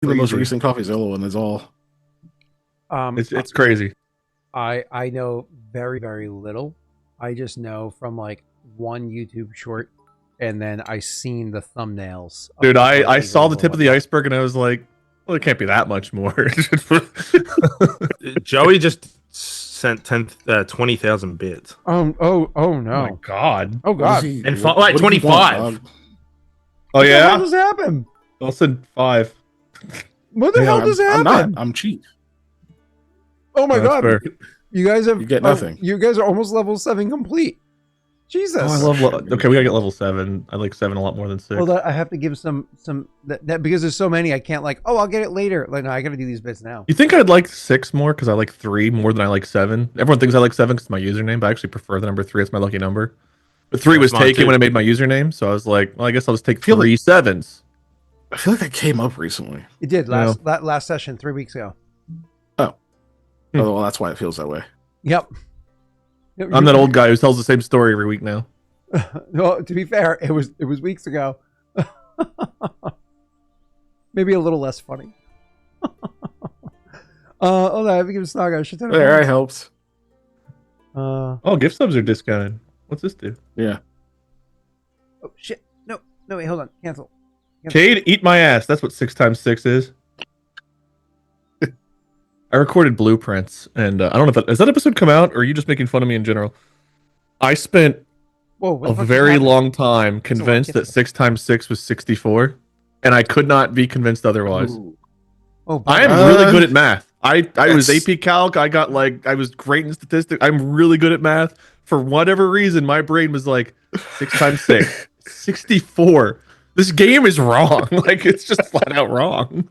The most recent CoffeeZilla one is all. It's crazy. I know very, very little. I just know from like one YouTube short, and then I seen the thumbnails. Dude, I saw the tip of the iceberg and I was like, well, it can't be that much more. Joey just sent 20,000 bits. Oh no! Oh my god! Oh god! And 25. Oh yeah! What does happen? I'll send 5. What the hell does happen? I'm cheap. Oh my god! Fair. You guys have You get nothing. You guys are almost level 7 complete. Jesus! Oh, I love. Okay, we gotta get level 7. I like 7 a lot more than 6. Well, I have to give some that because there's so many. I can't like. Oh, I'll get it later. Like no, I got to do these bits now. You think I'd like 6 more because I like 3 more than I like 7? Everyone thinks I like 7 because it's my username, but I actually prefer the number 3. It's my lucky number. But 3 was taken when I made my username, so I was like, well, I guess I'll just take 3 7s. I feel like that came up recently. It did last session 3 weeks ago. Oh, well, that's why it feels that way. Yep. I'm that old guy who tells the same story every week now. Well, to be fair, it was weeks ago. Maybe a little less funny. Oh no, I have to give Snaga a shit ton of There, I helped. Oh, gift subs are discounted. What's this do? Yeah. Oh shit! No, wait, hold on. Cancel. Cade, eat my ass. That's what 6 times 6 is. I recorded blueprints, and I don't know if has that episode come out, or are you just making fun of me in general? I spent a very long time convinced that 6 times 6 was 64, and I could not be convinced otherwise. Ooh. Oh, I am really good at math. I was AP Calc. I was great in statistics. I'm really good at math. For whatever reason, my brain was like 6 times 6, 64. This game is wrong. Like it's just flat out wrong.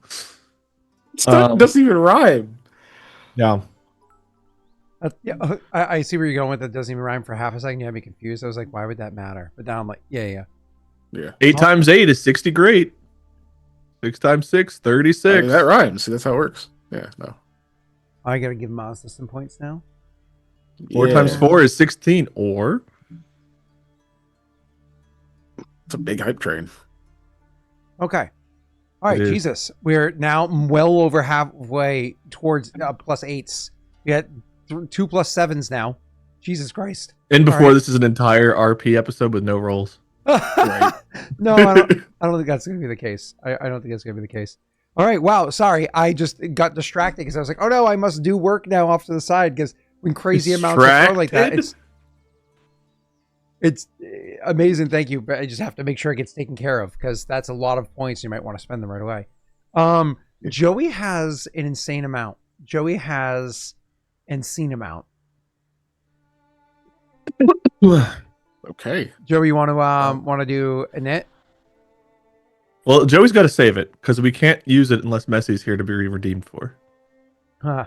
It doesn't even rhyme. Yeah. Yeah, I see where you're going with it. Doesn't even rhyme. For half a second, you had me confused. I was like, why would that matter? But now I'm like, yeah. 8 times 8 is 60 great. 6 times 6, 36. I mean, that rhymes. See, that's how it works. Yeah, no. I gotta give Mazda some points now. 4 times 4 is 16. Or it's a big hype train. Okay. All right, Jesus. We're now well over halfway towards plus 8s. We got 2 plus 7s now. Jesus Christ. And before this is an entire RP episode with no rolls. Right. No, I don't think that's going to be the case. I don't think that's going to be the case. All right. Wow. Sorry. I just got distracted because I was like, oh no, I must do work now off to the side because when crazy amounts of power like that, it's amazing. Thank you. But I just have to make sure it gets taken care of because that's a lot of points. You might want to spend them right away. Joey has an insane amount. Joey has an insane amount. Okay. Joey, you want to do a net? Well, Joey's got to save it because we can't use it unless Messi's here to be redeemed for. Huh.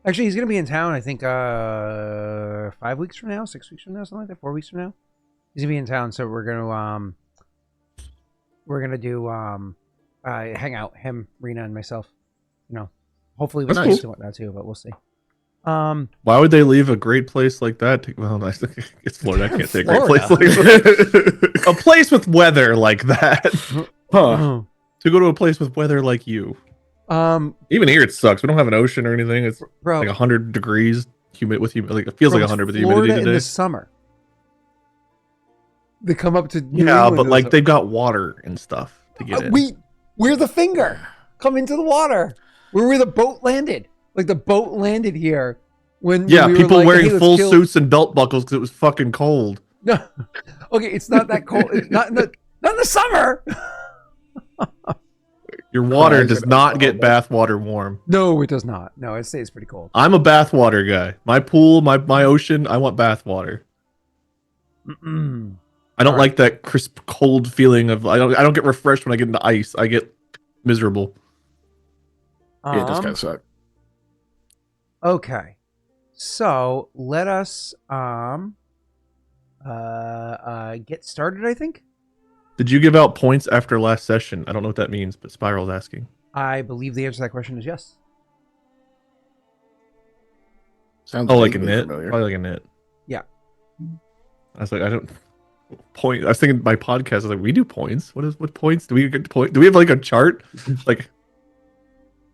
Actually, he's gonna be in town. I think 5 weeks from now, 6 weeks from now, something like that. 4 weeks from now, he's gonna be in town. So we're gonna do hang out, him, Rena, and myself. You know, hopefully with Spice and whatnot too, but we'll see. Why would they leave a great place like that? Well, it's Florida. I can't say a great place like that. A place with weather like that. Huh. To go to a place with weather like you. Even here it sucks. We don't have an ocean or anything. It's like 100 degrees humid with humidity. Like it feels like 100 with humidity today. In the summer. They come up to but like they've got water and stuff to get in. We're the finger. Come into the water. Where the boat landed. Like the boat landed here when we people were like, wearing full suits and belt buckles because it was fucking cold. No, okay, it's not that cold. not in the summer. Your water does not get bath water warm. No, it does not. No, it stays pretty cold. I'm a bath water guy. My pool, my ocean, I want bath water. I don't like that crisp, cold feeling of. I don't get refreshed when I get into ice. I get miserable. Yeah, it does kind of suck. Okay, so let us get started. I think. Did you give out points after last session? I don't know what that means, but Spiral's asking. I believe the answer to that question is yes. Sounds like a knit. Probably like a knit. Yeah. I was like, I don't point. I was thinking my podcast. I was like, we do points. What points? Do we get point? Do we have like a chart? Like,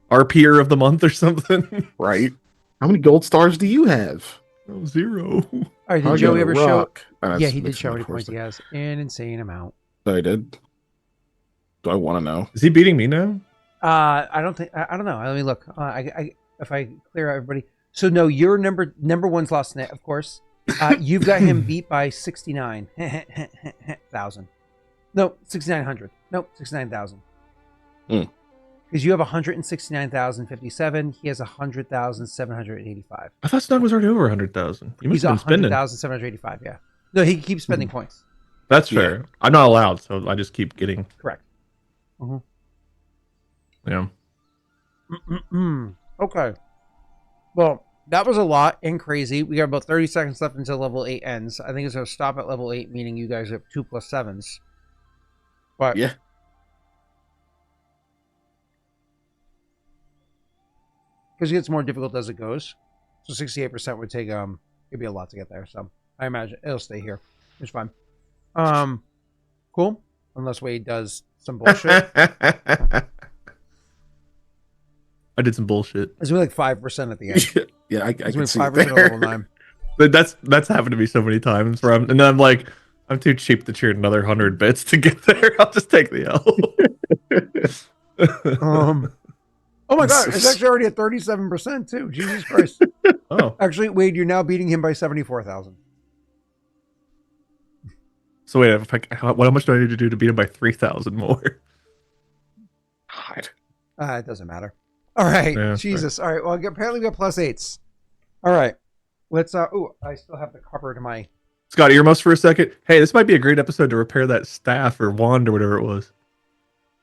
RPer of the month or something. Right. How many gold stars do you have? Oh, 0. All right, I did Joey got a ever show? rock. Oh, that's Yeah, he did mixing show how up many for a points he second. has. An insane amount. Oh, I did. Do I want to know? Is he beating me now? I don't think. I don't know. Let me look. If I clear out everybody. So no, your number one's lost net, of course. You've got him beat by 69,000. No, 6,900. Nope, 69,000. Because you have 169,057. He has 100,785. I thought Snug was already over 100,000. You must He's have been spending. 100,785. Yeah. No, he keeps spending points. That's fair. I'm not allowed, so I just keep getting. Correct. Yeah. Okay. Well, that was a lot and crazy. We got about 30 seconds left until level 8 ends. I think it's going to stop at level 8, meaning you guys have 2 plus 7s. But Yeah. because it gets more difficult as it goes. So 68% would take it'd be a lot to get there. So I imagine it'll stay here. It's fine. Cool. Unless Wade does some bullshit. I did some bullshit. It's gonna be like 5% at the end. Yeah, I It's can gonna be see 5% it at there. level 9. But that's happened to me so many times. And then I'm like, I'm too cheap to cheer another 100 bits to get there. I'll just take the L. Oh my god, it's actually already at 37% too. Jesus Christ. Oh. Actually, Wade, you're now beating him by 74,000. So wait, how much do I need to do to beat him by 3,000 more? God. It doesn't matter. All right. Yeah, Jesus. All right. Well, apparently we got plus 8s. All right. Let's I still have the cover to my Scott, earmuffs for a second. Hey, this might be a great episode to repair that staff or wand or whatever it was.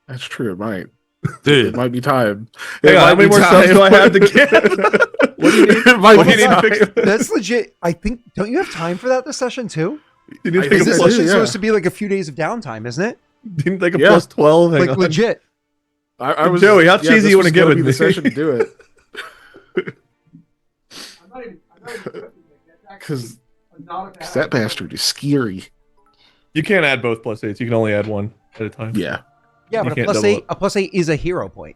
That's true. It might. Dude, It might be time. Hang It on, might how many be more subs time. do I have to get? What do you need? It might What do be you need to time. fix? That's legit. I think don't you have time for that this session too? You need I to take think a This so, plus, session's yeah. supposed to be like a few days of downtime, isn't it? you need to take a Yeah. plus 12. Hang Like on. legit. I was, Joey, how cheesy this you wanna was get gonna with be me? the session to do it because that bastard is scary. You can't add both plus 8s. You can only add one at a time. Yeah. Yeah, You but can't double a plus 8 is a hero point.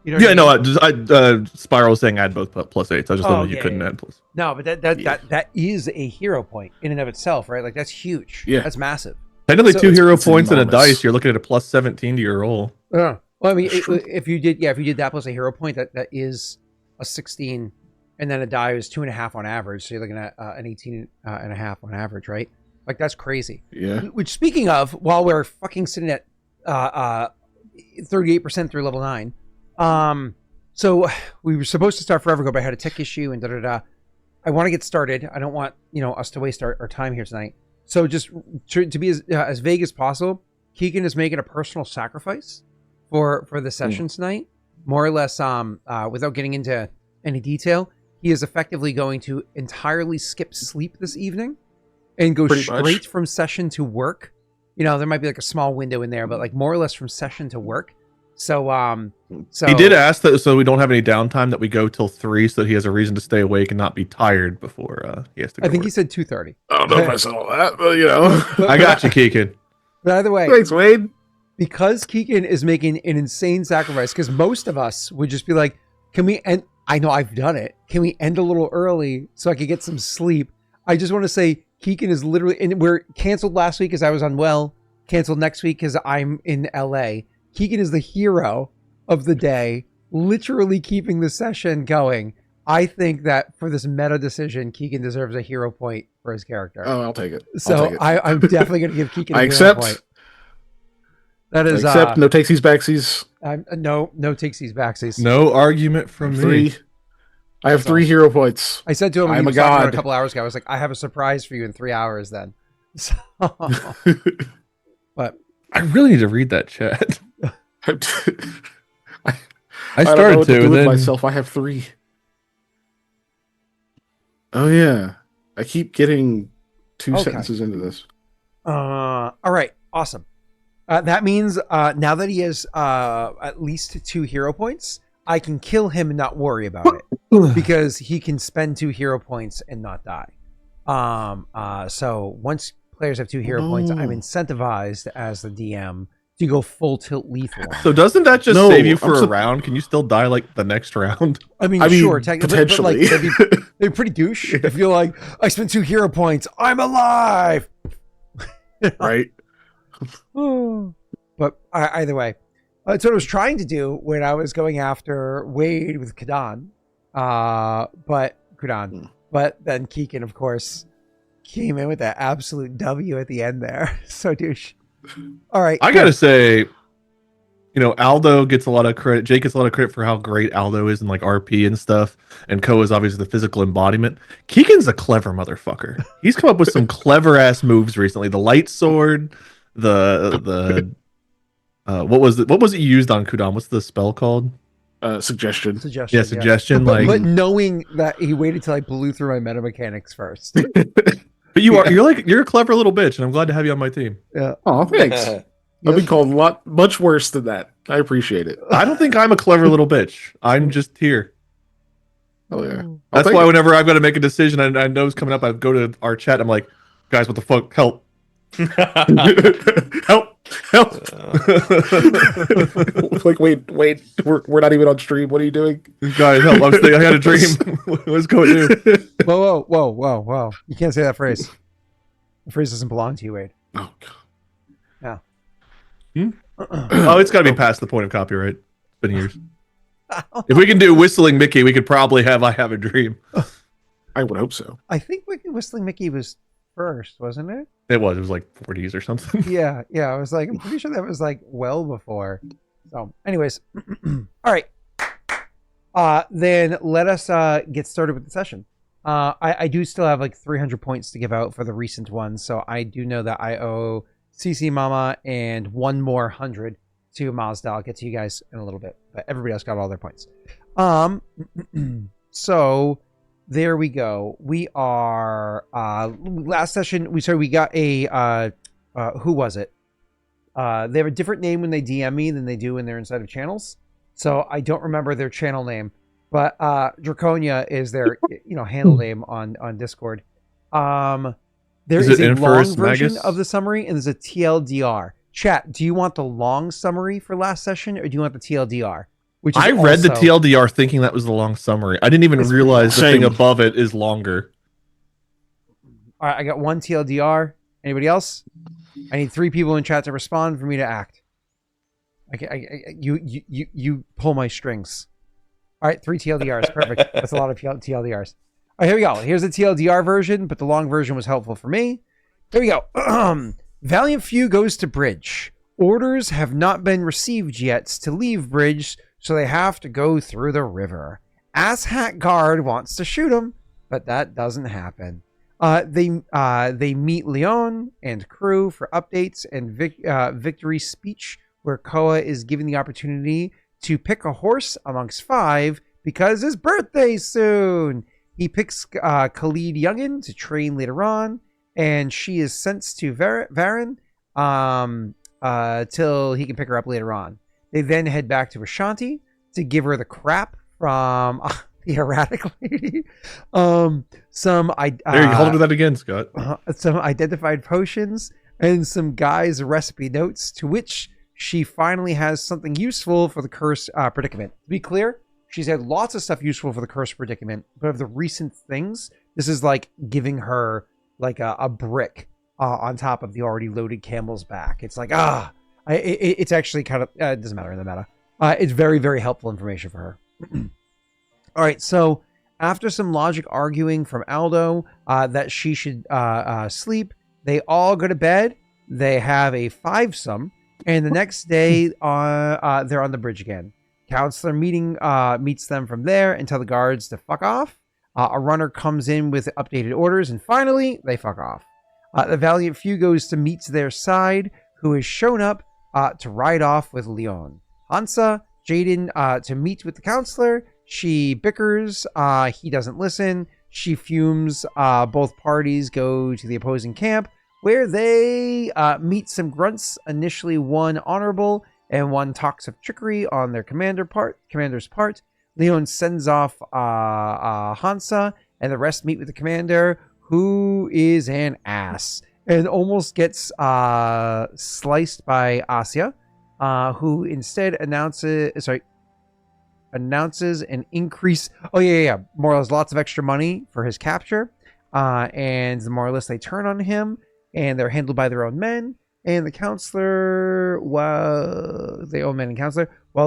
You know Yeah, what I mean? no, Spiral was saying add both plus 8s. I just Oh, thought you yeah, couldn't yeah. add plus. No, but that is a hero point in and of itself, right? Like that's huge. Yeah. That's massive. Technically, So 2 hero it's points and a enormous. dice. You're looking at a plus 17 to your roll. Well, I mean, Sure. if you did that plus a hero point, that is a 16, and then a die is 2.5 on average. So you're looking at an 18 and a half on average, right? Like that's crazy. Yeah. Which, speaking of, while we're fucking sitting at 38% through level 9, so we were supposed to start forever ago, but I had a tech issue and I want to get started. I don't want us to waste our time here tonight. So just to be as vague as possible, Keegan is making a personal sacrifice for the session tonight, more or less. Without getting into any detail, he is effectively going to entirely skip sleep this evening and go Pretty much. straight from session to work. There might be like a small window in there, but like more or less from session to work. So He did ask that so we don't have any downtime, that we go till 3 so that he has a reason to stay awake and not be tired before he has to go I think work. he said 2:30. I don't know if I saw that, but I got you, Keegan. But either way, Thanks, Wade. because Keegan is making an insane sacrifice, because most of us would just be like, can we end? I know I've done it. Can we end a little early so I could get some sleep? I just want to say Keegan is literally, and we're canceled last week because I was unwell, canceled next week because I'm in LA. Keegan is the hero of the day, literally keeping the session going. I think that for this meta decision, Keegan deserves a hero point for his character. Oh, I'll take it. So I'm definitely going to give Keegan a I hero accept. point. That is Except no takesies backsies. no takesies backsies. No argument from me. 3. I have 3 hero points. I said to him, I'm he a was talking about god. a couple hours ago, I was like, I have a surprise for you in 3 hours then. So, but I really need to read that chat. I I don't know started what to do to, with then myself. I have 3. Oh yeah, I keep getting 2 Okay. sentences into this. all right, awesome. That means now that he has at least 2 hero points, I can kill him and not worry about it because he can spend 2 hero points and not die. So once players have 2 hero points, I'm incentivized as the DM to go full tilt lethal. So doesn't that just No, save you for I'm a round? Can you still die like the next round? I mean, I mean, sure, technically, but like potentially. they'd be pretty douche if you're like, I spent 2 hero points, I'm alive. Right? But either way, that's what I was trying to do when I was going after Wade with Kudan. But then Keegan, of course, came in with that absolute W at the end there. So douche. All right, I gotta say, Aldo gets a lot of credit. Jake gets a lot of credit for how great Aldo is in like RP and stuff. And Koa is obviously the physical embodiment. Keegan's a clever motherfucker. He's come up with some clever ass moves recently. The light sword, the what was it used on Kudan? What's the spell called? Suggestion. Suggestion. Yeah, suggestion. But, like, but knowing that he waited till I blew through my meta mechanics first. but you're a clever little bitch, and I'm glad to have you on my team. Yeah. Oh, thanks. I've been called much worse than that. I appreciate it. I don't think I'm a clever little bitch. I'm just here. Oh yeah. That's why whenever I've got to make a decision and I know it's coming up, I go to our chat. I'm like, guys, what the fuck? Help! Help! Like, wait, we're not even on stream. What are you doing? Guys, help! I had a dream. What's going on? Whoa. You can't say that phrase. The phrase doesn't belong to you, Wade. Oh god. Oh, it's got to be past the point of copyright. It's been years. If we can do Whistling Mickey, we could probably have I Have a Dream. I would hope so. I think Whistling Mickey was first, wasn't it? It was like 40s or something. Yeah. I was like, I'm pretty sure that was like well before. So, anyways, all right. Then let us get started with the session. I do still have like 300 points to give out for the recent ones, so I do know that I owe CC Mama and one more 100 to Mazda. I'll get to you guys in a little bit, but everybody else got all their points. So there we go. We are last session we got a who was it? They have a different name when they DM me than they do when they're inside of channels. So I don't remember their channel name, but Draconia is their handle name on Discord. There is a long version of the summary and there's a TLDR. Chat, do you want the long summary for last session or do you want the TLDR? Which I read the TLDR thinking that was the long summary. I didn't even realize the thing above it is longer. All right, I got one TLDR. Anybody else? I need 3 people in chat to respond for me to act. You pull my strings. All right, 3 TLDRs. Perfect. That's a lot of TLDRs. All right, here we go. Here's the TLDR version, but the long version was helpful for me. Here we go. Valiant Few goes to Bridge. Orders have not been received yet to leave Bridge, so they have to go through the river. Asshat Guard wants to shoot him, but that doesn't happen. They meet Leon and crew for updates and victory speech, where Koa is given the opportunity to pick a horse amongst 5 because his birthday's soon. He picks Khalid Youngin to train later on, and she is sent to Varen till he can pick her up later on. They then head back to Ashanti to give her the crap from the erratic lady. There you hold to that again, Scott. Some identified potions and some guys' recipe notes, to which she finally has something useful for the curse predicament. To be clear, she's had lots of stuff useful for the curse predicament, but of the recent things, this is like giving her like a brick on top of the already loaded camel's back. It's like, it's actually kind of, it doesn't matter in the meta. It's very, very helpful information for her. All right, so after some logic arguing from Aldo that she should sleep, they all go to bed. They have a 5-some, and the next day they're on the bridge again. Counselor meets them from there and tell the guards to fuck off. A runner comes in with updated orders, and finally, they fuck off. The Valiant Few goes to meet their side, who has shown up to ride off with Leon. Hansa, Jaden to meet with the counselor. She bickers. He doesn't listen. She fumes. Both parties go to the opposing camp, where they meet some grunts. Initially, one honorable and one talks of trickery on their commander's part. Leon sends off Hansa, and the rest meet with the commander, who is an ass and almost gets sliced by Asya. who instead announces an increase. Oh yeah. More or less, lots of extra money for his capture. And the more or less they turn on him, and they're handled by their own men. And the counselor, while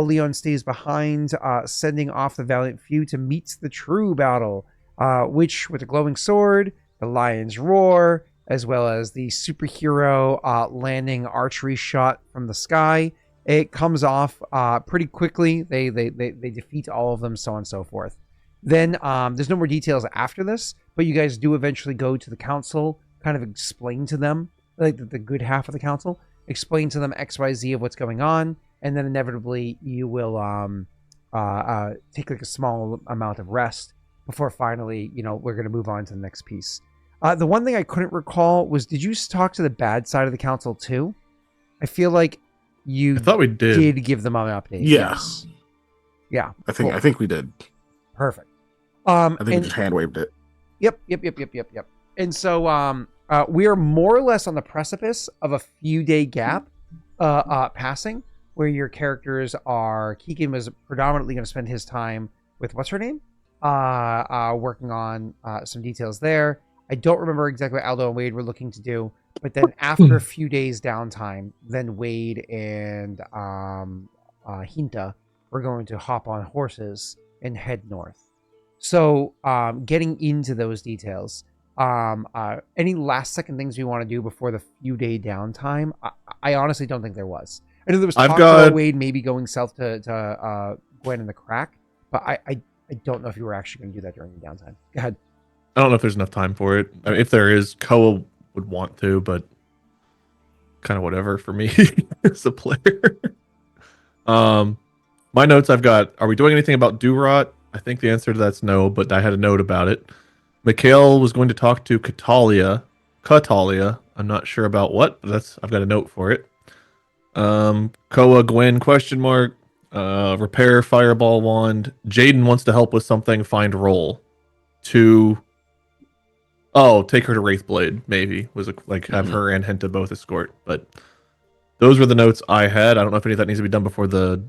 Leon stays behind, sending off the valiant few to meet the true battle, which, with the glowing sword, the lion's roar, as well as the superhero landing archery shot from the sky, it comes off pretty quickly. They defeat all of them, so on and so forth. Then there's no more details after this, but you guys do eventually go to the council, kind of explain to them, like the good half of the council, explain to them XYZ of what's going on, and then inevitably you will take like a small amount of rest before finally, we're going to move on to the next piece. The one thing I couldn't recall was, did you talk to the bad side of the council too? I feel like I thought we did give them an update. Yeah. Yes. Yeah. I think we did. Perfect. I think we just hand waved it. Yep. And so we are more or less on the precipice of a few day gap passing, where your characters are, Keegan was predominantly going to spend his time with what's her name, working on some details there. I don't remember exactly what Aldo and Wade were looking to do, but then after a few days downtime, then Wade and Hinta were going to hop on horses and head north. So getting into those details, any last second things we want to do before the few day downtime? I honestly don't think there was. I know there was talk about Wade maybe going south to Gwen in the crack, but I don't know if you were actually going to do that during the downtime. Go ahead. I don't know if there's enough time for it. I mean, if there is, Koa would want to, but kind of whatever for me as a player. My notes I've got, are we doing anything about Durot? I think the answer to that's no, but I had a note about it. Mikhail was going to talk to Katalia. I'm not sure about what, but I've got a note for it. Koa, Gwen, question mark. Repair fireball wand. Jaden wants to help with something, find role. Take her to Wraithblade, maybe. Have her and Henta both escort. But those were the notes I had. I don't know if any of that needs to be done before the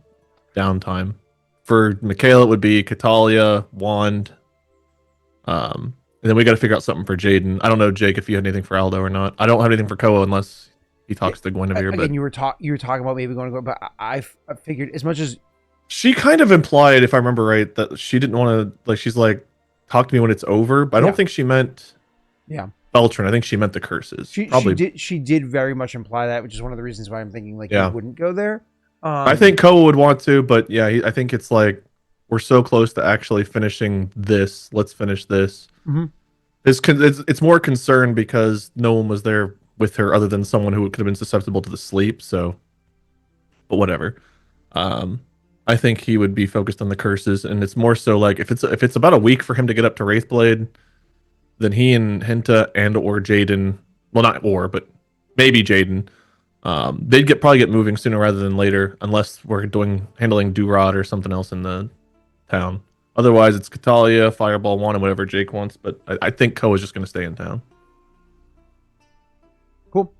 downtime. For Mikhail, it would be Katalia, wand. And then we got to figure out something for Jaden. I don't know, Jake, if you had anything for Aldo or not. I don't have anything for Koa unless he talks to Guinevere. Again, you were talking about maybe going to go, but I figured as much as she kind of implied, if I remember right, that she didn't want to. She's like, talk to me when it's over. But I don't think she meant. Yeah. Beltran. I think she meant the curses. She did very much imply that, which is one of the reasons why I'm thinking you wouldn't go there. I think Koa would want to, but I think it's like we're so close to actually finishing this. Let's finish this. Mm-hmm. It's more concern because no one was there with her other than someone who could have been susceptible to the sleep. So, but whatever. I think he would be focused on the curses, and it's more so like if it's about a week for him to get up to Wraithblade, then he and Henta and or Jaden, well not or, but maybe Jaden, they'd probably get moving sooner rather than later, unless we're handling Durod or something else in the town. Otherwise, it's Katalia, Fireball, Wand, and whatever Jake wants. But I think Koa's just going to stay in town. Cool.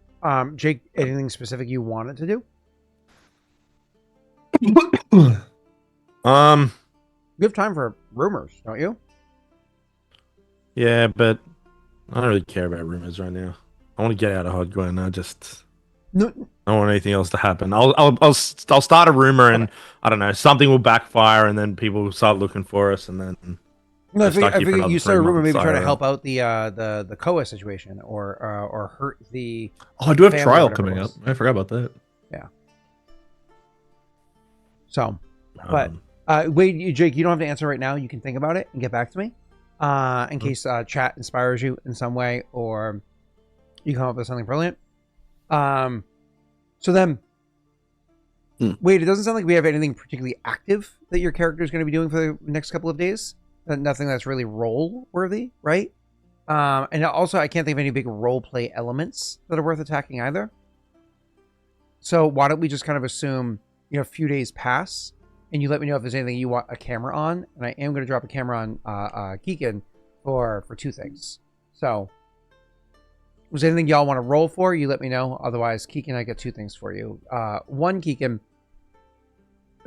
Jake, anything specific you wanted to do? You have time for rumors, don't you? Yeah, but I don't really care about rumors right now. I want to get out of Hardcore and I don't want anything else to happen. I'll start a rumor and I don't know, something will backfire and then people will start looking for us and then. No, I figured you started a rumor, maybe trying to help out the Koa situation or hurt the. Oh, I do have trial coming up. I forgot about that. Yeah. So, but wait, Jake, you don't have to answer right now. You can think about it and get back to me, in case chat inspires you in some way or you come up with something brilliant. So then, wait, it doesn't sound like we have anything particularly active that your character is going to be doing for the next couple of days. Nothing that's really role worthy, right? And also, I can't think of any big role play elements that are worth attacking either. So why don't we just kind of assume, a few days pass, and you let me know if there's anything you want a camera on, and I am going to drop a camera on Keegan for two things. So, was there anything y'all want to roll for? You let me know. Otherwise, Keegan, I got two things for you. One, Keegan,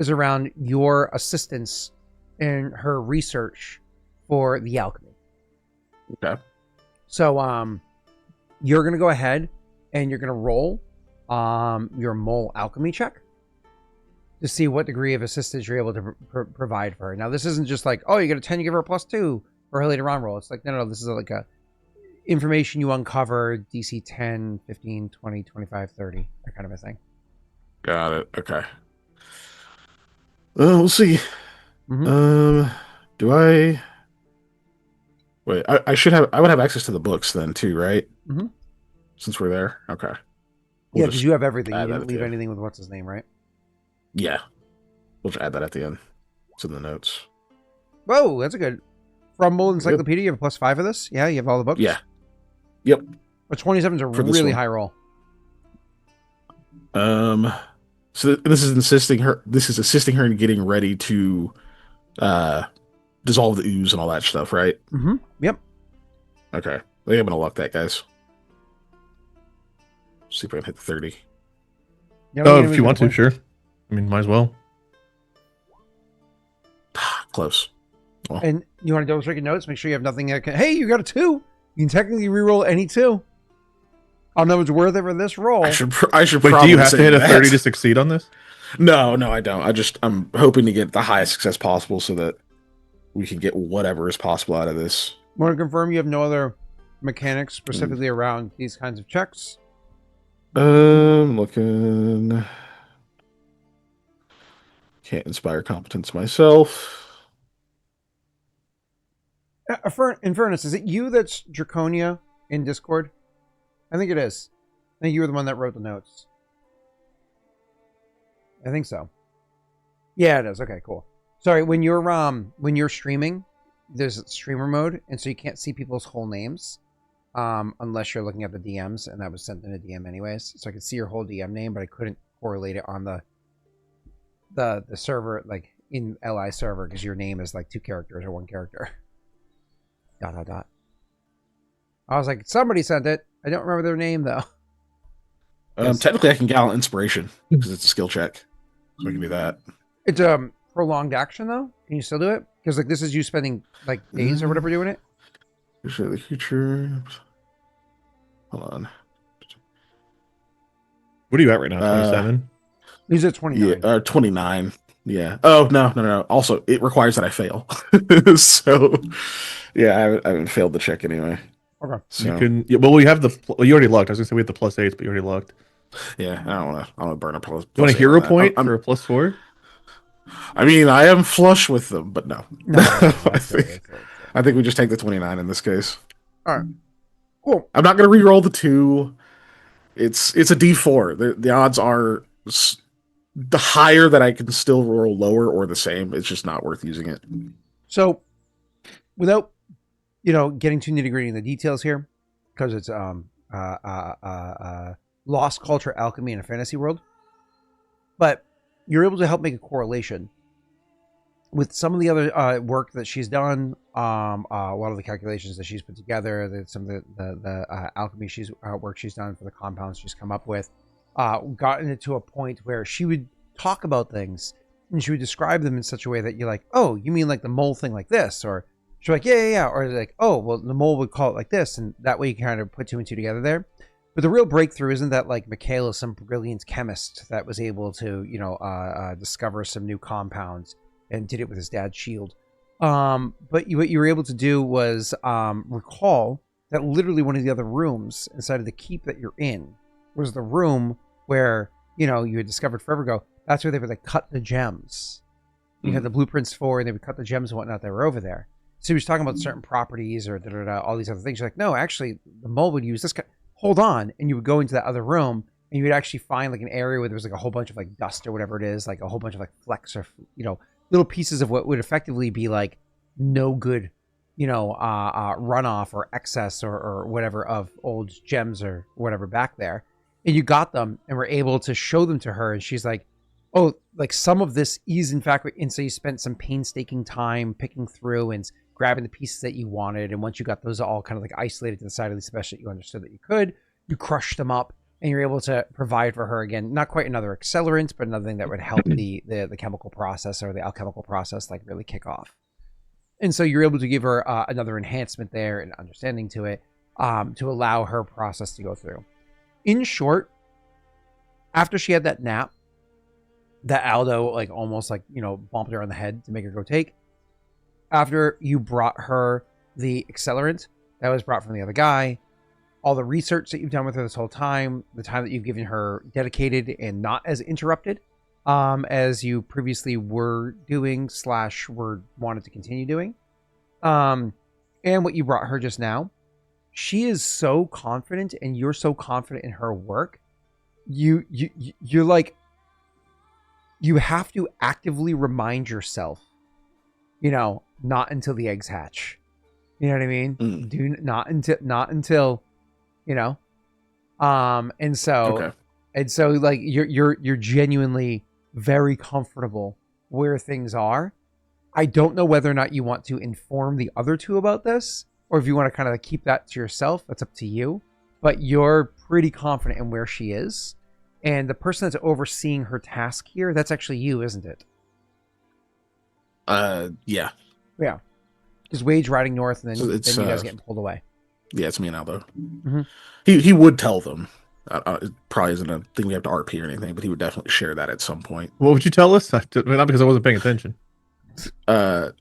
is around your assistance in her research for the alchemy. Okay. So you're going to go ahead and you're going to roll your mole alchemy check to see what degree of assistance you're able to provide for her. Now, this isn't just like, oh, you get a 10, you give her a +2 for her later on roll. It's like, no, this is like a information you uncover, DC 10, 15, 20, 25, 30, that kind of a thing. Got it. Okay. We'll see. Mm-hmm. Do I... Wait, I would have access to the books then too, right? Mm-hmm. Since we're there. Okay. Yeah, because you have everything. You add that didn't at the leave end. anything with what's his name, right? Yeah. We'll just add that at the end. It's in the notes. Whoa, that's a good. From Mole Good. Encyclopedia, you have a +5 of this? Yeah, you have all the books? Yeah. Yep. But 27 is a For this really one. high roll. So this is assisting her in getting ready to dissolve the ooze and all that stuff, right? Mm-hmm. Yep. Okay. I think I'm gonna lock that, guys. See if I can hit the 30. Yeah, Oh, if you want to, sure. I mean, might as well. Close. Well, And you want to double check your notes? Make sure you have nothing that can. Hey, you got a 2. You can technically reroll any 2. I'll know it's worth it for this roll. I should Wait, probably do you have say to hit a that. 30 to succeed on this? No, I don't. I'm hoping to get the highest success possible so that we can get whatever is possible out of this. Want to confirm you have no other mechanics specifically around these kinds of checks? Looking. Can't inspire competence myself. In fairness, is it you that's Draconia in Discord? I think it is. I think you were the one that wrote the notes. I think so. Yeah, it is. Okay, cool. Sorry, when you're streaming, there's streamer mode, and so you can't see people's whole names unless you're looking at the DMs, and that was sent in a DM anyways. So I could see your whole DM name, but I couldn't correlate it on the server, like in LI server, because your name is like 2 characters or 1 character. ... I was like, somebody sent it. I don't remember their name though. Technically, I can gallant inspiration because it's a skill check, so I can do that. It's prolonged action though. Can you still do it? Because like this is you spending like days or whatever doing it. Show the future. Hold on. What are you at right now? 27? He's at 29. Yeah, 29. Yeah. Oh no. Also, it requires that I fail. So, yeah, I haven't failed the check anyway. Okay. So, You can. Yeah, well, we have the. Well, you already locked. I was gonna say we have the +8s, but you already locked. yeah, I don't want to burn a plus. You want a plus hero eight on that. point I'm- for a +4? I mean, I am flush with them, but no. No, I think we just take the 29 in this case. All right. Cool. I'm not going to re-roll the 2. It's a D4. The odds are the higher that I can still roll lower or the same. It's just not worth using it. So, without getting too nitty gritty in the details here, because it's lost culture alchemy in a fantasy world, but you're able to help make a correlation with some of the other work that she's done. A lot of the calculations that she's put together, some of the alchemy work she's done for the compounds she's come up with, gotten it to a point where she would talk about things and she would describe them in such a way that you're like, oh, you mean like the mole thing like this? Or she's like, yeah. Or like, oh, well, the mole would call it like this. And that way you kind of put 2 and 2 together there. But the real breakthrough isn't that like Mikhail is some brilliant chemist that was able to, discover some new compounds and did it with his dad's shield. But what you were able to do was recall that literally one of the other rooms inside of the keep that you're in was the room where, you had discovered forever ago. That's where they would like cut the gems. You had the blueprints for, and they would cut the gems and whatnot that were over there. So he was talking about certain properties or all these other things. You're like, no, actually, the mole would use this. Hold on, and you would go into that other room, and you would actually find like an area where there was like a whole bunch of like dust or whatever it is, like a whole bunch of like flecks or little pieces of what would effectively be like no good, runoff or excess or whatever of old gems or whatever back there. And you got them and were able to show them to her, and she's like, oh, like some of this is in fact, and so you spent some painstaking time picking through and grabbing the pieces that you wanted. And once you got those all kind of like isolated to the side, at least the best that you understood that you could, you crushed them up and you're able to provide for her again, not quite another accelerant, but another thing that would help the chemical process or the alchemical process like really kick off. And so you're able to give her another enhancement there and understanding to it to allow her process to go through. In short, after she had that nap that Aldo like almost like, you know, bumped her on the head to make her go take, after you brought her the accelerant that was brought from the other guy, all the research that you've done with her this whole time, the time that you've given her dedicated and not as interrupted as you previously were doing / were wanted to continue doing, and what you brought her just now, she is so confident, and you're so confident in her work. You're like, you have to actively remind yourself, you know, not until the eggs hatch. You know what I mean? Do not until, you know, and so like you're genuinely very comfortable where things are. I don't know whether or not you want to inform the other two about this, or if you want to kind of like keep that to yourself. That's up to you. But you're pretty confident in where she is, and the person that's overseeing her task here, that's actually you, isn't it? Yeah. Because Wage riding north, and then, So then you guys getting pulled away. Yeah, it's me and Aldo. Mm-hmm. He would tell them. It probably isn't a thing we have to RP or anything, but he would definitely share that at some point. What would you tell us? Not because I wasn't paying attention. That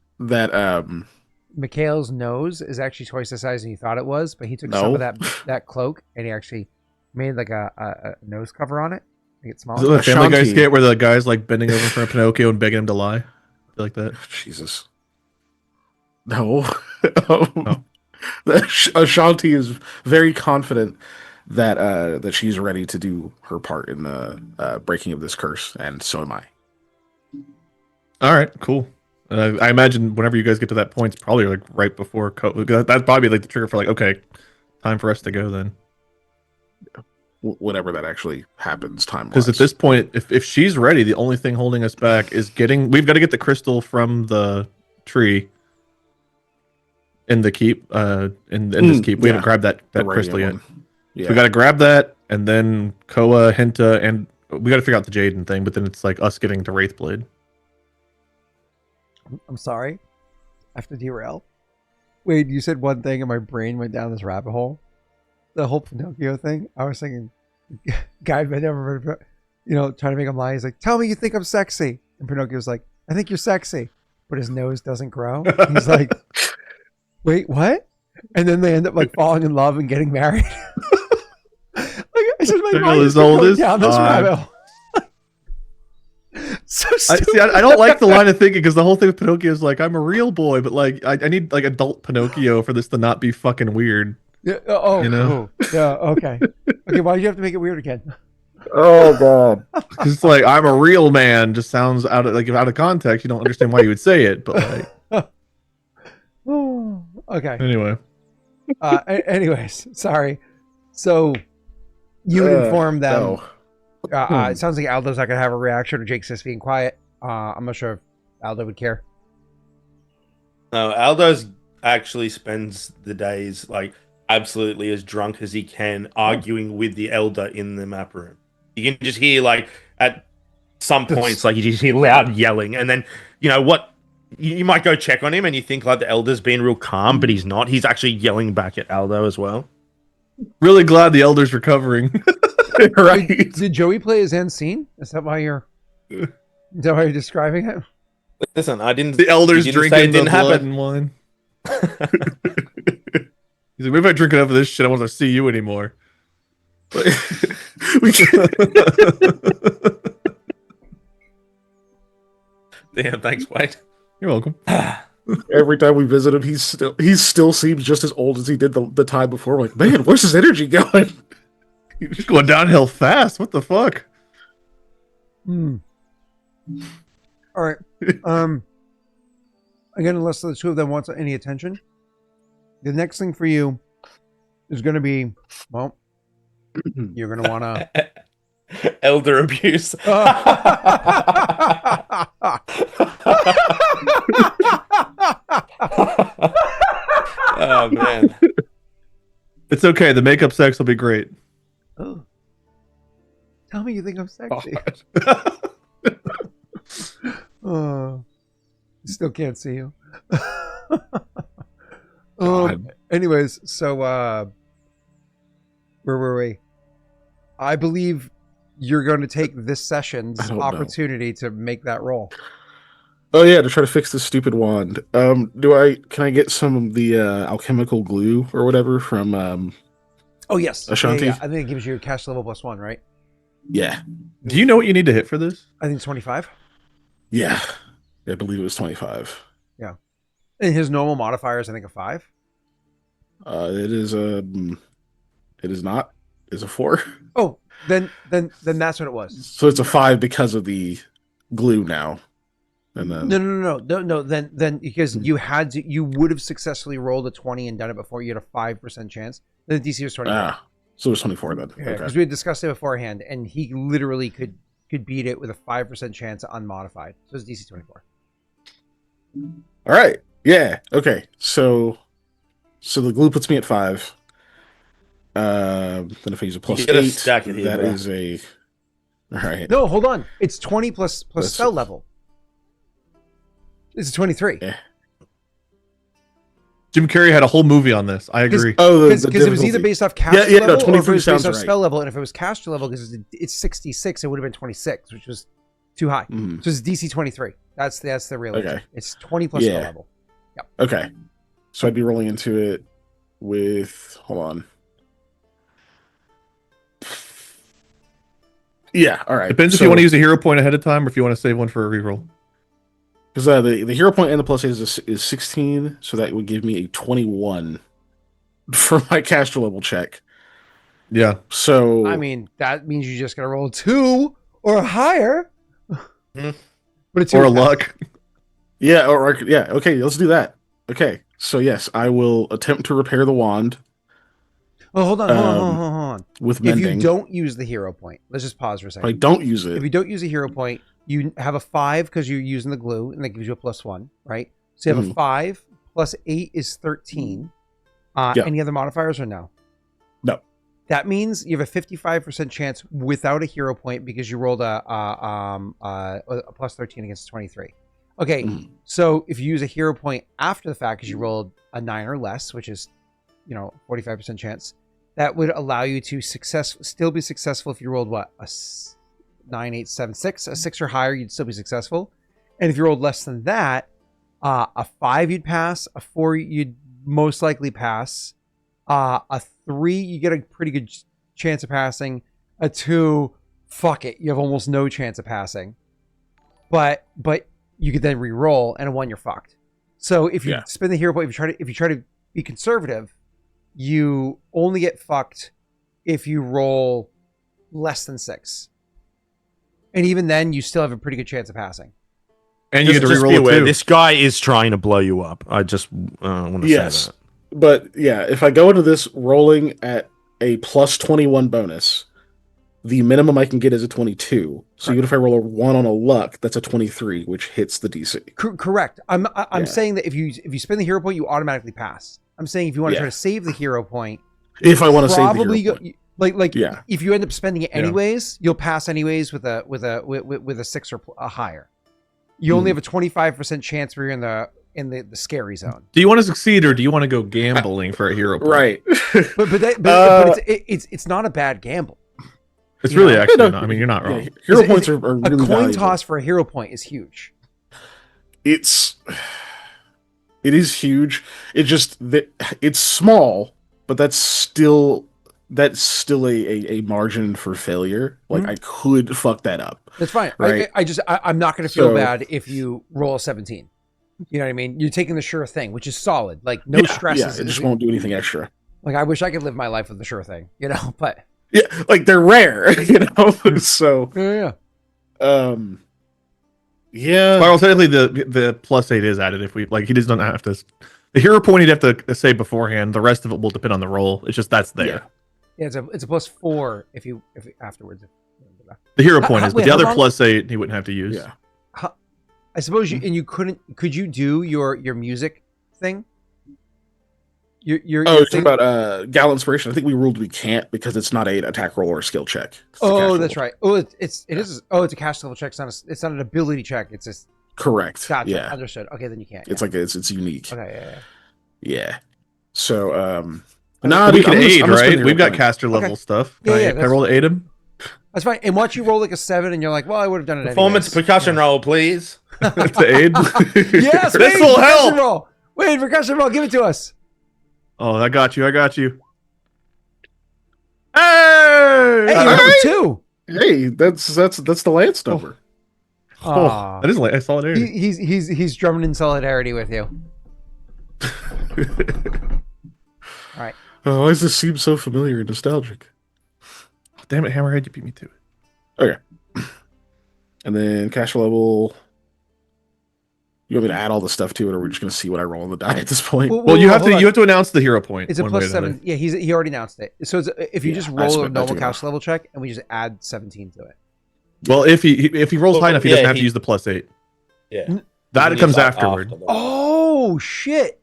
Mikhail's nose is actually twice the size than you thought it was, but he took some of that cloak and he actually made like a nose cover on it. Make it Is smaller. it the Family Guy Ashanti. skit where the guy's like bending over for Pinocchio and begging him to lie? Like that? Jesus. No. Ashanti is very confident that she's ready to do her part in the breaking of this curse, and so am I. All right, cool. I imagine whenever you guys get to that point, it's probably like right before that's probably like the trigger for like, okay, time for us to go then. Whenever that actually happens, time. Because at this point, if she's ready, the only thing holding us back is we've got to get the crystal from the tree in the keep, in this keep. We haven't grabbed that crystal yet. Yeah. So we got to grab that, and then Koa, Hinta, and we got to figure out the Jaden thing, but then it's like us getting to Wraithblade. I'm sorry. I have to derail. Wait, you said one thing and my brain went down this rabbit hole. The whole Pinocchio thing. I was thinking, guy bent over, you know, trying to make him lie. He's like, tell me you think I'm sexy. And Pinocchio's like, I think you're sexy. But his nose doesn't grow. He's like, wait, what? And then they end up like falling in love and getting married. Like, I said, my mind is going down this rabbit hole. So stupid. I don't like the line of thinking because the whole thing with Pinocchio is like, I'm a real boy, but like I need like adult Pinocchio for this to not be fucking weird. Yeah, you know? Yeah, okay. Okay, why do you have to make it weird again? Oh god. Because it's like, I'm a real man just sounds out of context. You don't understand why you would say it, but like okay. Anyway. Anyways, sorry. So you would inform them. No. It sounds like Aldo's not gonna have a reaction, or Jake's just being quiet. I'm not sure if Aldo would care. No, Aldo's actually spends the days like absolutely as drunk as he can, arguing with the elder in the map room. You can just hear like at some points, like you just hear loud yelling, and then you know what? You might go check on him, and you think like the elder's being real calm, but he's not. He's actually yelling back at Aldo as well. Really glad the elder's recovering. Right. Did Joey play his end scene? Is that why you're describing it? Listen, I didn't. The elder's you didn't drinking say it the didn't blood happen. and wine. He's like, maybe if I drink enough of this shit, I won't have to see you anymore. We can't- Damn, thanks, Wade. You're welcome. Every time we visit him, he still seems just as old as he did the time before. We're like, man, where's his energy going? He's going downhill fast. What the fuck? All right. Again, unless the two of them want any attention, the next thing for you is going to be, well, you're going to want to Elder abuse. Oh man. It's okay. The makeup sex will be great. Oh. Tell me you think I'm sexy. God. Still can't see you. God. Anyways, so where were we? I believe you're going to take this session's I don't know. opportunity to make that roll. Oh yeah, to try to fix this stupid wand. Can I get some of the alchemical glue or whatever from Oh yes, Ashanti? Yeah. I think it gives you a cash level +1, right? Yeah. Do you know what you need to hit for this? I think 25. Yeah. I believe it was 25. Yeah. And his normal modifier is I think a 5. It is not. It's a 4. Oh, then that's what it was. So it's a 5 because of the glue now. And then No. Then because you would have successfully rolled a 20 and done it before. You had a 5% chance. Then the DC was 24. So it was 24 then. Yeah, Okay. because we had discussed it beforehand, and he literally could beat it with a 5% chance unmodified. So it's DC 24. All right. Yeah. Okay. So the glue puts me at 5. Then if I use a plus You gotta 8, stack it here, that bro. is a. All right. No, hold on. It's 20 plus That's- spell level. This is 23. Yeah. Jim Carrey had a whole movie on this. I agree. Oh, Because it was either based off caster Yeah, no, level or if 23 it was based sounds off right. spell level. And if it was caster level, because it's 66, it would have been 26, which was too high. Mhm. So it's DC 23. That's the real Okay. answer. It's 20 plus spell Yeah. level. Okay. So I'd be rolling into it with. Hold on. Yeah. All right. Depends if you want to use a hero point ahead of time or if you want to save one for a reroll. Because the hero point and the plus 8 is 16, so that would give me a 21 for my caster level check. Yeah. So I mean, that means you just got to roll 2 or higher. Hmm. But it's Or a luck. yeah, yeah. Okay, let's do that. Okay, so yes, I will attempt to repair the wand Oh, hold on. with If mending. you don't use the hero point, let's just pause for a If I second. don't use it, If you don't use a hero point, you have a 5 because you're using the glue, and that gives you a +1, right? So you have a 5 plus 8 is 13. Yeah. Any other modifiers or no? No. That means you have a 55% chance without a hero point because you rolled a +13 against 23. Okay, so if you use a hero point after the fact because you rolled a 9 or less, which is 45% chance, that would allow you to still be successful if you rolled what, a 9, 8, 7, 6, a 6 or higher, you'd still be successful. And if you rolled less than that, a 5 you'd pass, a 4 you'd most likely pass, a 3 you get a pretty good chance of passing, a 2, fuck it, you have almost no chance of passing. But you could then re-roll, and a 1 you're fucked. So if you spend the hero point, if you try to be conservative, you only get fucked if you roll less than 6. And even then, you still have a pretty good chance of passing. And you get to Just be reroll aware, it too. this guy is trying to blow you up. I just want to say that. But yeah, if I go into this rolling at a plus 21 bonus, the minimum I can get is a 22. So even if I roll a 1 on a luck, that's a 23, which hits the DC. Correct. I'm saying that if you spend the hero point, you automatically pass. I'm saying if you want to try to save the hero point, If I want to save the hero go, point. like if you end up spending it anyways, you'll pass anyways with a 6 or a higher. You only have a 25% chance where you're in the scary zone. Do you want to succeed or do you want to go gambling for a hero point? Right. but it's not a bad gamble. It's really actually not. I mean, you're not wrong. Yeah, hero points are really a coin valuable. toss for a hero point is huge. It is huge. It just it's small, but that's still a margin for failure. Like I could fuck that up. That's fine. Right? I'm not going to feel bad if you roll a 17. You know what I mean? You're taking the sure thing, which is solid. Like no stresses. Yeah, it just won't do anything extra. Like I wish I could live my life with the sure thing, but yeah, like they're rare, So yeah. Yeah. Well, technically the +8 is added if we like. He doesn't have to. The hero point he'd have to say beforehand. The rest of it will depend on the roll. It's just that's there. Yeah, it's a +4 if afterwards. The hero point is, but wait, the other how long- +8 he wouldn't have to use. Yeah. I suppose you couldn't. Could you do your music thing? you're talking about Gal Inspiration. I think we ruled we can't because it's not an attack roll or a skill check. Oh, that's right. Oh, it is. Oh, it's a caster level check. It's not an ability check. It's just correct. Gotcha. Yeah, Understood. Okay, then you can't. It's like it's unique. Okay. Yeah. So we can aid, right? We've got caster level stuff. Can I roll to aid him? That's fine. And once you roll like a 7, and you're like, well, I would have done it. Performance percussion roll, please. To aid. Yes, this will help. Roll. Wait, percussion roll. Give it to us. Oh, I got you. Hey, you're 2. Hey, that's the Lance number. Oh, that is solidarity. He's drumming in solidarity with you. All right. Oh, why does this seem so familiar and nostalgic? Oh, damn it, Hammerhead, you beat me to it. Okay. And then caster level. You want me to add all the stuff to it, or are we just going to see what I roll on the die at this point? Well, you have to announce the hero point. It's a +7. Yeah, he already announced it. So if you just roll a normal caster level check, and we just add 17 to it. Well, if he rolls high enough, he doesn't have to use the +8. Yeah, that comes afterward. Oh shit!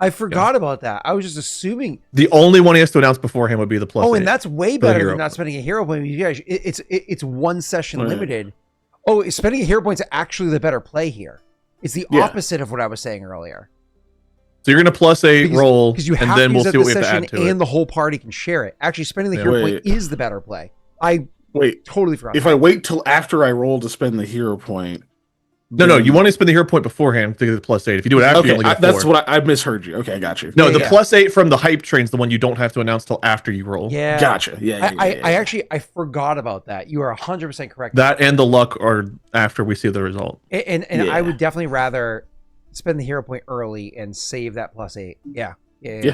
I forgot about that. I was just assuming the only one he has to announce beforehand would be the +8. Oh, and that's way better than not spending a hero point. You guys, it's one session limited. Oh, spending a hero point is actually the better play here. It's the opposite of what I was saying earlier. So you're going to +8 roll, and then we'll see what we have to add to it. And the whole party can share it. Actually, spending the hero point is the better play. I totally forgot. If I wait till after I roll to spend the hero point. No, you want to spend the hero point beforehand to get the +8. If you do it after, you only get 4. That's what I misheard you. Okay, I got you. No, the +8 from the hype train's the one you don't have to announce till after you roll. Yeah. Gotcha. I forgot about that. You are 100% correct. That and the luck are after we see the result. And I would definitely rather spend the hero point early and save that +8. Yeah. All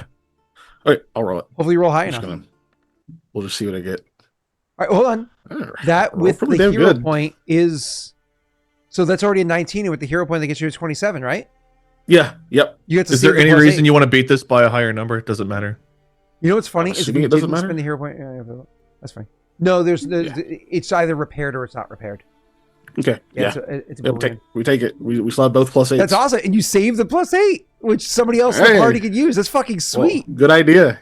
right, I'll roll it. Hopefully you roll high enough. We'll just see what I get. All right, hold on. That with the hero point is... So that's already a 19, and with the hero point, that gets you to 27, right? Yeah. Yep. You get to Is there any reason you want to beat this by a higher number? It doesn't matter. You know what's funny? Is if you didn't spend the hero point... that's fine. No, it's either repaired or it's not repaired. Okay. Yeah. We take it. We still have both +8s. That's awesome. And you save the +8, which somebody else in the party could use. That's fucking sweet. Well, good idea.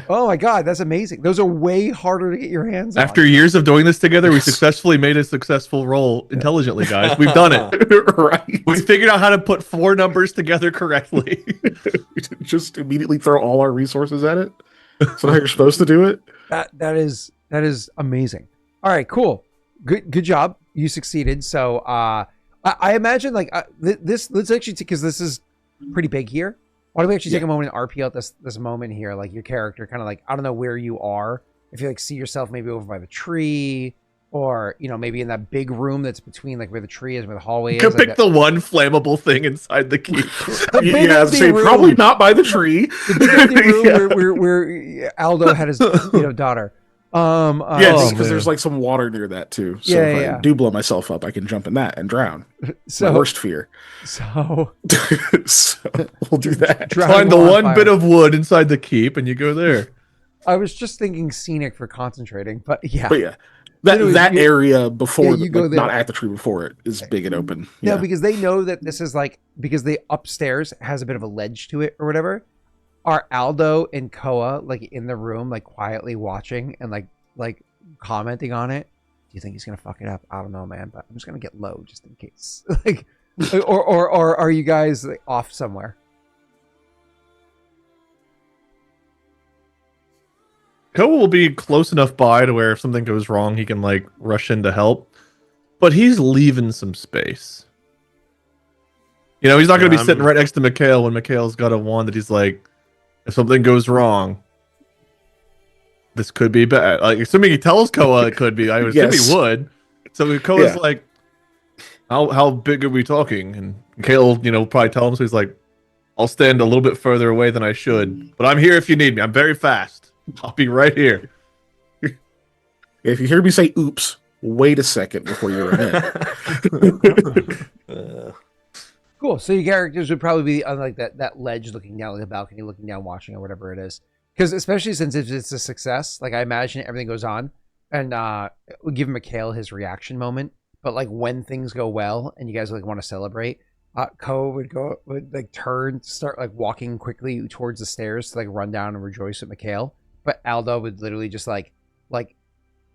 Oh my God, that's amazing. Those are way harder to get your hands on. After years of doing this together, we successfully made a successful roll intelligently, guys. We've done it. Right. We figured out how to put 4 numbers together correctly. We just immediately throw all our resources at it. That's how you're supposed to do it. That is amazing. All right, cool. Good job. You succeeded. So I imagine like let's actually, because this is pretty big here. Why don't we actually take a moment and RP out this moment here? Like your character kind of like, I don't know where you are. If you like see yourself maybe over by the tree, or maybe in that big room that's between like where the tree is, where the hallway is. You pick the one flammable thing inside the key. Probably not by the tree. The big room where Aldo had his daughter. Yes, because there's like some water near that too. So if I do blow myself up, I can jump in that and drown. My worst fear. So we'll do that. Find the one bit of wood inside the keep, and you go there. I was just thinking scenic for concentrating, but yeah. That area before, you go there. Not at the tree before it, is big and open. No, because they know that this is like, because the upstairs has a bit of a ledge to it or whatever. Are Aldo and Koa like in the room, like quietly watching and like commenting on it? Do you think he's gonna fuck it up? I don't know, man, but I'm just gonna get low just in case. Like, or are you guys like off somewhere? Koa will be close enough by to where if something goes wrong, he can like rush in to help. But he's leaving some space. He's not gonna be sitting right next to Mikhail when Mikhail's got a wand that he's like, if something goes wrong, this could be bad. Like, assuming he tells Koa it could be, I would assume he would. So Koa's like, how big are we talking? And Mikhail, probably tell him. So he's like, I'll stand a little bit further away than I should, but I'm here if you need me. I'm very fast. I'll be right here. If you hear me say "oops," wait a second before you're in. Cool. So your characters would probably be on like that ledge looking down, like the balcony looking down, watching or whatever it is. Because especially since it's a success, like I imagine everything goes on, and we'll give Mikhail his reaction moment. But like when things go well and you guys like want to celebrate, Koa would like turn, start like walking quickly towards the stairs to like run down and rejoice with Mikhail. But Aldo would literally just like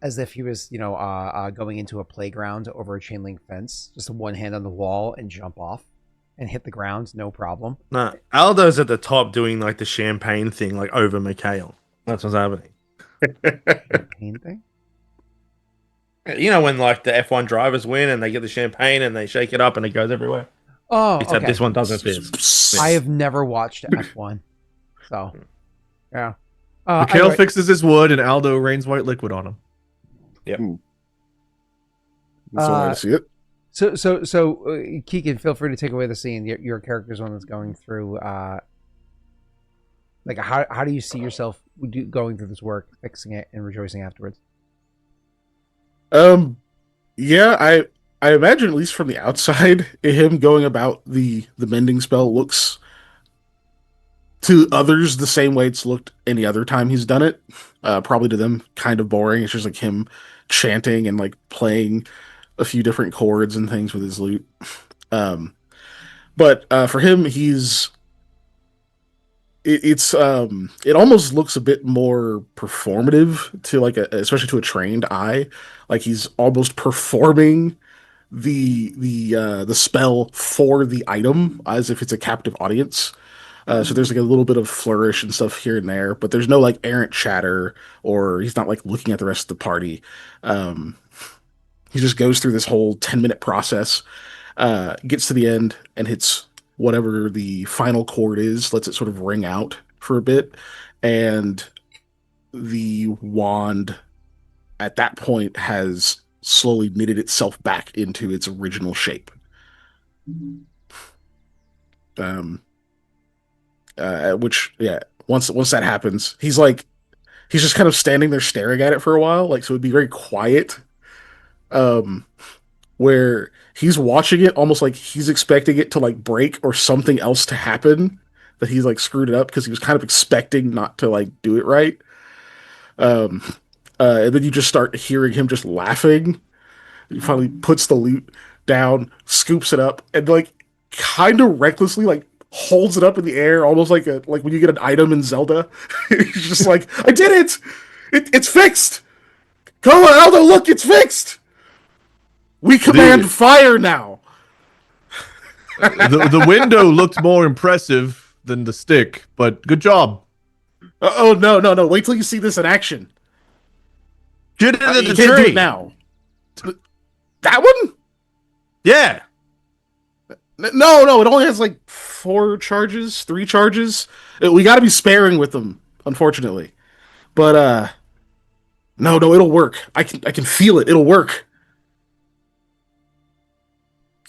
as if he was, going into a playground over a chain link fence, just one hand on the wall and jump off and hit the ground, no problem. No, Aldo's at the top doing like the champagne thing, like over Mikhail. That's what's happening. Champagne thing? You know when like the F1 drivers win and they get the champagne and they shake it up and it goes everywhere. Oh, Except okay. this one doesn't fit. I have never watched F1, so yeah. Mikhail Anyway, fixes his wood, and Aldo rains white liquid on him. That's the way to see it. so Keegan, feel free to take away the scene. Your character's one that's going through. Like how do you see yourself going through this work, fixing it, and rejoicing afterwards? Yeah, I imagine, at least from the outside, him going about the mending spell looks to others the same way it's looked any other time he's done it. Probably to them kind of boring. It's just like him chanting and like playing a few different chords and things with his lute. But for him, it almost looks a bit more performative to like especially to a trained eye. Like he's almost performing the spell for the item as if it's a captive audience. So there's like a little bit of flourish and stuff here and there, but there's no like errant chatter, or he's not like looking at the rest of the party. He just goes through this whole 10-minute process, gets to the end and hits whatever the final chord is, lets it sort of ring out for a bit, and the wand at that point has slowly knitted itself back into its original shape. Which, yeah, once that happens, he's just kind of standing there staring at it for a while, like, so it'd be very quiet, where he's watching it almost like he's expecting it to like break or something else to happen, that he's like screwed it up because he was kind of expecting not to like do it right. And then you just start hearing him just laughing. He finally puts the lute down, scoops it up, and like kind of recklessly like holds it up in the air, almost like when you get an item in Zelda. He's just like, I did it! It's fixed! Koa, Aldo, look, it's fixed! We command fire now! The window looked more impressive than the stick, but good job. Oh, no. Wait till you see this in action. Get into You the can't do tree it now. That one? Yeah. No, it only has like 3 charges. We gotta be sparing with them, unfortunately. But, no, it'll work. I can feel it. It'll work.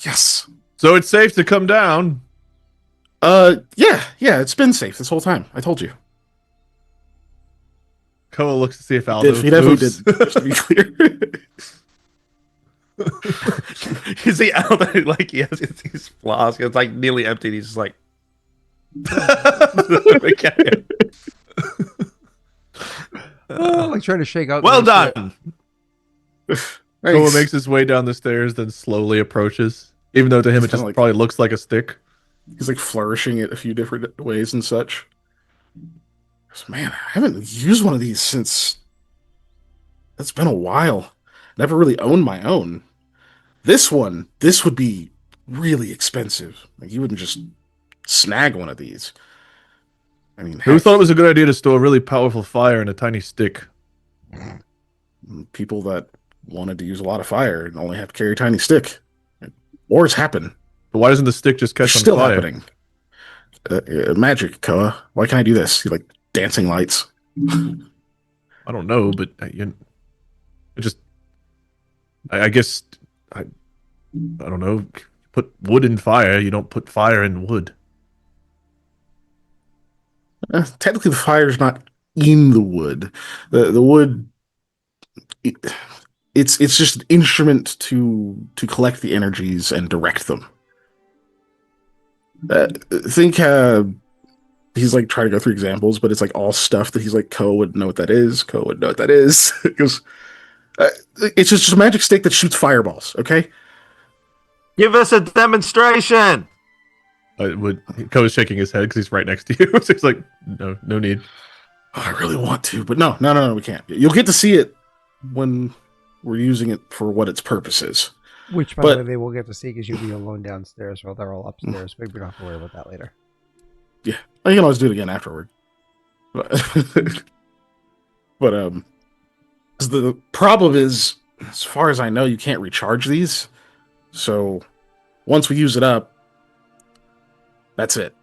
Yes. So it's safe to come down. Yeah, it's been safe this whole time. I told you. Koa looks to see if Aldo He definitely moves. did, just to be clear. You see Aldo, like, he has his flask. It's like nearly empty. He's just like, okay. Like trying to shake out. Well done. Koa makes his way down the stairs, then slowly approaches. Even though to him it just probably looks like a stick. He's like flourishing it a few different ways and such. Man, I haven't used one of these since... It's been a while. Never really owned my own. This would be really expensive. Like, you wouldn't just snag one of these. I mean, Who thought it was a good idea to store a really powerful fire in a tiny stick? People that wanted to use a lot of fire and only have to carry a tiny stick. Wars happen. But why doesn't the stick just catch on Still fire? happening. Magic, Koa. Why can't I do this? You like dancing lights. I don't know, but I guess I don't know. Put wood in fire. You don't put fire in wood. Technically, the fire's not in the wood. The wood, it's just an instrument to collect the energies and direct them. Think he's like trying to go through examples, but it's like all stuff that he's like, Koa would know what that is. Koa would know what that is. Because it's just a magic stick that shoots fireballs. Okay. Give us a demonstration. Koa's shaking his head because he's right next to you. So he's like, no need. Oh, I really want to, but no, we can't. You'll get to see it when we're using it for what its purpose is. Which, by the way, they will get to see because you'll be alone downstairs while they're all upstairs. Maybe we don't have to worry about that later. Yeah, you can always do it again afterward. But the problem is, as far as I know, you can't recharge these. So once we use it up, that's it.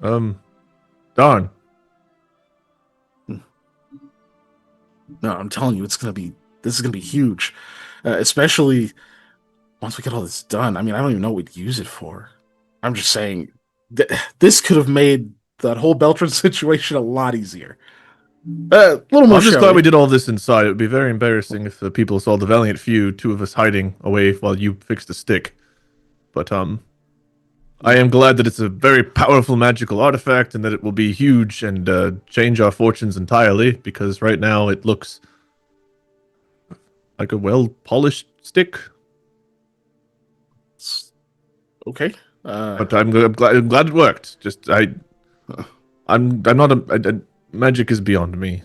Darn. No, I'm telling you, this is gonna be huge, especially once we get all this done. I mean, I don't even know what we'd use it for. I'm just saying this could have made that whole Beltran situation a lot easier. A little more. I'm just glad we did all this inside. It would be very embarrassing if the people saw the valiant few, two of us hiding away while you fixed the stick. But I am glad that it's a very powerful magical artifact and that it will be huge and change our fortunes entirely, because right now it looks like a well-polished stick. Okay. But I'm glad it worked. Just I'm not magic is beyond me.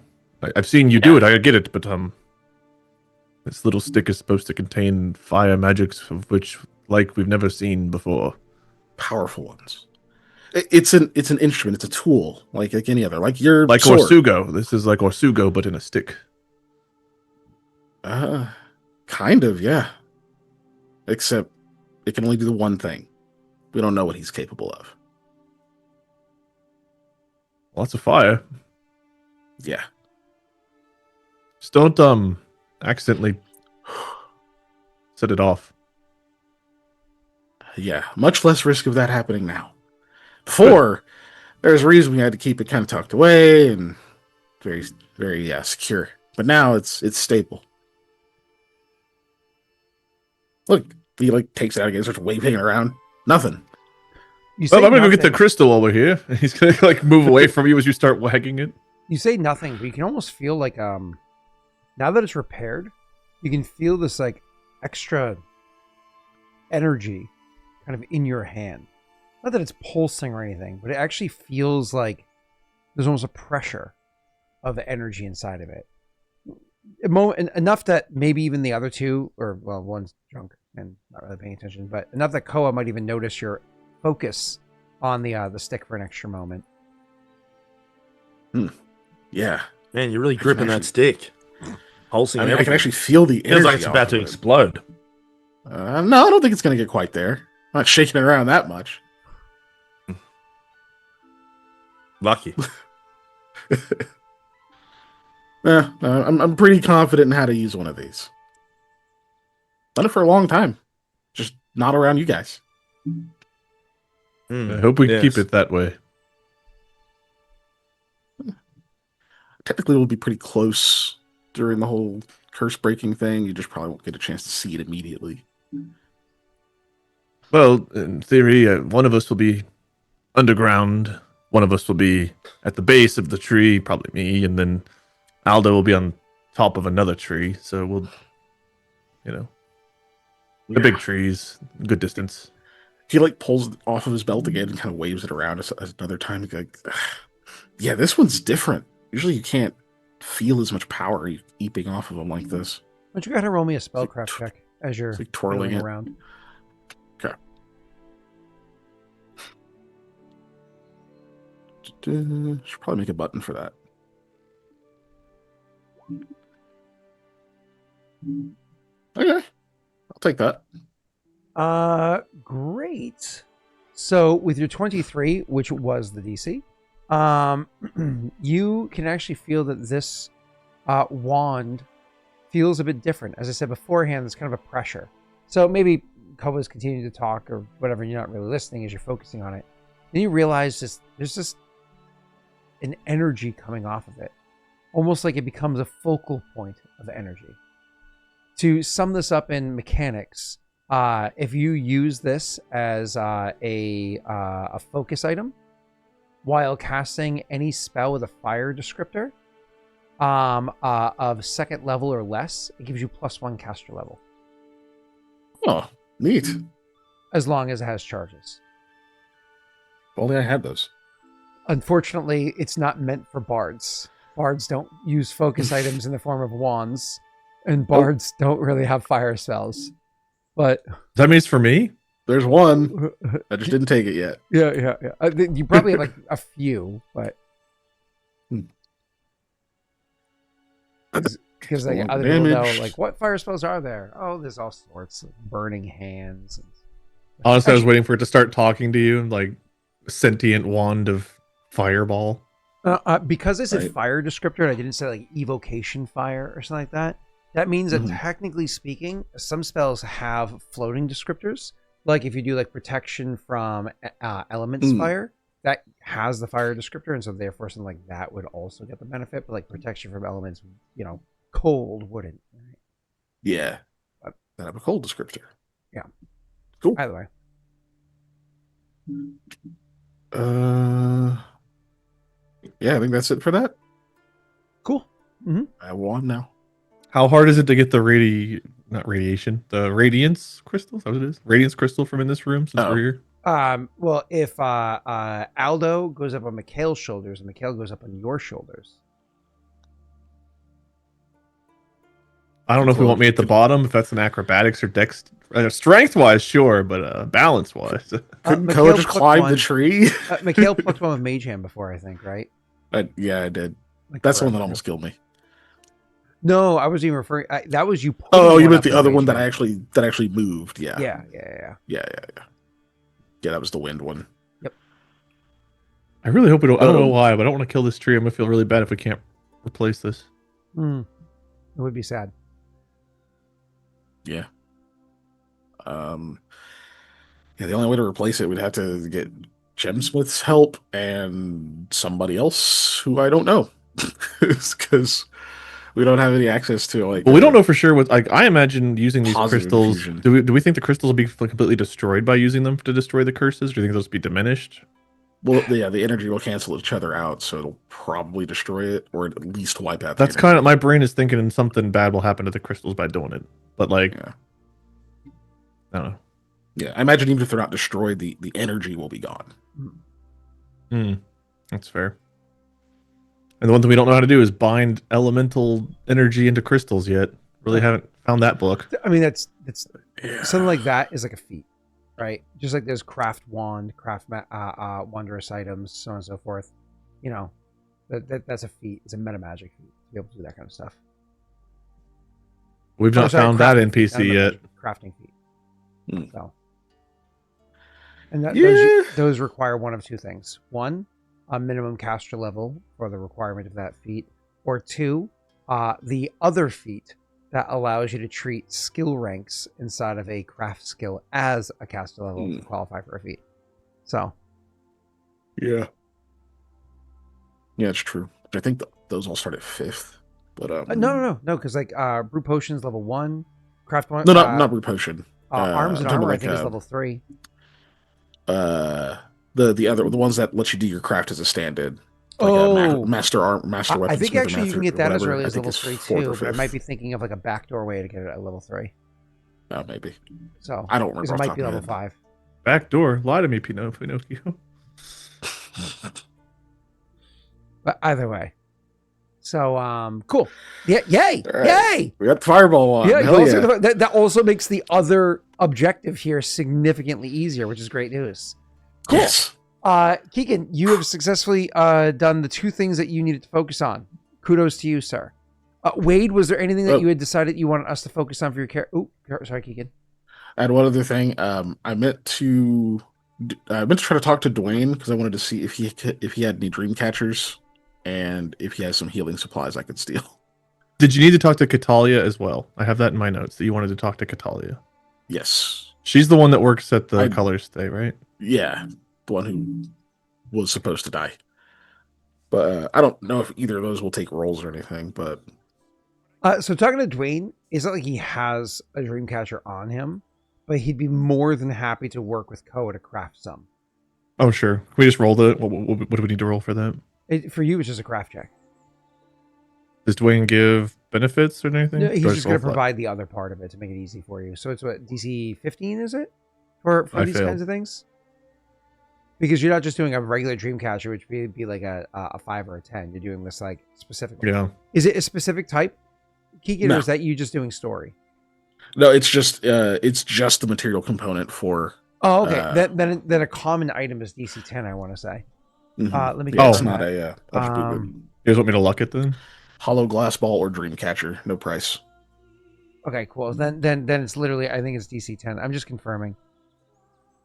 I've seen you do it. I get it, but this little stick is supposed to contain fire magics of which we've never seen before. Powerful ones. It's an instrument. It's a tool, like any other. Like your like sword. Orsugo. This is like Orsugo, but in a stick. Kind of, yeah. Except it can only do the one thing. We don't know what he's capable of. Lots of fire. Yeah. Just don't accidentally set it off. Yeah, much less risk of that happening now. Before, there's a reason we had to keep it kind of tucked away and very, very secure. But now it's stable. Look, he takes it out again, starts waving it around. Nothing. Well, I'm gonna go get the crystal while we're here. He's gonna move away from you as you start wagging it. You say nothing, but you can almost feel like now that it's repaired, you can feel this extra energy kind of in your hand. Not that it's pulsing or anything, but it actually feels like there's almost a pressure of energy inside of it. Enough that maybe even the other two, or well, one's drunk and not really paying attention, but enough that Koa might even notice your focus on the stick for an extra moment. Yeah. Man, you're really gripping that stick. Pulsing. I can actually feel the energy. Feels like it's about to explode. No, I don't think it's going to get quite there. I'm not shaking it around that much. Lucky. I'm pretty confident in how to use one of these. Done it for a long time. Just not around you guys. I hope we keep it that way. Technically, we'll be pretty close during the whole curse breaking thing. You just probably won't get a chance to see it immediately. Well, in theory, one of us will be underground. One of us will be at the base of the tree, probably me, and then Aldo will be on top of another tree. So we'll, the big trees, good distance. He pulls it off of his belt again and kind of waves it around as another time. Yeah, this one's different. Usually you can't feel as much power eeping off of them like this. Why don't you go ahead and roll me a spellcraft check as you're twirling it around? Okay. Should probably make a button for that. Okay, I'll take that. Great. So with your 23, which was the DC, you can actually feel that this wand feels a bit different. As I said beforehand, there's kind of a pressure. So maybe Koa's continuing to talk or whatever, and you're not really listening as you're focusing on it. Then you realize there's just an energy coming off of it. Almost like it becomes a focal point of energy. To sum this up in mechanics, if you use this as a focus item while casting any spell with a fire descriptor of second level or less, it gives you +1 caster level. Oh, neat. as long as it has charges. If only I had those. Unfortunately, it's not meant for bards. Bards don't use focus items in the form of wands, and bards don't really have fire spells. But That means for me? There's one. I just didn't take it yet. Yeah. You probably have like a few, but because like other people know, like, what fire spells are there? Oh, there's all sorts of burning hands. Honestly, I was waiting for it to start talking to you, like sentient wand of fireball. Because it's a fire descriptor, and I didn't say like evocation fire or something like that. That means that technically speaking, some spells have floating descriptors. Like if you do like protection from elements fire, that has the fire descriptor, and so therefore something like that would also get the benefit. But like protection from elements, cold wouldn't. Right? Yeah, that have a cold descriptor. Yeah, cool. Either way. Yeah, I think that's it for that. Cool. Mm-hmm. I won now. How hard is it to get the the radiance crystal? Is that what it is? Radiance crystal from in this room since we're here? Well, if Aldo goes up on Mikhail's shoulders and Mikhail goes up on your shoulders. I don't know if we want me at the bottom, if that's an acrobatics or dex. Strength-wise, sure, but balance-wise. Couldn't Koa just climb the tree? Mikhail plucked one with Mage Hand before, I think, right? Yeah, I did. Like that's the one that almost killed me. No, I wasn't even referring. That was you. Oh, you meant the other one that actually moved? Yeah. Yeah. Yeah, that was the wind one. Yep. I really hope we don't. I don't know why, but I don't want to kill this tree. I'm gonna feel really bad if we can't replace this. It would be sad. Yeah. Yeah, the only way to replace it, we'd have to get Gemsmith's help and somebody else who I don't know, because we don't have any access to like. Well, we don't know for sure. What I imagine using these crystals. Infusion. Do we think the crystals will be completely destroyed by using them to destroy the curses? Do you think those will be diminished? Well, yeah, the energy will cancel each other out, so it'll probably destroy it, or at least wipe out. That's kind of my brain is thinking something bad will happen to the crystals by doing it, but like, I don't know. Yeah, I imagine even if they're not destroyed, the energy will be gone. That's fair. And the one thing we don't know how to do is bind elemental energy into crystals yet. Really haven't found that book. I mean, that's something like that is like a feat, right? Just like there's craft wand, wondrous items, so on and so forth. That's a feat. It's a meta magic feat to be able to do that kind of stuff. We've not found that NPC yet. Crafting feat. So. And those require one of two things. One, a minimum caster level for the requirement of that feat. Or two, the other feat that allows you to treat skill ranks inside of a craft skill as a caster level to qualify for a feat. So. Yeah, it's true. I think those all start at 5th. But No, because like brew potions level 1, craft one. No, not brew potion. Arms and armor, I think, is level 3. The ones that let you do your craft as a stand-in. Master weapons. I think actually you can get that as early as level 3 too, but I might be thinking of like a backdoor way to get it at level 3. Oh, maybe. So I don't remember. It might be level 5. Backdoor, lie to me, Pinocchio. But either way. So cool. Yeah, yay! Right. Yay! We got the fireball one. Yeah, that also makes the other objective here significantly easier, which is great news. Cool. Yes. Keegan, you have successfully done the 2 things that you needed to focus on. Kudos to you, sir. Wade, was there anything that you had decided you wanted us to focus on for your character? Oh, sorry, Keegan. I had one other thing. I meant to try to talk to Dwayne because I wanted to see if he had any dream catchers and if he has some healing supplies I could steal. Did you need to talk to Catalia as well? I have that in my notes that you wanted to talk to Catalia. Yes. She's the one that works at the Color Stay, right? Yeah. The one who was supposed to die. But I don't know if either of those will take rolls or anything, but... So talking to Dwayne, it's not like he has a Dreamcatcher on him, but he'd be more than happy to work with Koa to craft some. Oh, sure. Can we just roll what do we need to roll for that? For you, it's just a craft check. Does Dwayne give benefits or anything? No, he's just going to provide the other part of it to make it easy for you. So it's what, DC 15, is it? for I these failed. kinds of things? Because you're not just doing a regular Dreamcatcher, which would be like a 5 or a 10. You're doing this like specifically. Yeah. Is it a specific type, Keegan, No. or is that you just doing story? No, it's just the material component for. Oh, okay. Then a common item is DC 10. I want to say. Mhm. Let me. Yeah, it's confirm not that. a ultra boot whip. You guys want me to luck it then? Hollow glass ball or Dreamcatcher, no price. Okay, cool. Then it's literally, I think it's DC 10. I'm just confirming.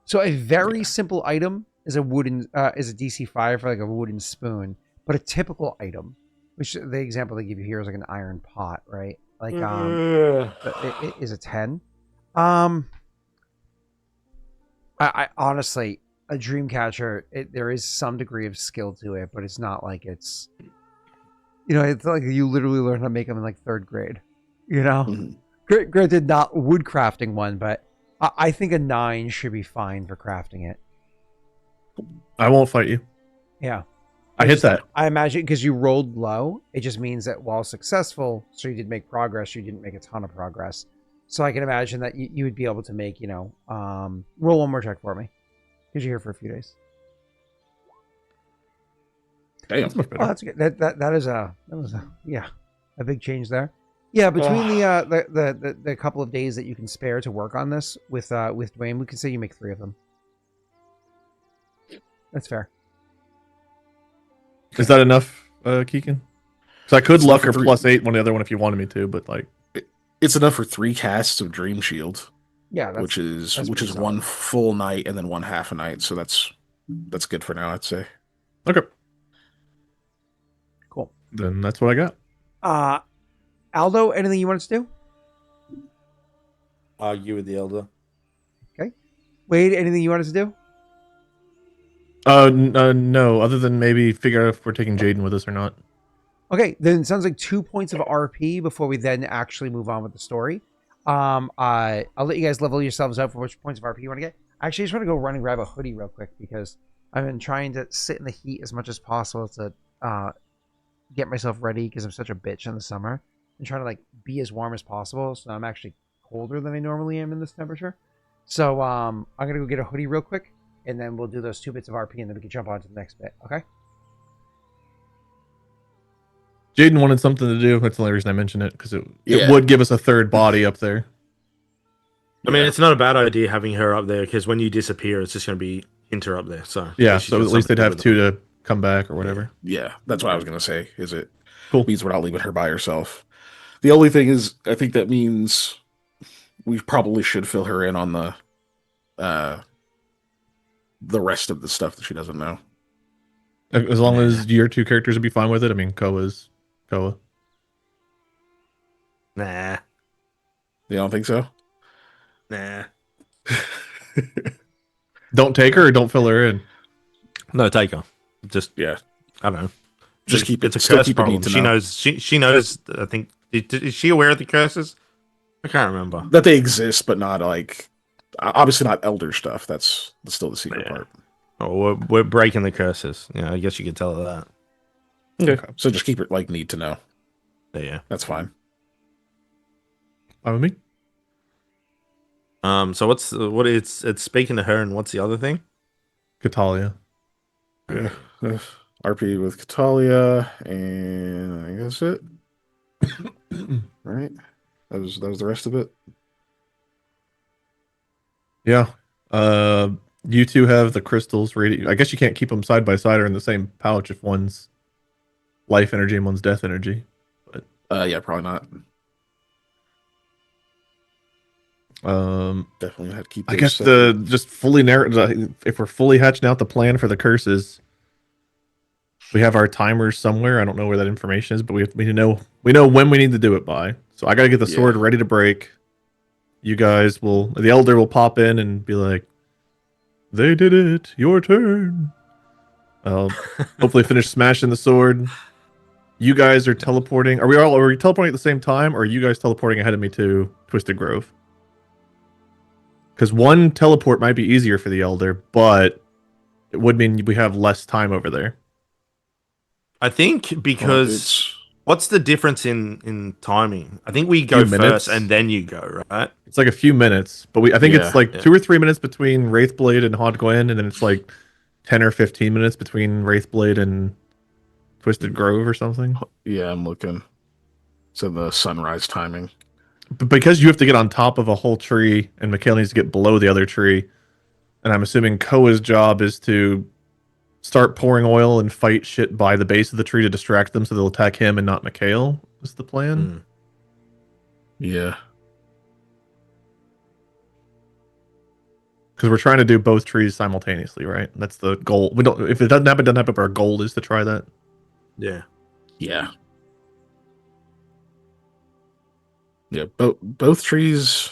So a very simple item is a DC 5 for like a wooden spoon, but a typical item, which the example they give you here is like an iron pot, right? Like it is a 10. I honestly, a Dreamcatcher, there is some degree of skill to it, but it's not like it's like you literally learn how to make them in like 3rd grade, Granted, not wood crafting one, but I think a 9 should be fine for crafting it. I won't fight you. Yeah. I hit that. I imagine because you rolled low, it just means that while successful, so you did make progress, you didn't make a ton of progress. So I can imagine that you would be able to make, roll one more check for me. Because you're here for a few days. Damn. That's much better. Oh, that's good. That was a big change there. Yeah, between the couple of days that you can spare to work on this with Dwayne, we can say you make 3 of them. That's fair. Is that enough, Keegan? Because I could It's luck her enough for +8 on the other one if you wanted me to, but like It's enough for 3 casts of Dream Shield, Yeah, which is pretty solid. 1 full night and then 1 half a night. So that's good for now, I'd say. okay, Cool. then that's what I got. Aldo, anything you want us to do? Argue with the elder. Wade, anything you want us to do? No, other than maybe figure out if we're taking Jaden with us or not. Okay, then it sounds like 2 points of RP before we then actually move on with the story. I'll let you guys level yourselves up for which points of RP you want to get. Actually, I just want to go run and grab a hoodie real quick because I've been trying to sit in the heat as much as possible to get myself ready because I'm such a bitch in the summer and trying to like be as warm as possible. So I'm actually colder than I normally am in this temperature. So I'm gonna go get a hoodie real quick and then we'll do those 2 bits of RP and then we can jump on to the next bit. Okay. Jaden wanted something to do. That's the only reason I mentioned it because it Yeah. would give us a 3rd body up there. I mean, it's not a bad idea having her up there because when you disappear, it's just going to be Hinter up there. So Yeah, she's so got at least they'd something have to 2 to come back or whatever. Yeah, that's what I was gonna say. Is it Cool. means we're not leaving her by herself. The only thing is, I think that means we probably should fill her in on the rest of the stuff that she doesn't know. As long as your 2 characters would be fine with it. I mean, Koa's Koa. Nah. You don't think so? Nah. Don't take her or don't fill her in. No, take her. Just, Yeah. I don't know. Just keep it. It's a Still curse keep it problem. need to She know knows. She knows. I think. Is she aware of the curses? I can't remember. that they exist, but not like obviously not elder stuff. That's still the secret Yeah. part. Oh, we're breaking the curses. Yeah, I guess you could tell her that. Okay. So just keep it like need to know. Yeah. That's fine. Fine with me? So it's speaking to her, and what's the other thing? Catalia. Yeah. RP with Katalia, and I guess it. Right. That was the rest of it. Yeah. You 2 have the crystals ready. I guess you can't keep them side by side or in the same pouch if one's life energy and one's death energy. Yeah, probably not. Definitely had to keep. I those guess separate. just fully if we're fully hatching out the plan for the curses, we have our timers somewhere. I don't know where that information is, but we know when we need to do it by. So I gotta get the sword ready to break. You guys the elder will pop in and be like, "They did it. Your turn." I'll hopefully finish smashing the sword. You guys are teleporting. Are we teleporting at the same time, or are you guys teleporting ahead of me to Twisted Grove? Because one teleport might be easier for the elder, but it would mean we have less time over there. I think because What's the difference in timing? I think we go Few first minutes. and then you go, right? It's like a few minutes, but I think it's like Yeah. 2 or 3 minutes between Wraithblade and Hod Gwen, and then it's like 10 or 15 minutes between Wraithblade and Twisted Grove or something. Yeah, I'm looking. So the sunrise timing. But because you have to get on top of a whole tree, and Mikhail needs to get below the other tree, and I'm assuming Koa's job is to start pouring oil and fight shit by the base of the tree to distract them so they'll attack him and not Mikhail, is the plan. Yeah. Because we're trying to do both trees simultaneously, right? That's the goal. We don't. If it doesn't happen, it doesn't happen. But our goal is to try that. Yeah. Yeah. Yeah. Both trees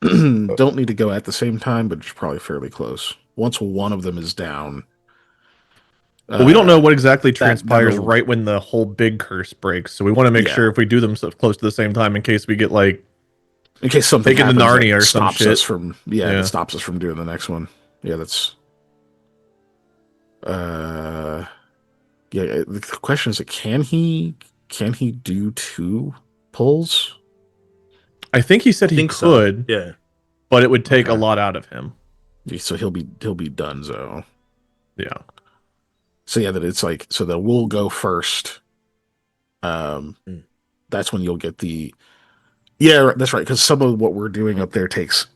don't need to go at the same time, but it's probably fairly close. Once one of them is down. But we don't know what exactly transpires that'll- right when the whole big curse breaks. So we want to make Yeah. sure if we do them so close to the same time, in case we get like in case something taken to happens Narnia that or some stops shit. us from Yeah. that stops us from doing the next one. Yeah, that's yeah. The question is, can he do 2 pulls? I think he said he think could, so. Yeah. but it would take a Okay. lot out of him. So he'll be done. So Yeah. so yeah, that it's like so that we'll go first. That's when you'll get the that's right, because some of what we're doing up there takes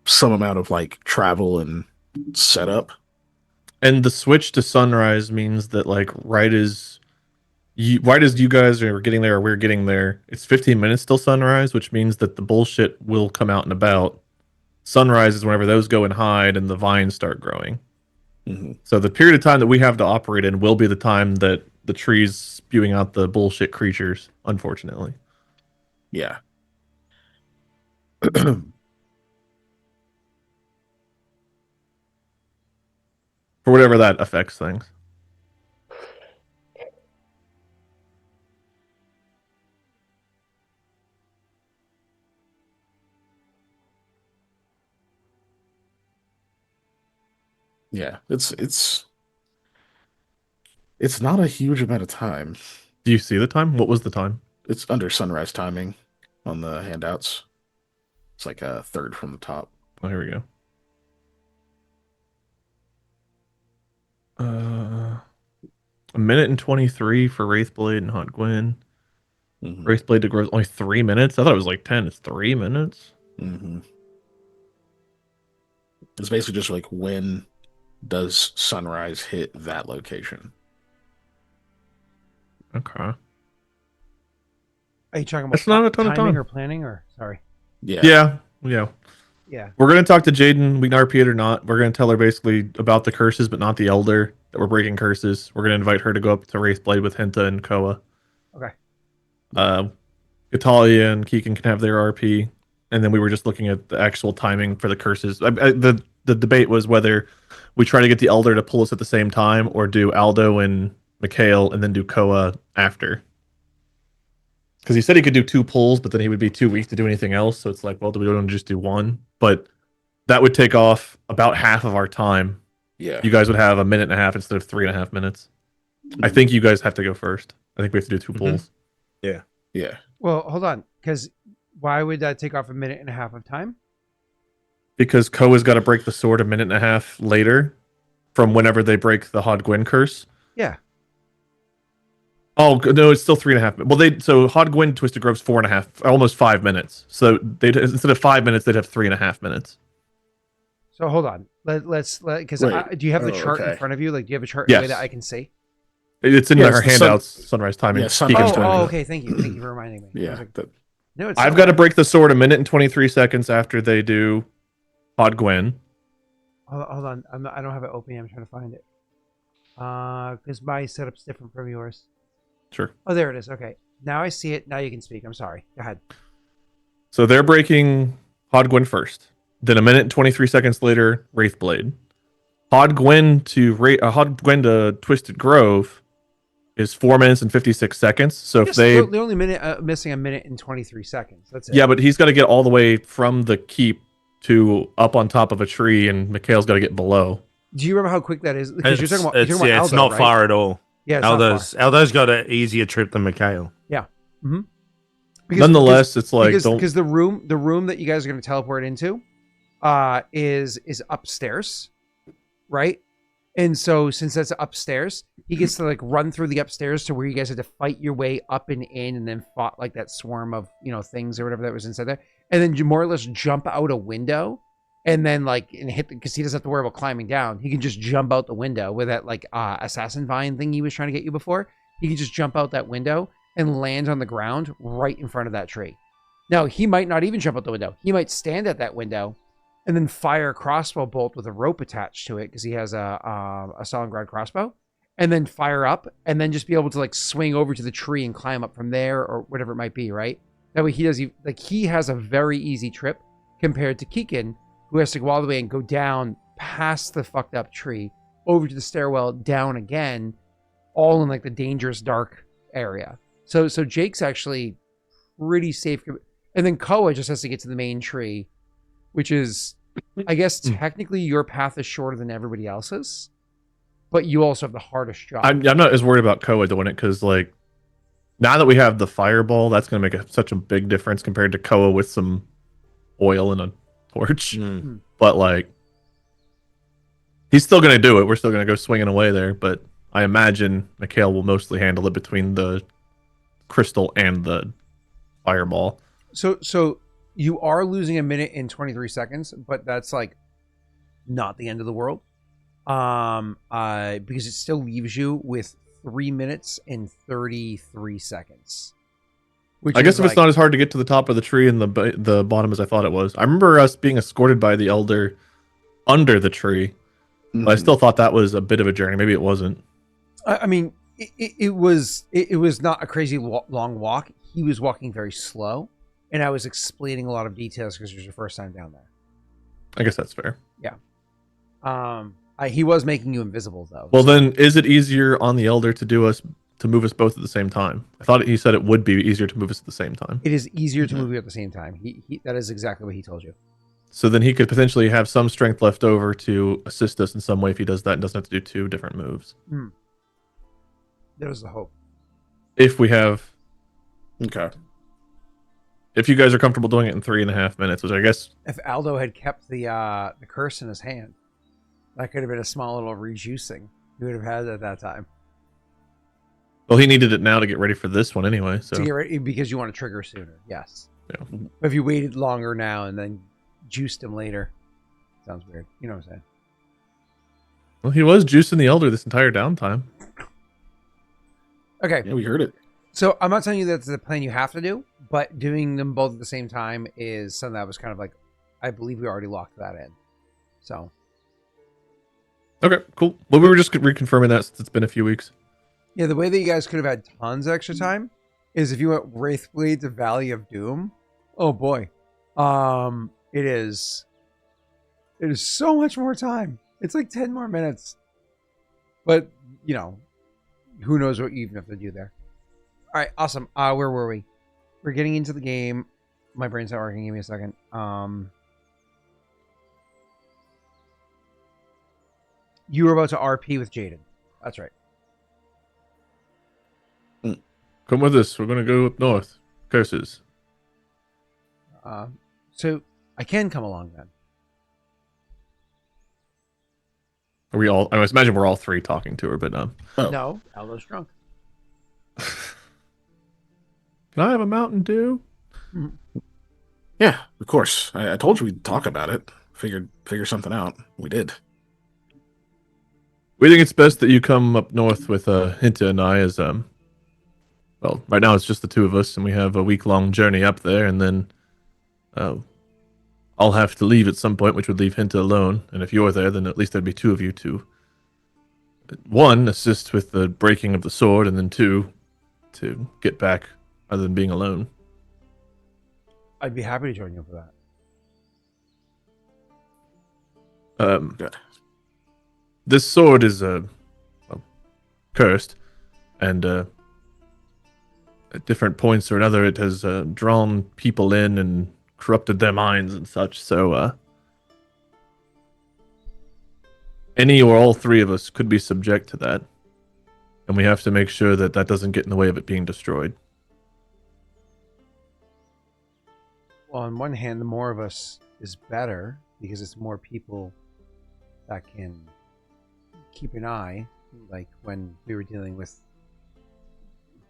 some amount of like travel and setup. And the switch to sunrise means that like right as you guys are getting there or we're getting there, it's 15 minutes till sunrise, which means that the bullshit will come out and about. Sunrise is whenever those go and hide and the vines start growing. Mm-hmm. So the period of time that we have to operate in will be the time that the trees spewing out the bullshit creatures, unfortunately. Yeah. For whatever that affects things. Yeah. It's not a huge amount of time. Do you see the time? What was the time? It's under sunrise timing on the handouts. It's like a third from the top. Oh, here we go. A minute and 23 for Wraithblade and Hot Gwen. Mm-hmm. Wraithblade to growth only 3 minutes. I thought it was like 10. It's 3 minutes. Mm-hmm. It's basically just like when does sunrise hit that location? Okay. Are you talking about That's not a ton of timing time. or planning or sorry? Yeah. Yeah. We're going to talk to Jaden. We can RP it or not. We're going to tell her basically about the curses, but not the Elder, that we're breaking curses. We're going to invite her to go up to Wraithblade with Hinta and Koa. Okay. Italia and Keegan can have their RP. And then we were just looking at the actual timing for the curses. The debate was whether we try to get the Elder to pull us at the same time or do Aldo and Mikhail and then do Koa after. Because he said he could do 2 pulls, but then he would be too weak to do anything else. So it's like, well, do we want to just do 1? But that would take off about half of our time. Yeah. You guys would have a minute and a half instead of 3.5 minutes. I think you guys have to go first. I think we have to do 2 pulls. Yeah. Yeah. Well, hold on, because why would that take off a minute and a half of time? Because Koa's got to break the sword a minute and a half later from whenever they break the Hod Gwen curse. Yeah. Oh no, it's still 3.5. Well, so Hod Gwen Twisted Grove's 4.5, almost 5 minutes. So they instead of 5 minutes, they'd have 3.5 minutes. So hold on. Let's because do you have the chart in front of you? Like, do you have a chart in a way that I can see? It's in Yeah, our it's the handouts. Sunrise timing. Yeah, sunrise timing. Okay. Thank you for reminding me. I Yeah. was like, no, it's I've got to break the sword a minute and 23 seconds after they do Hod Gwen. Hold on. I don't have it open. I'm trying to find it. Because my setup's different from yours. Sure. Oh, there it is. Okay. Now I see it. Now you can speak. I'm sorry. Go ahead. So they're breaking Hod Gwen first. Then a minute and 23 seconds later, Wraithblade. Hod Gwen to Twisted Grove is 4 minutes and 56 seconds. So if they're only missing a minute and 23 seconds. That's it. Yeah, but he's got to get all the way from the keep to up on top of a tree, and Mikhail's got to get below. Do you remember how quick that is? Because you're talking about It's Aldo, not right? far at all. Yeah, it's Aldo's got an easier trip than Mikhail. Yeah. Nonetheless, it's like because the room that you guys are going to teleport into is upstairs, right? And so since that's upstairs, he gets to like run through the upstairs to where you guys had to fight your way up and in, and then fought like that swarm of things or whatever that was inside there, and then you more or less jump out a window, and then hit because he doesn't have to worry about climbing down. He can just jump out the window with that assassin vine thing he was trying to get you before. He can just jump out that window and land on the ground right in front of that tree. Now he might not even jump out the window. He might stand at that window and then fire a crossbow bolt with a rope attached to it because he has a Stalingrad crossbow, and then fire up, and then just be able to like swing over to the tree and climb up from there or whatever it might be, right? That way he has a very easy trip compared to Kiken, who has to go all the way and go down past the fucked up tree, over to the stairwell, down again, all in like the dangerous dark area. So Jaaek's actually pretty safe, and then Koa just has to get to the main tree, which is, I guess, technically your path is shorter than everybody else's, but you also have the hardest job. I'm not as worried about Koa doing it because, like, now that we have the fireball, that's going to make such a big difference compared to Koa with some oil and a torch. But, like, he's still going to do it. We're still going to go swinging away there, but I imagine Mikhail will mostly handle it between the crystal and the fireball. So you are losing a minute and 23 seconds, but that's like not the end of the world. Because it still leaves you with 3 minutes and 33 seconds. Which I guess if it's not as hard to get to the top of the tree and the bottom as I thought it was. I remember us being escorted by the elder under the tree, but I still thought that was a bit of a journey. Maybe it wasn't. I mean, it was not a crazy long walk. He was walking very slow. And I was explaining a lot of details because it was your first time down there. I guess that's fair. Yeah. He was making you invisible though. Well, then is it easier on the elder to move us both at the same time? I thought he said it would be easier to move us at the same time. It is easier to move you at the same time. He that is exactly what he told you. So then he could potentially have some strength left over to assist us in some way if he does that and doesn't have to do 2 different moves. There's the hope. If we have... Okay. If you guys are comfortable doing it in 3.5 minutes, which I guess... If Aldo had kept the curse in his hand, that could have been a small little rejuicing he would have had at that time. Well, he needed it now to get ready for this one anyway. So to get ready, because you want to trigger sooner, yes. Yeah. But if you waited longer now and then juiced him later, sounds weird. You know what I'm saying? Well, he was juicing the elder this entire downtime. Okay. Yeah, we heard it. So I'm not telling you that's the plan you have to do, but doing them both at the same time is something that was kind of like, I believe we already locked that in. So. Okay, cool. Well, we were just reconfirming that since it's been a few weeks. Yeah, the way that you guys could have had tons of extra time is if you went Wraithblade to Valley of Doom. Oh boy. It is so much more time. It's like 10 more minutes. But, who knows what you even have to do there. All right, awesome. Where were we? We're getting into the game. My brain's not working. Give me a second. You were about to RP with Jaden. That's right. Come with us. We're going to go up north. Curses. So I can come along then. Are we all? I must imagine we're all 3 talking to her, but No, Aldo's drunk. Can I have a Mountain Dew? Yeah, of course. I told you we'd talk about it. Figure something out. We did. We think it's best that you come up north with Hinta and I as well, right now it's just the 2 of us, and we have a week-long journey up there, and then I'll have to leave at some point, which would leave Hinta alone. And if you're there, then at least there'd be 2 of you to 1, assist with the breaking of the sword, and then 2, to get back other than being alone. I'd be happy to join you for that. Good. This sword is cursed, and at different points or another, it has drawn people in and corrupted their minds and such. So any or all 3 of us could be subject to that, and we have to make sure that that doesn't get in the way of it being destroyed. Well, on one hand, the more of us is better because it's more people that can keep an eye, like when we were dealing with,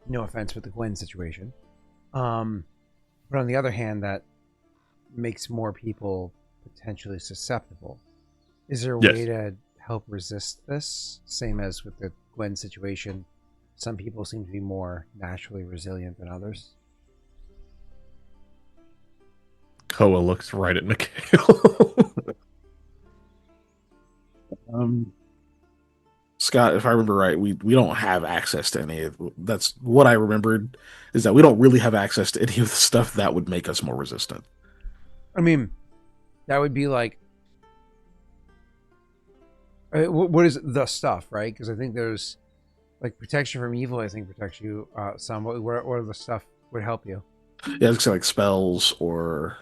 no offense, with the Gwen situation. But on the other hand, that makes more people potentially susceptible. Is there a way to help resist this? Same as with the Gwen situation, some people seem to be more naturally resilient than others. Koa looks right at Mikhail. Scott, if I remember right, we don't have access to any of. That's what I remembered, is that we don't really have access to any of the stuff that would make us more resistant. I mean, that would be like, what is the stuff, right? Because I think there's like protection from evil. I think protects you some. What are the stuff would help you? Yeah, it's like spells or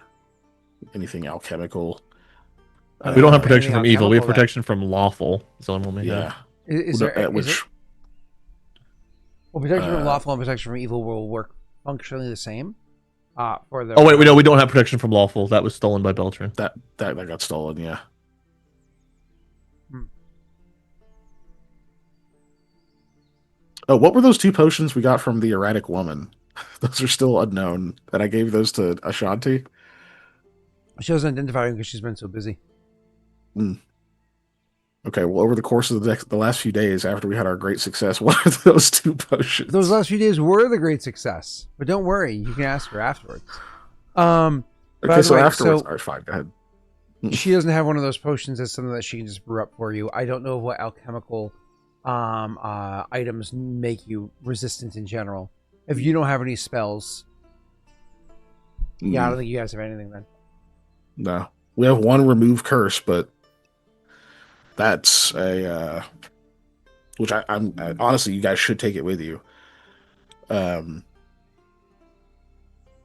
anything alchemical. We don't have protection anything from evil. We have alchemical protection from lawful. Is the only one we Yeah. have. Is there which well, protection from lawful and protection from evil will work functionally the same? For the Oh wait, we don't have protection from lawful. That was stolen by Beltran. that got stolen, yeah. Oh, what were those 2 potions we got from the erratic woman? Those are still unknown. And I gave those to Ashanti. She doesn't identify him because she's been so busy. Okay, well, over the course of the last few days after we had our great success, what are those 2 potions? Those last few days were the great success, but don't worry, you can ask her afterwards. Okay, so afterwards, all right, fine, go ahead. She doesn't have one of those potions. It's something that she can just brew up for you. I don't know what alchemical items make you resistant in general. If you don't have any spells, yeah, I don't think you guys have anything then. No, we have 1 remove curse, but that's a which I'm honestly, you guys should take it with you. But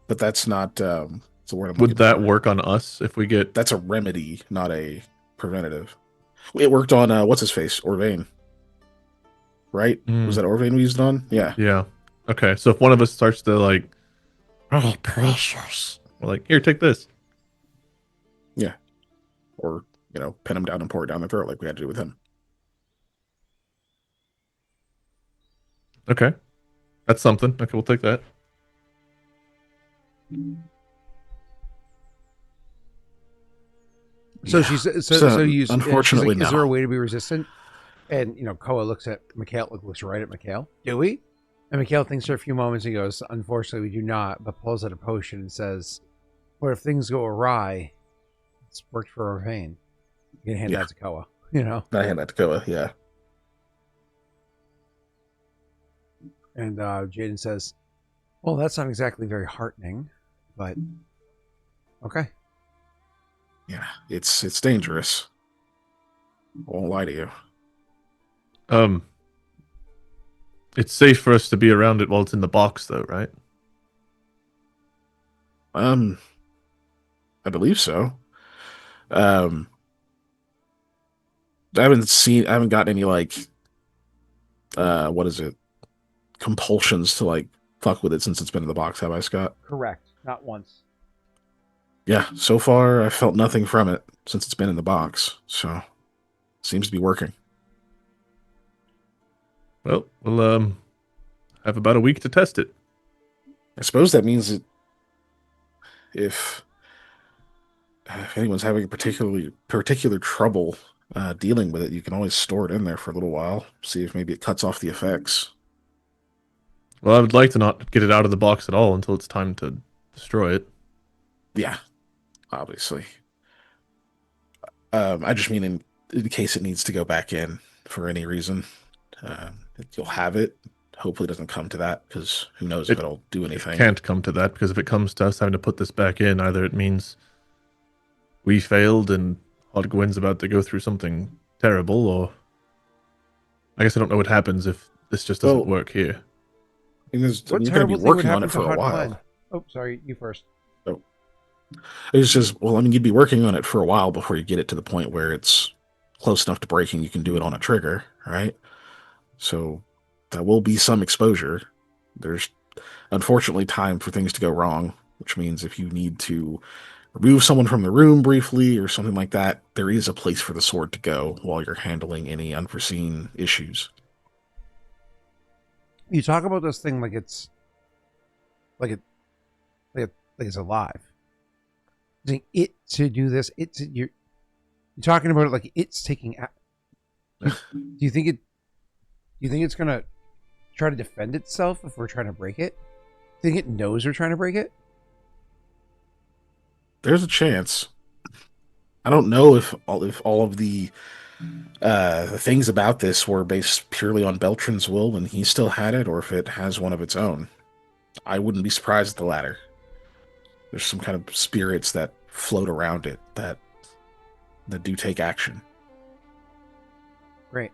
that's not it's a word I'm Would looking that for. work on us if we get? That's a remedy, not a preventative. It worked on what's his face, Orvain, right? Was that Orvain we used it on? Yeah. Yeah. Okay, so if one of us starts to like, oh precious, we're like, here, take this. Yeah. Or, pin him down and pour it down the throat like we had to do with him. Okay, that's something. Okay, we'll take that. So she's so you unfortunately, like, is there a way to be resistant? And Koa looks at Mikhail, looks right at Mikhail. Do we? And Mikhail thinks for a few moments and goes, "Unfortunately, we do not." But pulls out a potion and says, "What if things go awry? It's worked for Orvain. You can hand that to Koa." I hand that to Koa. Yeah. And Jaden says, "Well, that's not exactly very heartening, but okay." Yeah, it's dangerous. I won't lie to you. It's safe for us to be around it while it's in the box, though, right? I believe so. I haven't gotten any what is it? Compulsions to fuck with it since it's been in the box, have I, Scott? Correct. Not once. Yeah, so far I felt nothing from it since it's been in the box, so seems to be working. Well, we'll have about a week to test it. I suppose that means that if anyone's having a particular trouble dealing with it, you can always store it in there for a little while, see if maybe it cuts off the effects. Well, I would like to not get it out of the box at all until it's time to destroy it. Yeah, obviously. I just mean in case it needs to go back in for any reason. You'll have it. Hopefully it doesn't come to that, because who knows if it'll do anything. It can't come to that, because if it comes to us having to put this back in, either it means we failed and Hod Gwen's about to go through something terrible, or I guess I don't know what happens if this just doesn't work here. You're going to be working on it for a while. Gwen? Oh, sorry, you first. Oh. It's just, you'd be working on it for a while before you get it to the point where it's close enough to breaking you can do it on a trigger, right? So that will be some exposure. There's unfortunately time for things to go wrong which means if you need to remove someone from the room briefly or something like that, there is a place for the sword to go while you're handling any unforeseen issues. You talk about this thing like it's like it's alive. Saying it to do this, you're talking about it like it's taking. Do you think it? Do you think it's gonna try to defend itself if we're trying to break it? Do you think it knows we're trying to break it? There's a chance. I don't know if all of the things about this were based purely on Beltran's will when he still had it, or if it has one of its own. I wouldn't be surprised at the latter. There's some kind of spirits that float around it that do take action. Great.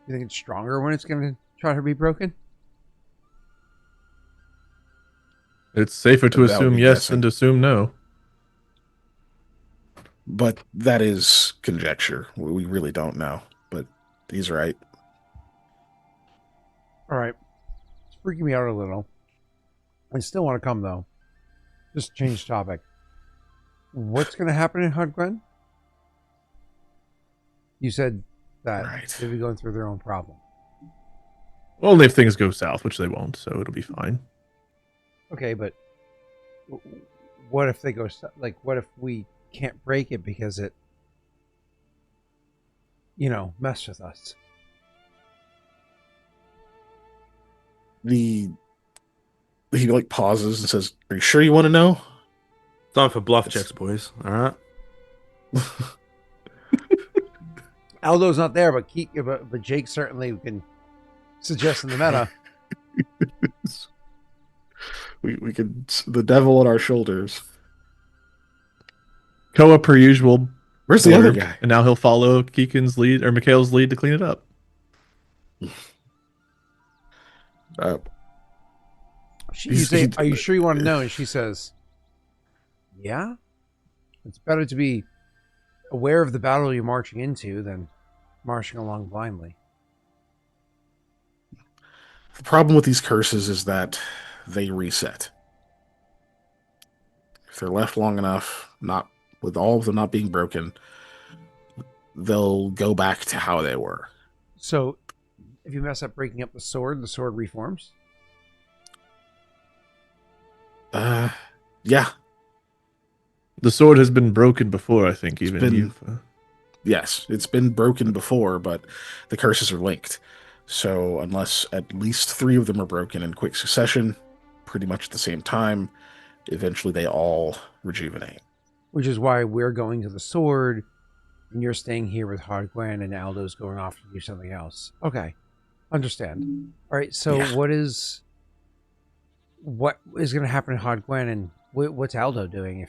You think it's stronger when it's going to try to be broken? It's safer to assume yes than to assume no. But that is conjecture. We really don't know. But he's right. All right. It's freaking me out a little. I still want to come, though. Just change topic. What's going to happen in Hudgwen? You said that they'll be going through their own problem. Only if things go south, which they won't, so it'll be fine. Okay, but what if they go... Like, what if we can't break it because it, messed with us? He pauses and says, "Are you sure you want to know?" Time for bluff checks, boys. All right. Aldo's not there, but Jake certainly can suggest in the meta. we can the devil on our shoulders. Koa, per usual. Where's the other guy? And now he'll follow Keegan's lead or Mikhail's lead to clean it up. You say, "Are you sure you want to know?" And she says, "Yeah. It's better to be aware of the battle you're marching into than marching along blindly." The problem with these curses is that they reset. If they're left long enough, not with all of them not being broken, they'll go back to how they were. So, if you mess up breaking up the sword reforms? Yeah. The sword has been broken before, I think. Yes, it's been broken before, but the curses are linked. So unless at least 3 of them are broken in quick succession, pretty much at the same time, eventually they all rejuvenate. Which is why we're going to the sword, and you're staying here with Hardgwen, and Aldo's going off to do something else. Okay, understand. All right, so what is going to happen in Hardgwen, and what's Aldo doing?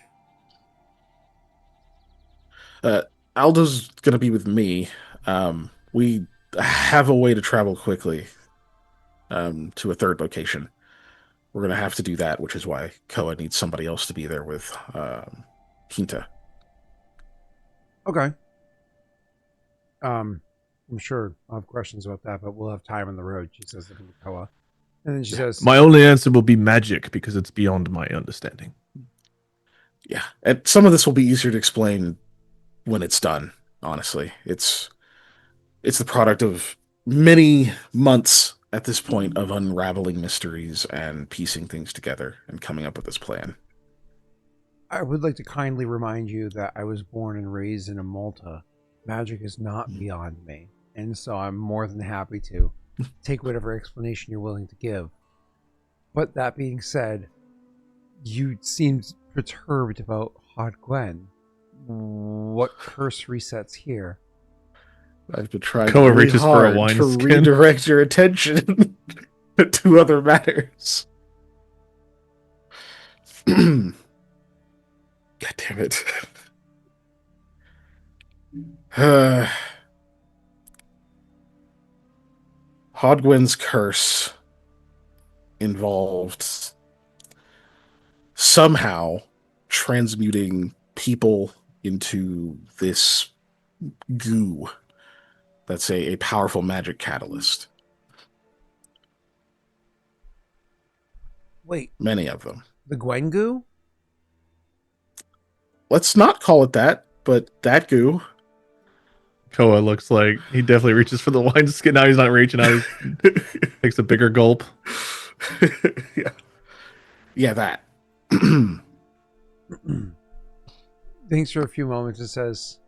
Aldo's going to be with me. We have a way to travel quickly to a third location. We're going to have to do that, which is why Koa needs somebody else to be there with Quinta. Okay. I'm sure I'll have questions about that, but we'll have time on the road, she says to Koa. And then she says... My only answer will be magic, because it's beyond my understanding. Yeah, and some of this will be easier to explain when it's done, honestly. It's the product of many months at this point of unraveling mysteries and piecing things together and coming up with this plan. I would like to kindly remind you that I was born and raised in Malta. Magic is not beyond me, and so I'm more than happy to take whatever explanation you're willing to give. But that being said, you seemed perturbed about Hardgwen. What curse resets here? I've been trying Koa really reaches hard for a wine to skin. redirect your attention to other matters. God damn it. Hogwen's curse involved somehow transmuting people into this goo that's a powerful magic catalyst. Wait. Many of them. The Gwen goo? Let's not call it that, but that goo. Koa looks like he definitely reaches for the wine skin. Now he's not reaching out. He takes a bigger gulp. Yeah. Yeah, that. Thinks for a few moments and says,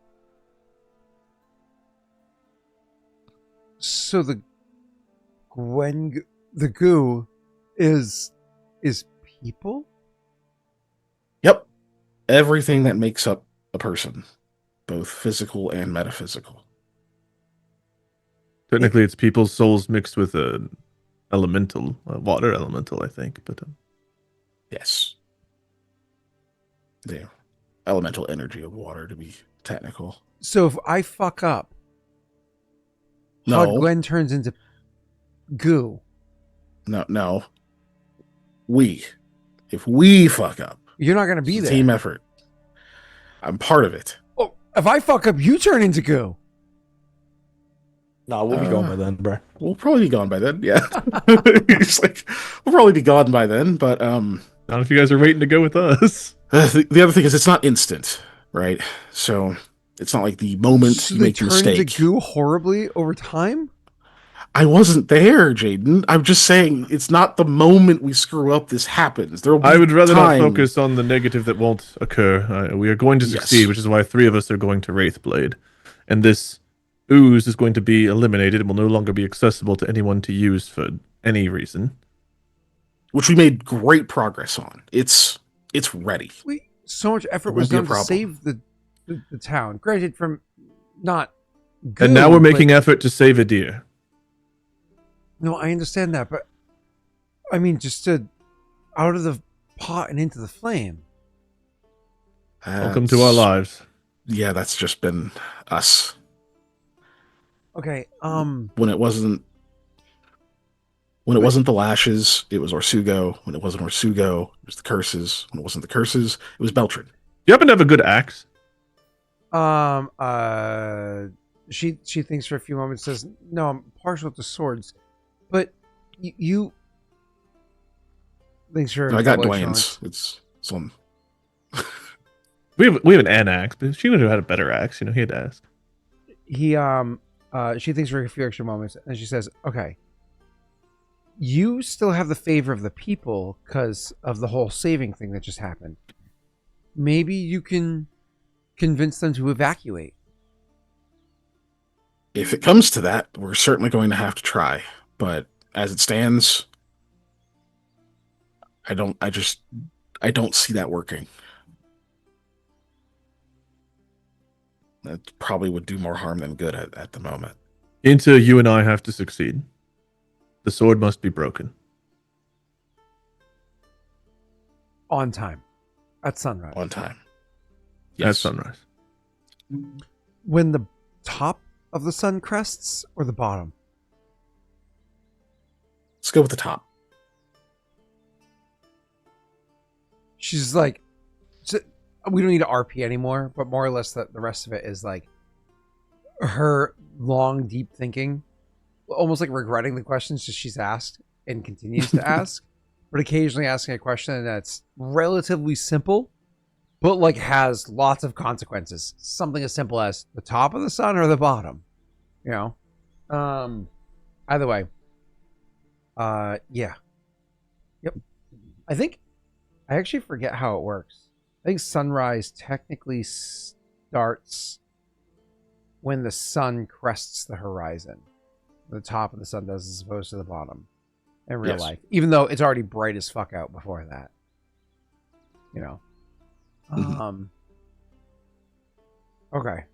so the goo is people? Yep. Everything that makes up a person, both physical and metaphysical. Technically, it's people's souls mixed with an elemental, a water elemental, I think. But Yes. The elemental energy of water, to be technical. So if I fuck up, No. Hod Gwen turns into goo. No. If we fuck up, You're not going to be it's a there. team effort. I'm part of it. Oh, if I fuck up, you turn into goo. No, we'll be gone by then, bro. We'll probably be gone by then. Yeah. It's like, we'll probably be gone by then, but not if you guys are waiting to go with us. the other thing is it's not instant, right? So it's not like the moment So you they make the turn mistake. into goo horribly over time? I wasn't there, Jaden. I'm just saying it's not the moment we screw up this happens. There will be I would rather time. not focus on the negative that won't occur. We are going to succeed, Yes. which is why 3 of us are going to Wraithblade. And this ooze is going to be eliminated and will no longer be accessible to anyone to use for any reason. Which we made great progress on. It's ready. So much effort It was won't be a done to problem. save the town. Granted, from not goo, And now we're making but- effort to save a deer. No, I understand that, but I mean, just to out of the pot and into the flame. Welcome to our lives. Yeah, that's just been us. Okay, When it wasn't the lashes, it was Orsugo. When it wasn't Orsugo, it was the curses. When it wasn't the curses, it was Beltran. Do you happen to have a good axe? she thinks for a few moments, says, "No, I'm partial to swords, but you." Thanks for. I got double Dwayne's. excellence. It's on. We have an axe, but she would have had a better axe. He had to ask. She thinks for a few extra moments, and she says, "Okay, you still have the favor of the people because of the whole saving thing that just happened. Maybe you can convince them to evacuate." If it comes to that, we're certainly going to have to try. But as it stands, I don't see that working. That probably would do more harm than good at the moment. Inta, you and I have to succeed. The sword must be broken. On time. At sunrise. On time. At sunrise. When the top of the sun crests or the bottom? Let's go with the top. She's like, so we don't need to RP anymore, but more or less the rest of it is like her long, deep thinking, almost like regretting the questions that she's asked and continues to ask, but occasionally asking a question that's relatively simple, but like has lots of consequences. Something as simple as the top of the sun or the bottom, you know? Either way. Yeah. Yep. I actually forget how it works. I think sunrise technically starts when the sun crests the horizon. The top of the sun does as opposed to the bottom in real Yes. life. Even though it's already bright as fuck out before that. You know. Mhm. Okay.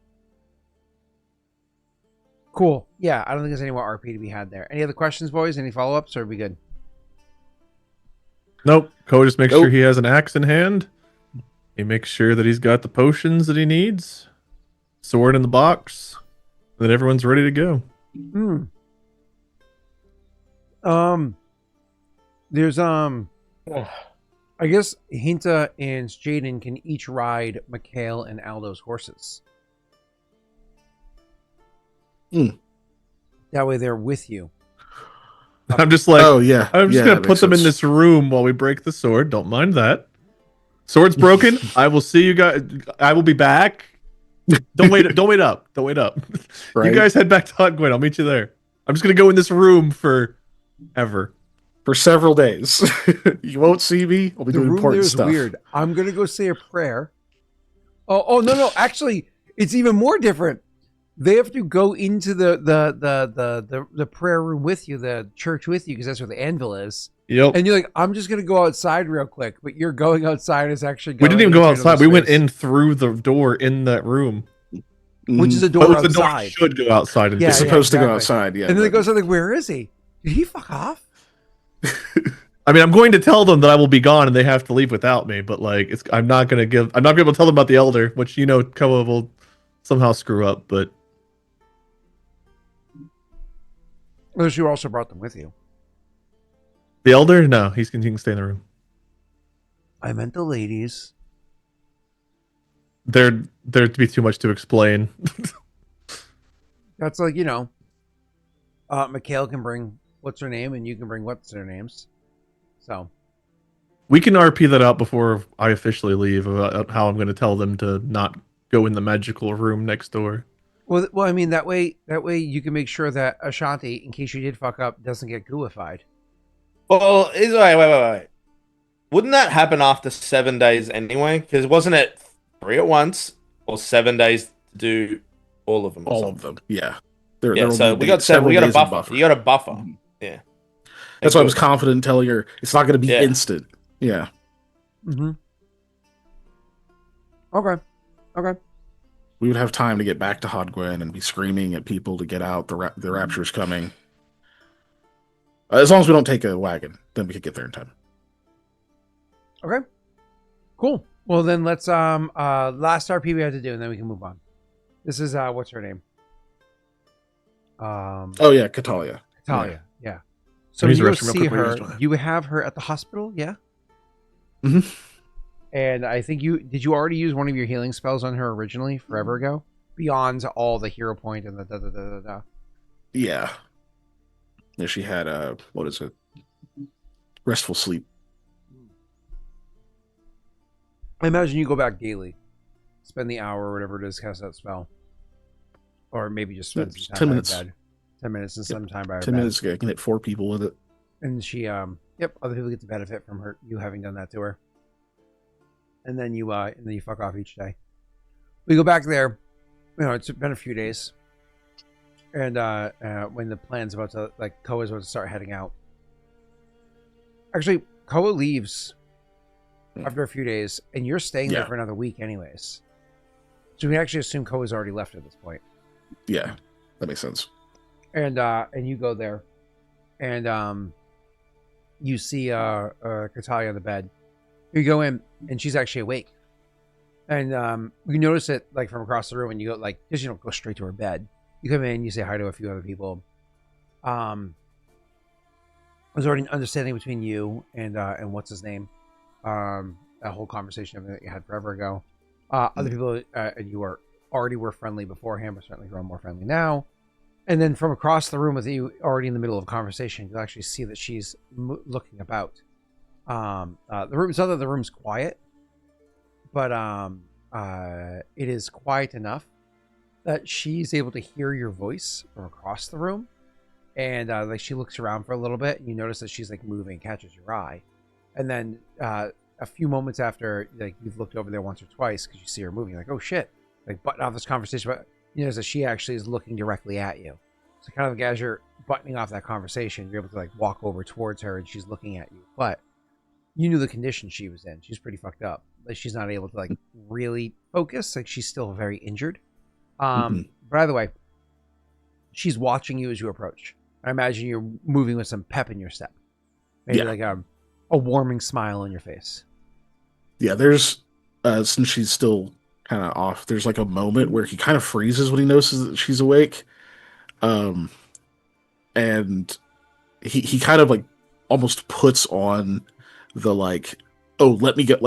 Cool. Yeah, I don't think there's any more RP to be had there. Any other questions, boys? Any follow-ups, or are we good? Nope. Ko just makes Nope. sure he has an axe in hand. He makes sure that he's got the potions that he needs. Sword in the box. And that everyone's ready to go. There's I guess Hinta and Jaden can each ride Mikhail and Aldo's horses. Hmm. That way they're with you. I'm just like, Oh yeah, I'm just yeah, gonna that put makes them in sense. this room while we break the sword. Don't mind that. Sword's broken. I will see you guys. I will be back. Don't wait. Don't wait up. Don't wait up. You Right? guys head back to Hot Gwen. I'll meet you there. I'm just gonna go in this room for ever. For several days. You won't see me. I'll be The doing room there important is stuff. weird. I'm gonna go say a prayer. Oh no! Actually, it's even more different. They have to go into the prayer room with you, the church with you, because that's where the anvil is. Yep. And you're like, I'm just gonna go outside real quick, but you're going outside is actually We going didn't even go into another outside. We went space, in through the door in that room. which is a Mm, door The door outside. should go outside. And Yeah, it's do it. supposed to go exactly. outside, yeah. And then it but- goes like, where is he? Did he fuck off? I mean, I'm going to tell them that I will be gone and they have to leave without me. But like, I'm not gonna be able to tell them about the elder, which Koa will somehow screw up. But Unless you also brought them with you. the elder, no, he can stay in the room. I meant the ladies. There'd be too much to explain. That's like, Mikhail can bring what's her name, and you can bring what's their names. So We can RP that out before I officially leave about how I'm going to tell them to not go in the magical room next door. well, I mean that way you can make sure that Ashanti, in case you did fuck up, doesn't get gooified. Well, wait. Wouldn't that happen after 7 days anyway? Because wasn't it 3 at once or 7 days to do all of them? all of them, yeah. There, Yeah, there'll so be we got several we got a days of buffer. You got a buffer. Yeah. That's why I was confident in telling her it's not going to be Yeah. instant. Yeah. Mm-hmm. Okay. We would have time to get back to Hodgwen and be screaming at people to get out. The rapture's coming. As long as we don't take a wagon, then we could get there in time. Okay. Cool. Well, then let's last RP we have to do, and then we can move on. This is what's her name? Oh yeah, Catalia. Talia. Yeah. So Use the you restroom real see quick while her. you guys do You have her at the hospital. Yeah. Mhm. And I think did you already use one of your healing spells on her originally forever ago? Beyond all the hero point and the da. Yeah. Yeah, she had what is it? Restful sleep. I imagine you go back daily, spend the hour or whatever it is, cast that spell, or maybe just spend some time 10 by minutes. her bed. 10 minutes and some time by her 10 bed. minutes ago, I can hit 4 people with it. And she, other people get to benefit from you having done that to her. And then you fuck off each day. We go back there. It's been a few days, and when the plan's about to, Koa's about to start heading out. Actually, Koa leaves after a few days, and you're staying there for another week, anyways. So we actually assume Koa's already left at this point. Yeah, that makes sense. And you go there, and you see Katalia on the bed. You go in, and she's actually awake. And you notice it from across the room, and you go because you don't go straight to her bed. You come in, you say hi to a few other people. There's already an understanding between you and what's his name. That whole conversation that you had forever ago. Other people and you were friendly beforehand, but certainly you're more friendly now. And then from across the room with you, already in the middle of a conversation, you'll actually see that she's looking about. The room's quiet, but it is quiet enough that she's able to hear your voice from across the room, and she looks around for a little bit, and you notice that she's moving, catches your eye, and then a few moments after you've looked over there once or twice because you see her moving, oh shit, button off this conversation, but you notice that she actually is looking directly at you. So kind of as you're buttoning off that conversation, you're able to walk over towards her, and she's looking at you, but you knew the condition she was in. She's pretty fucked up. She's not able to really focus. She's still very injured. But either way, she's watching you as you approach. I imagine you're moving with some pep in your step. Maybe a warming smile on your face. Yeah, there's since she's still kind of off, there's a moment where he kind of freezes when he notices that she's awake. And he kind of almost puts on the oh, let me get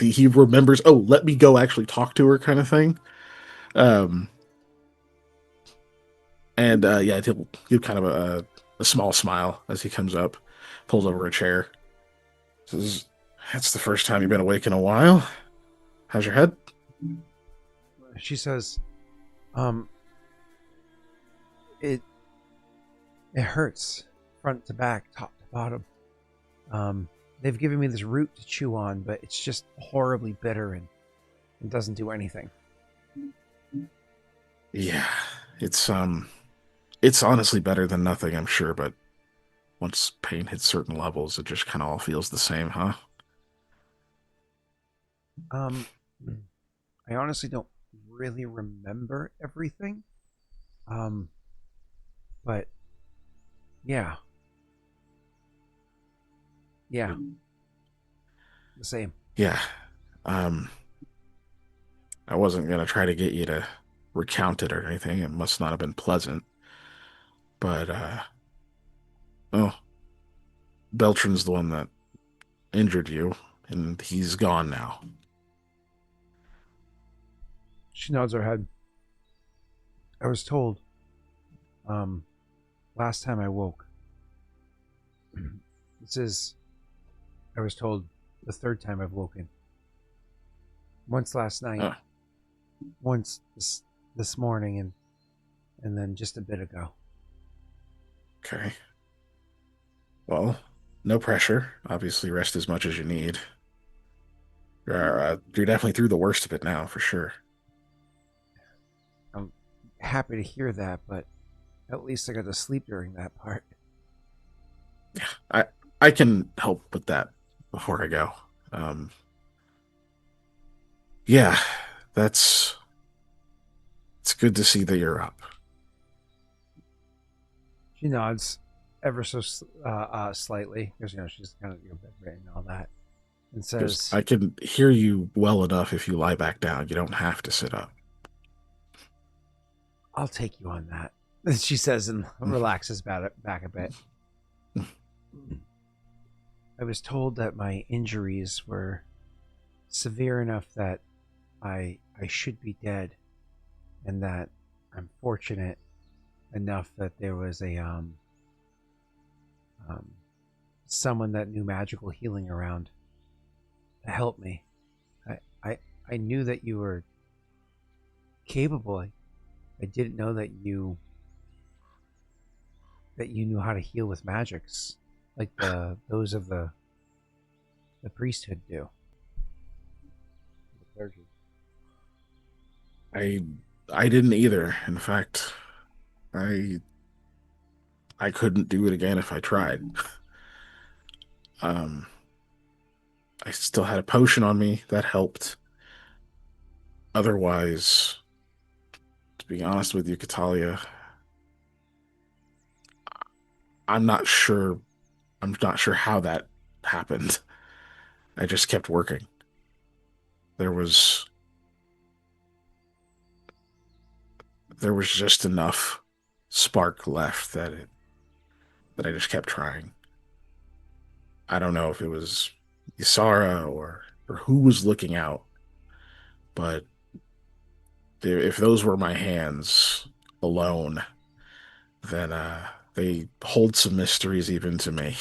he remembers, oh, let me go actually talk to her kind of thing. And he'll give kind of a small smile as he comes up, pulls over a chair. Says, "That's the first time you've been awake in a while. How's your head?" She says, it hurts front to back, top to bottom. They've given me this root to chew on, but it's just horribly bitter and it doesn't do anything. Yeah, it's honestly better than nothing, I'm sure, but once pain hits certain levels, it just kind of all feels the same, huh? I honestly don't really remember everything. But yeah. Yeah. The same. Yeah. Um, I wasn't gonna try to get you to recount it or anything. It must not have been pleasant. But oh, Beltran's the one that injured you, and he's gone now. She nods her head. I was told, last time I woke. I was told the third time I've woken. Once last night, once this morning, and then just a bit ago. Okay. Well, no pressure. Obviously, rest as much as you need. You're definitely through the worst of it now, for sure. I'm happy to hear that, but at least I got to sleep during that part. Yeah, I can help with that before I go. Yeah, it's good to see that you're up. She nods ever so slightly because she's kind of bedridden and all that, and says, I can hear you well enough if you lie back down. You don't have to sit up. "I'll take you on that," she says, and relaxes back a bit. I was told that my injuries were severe enough that I should be dead, and that I'm fortunate enough that there was a someone that knew magical healing around to help me. I knew that you were capable. I didn't know that you knew how to heal with magics like those of the priesthood do. The clergy. I didn't either. In fact, I couldn't do it again if I tried. I still had a potion on me that helped. Otherwise, to be honest with you, Katalia, I'm not sure. I'm not sure how that happened. I just kept working. There was just enough spark left that I just kept trying. I don't know if it was Isara or who was looking out, but if those were my hands alone, then they hold some mysteries even to me.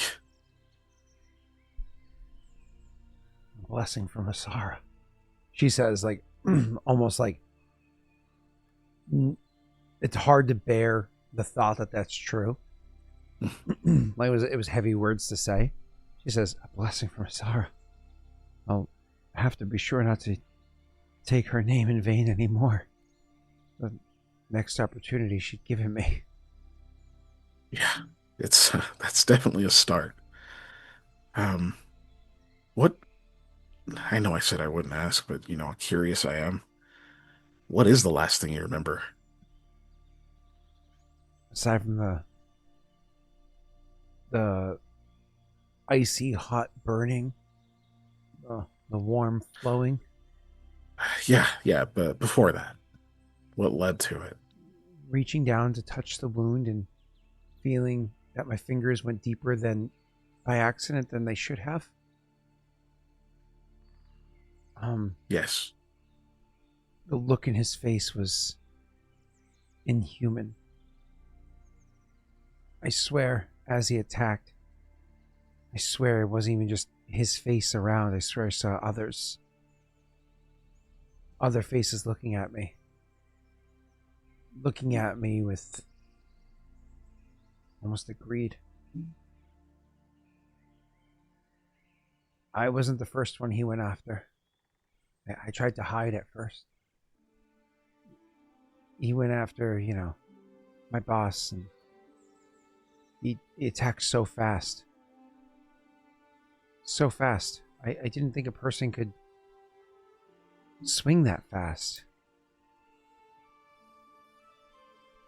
Blessing from Asara, she says, like almost like it's hard to bear the thought that that's true. Like it was heavy words to say. She says, "A blessing from Asara. I'll have to be sure not to take her name in vain anymore. The next opportunity she'd given me." Yeah, it's that's definitely a start. What? I know I said I wouldn't ask, but how curious I am. What is the last thing you remember? Aside from the icy hot burning, the warm flowing. Yeah, but before that, what led to it? Reaching down to touch the wound and feeling that my fingers went deeper than by accident than they should have. Yes. The look in his face was inhuman. I swear, as he attacked, I swear it wasn't even just his face around. I swear I saw others. Other faces looking at me. Looking at me with almost a greed. I wasn't the first one he went after. I tried to hide at first. He went after, my boss, and he attacked so fast. So fast. I didn't think a person could swing that fast.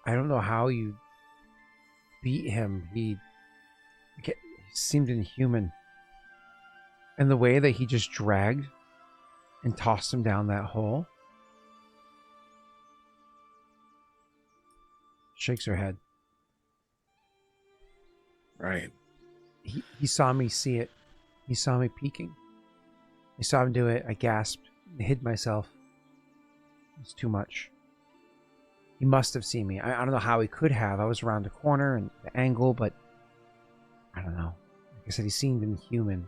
I don't know how you beat him. He seemed inhuman. And the way that he just dragged and tossed him down that hole. Shakes her head. Right. He saw me see it. He saw me peeking. I saw him do it. I gasped. I hid myself. It was too much. He must have seen me. I don't know how he could have. I was around the corner and the angle, but I don't know. Like I said, he seemed inhuman.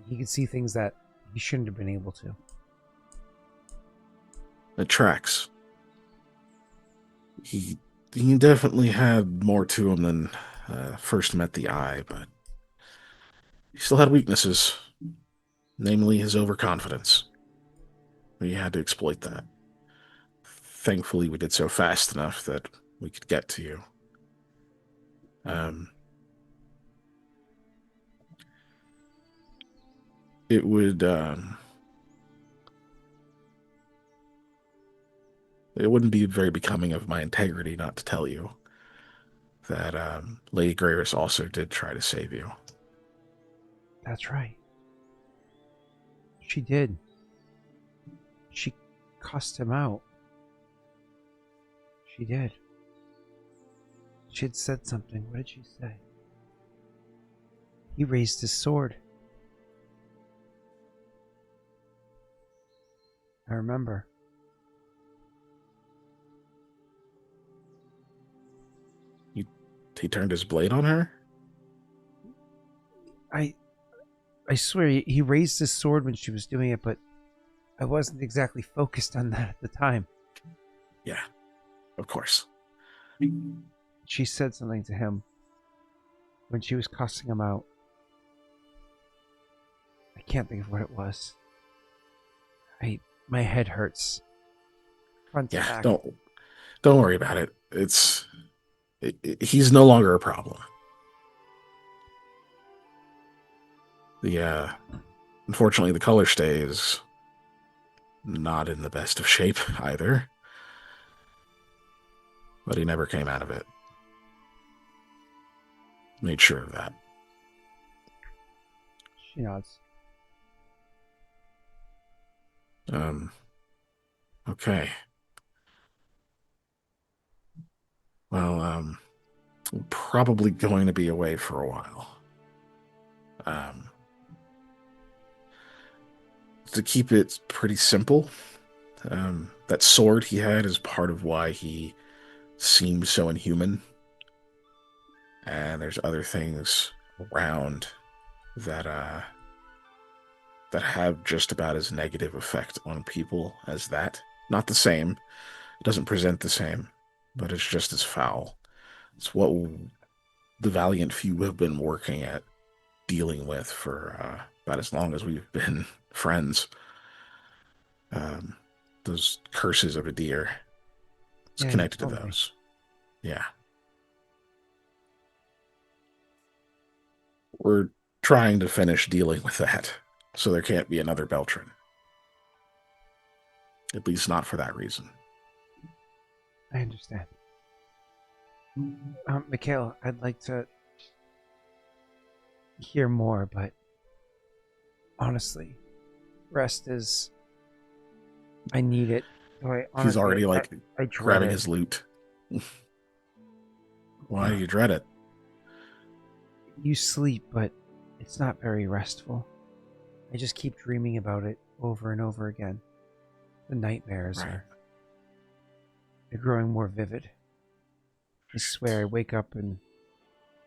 He could see things that he shouldn't have been able to. It tracks. He definitely had more to him than first met the eye, but he still had weaknesses, namely his overconfidence. We had to exploit that. Thankfully, we did so fast enough that we could get to you. It would it wouldn't be very becoming of my integrity not to tell you that Lady Gravis also did try to save you. That's right. She did. She cussed him out. She did. She had said something. What did she say? He raised his sword. I remember. He turned his blade on her? I swear he raised his sword when she was doing it, but I wasn't exactly focused on that at the time. Yeah, of course. She said something to him when she was cussing him out. I can't think of what it was. My head hurts. Front to back. Don't worry about it. He's no longer a problem. Unfortunately, the color stay is not in the best of shape either. But he never came out of it. Made sure of that. She nods. Okay. Well, I'm probably going to be away for a while. To keep it pretty simple, that sword he had is part of why he seemed so inhuman. And there's other things around that have just about as negative effect on people as that. Not the same. It doesn't present the same, but it's just as foul. It's what the valiant few have been working at dealing with for about as long as we've been friends. Those curses of a deer. It's connected to those. Yeah. We're trying to finish dealing with that, so there can't be another Beltran. At least not for that reason. I understand. Mikhail, I'd like to hear more, but honestly, rest is... I need it. He's already I grabbing it. his loot. Why do you dread it? You sleep, but it's not very restful. I just keep dreaming about it over and over again. The nightmares they're growing more vivid. I swear, I wake up and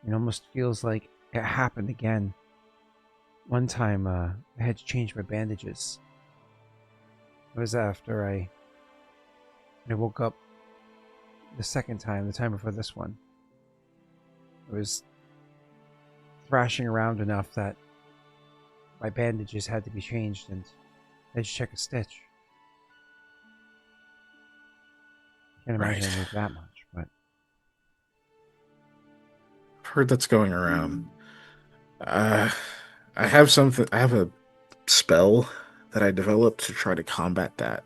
it almost feels like it happened again. One time, I had to change my bandages. It was after I woke up the second time, the time before this one. I was thrashing around enough that my bandages had to be changed, and I had to check a stitch. Can't imagine I moved that much, but I've heard that's going around. I have something. I have a spell that I developed to try to combat that.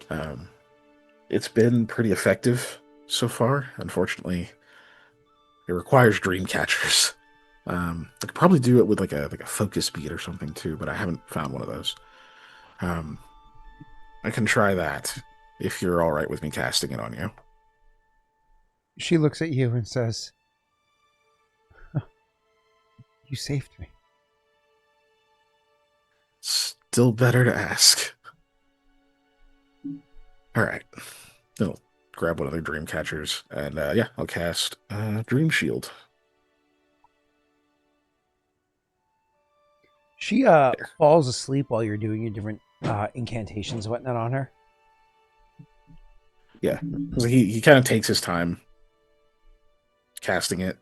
Um, it's been pretty effective so far. Unfortunately, it requires dream catchers. I could probably do it with like a focus bead or something too, but I haven't found one of those. I can try that if you're all right with me casting it on you. she looks at you and says, "You saved me." Still better to ask. All right. I'll grab one of their dream catchers, and yeah, I'll cast Dream Shield. She falls asleep while you're doing your different incantations and whatnot on her. Yeah, he kind of takes his time casting it,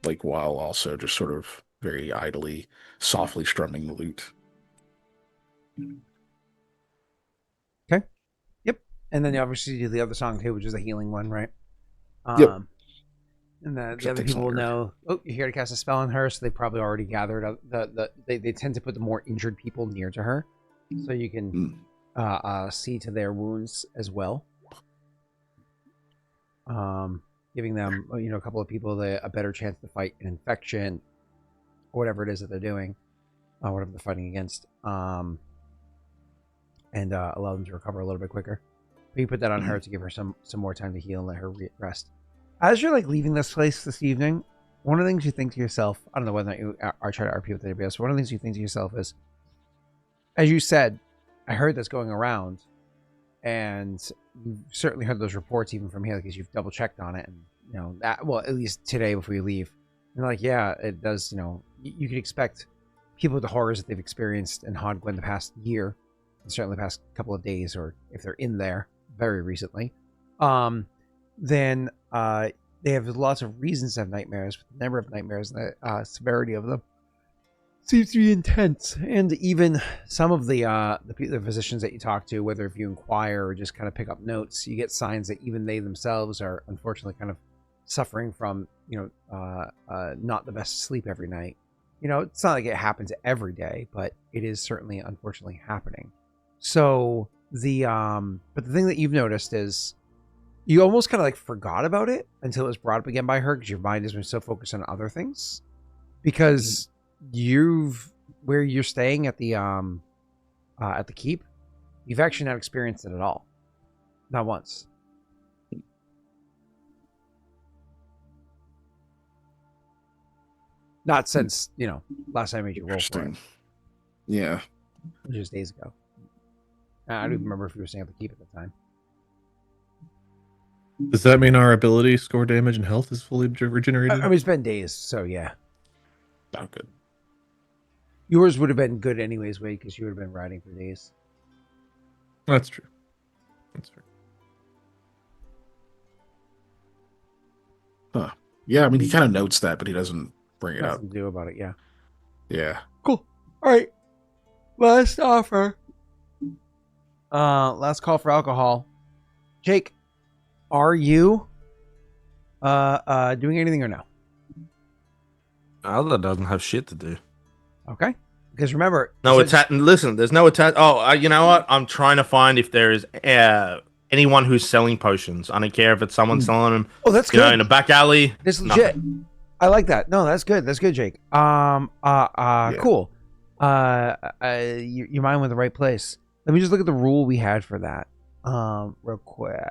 like while also just sort of very idly, softly strumming the lute. Okay. Yep. And then you obviously do the other song too, which is a healing one, right? Yep. And the That other takes people will longer. know, oh, you're here to cast a spell on her, so they probably already gathered they tend to put the more injured people near to her. So you can see to their wounds as well. Giving them, a couple of people a better chance to fight an infection or whatever it is that they're doing, whatever they're fighting against, and allow them to recover a little bit quicker. But you put that on her to give her some more time to heal and let her rest. As you're leaving this place this evening, one of the things you think to yourself, I don't know whether or not you are trying to RP with anybody else, one of the things you think to yourself is, as you said, I heard this going around, and you've certainly heard those reports even from here because you've double checked on it, and that, well, at least today before you leave. And like, yeah, it does. You could expect people with the horrors that they've experienced in Hodgwen the past year, and certainly the past couple of days, or if they're in there very recently, then they have lots of reasons to have nightmares. But the number of nightmares and the severity of them seems to be intense. And even some of the physicians that you talk to, whether if you inquire or just kind of pick up notes, you get signs that even they themselves are unfortunately kind of suffering from not the best sleep every night. It's not like it happens every day, but it is certainly unfortunately happening. So but the thing that you've noticed is you almost kind of forgot about it until it was brought up again by her, because your mind has been so focused on other things. Because where you're staying at the keep, you've actually not experienced it at all, not once. Not since last time I made you roll for it. Yeah, Which was days ago. I don't even remember if you were staying at the keep at the time. Does that mean our ability score damage and health is fully regenerated? I mean, it's been days, so yeah. not good. Yours would have been good anyways, Wade, because you would have been riding for days. That's true. That's true. Huh. Yeah, I mean, he kind of notes that, but he doesn't bring it up. Nothing to do about it, yeah. Yeah. Cool. All right. Last offer. Last call for alcohol. Jake, are you doing anything or no? Aldo doesn't have shit to do. Okay. Because remember, No attack. Listen, there's no attack. Oh, you know what? I'm trying to find if there is anyone who's selling potions. I don't care if it's someone selling them. Oh, that's good. In a back alley. It's legit. Nothing. I like that. No, that's good. That's good, Jake. Cool. Your mind went in the right place. Let me just look at the rule we had for that. Real quick.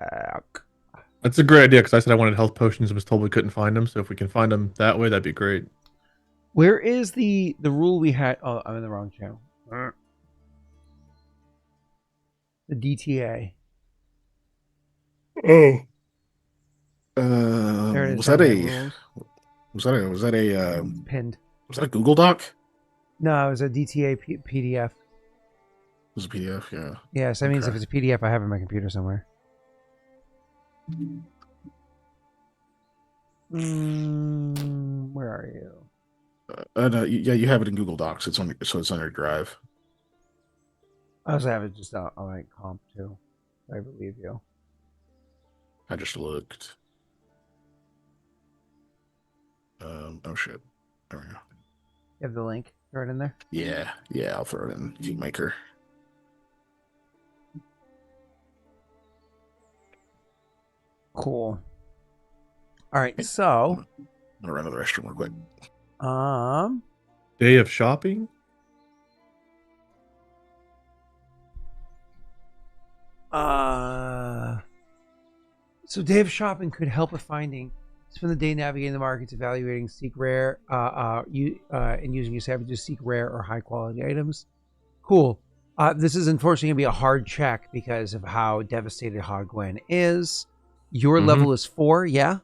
That's a great idea, because I said I wanted health potions and was told we couldn't find them. So if we can find them that way, that'd be great. Where is the rule we had? Oh, I'm in the wrong channel. The DTA. Oh. Was how that the game a rules. was that a Pinned? was that a Google Doc? It No, it was a DTA PDF. was a PDF. Yeah. Yeah, so that means if Okay. it's a PDF, I have it on my computer somewhere. Where are you? No, yeah, you have it in Google Docs. It's on your drive. I also have it just on my comp too. I believe you. I just looked. Oh shit. There we go. You have the link. Throw it in there. Yeah, I'll throw it in Kingmaker. Cool. All right, so I'm gonna run to the restroom real quick. Day of shopping? So day of shopping could help with finding. Spend the day navigating the markets, evaluating, seek rare, and using your savage to seek rare or high quality items. Cool. This is unfortunately gonna be a hard check because of how devastated Hogwen is. Your level is 4, yeah.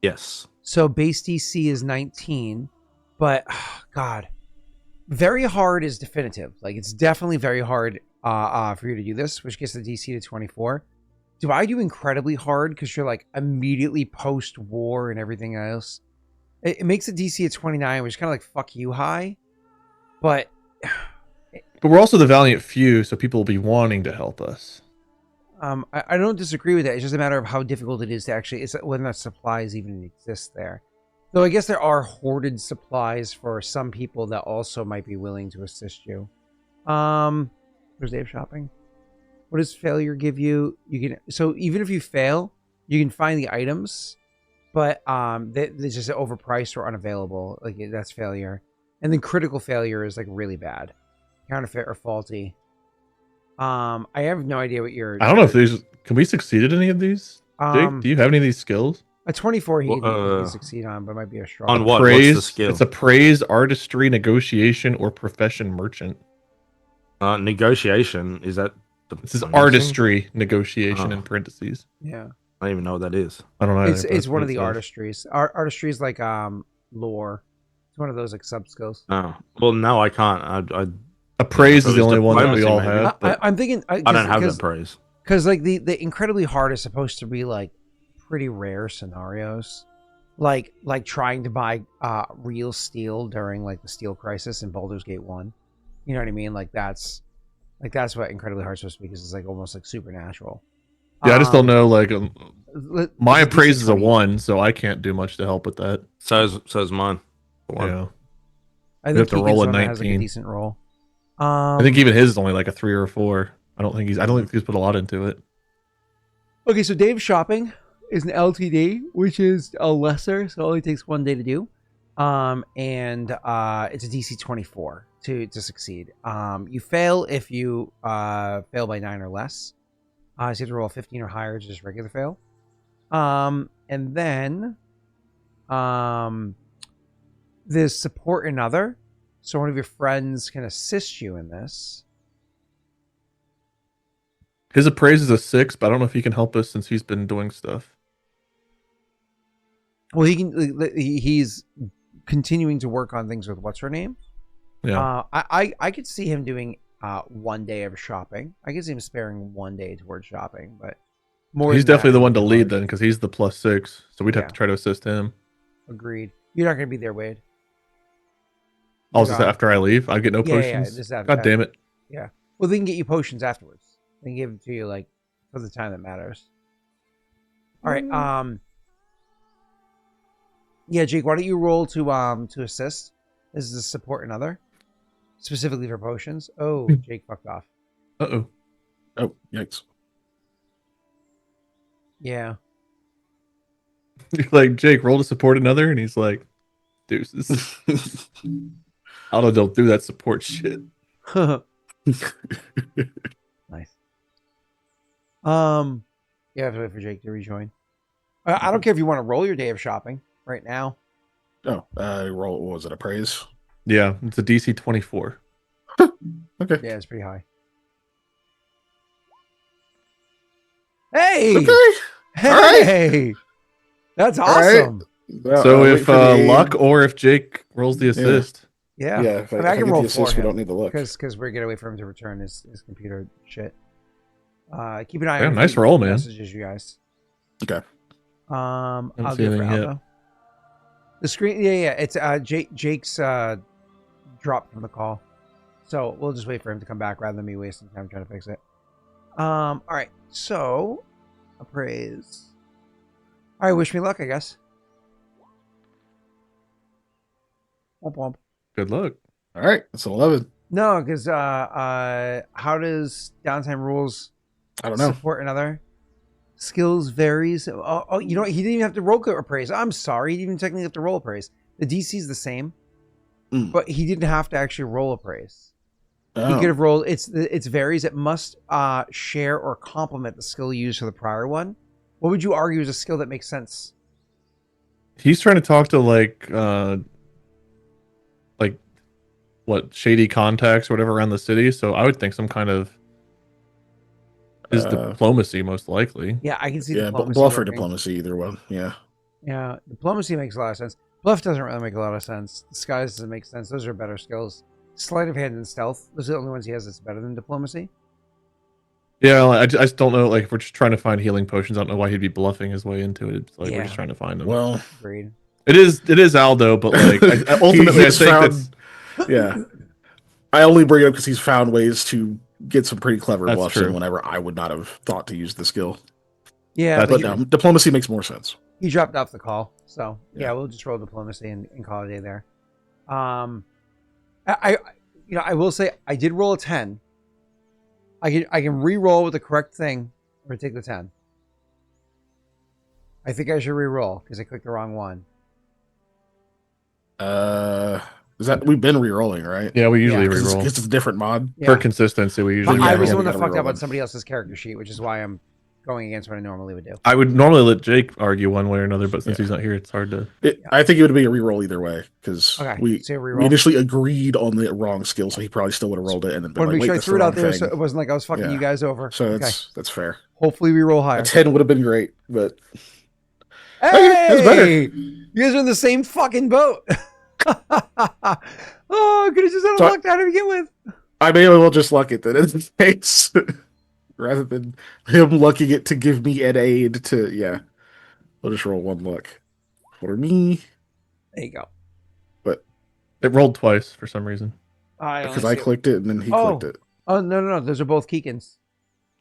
Yes. So base DC is 19, but God, very hard is definitive. Like it's definitely very hard for you to do this, which gets the DC to 24. Do I do incredibly hard because you're like immediately post war and everything else? It makes the DC at 29, which is kind of like fuck you high, but we're also the valiant few, so people will be wanting to help us. I don't disagree with that. It's just a matter of how difficult it is to actually, it's whether or not supplies even exist there. Though I guess there are hoarded supplies for some people that also might be willing to assist you. There's day of shopping. What does failure give you? You can, so even if you fail, you can find the items, but they're just overpriced or unavailable. Like that's failure. And then critical failure is like really bad. Counterfeit or faulty. I have no idea what you're. I don't know if these can we succeed at any of these. Jake, do you have any of these skills? A 24 he can succeed on, but might be a strong. On what? Praise, What's the skill? It's appraise, artistry, negotiation, or profession merchant. Negotiation, is that this is artistry negotiation in parentheses. Yeah. I don't even know what that is. I don't know. It's one of the artistries. Artistry is like lore. It's one of those like sub skills. Oh. Well, no, I can't. Appraise is the only one that we all have. I'm thinking I don't have that praise. Because like the incredibly hard is supposed to be like pretty rare scenarios. Like trying to buy real steel during like the steel crisis in Baldur's Gate 1. You know what I mean? Like that's what incredibly hard is supposed to be, because it's like almost like supernatural. Yeah, I just don't know. Like my appraise is a 1, so I can't do much to help with that. So is mine. Yeah, I think have to roll a 19. Has like a decent roll. I think even his is only like a 3 or a 4. I don't think he's put a lot into it. Okay, so day of shopping is an LTD, which is a lesser, so it only takes 1 day to do. And it's a DC 24 to succeed. You fail if you fail by 9 or less. So you have to roll a 15 or higher, just regular fail. And then there's support another. So one of your friends can assist you in this. His appraise is a 6, but I don't know if he can help us since he's been doing stuff. Well, he's continuing to work on things with what's her name. Yeah. I could see him doing 1 day of shopping. I could see him sparing 1 day towards shopping, but more. He's definitely the one to lead then, because he's the +6, so we'd have to try to assist him. Agreed. You're not going to be there, Wade. Oh, is this after I leave? I get no potions. God damn it. Yeah. Well, they can get you potions afterwards. They can give it to you like for the time that matters. All right. Yeah, Jake, why don't you roll to assist? This is a support another, specifically for potions. Oh, Jake fucked off. Uh-oh. Oh, yikes. Yeah. You're like, Jake, roll to support another, and he's like, deuces. Aldo don't do that support shit. Nice. Yeah, I have to wait for Jake to rejoin. I don't care if you want to roll your day of shopping right now. Oh, roll. What was it? Appraise? Yeah, it's a DC 24. Okay. Yeah, it's pretty high. Hey! Okay. Hey! That's All right. awesome. Well, So wait if for the aid. Luck or if Jake rolls the assist. Yeah. Yeah, if I mean, I I can get roll the assist, for we him don't need the look. because we're gonna wait for him to return his computer shit. Keep an eye Yeah, on nice the roll, man. messages, you guys. Okay. I'll see go for anything yet. Aldo. The screen, yeah. It's Jake's dropped from the call, so we'll just wait for him to come back rather than me wasting time trying to fix it. All right. So, appraise. All right. Wish me luck, I guess. Womp womp. Good luck. All right. It's 11. No, because how does downtime rules I don't know. support another? Skills varies. Oh, you know what? He didn't even have to roll appraise. I'm sorry. He didn't even technically have to roll appraise. The DC is the same, but he didn't have to actually roll appraise. He could have rolled. It's varies. It must share or complement the skill used for the prior one. What would you argue is a skill that makes sense? He's trying to talk to like what, shady contacts or whatever around the city. So I would think some kind of diplomacy, most likely. Yeah, I can see. Yeah, diplomacy bluff or working. diplomacy, either one. Yeah. Yeah, diplomacy makes a lot of sense. Bluff doesn't really make a lot of sense. Disguise doesn't make sense. Those are better skills. Sleight of hand and stealth. Those are the only ones he has that's better than diplomacy. Yeah, I just don't know. Like, if we're just trying to find healing potions, I don't know why he'd be bluffing his way into it. It's like we're just trying to find them. Well, agreed. It is Aldo, but like ultimately, I think that's yeah. I only bring it up because he's found ways to get some pretty clever That's bluffs true. in whenever I would not have thought to use the skill. Yeah, That's But no, diplomacy makes more sense. he dropped off the call, so yeah, Yeah. we'll just roll diplomacy and call it a day there. I will say I did roll a 10. I can re-roll with the correct thing or take the 10. I think I should re-roll because I clicked the wrong one. Is that we've been re-rolling, right? yeah, we usually Yeah. Because reroll it's a different mod. Yeah. for consistency. We usually But I yeah, was the we one that gotta fucked re-roll up on them. somebody else's character sheet, which is why I'm going against what I normally would do. I would normally let Jake argue one way or another, but since Yeah. he's not here, it's hard to. I think it would be a re-roll either way because Okay, we so we re-roll. initially agreed on the wrong skill, so he probably still would have rolled it and then been Want to like, make sure wait, I that's threw the it wrong out there thing. so it wasn't like I was fucking Yeah. you guys over. So Okay. that's fair. Hopefully we roll higher. A 10 would have been great, but Hey, that's better. you guys are in the same fucking boat. Oh, could have just had a So luck down to begin with. I may as well just luck it then in this case. Rather than him lucking it to give me an aid to, yeah. I'll just roll one luck for me. There you go. It rolled twice for some reason. Because I clicked it and then he Oh. clicked it. Oh no, those are both Kikens.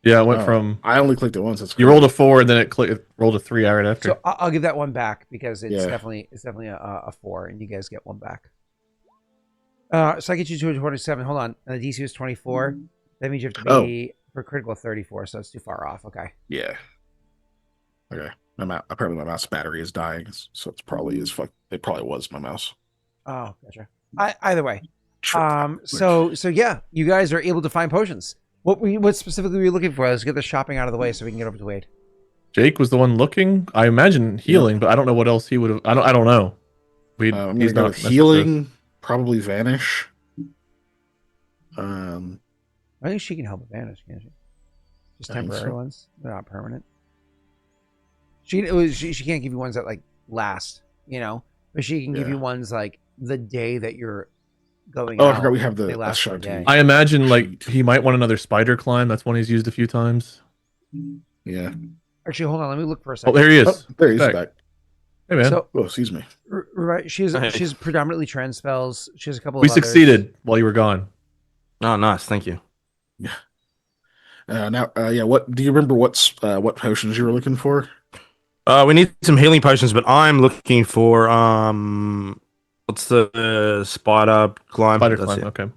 Yeah, it went Oh, from I only clicked it once. That's you rolled a 4 and then it rolled a 3 right after. So I'll give that one back because it's Yeah. definitely a 4, and you guys get one back. So I get you to 27. Hold on, and the DC was 24. That means you have to be for critical 34, so it's too far off. Okay. Yeah. Okay. Apparently my mouse battery is dying, so it's probably it probably was my mouse. Oh, gotcha. Either way. So yeah, you guys are able to find potions. What specifically were you looking for? Let's get the shopping out of the way so we can get over to Wade. Jake was the one looking. I imagine healing, but I don't know what else he would have. I don't know. I'm gonna go with healing, probably vanish. I think she can help with vanish, can't she? Just I think temporary so. ones. They're not permanent. She can't give you ones that like last, but she can give Yeah. you ones like the day that you're going Oh, out. I forgot we have they the last for a shot day. I imagine like he might want another spider climb. That's one he's used a few times. Yeah. Actually, hold on. Let me look for a Oh, second. there he is. Oh, there he's Back. back. Hey man, So, Oh, excuse me. right, she's predominantly trans spells. She has a couple. we of others. succeeded while you were gone. Oh, nice. Thank you. What do you remember? What potions you were looking for? We need some healing potions, but I'm looking for what's the spider climb? Spider That's climb. it. Okay.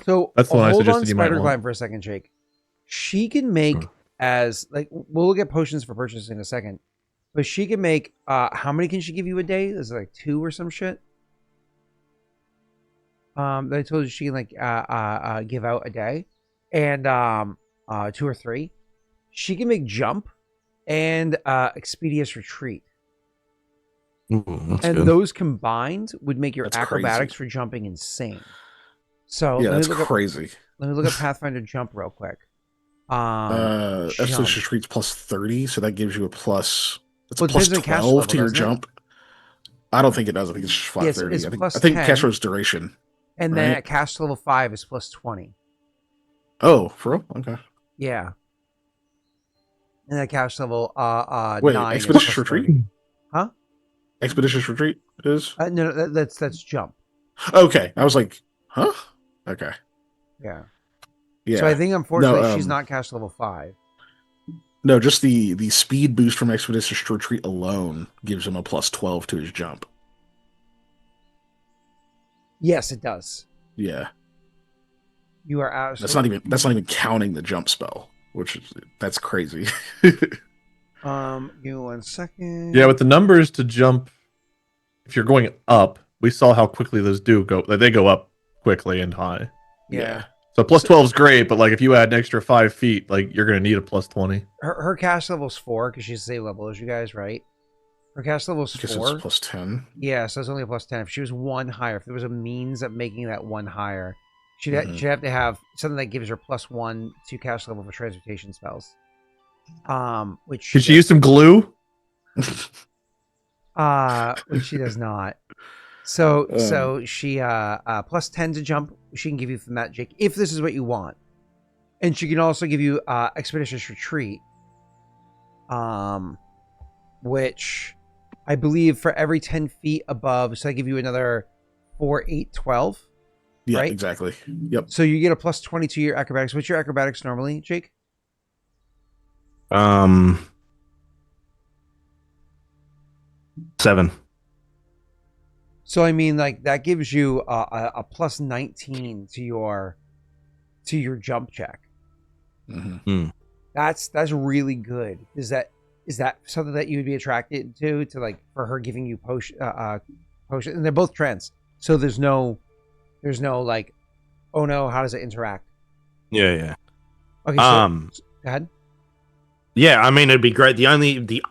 So That's the one I hold on suggested you might spider want. climb for a second, Jake. She can make as like we'll look at potions for purchase in a second, but she can make how many can she give you a day? Is it like 2 or some shit? They told you she can like give out a day, and 2 or 3. She can make jump and expeditious retreat, Ooh, that's and good. those combined would make your That's acrobatics crazy. for jumping insane. So Yeah, let that's me look up, crazy. let me look at Pathfinder jump real quick. Expedition Jump. retreats plus 30, so that gives you a plus It's Well, a it plus depends on caster 12 level, to your doesn't it? jump. I don't think it does. I think it's just flat Yes, 30. it's I think plus I think 10. Kestrel's duration. And then right? at caster level 5 is plus 20. Oh, for real? Okay. Yeah. And at caster level Wait, 9 is Expeditious plus Retreat? 30. Huh? Expeditious Retreat is? No, that's jump. Okay. I was like, huh? Okay. Yeah. Yeah. So I think unfortunately No, she's not caster level 5. No, just the speed boost from Expeditious Retreat alone gives him a plus 12 to his jump. Yes, it does. Yeah. You are absolutely. That's not even counting the jump spell, that's crazy. Give me 1 second. Yeah, with the numbers to jump, if you're going up, we saw how quickly those do go. Like, they go up quickly and high. Yeah. So plus 12 is great, but like if you add an extra 5 feet, like you're gonna need a plus 20. Her cast level's 4 because she's the same level as you guys, right? Her cast level's I guess 4. it's plus 10. Yeah, so it's only a plus 10. If she was 1 higher, if there was a means of making that 1 higher, she'd have to have something that gives her plus 1 to cast level for transmutation spells. Which Could she use some glue? which she does not. So she plus 10 to jump. She can give you from that, Jake, if this is what you want, and she can also give you Expeditious Retreat, which I believe for every 10 feet above, so I give you another 4, 8, 12. Yeah, right? exactly. Yep. So you get a plus 20 to your acrobatics. What's your acrobatics normally, Jake? 7. So I mean, like that gives you a plus 19 to your jump check. Mm-hmm. That's really good. Is that something that you would be attracted to like for her giving you potion? And they're both trends, so there's no like, oh no, how does it interact? Yeah. Okay, so go ahead. Yeah, I mean it'd be great. The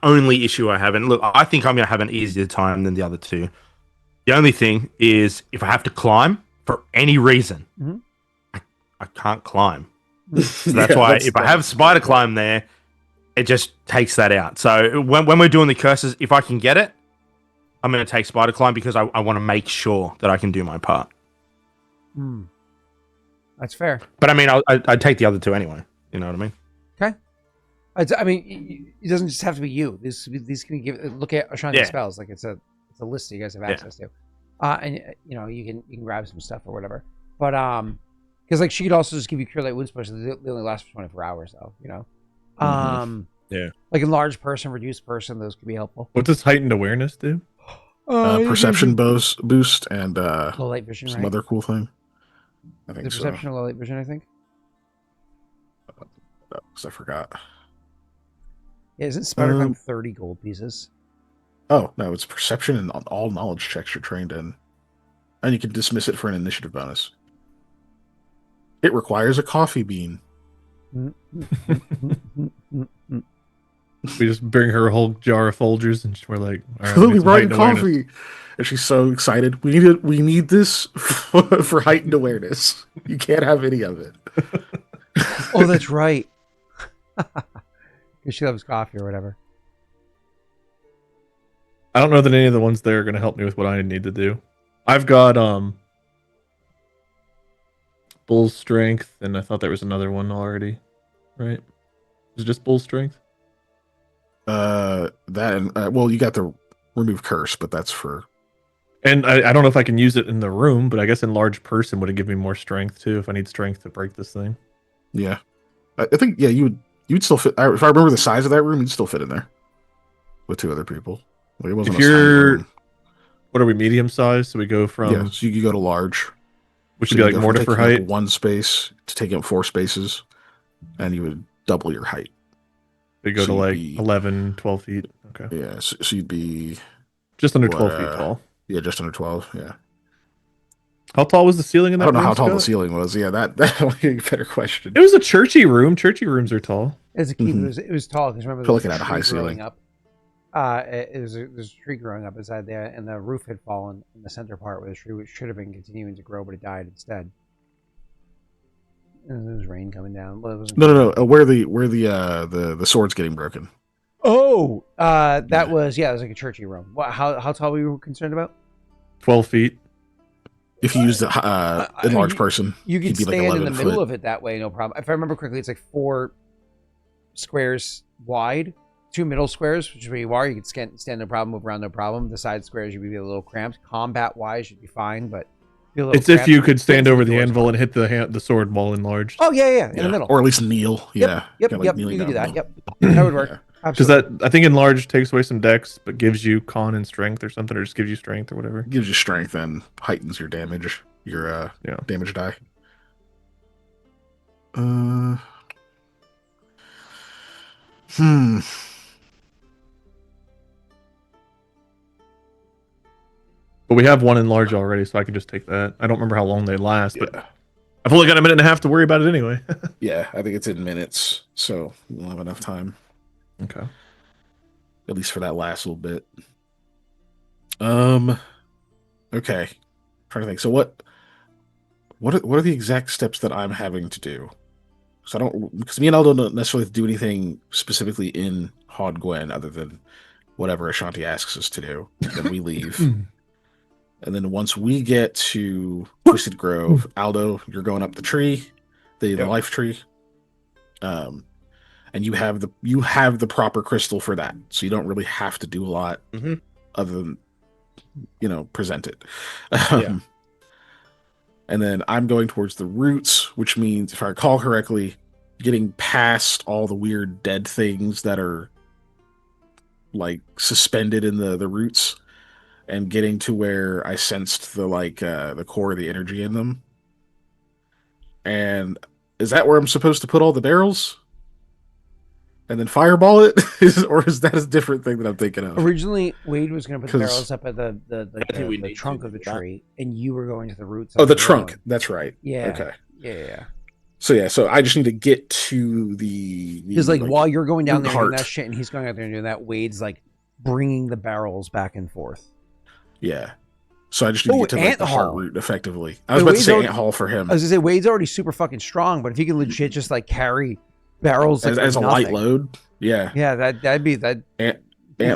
only issue I have, and look, I think I'm gonna have an easier time than the other two. The only thing is if I have to climb for any reason, I can't climb. So that's why if I have spider climb there, it just takes that out. So when we're doing the curses, if I can get it, I'm going to take spider climb because I want to make sure that I can do my part. That's fair. But I mean, I'd take the other two anyway. You know what I mean? Okay. I mean, it doesn't just have to be you. These can give. Look at Ashanti spells. Like it's a list that you guys have access to, and you know you can grab some stuff or whatever. But because like she could also just give you Cure Light Wounds potions. They only last for 24 hours though. You know. Yeah. Like enlarged person, reduced person, those could be helpful. What does heightened awareness do? Perception boost and low light vision, some right? other cool thing. I think the perception or low light vision, I think. I forgot. Yeah, isn't Spider-Climb 30 gold pieces? Oh, no, it's perception and all knowledge checks you're trained in. And you can dismiss it for an initiative bonus. It requires a coffee bean. We just bring her a whole jar of Folgers and we're like, all right, we brought coffee. And she's so excited. We need this for heightened awareness. You can't have any of it. Oh, that's right. Because she loves coffee or whatever. I don't know that any of the ones there are going to help me with what I need to do. I've got Bull Strength, and I thought there was another one already, right? Is it just Bull Strength? That and well, you got the Remove Curse, but that's for. And I don't know if I can use it in the room, but I guess enlarged person would give me more strength too if I need strength to break this thing. Yeah, I think you'd still fit. If I remember the size of that room, you'd still fit in there with 2 other people. Like, it wasn't. If you're, what are we, medium size? So we go from so you go to large, which would be like mortar for height. 1 space to taking up 4 spaces, and you would double your height. We go to like 11, 12 feet. Okay. Yeah, so you'd be just under 12 feet tall. Yeah, just under 12. Yeah. How tall was the ceiling in that room? I don't know how tall the ceiling was. Yeah, that would be a better question. It was a churchy room. Churchy rooms are tall. As a key, it was tall because remember, I feel like it had a high ceiling. Up. There's a tree growing up inside there, and the roof had fallen in the center part where the tree which should have been continuing to grow, but it died instead. And there was rain coming down. Well, it wasn't. No. Where the sword's getting broken. Oh That was it was like a churchy room. How tall were you concerned about? 12 feet. If you use the enlarged person, you can he'd be like stand in 11 the middle foot. of it that way, no problem. If I remember correctly, it's like 4 squares wide, 2 middle squares, which is where you are. You can stand no problem, move around no problem. The side squares you'd be a little cramped. Combat wise, you'd be fine, but It's if you could stand over the anvil and hit the sword while enlarged. Oh yeah, in the middle, or at least kneel. Yeah, Yep. Kinda You kneeling can do down. that. Yep, that would work. Yeah. Because that I think enlarged takes away some dex, but gives you con and strength or something, or just gives you strength or whatever. Gives you strength and heightens your damage, your damage die. But we have one enlarged already, so I can just take that. I don't remember how long they last, Yeah. but I've only got a minute and a half to worry about it anyway. Yeah, I think it's in minutes, so we'll have enough time. Okay. At least for that last little bit. Okay. Trying to think. So what are the exact steps that I'm having to do? Because me and Aldo don't necessarily have to do anything specifically in Hod Gwen other than whatever Ashanti asks us to do. Then we leave. And then once we get to Twisted Grove, Aldo, you're going up the tree, the life tree. And you have the proper crystal for that. So you don't really have to do a lot other than present it. And then I'm going towards the roots, which means, if I recall correctly, getting past all the weird dead things that are like suspended in the roots, and getting to where I sensed the core of the energy in them. And is that where I'm supposed to put all the barrels? And then fireball it? Or is that a different thing that I'm thinking of? Originally, Wade was going to put the barrels up at the trunk of the tree, and you were going to the roots. Oh, the trunk. That's right. Yeah. Okay. Yeah. So I just need to get to the because while you're going down there heart. doing that shit, and he's going out there and doing that, Wade's like bringing the barrels back and forth. Yeah. So I just need to get to the heart root effectively. I was about to say Ant Hall for him. I was gonna say Wade's already super fucking strong, but if he can legit just carry barrels as a light load, yeah, that'd be that. Ant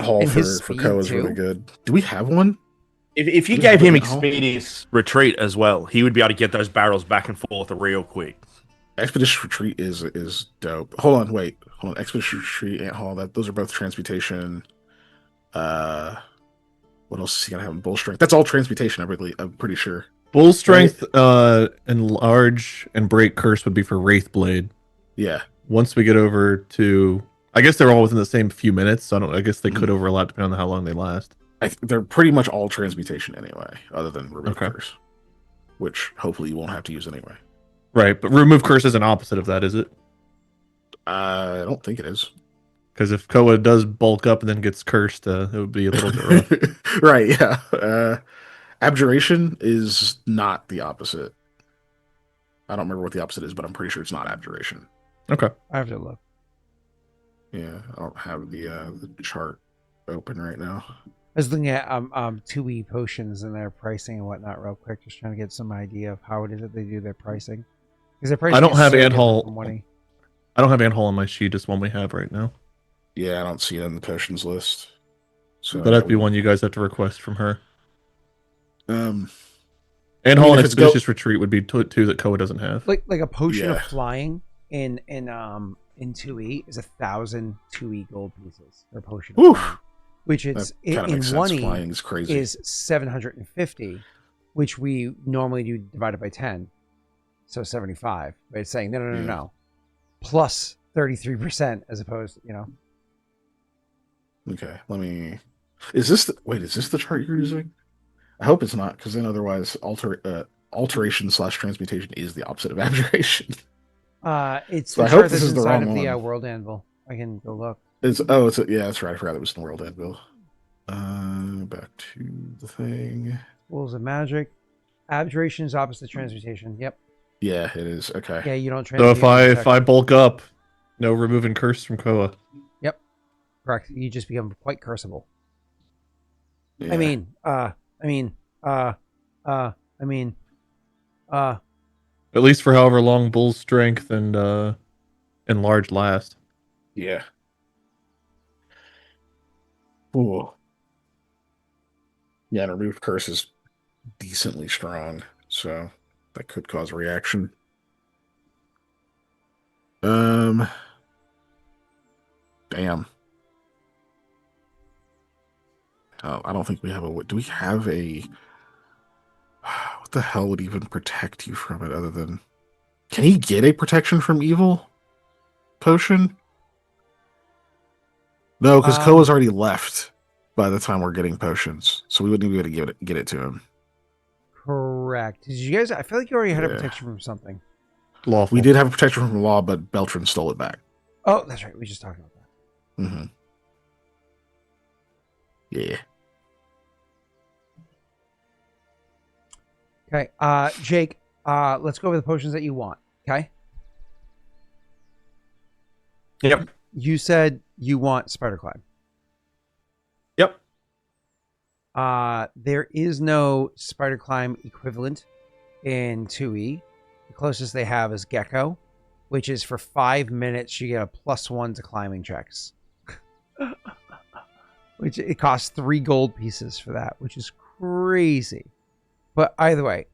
Hall for Koa is really good. Do we have one? If you gave him Expeditious Retreat as well, he would be able to get those barrels back and forth real quick. Expeditious Retreat is dope. Hold on. Expeditious Retreat, Ant Hall. Those are both transmutation. What else is he gonna have? Bull strength. That's all transmutation. I'm pretty sure. Bull strength, enlarge, and break curse would be for Wraithblade. Yeah. Once we get over to, I guess they're all within the same few minutes. So I guess they could overlap depending on how long they last. They're pretty much all transmutation anyway, other than remove curse, which hopefully you won't have to use anyway. Right, but remove curse is an opposite of that, is it? I don't think it is. Because if Koa does bulk up and then gets cursed, it would be a little bit rough. Right, yeah. Abjuration is not the opposite. I don't remember what the opposite is, but I'm pretty sure it's not abjuration. Okay. I have to look. Yeah, I don't have the chart open right now. I was looking at 2E potions and their pricing and whatnot real quick, just trying to get some idea of how it is that they do their pricing. Because their pricing I don't have Ant Hall. I don't have Ant Hall on my sheet, just one we have right now. Yeah, I don't see it on the potions list. So that'd be one you guys have to request from her. Ant Hall and Expeditious Retreat would be two that Koa doesn't have. Like a potion of flying in 2E is 1,000 2E gold pieces for a potion of flying, which is in 1E is 750, which we normally do divided by 10, so 75. But it's saying no, plus 33% as opposed to, Okay, is this the chart you're using? I hope it's not, because then otherwise alteration/transmutation is the opposite of abjuration. It's the chart that's inside of the World Anvil. I can go look. That's right. I forgot it was in the World Anvil. Back to the thing. Rules of magic. Abjuration is opposite transmutation. Yep. Yeah, it is. Okay. Yeah, you don't transmute. So if I bulk up, no removing curse from Koa. Yep. Correct. You just become quite curseable. Yeah. At least for however long Bull's strength and enlarge last. Yeah. Ooh. Yeah, and remove curse is decently strong, so that could cause a reaction. Damn. Oh, I don't think we have a. Do we have a? What the hell would even protect you from it other than? Can he get a protection from evil potion? No, because Koa's already left by the time we're getting potions, so we wouldn't even be able to get it to him. Correct. Did you guys? I feel like you already had a protection from something. Lawful. We did have a protection from law, but Beltran stole it back. Oh, that's right. We just talked about that. Mm-hmm. Yeah. Okay. Jake. Let's go over the potions that you want. Okay. Yep. You said you want spider climb. Yep. There is no spider climb equivalent in 2E. The closest they have is gecko, which is for 5 minutes you get a +1 to climbing checks. Which it costs 3 gold pieces for that, which is crazy. But either way,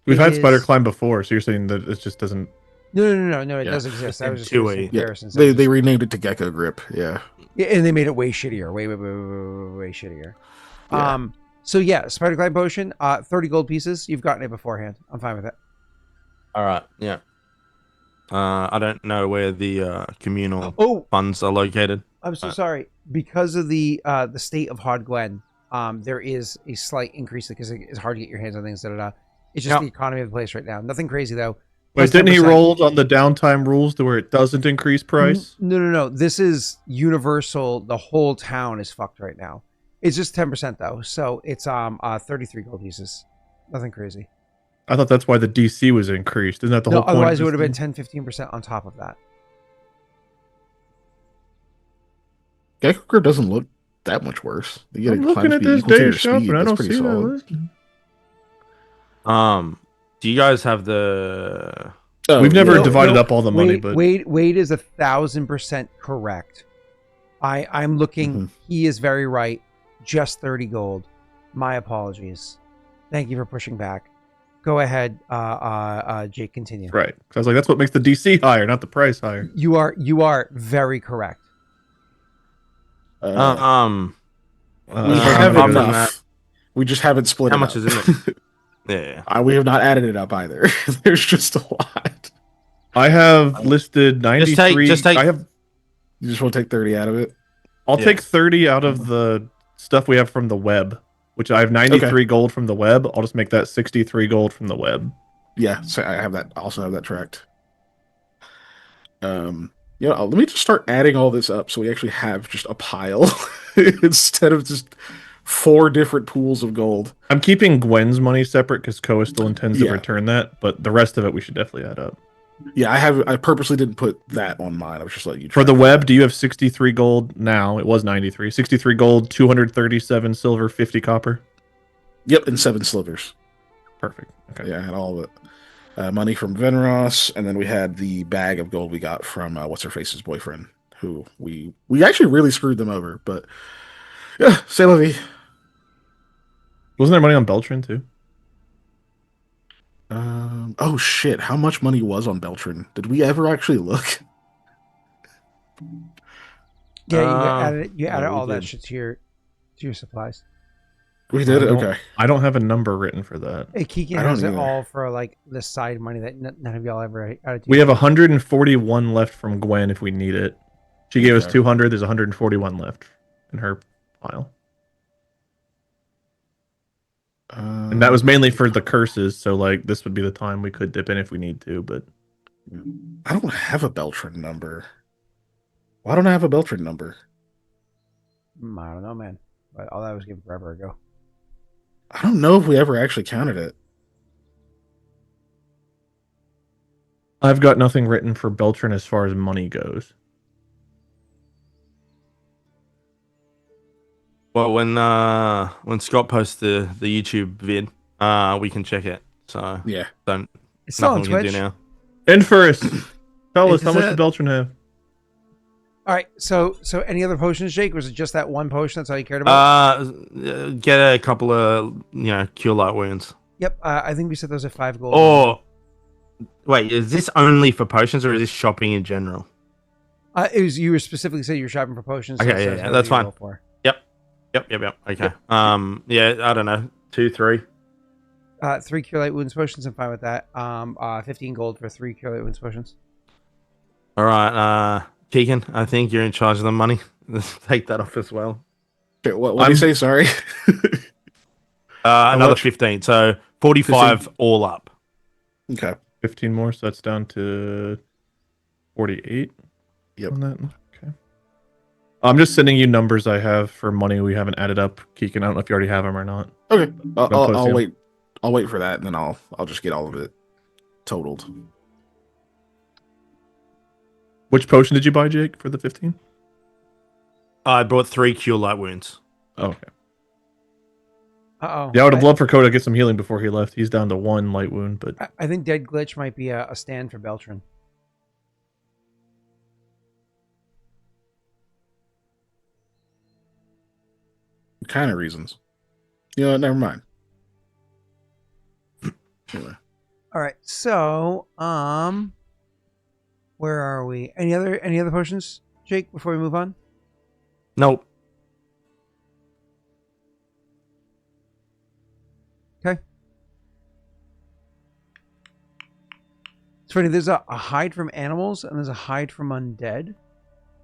we've had spider climb before, so you're saying that it just doesn't. No. It does exist. I was just doing comparisons. Yeah, they renamed it to Gecko Grip. Yeah. Yeah, and they made it way shittier. Way shittier. Yeah. So yeah, spider climb potion, 30 gold pieces. You've gotten it beforehand. I'm fine with it. All right. Yeah. I don't know where the communal funds are located. I'm so sorry. Because of the state of Hod Glen, there is a slight increase because it's hard to get your hands on things. It's just the economy of the place right now. Nothing crazy though. Wait, didn't he roll on the downtime rules to where it doesn't increase price? No. This is universal. The whole town is fucked right now. It's just 10% though, so it's 33 gold pieces. Nothing crazy. I thought that's why the DC was increased. Isn't that the whole point? Otherwise it would have been 10-15% on top of that. Gecko Grip doesn't look that much worse. You I'm looking at this day shop, and I don't see that list. Do you guys have the? We've never divided up all the money, but Wade is 1,000% correct. I'm looking. Mm-hmm. He is very right. Just 30 gold. My apologies. Thank you for pushing back. Go ahead, Jake. Continue. Right. I was like, that's what makes the DC higher, not the price higher. You are very correct. We have enough. We just haven't split. How much is in it? Yeah. We have not added it up either. There's just a lot. I have listed 93. Just take. You just want to take 30 out of it? I'll take 30 out of the stuff we have from the web, which I have 93 gold from the web. I'll just make that 63 gold from the web. Yeah, so I have that. Also have that tracked. Let me just start adding all this up so we actually have just a pile instead of just 4 different pools of gold. I'm keeping Gwen's money separate because Koa still intends to return that, but the rest of it we should definitely add up. Yeah, I purposely didn't put that on mine. I was just letting you try. For the web, do you have 63 gold now? It was 93. 63 gold, 237 silver, 50 copper. Yep, and 7 slivers. Perfect. Okay. Yeah, and all of it. Money from Venros, and then we had the bag of gold we got from what's-her-face's boyfriend, who we actually really screwed them over, but yeah, c'est la vie. Wasn't there money on Beltran too? Oh shit, how much money was on Beltran? Did we ever actually look? Yeah, you added all that shit to your supplies. We did it? Okay. I don't have a number written for that. Keegan has it all for like the side money that none of y'all ever added to. We have 141 left from Gwen if we need it. She gave us 200. There's 141 left in her pile. And that was mainly for the curses, so like this would be the time we could dip in if we need to, but I don't have a Beltran number. Why don't I have a Beltran number? I don't know, man. But all that was given forever ago. I don't know if we ever actually counted it. I've got nothing written for Beltran as far as money goes. Well, when Scott posts the YouTube vid, we can check it. So yeah, it's still on nothing we Twitch. can do now. And first, tell us how much does Beltran have? All right. So any other potions, Jake? Was it just that one potion? That's all you cared about? Get a couple of cure light wounds. Yep. I think we said those are 5 gold. Or wait, is this only for potions or is this shopping in general? It was you were specifically saying you're shopping for potions. Okay, so it says yeah, whatever that's you fine. roll for. Yep. Okay. Yeah, I don't know, 2, 3. 3 cure light wounds potions. I'm fine with that. 15 gold for 3 cure light wounds potions. All right, Keegan, I think you're in charge of the money. Let's take that off as well. Okay, what do you say? Sorry. Another 15, so 45 15. all up. Okay. 15 more, so that's down to 48. Yep. On that. Okay. I'm just sending you numbers I have for money we haven't added up. Keegan, I don't know if you already have them or not. Okay. I'll post you. wait. I'll wait for that, and then I'll just get all of it totaled. Which potion did you buy, Jake, for the 15? I bought 3 cure light wounds. Oh, okay. Uh-oh. Yeah, I would have loved for Koa to get some healing before he left. He's down to 1 light wound, but I think Dead Glitch might be a stand for Beltran. What kind of reasons? You know what? Never mind. Anyway. All right. So, where are we? Any other potions, Jake, before we move on? Nope. Okay. It's funny, there's a hide from animals and there's a hide from undead.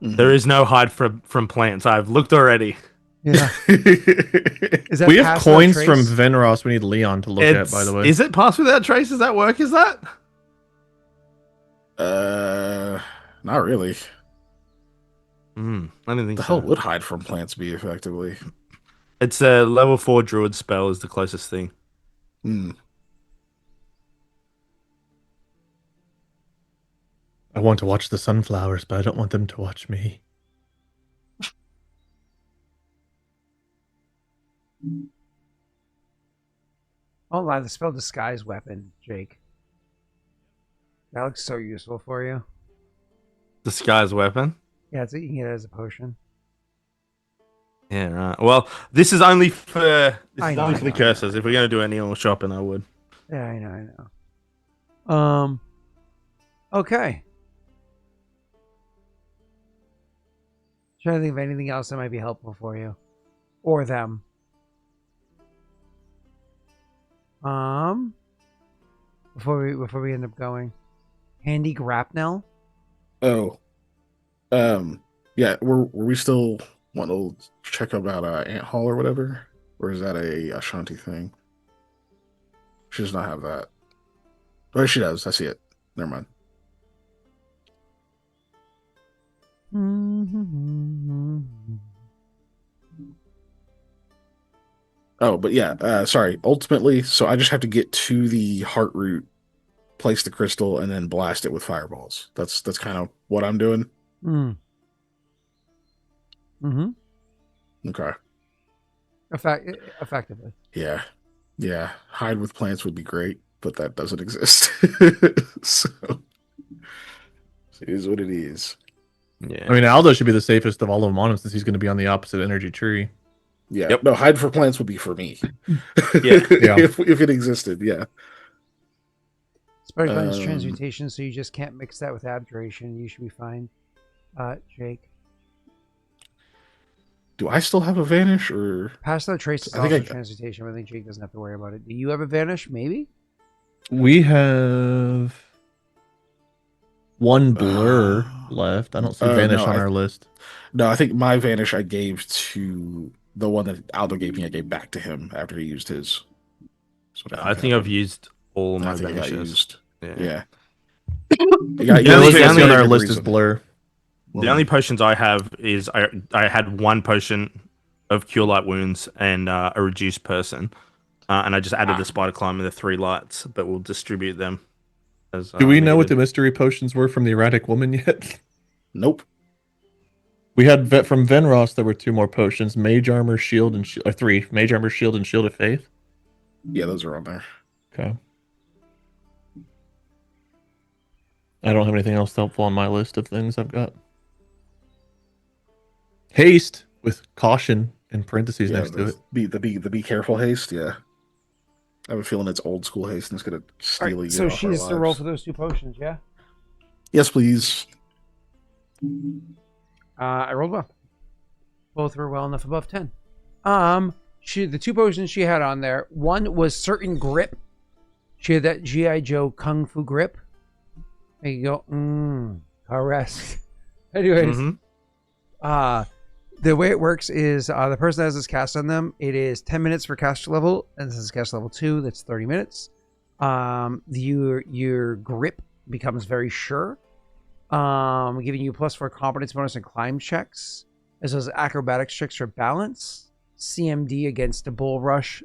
There is no hide from plants. I've looked already. Yeah. Is that we have pass without coins trace? from Venros we need Leon to look at, by the way. Is it pass without trace? Does that work? Is that? Not really. I didn't think The so. hell would hide from plants be effectively? It's a level 4 druid spell is the closest thing. I want to watch the sunflowers, but I don't want them to watch me. Oh, lie, the spell disguise weapon, Jake. That looks so useful for you. Disguise weapon. Yeah, you can get it as a potion. Yeah, right. Well, this is only for I know, the curses. If we're gonna do any more shopping, I would. Yeah, I know. Okay. Trying to think of anything else that might be helpful for you. Or them. Before we end up going. Handy grapnel. Oh. Yeah, were we still want to check about Ant Hall or whatever? Or is that a Ashanti thing? She does not have that. Oh, she does. I see it. Never mind. Oh, but yeah, sorry. Ultimately, so I just have to get to the heart root, place the crystal, and then blast it with fireballs. That's kind of what I'm doing. Okay. Effectively. Yeah. Hide with plants would be great, but that doesn't exist. So it is what it is. Yeah. I mean, Aldo should be the safest of all of them on him since he's going to be on the opposite energy tree. Yeah. Yep. No, hide for plants would be for me. Yeah. if it existed, yeah. Spider Glance transmutation, so you just can't mix that with abjuration. You should be fine. Jake. Do I still have a vanish or Pass without trace is I think also I- transmutation, but I think Jake doesn't have to worry about it. Do you have a vanish? Maybe? We have one blur left. I don't see vanish no, on our list. No, I think my vanish I gave to the one that Aldo gave me. I gave back to him after he used his. That's what I think I've used all I my think it got vanishes. used. Yeah. Yeah. The only thing I see on our good list is reason. blur. The only potions I have is I had one potion of cure light wounds and a reduced person, and I just added the spider climb and the 3 lights, but we'll distribute them. As, Do we know what the needed. mystery potions were from the erratic woman yet? Nope. We had from Venros. There were 2 more potions: mage armor, shield, and 3 mage armor, shield, and shield of faith. Yeah, those are on there. Okay. I don't have anything else helpful on my list of things I've got. Haste with caution in parentheses next to it. Be careful haste. Yeah, I have a feeling it's old school haste and it's gonna steal a year so off she our has to roll lives. for those 2 potions, yeah? Yes, please. I rolled well. Both were well enough above 10. The 2 potions she had on there, one was certain grip. She had that G.I. Joe Kung Fu grip. There you go. Caress. Anyways, the way it works is the person has this cast on them. It is 10 minutes for caster level, and this is caster level 2. That's 30 minutes. Your grip becomes very sure, giving you +4 competence bonus and climb checks, as well as acrobatics checks for balance, CMD against a bull rush,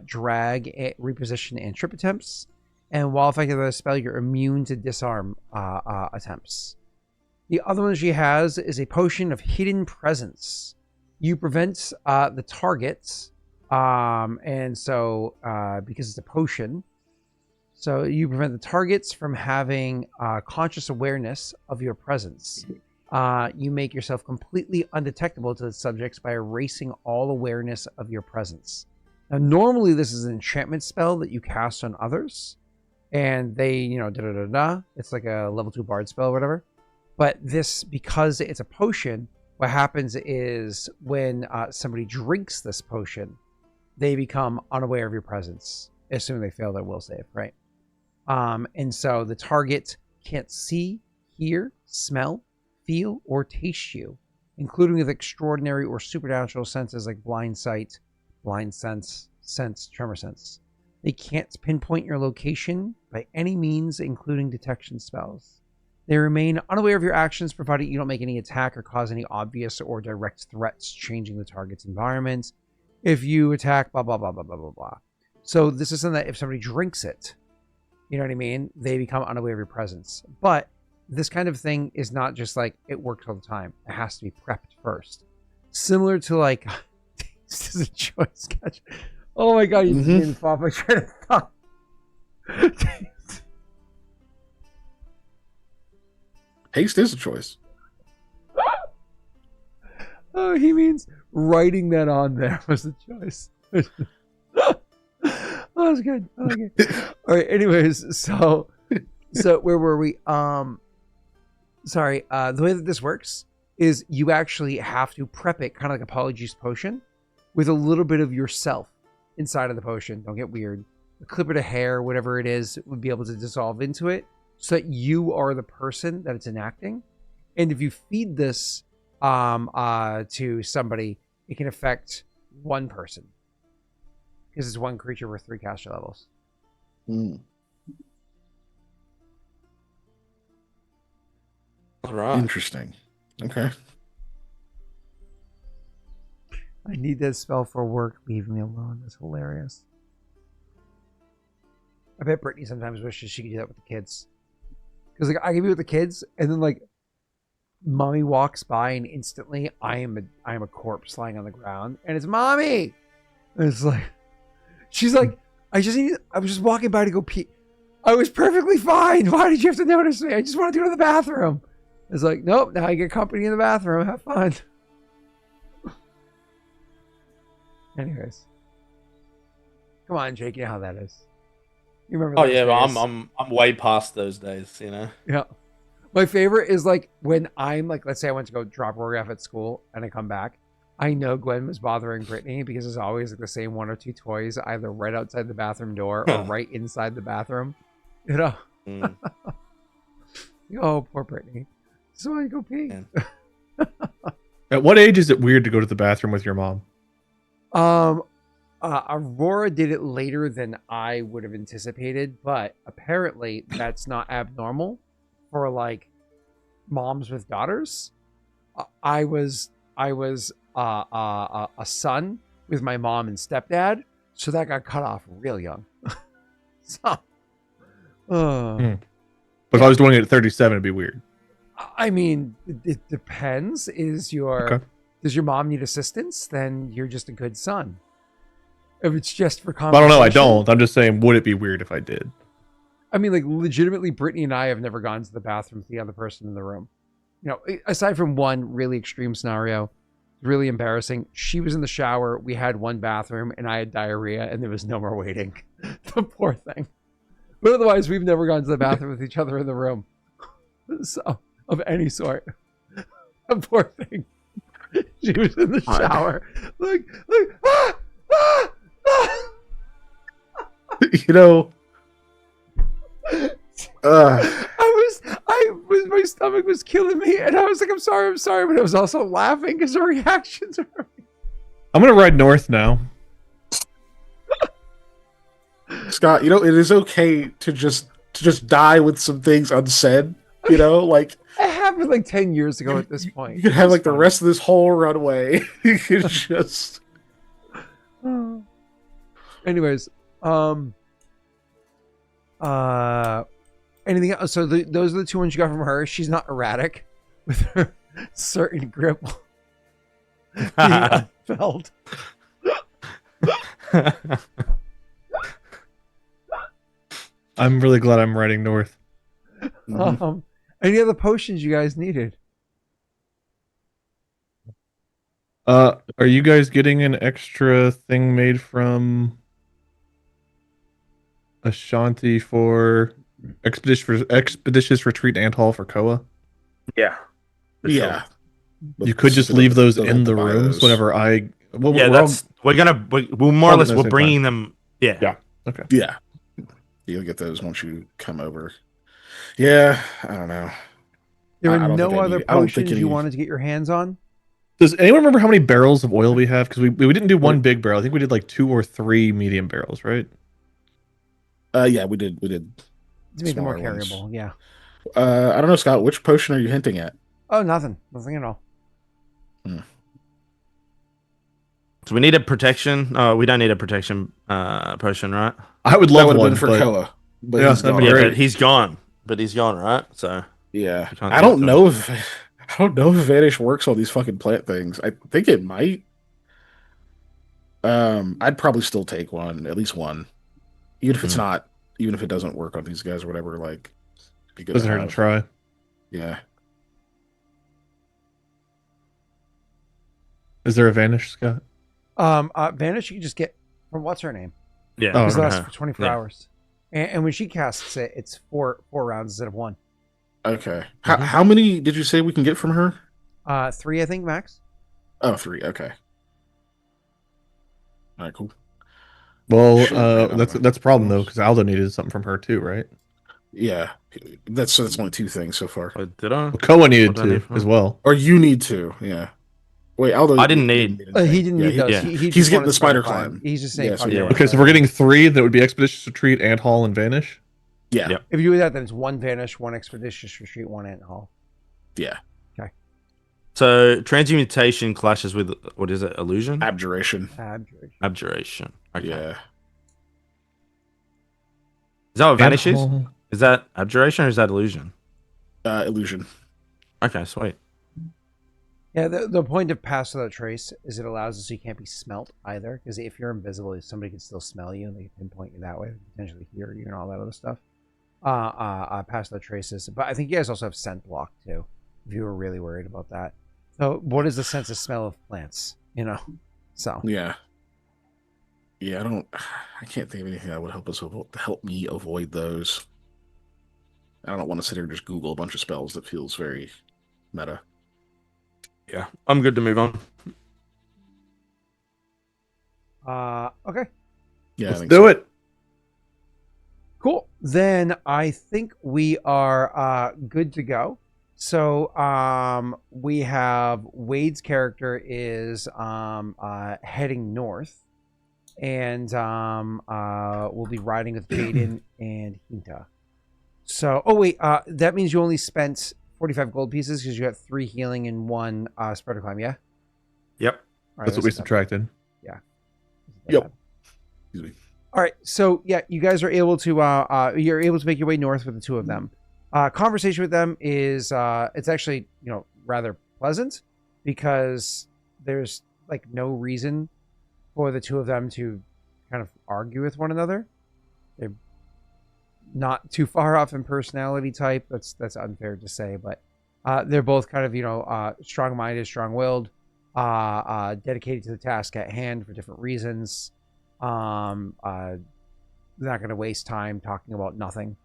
drag, reposition, and trip attempts. And while effective with a spell, you're immune to disarm attempts. The other one she has is a potion of hidden presence. You prevent the target, and so because it's a potion, so you prevent the targets from having conscious awareness of your presence. You make yourself completely undetectable to the subjects by erasing all awareness of your presence. Now, normally this is an enchantment spell that you cast on others, and they, it's like a level 2 bard spell or whatever. But this, because it's a potion, what happens is when somebody drinks this potion, they become unaware of your presence, assuming they fail their will save, right? And so the target can't see, hear, smell, feel, or taste you, including with extraordinary or supernatural senses like blind sight, blind sense, tremor sense. They can't pinpoint your location by any means, including detection spells. They remain unaware of your actions, provided you don't make any attack or cause any obvious or direct threats changing the target's environment. If you attack, blah, blah, blah, blah, blah, blah, blah. So this is something that if somebody drinks it, you know what I mean? They become unaware of your presence. But this kind of thing is not just like it works all the time. It has to be prepped first. Similar to like, this is a choice catch. Oh my God, you didn't fall my train of thought. Haste is a choice. Oh, he means writing that on there was the choice. Oh, that was good. I like it. All right. Anyways, so where were we? Sorry. The way that this works is you actually have to prep it, kind of like a polyjuice potion, with a little bit of yourself inside of the potion. Don't get weird. A clip of hair, whatever it is, would be able to dissolve into it, so that you are the person that it's enacting. And if you feed this to somebody, it can affect one person, because it's one creature with 3 caster levels. All right. Interesting. Okay. I need that spell for work. Leave me alone. That's hilarious. I bet Brittany sometimes wishes she could do that with the kids. Because like I can be with the kids, and then like mommy walks by, and instantly I am a corpse lying on the ground, and it's mommy. And it's like she's like, I was just walking by to go pee. I was perfectly fine. Why did you have to notice me? I just wanted to go to the bathroom. It's like, nope, now I get company in the bathroom. Have fun. Anyways. Come on, Jake, you know how that is. You remember those days? I'm way past those days, Yeah. My favorite is like when I'm like, let's say I went to go drop work off at school and I come back. I know Gwen was bothering Brittany because there's always like the same 1 or 2 toys either right outside the bathroom door or right inside the bathroom. Oh, poor Brittany. So I go pee. At what age is it weird to go to the bathroom with your mom? Aurora did it later than I would have anticipated, but apparently that's not abnormal for like moms with daughters. I was a son with my mom and stepdad, so that got cut off real young. But if I was doing it at 37, it'd be weird. I mean, it depends. Does your mom need assistance? Then you're just a good son. If it's just for conversation. I don't know. I don't. I'm just saying, would it be weird if I did? I mean, like legitimately, Brittany and I have never gone to the bathroom with the other person in the room. aside from one really extreme scenario, really embarrassing. She was in the shower. We had one bathroom, and I had diarrhea, and there was no more waiting. The poor thing. But otherwise, we've never gone to the bathroom with each other in the room, so of any sort. The poor thing. She was in the shower, like ah, ah, ah. My stomach was killing me, and I was like, I'm sorry, but I was also laughing because her reactions were. I'm gonna ride north now. Scott, it is okay to just die with some things unsaid. Like It happened like 10 years ago at this point. you could have like the rest of this whole runway. You could just. Anyways, anything else? So those are the two ones you got from her. She's not erratic with her certain grip being felt. I'm really glad I'm riding north. Any other potions you guys needed? Are you guys getting an extra thing made from Ashanti for expeditious retreat ant hall for Koa? Yeah. Yeah. You could just leave those in the rooms whenever I. Well, we're more or less we're bringing them. Yeah. Yeah. Okay. Yeah. You'll get those once you come over. Yeah, I don't know. There were no other potions you wanted to get your hands on? Does anyone remember how many barrels of oil we have? Because we didn't do one big barrel. I think we did like 2 or 3 medium barrels, right? Yeah, we did. To make them more carryable, yeah. I don't know, Scott. Which potion are you hinting at? Oh, nothing at all. So we need a protection. We don't need a protection potion, right? I would love one for Koa. But yeah, but he's gone. But he's gone, right? So yeah, I don't know if Vanish works on these fucking plant things. I think it might. I'd probably still take one, at least one, even if it's not, even if it doesn't work on these guys or whatever. Like, be good. Doesn't hurt to try. Yeah. Is there a Vanish, Scott? Vanish you can just get from what's her name? Yeah, it lasts for 24 hours, and when she casts it, it's four rounds instead of 1. Okay. How many did you say we can get from her? 3, I think, max. Oh, 3. Okay. All right, cool. Well, that's a problem though, because Aldo needed something from her too, right? Yeah, that's only 2 things so far. Did I? Well, Koa needed to as well. Or you need to, yeah. Wait, Aldo. I didn't need. He didn't need those. Yeah. He's getting the spider climb. He's just saying. Okay, so we're getting 3. That would be Expeditious Retreat, Ant Hall, and Vanish. Yeah. Yep. If you do that, then it's 1 Vanish, 1 Expeditious Retreat, 1 Ant Hall. Yeah. Okay. So transmutation clashes with what is it? Illusion? Abjuration. Abjuration. Okay. Yeah. Is that what Vanish is? Is that abjuration or is that illusion? Illusion. Okay, sweet. Yeah, the point of Pass Without Trace is it allows it so you can't be smelt either. Because if you're invisible, somebody can still smell you and they can pinpoint you that way, potentially hear you and all that other stuff. Pass Without Traces. But I think you guys also have scent block too, if you were really worried about that. So what is the sense of smell of plants? So yeah. Yeah, I can't think of anything that would help me avoid those. I don't want to sit here and just Google a bunch of spells. That feels very meta. Yeah, I'm good to move on. Okay. Yeah, let's do it. Cool. Then I think we are good to go. So we have Wade's character is heading north, and we'll be riding with Jaden and Hinta. So, that means you only spent 45 gold pieces because you got 3 healing and 1 spider climb, yeah? Yep. Right, that's what we subtracted. Yeah. Yep. All right, so yeah, you guys are able to you're able to make your way north with the 2 of them. Conversation with them is it's actually rather pleasant because there's like no reason for the 2 of them to kind of argue with one another. They're not too far off in personality type. That's unfair to say, but They're both kind of, strong-minded, strong-willed, dedicated to the task at hand for different reasons. They're not going to waste time talking about nothing.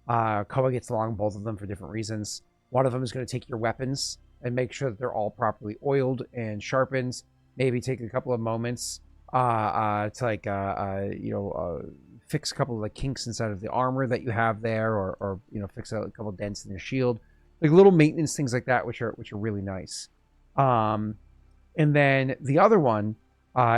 Koa gets along both of them for different reasons. One of them is going to take your weapons and make sure that they're all properly oiled and sharpened. Maybe take a couple of moments to fix a couple of the kinks inside of the armor that you have there, or fix a couple of dents in your shield, like little maintenance things like that, which are really nice. And then the other one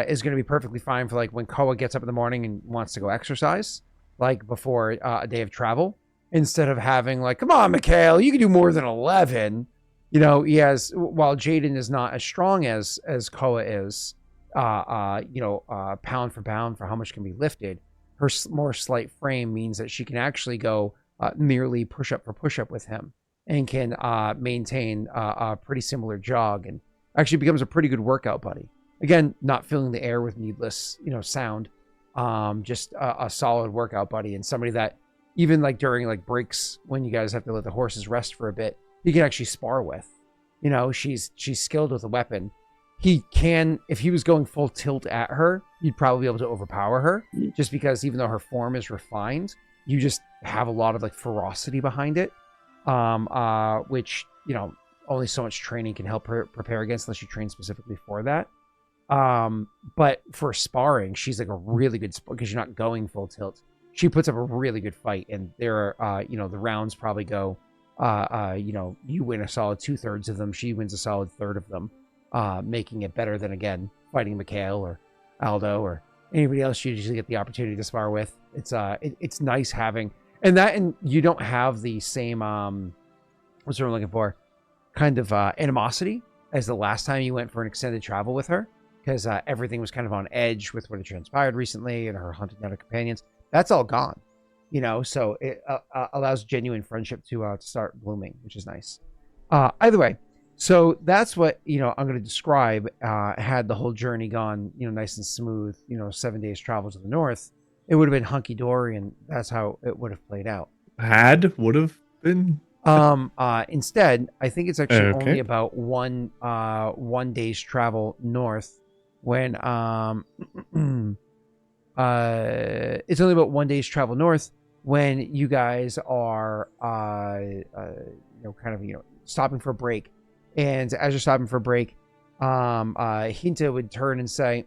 is going to be perfectly fine for like when Koa gets up in the morning and wants to go exercise, like before a day of travel. Instead of having like, come on, Mikhail, you can do more than 11. He has, while Jaden is not as strong as Koa is, pound for pound for how much can be lifted, her more slight frame means that she can actually go merely push up for push up with him and can maintain a pretty similar jog, and actually becomes a pretty good workout buddy. Again, not filling the air with needless, sound. Just a solid workout buddy, and somebody that even like during like breaks when you guys have to let the horses rest for a bit, he can actually spar with. She's skilled with a weapon. He can, if he was going full tilt at her, you'd probably be able to overpower her, just because even though her form is refined, you just have a lot of like ferocity behind it, which only so much training can help her prepare against, unless you train specifically for that. But for sparring, she's like a really good because you're not going full tilt. She puts up a really good fight, and there are, the rounds probably go, you win a solid 2/3 of them. She wins a solid 1/3 of them, making it better than, again, fighting Mikhail or Aldo or anybody else you usually get the opportunity to spar with. It's nice having, and you don't have the same, what's what I'm looking for, kind of animosity as the last time you went for an extended travel with her, because everything was kind of on edge with what had transpired recently and her hunting down her companions. That's all gone, so it allows genuine friendship to start blooming, which is nice. Either way, so that's what, I'm going to describe. Had the whole journey gone, nice and smooth, 7 days travel to the north, it would have been hunky-dory, and that's how it would have played out. Would have been? Instead, I think it's actually only about one day's travel north when, it's only about 1 day's travel north when you guys are, stopping for a break. And as you're stopping for a break, Hinta would turn and say,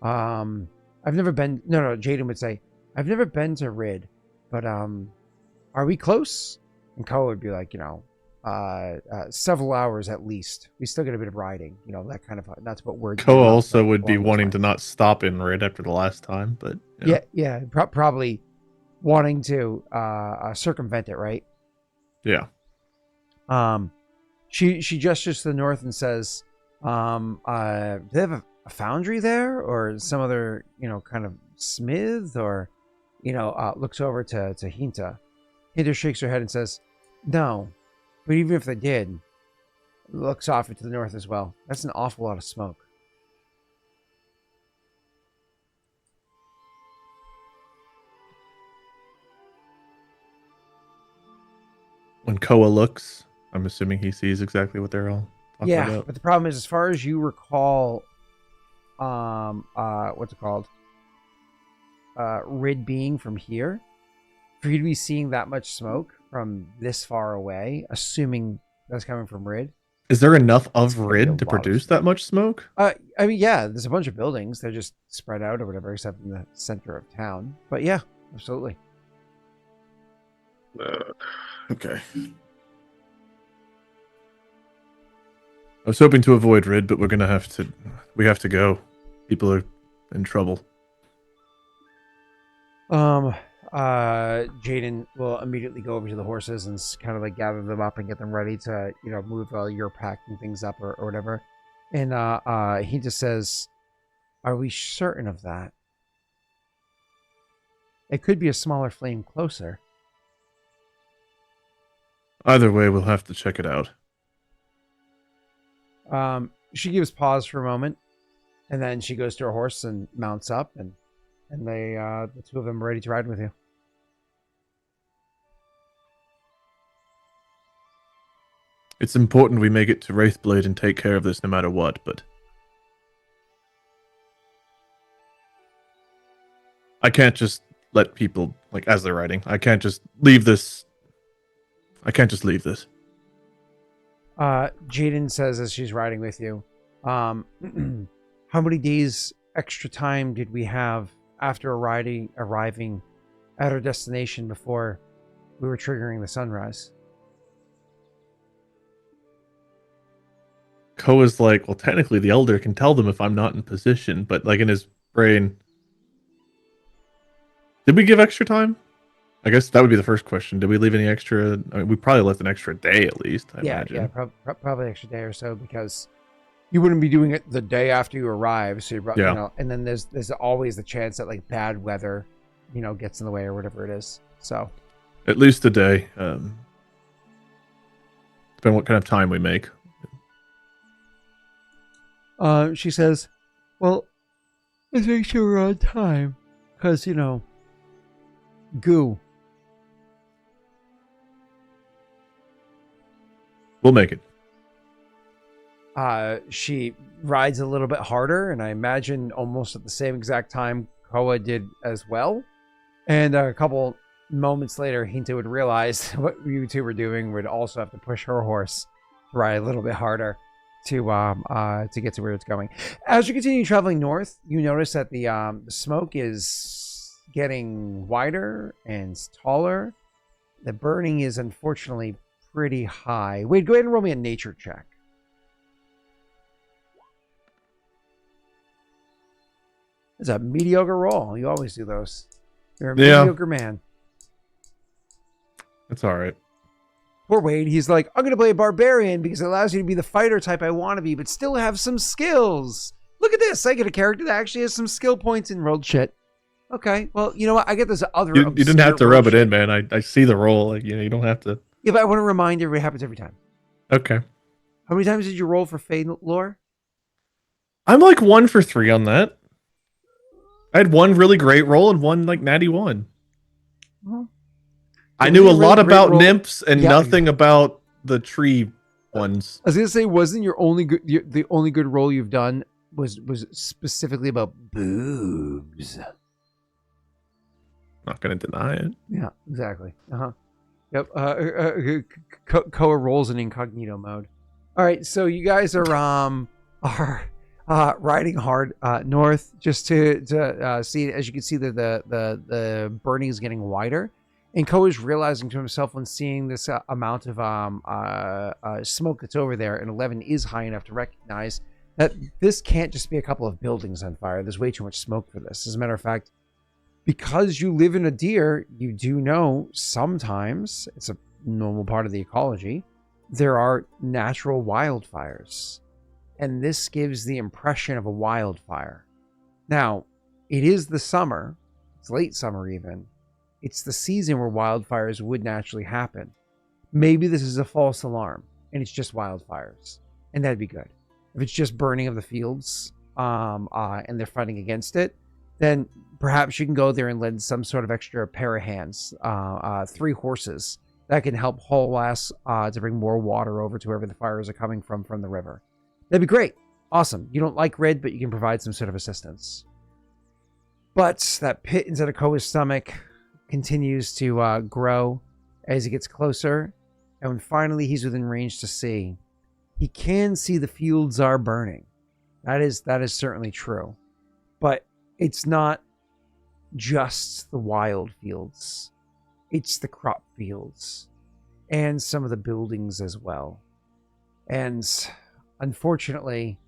I've never been, no, Jaden would say, I've never been to Rid, but, are we close? And Koa would be like, several hours at least. We still get a bit of riding, that kind of, that's what we're doing. Koa also would be wanting to not stop in Rid after the last time, but yeah, probably wanting to circumvent it, right? Yeah. She gestures to the north and says, do they have a foundry there, or some other kind of smith, or looks over to Hinta. Hinta shakes her head and says, no. But even if they did, looks off to the north as well. That's an awful lot of smoke. When Koa looks, I'm assuming he sees exactly what they're all talking about. But the problem is, as far as you recall, what's it called? Rid being from here, for you to be seeing that much smoke from this far away, assuming that's coming from Rid. Is there enough of Rid to produce that much smoke? There's a bunch of buildings. They're just spread out or whatever, except in the center of town. But yeah, absolutely. Okay. I was hoping to avoid Rid, but we have to go. People are in trouble. Jaden will immediately go over to the horses and kind of like gather them up and get them ready to, move your packing things up or whatever. And he just says, are we certain of that? It could be a smaller flame closer. Either way, we'll have to check it out. She gives pause for a moment, and then she goes to her horse and mounts up, and they, the two of them are ready to ride with you. It's important we make it to Wraithblade and take care of this no matter what, but I can't just let people, like, as they're writing, I can't just leave this. Jaden says as she's riding with you, how many days extra time did we have after arriving at our destination before we were triggering the sunrise? Koa's like, well, technically the Elder can tell them if I'm not in position, but like in his brain, did we give extra time? I guess that would be the first question. Did we leave any extra? I mean, we probably left an extra day at least. I imagine. Probably an extra day or so, because you wouldn't be doing it the day after you arrive. So you know, and then there's always the chance that like bad weather, gets in the way or whatever it is. So at least a day. Depending what kind of time we make. She says, well, let's make sure we're on time, because goo. We'll make it. She rides a little bit harder, and I imagine almost at the same exact time Koa did as well. And a couple moments later, Hinta would realize what you two were doing, would also have to push her horse to ride a little bit harder to get to where it's going. As you continue traveling north, you notice that the smoke is getting wider and taller. The burning is unfortunately pretty high. Wade, go ahead and roll me a nature check. It's a mediocre roll. You always do those. You're a mediocre man. That's all right. Poor Wade. He's like, I'm going to play a barbarian because it allows you to be the fighter type I want to be, but still have some skills. Look at this. I get a character that actually has some skill points and rolled shit. Okay. Well, you know what? I get this other. You didn't have to rub it in, man. I see the roll. Like, you don't have to. Yeah, but I want to remind you, it happens every time. Okay. How many times did you roll for Fade lore? I'm like 1 for 3 on that. I had one really great roll and one like natty 1. Well, I knew a lot about nymphs and nothing about the tree ones. I was gonna say, wasn't your only good the only good roll you've done was specifically about boobs? Not gonna deny it. Yeah, exactly. Yep. Koa rolls in incognito mode. All right, so you guys are riding hard north just to see. As you can see, the burning is getting wider, and Koa is realizing to himself when seeing this amount of smoke that's over there, and 11 is high enough to recognize that this can't just be a couple of buildings on fire. There's way too much smoke for this. As a matter of fact, because you live in a deer, you do know sometimes, it's a normal part of the ecology, there are natural wildfires. And this gives the impression of a wildfire. Now, it is the summer. It's late summer even. It's the season where wildfires would naturally happen. Maybe this is a false alarm, and it's just wildfires. And that'd be good. If it's just burning of the fields, and they're fighting against it, then perhaps you can go there and lend some sort of extra pair of hands, 3 horses, that can help haul ass to bring more water over to wherever the fires are coming from the river. That'd be great. Awesome. You don't like red, but you can provide some sort of assistance. But that pit inside of Koa's stomach continues to grow as he gets closer. And when finally he's within range to see, he can see the fields are burning. That is certainly true. But it's not just the wild fields. It's the crop fields and some of the buildings as well. And unfortunately,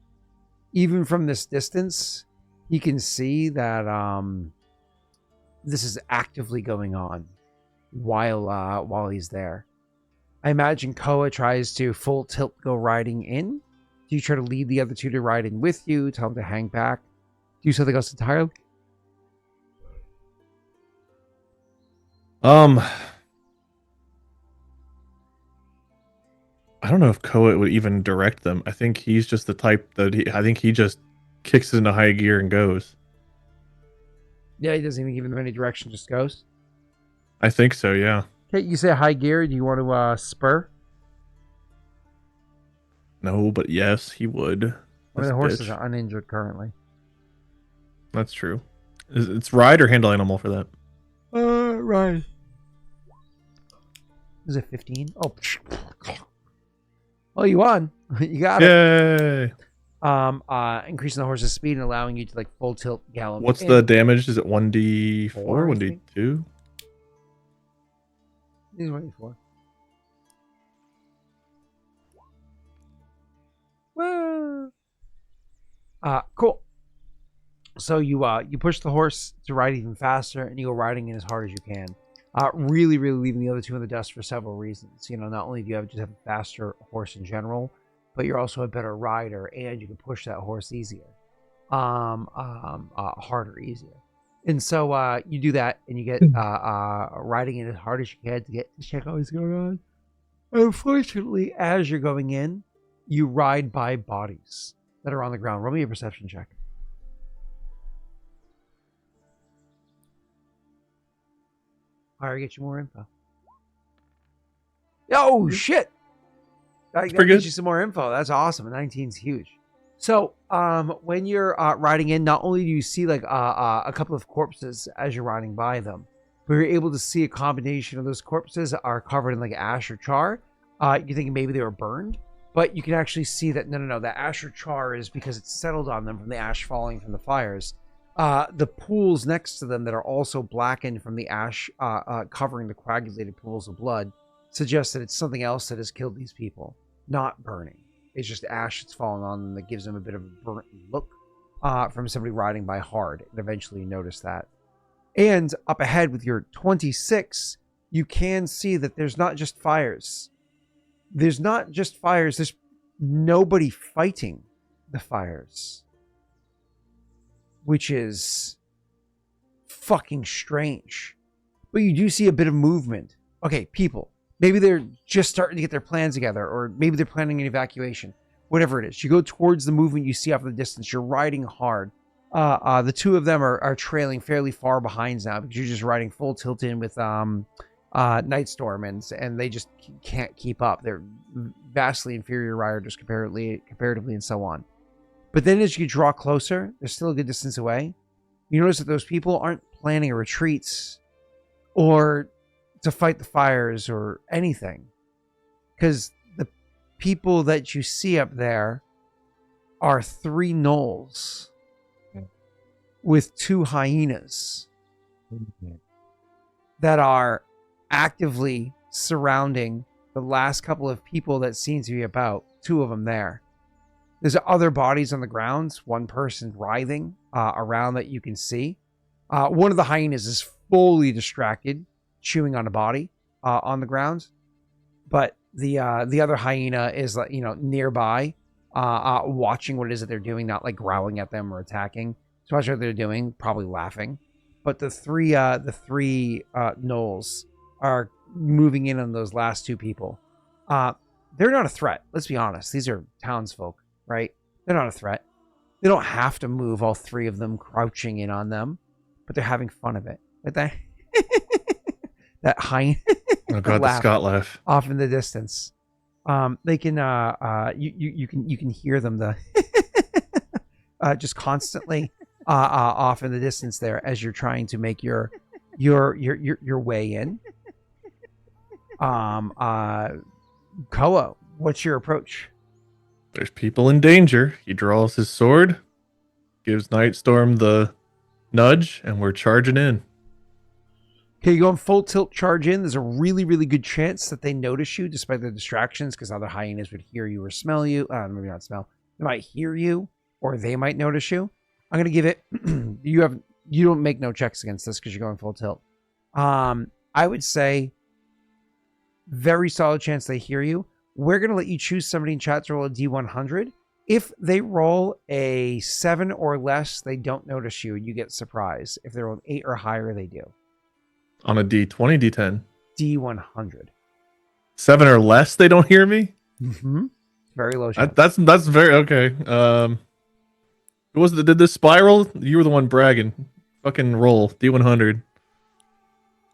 even from this distance, you can see that this is actively going on while he's there. I imagine Koa tries to full tilt go riding in. Do you try to lead the other two to ride in with you? Tell them to hang back? Do something else entirely? I don't know if Koa would even direct them. I think he's just the type that he just kicks it into high gear and goes. Yeah, he doesn't even give them any direction, just goes. I think so, yeah. Okay, you say high gear. Do you want to spur? No, but yes, he would. I mean, This the horses bitch. are uninjured currently. That's true. It's ride or handle animal for that. Right. Is it 15? Oh, well, you won. You got it. Yay! Increasing the horse's speed and allowing you to like full tilt gallop. What's the damage? Is it 1d4, Four, I 1d2? These are 4. Woo! Cool. So you push the horse to ride even faster, and you go riding in as hard as you can. Really leaving the other two in the dust for several reasons. You know, not only do you just have a faster horse in general, but you're also a better rider, and you can push that horse easier, harder, easier. And so you do that, and you get riding in as hard as you can to get to check out what's going on. Unfortunately, as you're going in, you ride by bodies that are on the ground. Roll me a perception check. Higher get you more info. Oh shit! That gives you some more info. That's awesome. 19's huge. So, when you're riding in, not only do you see like a couple of corpses as you're riding by them, but you're able to see a combination of those corpses that are covered in like ash or char. You're thinking maybe they were burned, but you can actually see that no, that ash or char is because it's settled on them from the ash falling from the fires. The pools next to them that are also blackened from the ash covering the coagulated pools of blood suggest that it's something else that has killed these people, not burning. It's just ash that's falling on them that gives them a bit of a burnt look from somebody riding by hard. And eventually you notice that. And up ahead with your 26, you can see that there's not just fires. There's nobody fighting the fires. Which is fucking strange. But you do see a bit of movement. Okay, people. Maybe they're just starting to get their plans together, or maybe they're planning an evacuation. Whatever it is. You go towards the movement you see off in the distance. You're riding hard. The two of them are trailing fairly far behind now because you're just riding full tilt in with Nightstorm, and they just can't keep up. They're vastly inferior riders comparatively and so on. But then as you draw closer, they're still a good distance away. You notice that those people aren't planning a retreat or to fight the fires or anything. Because the people that you see up there are 3 gnolls with 2 hyenas that are actively surrounding the last couple of people that seem to be about. 2 of them there. There's other bodies on the ground. 1 person writhing around that you can see. One of the hyenas is fully distracted, chewing on a body on the ground. But the other hyena is nearby, watching what it is that they're doing, not like growling at them or attacking. So watching what they're doing, probably laughing. But the three gnolls are moving in on those last 2 people. They're not a threat. Let's be honest. These are townsfolk. Right? They're not a threat. They don't have to move, all 3 of them crouching in on them, but they're having fun of it. But that hyena. Oh god, the Scott laugh off in the distance. They can you can hear them just constantly off in the distance there as you're trying to make your way in. Koa, what's your approach? There's people in danger. He draws his sword, gives Nightstorm the nudge, and we're charging in. Okay, you go on full tilt charge in. There's a really good chance that they notice you despite the distractions, because other hyenas would hear you or smell you. Maybe not smell. They might hear you, or they might notice you. I'm gonna give it. You don't make no checks against this because you're going full tilt. I would say very solid chance they hear you. We're going to let you choose somebody in chat to roll a D100. If they roll a 7 or less, they don't notice you. You get surprised. If they roll an 8 or higher, they do. On a D20, D10? D100. 7 or less, they don't hear me? Mm-hmm. Very low chance. That's very... Okay. Who was it that did this spiral? You were the one bragging. Fucking roll. D100.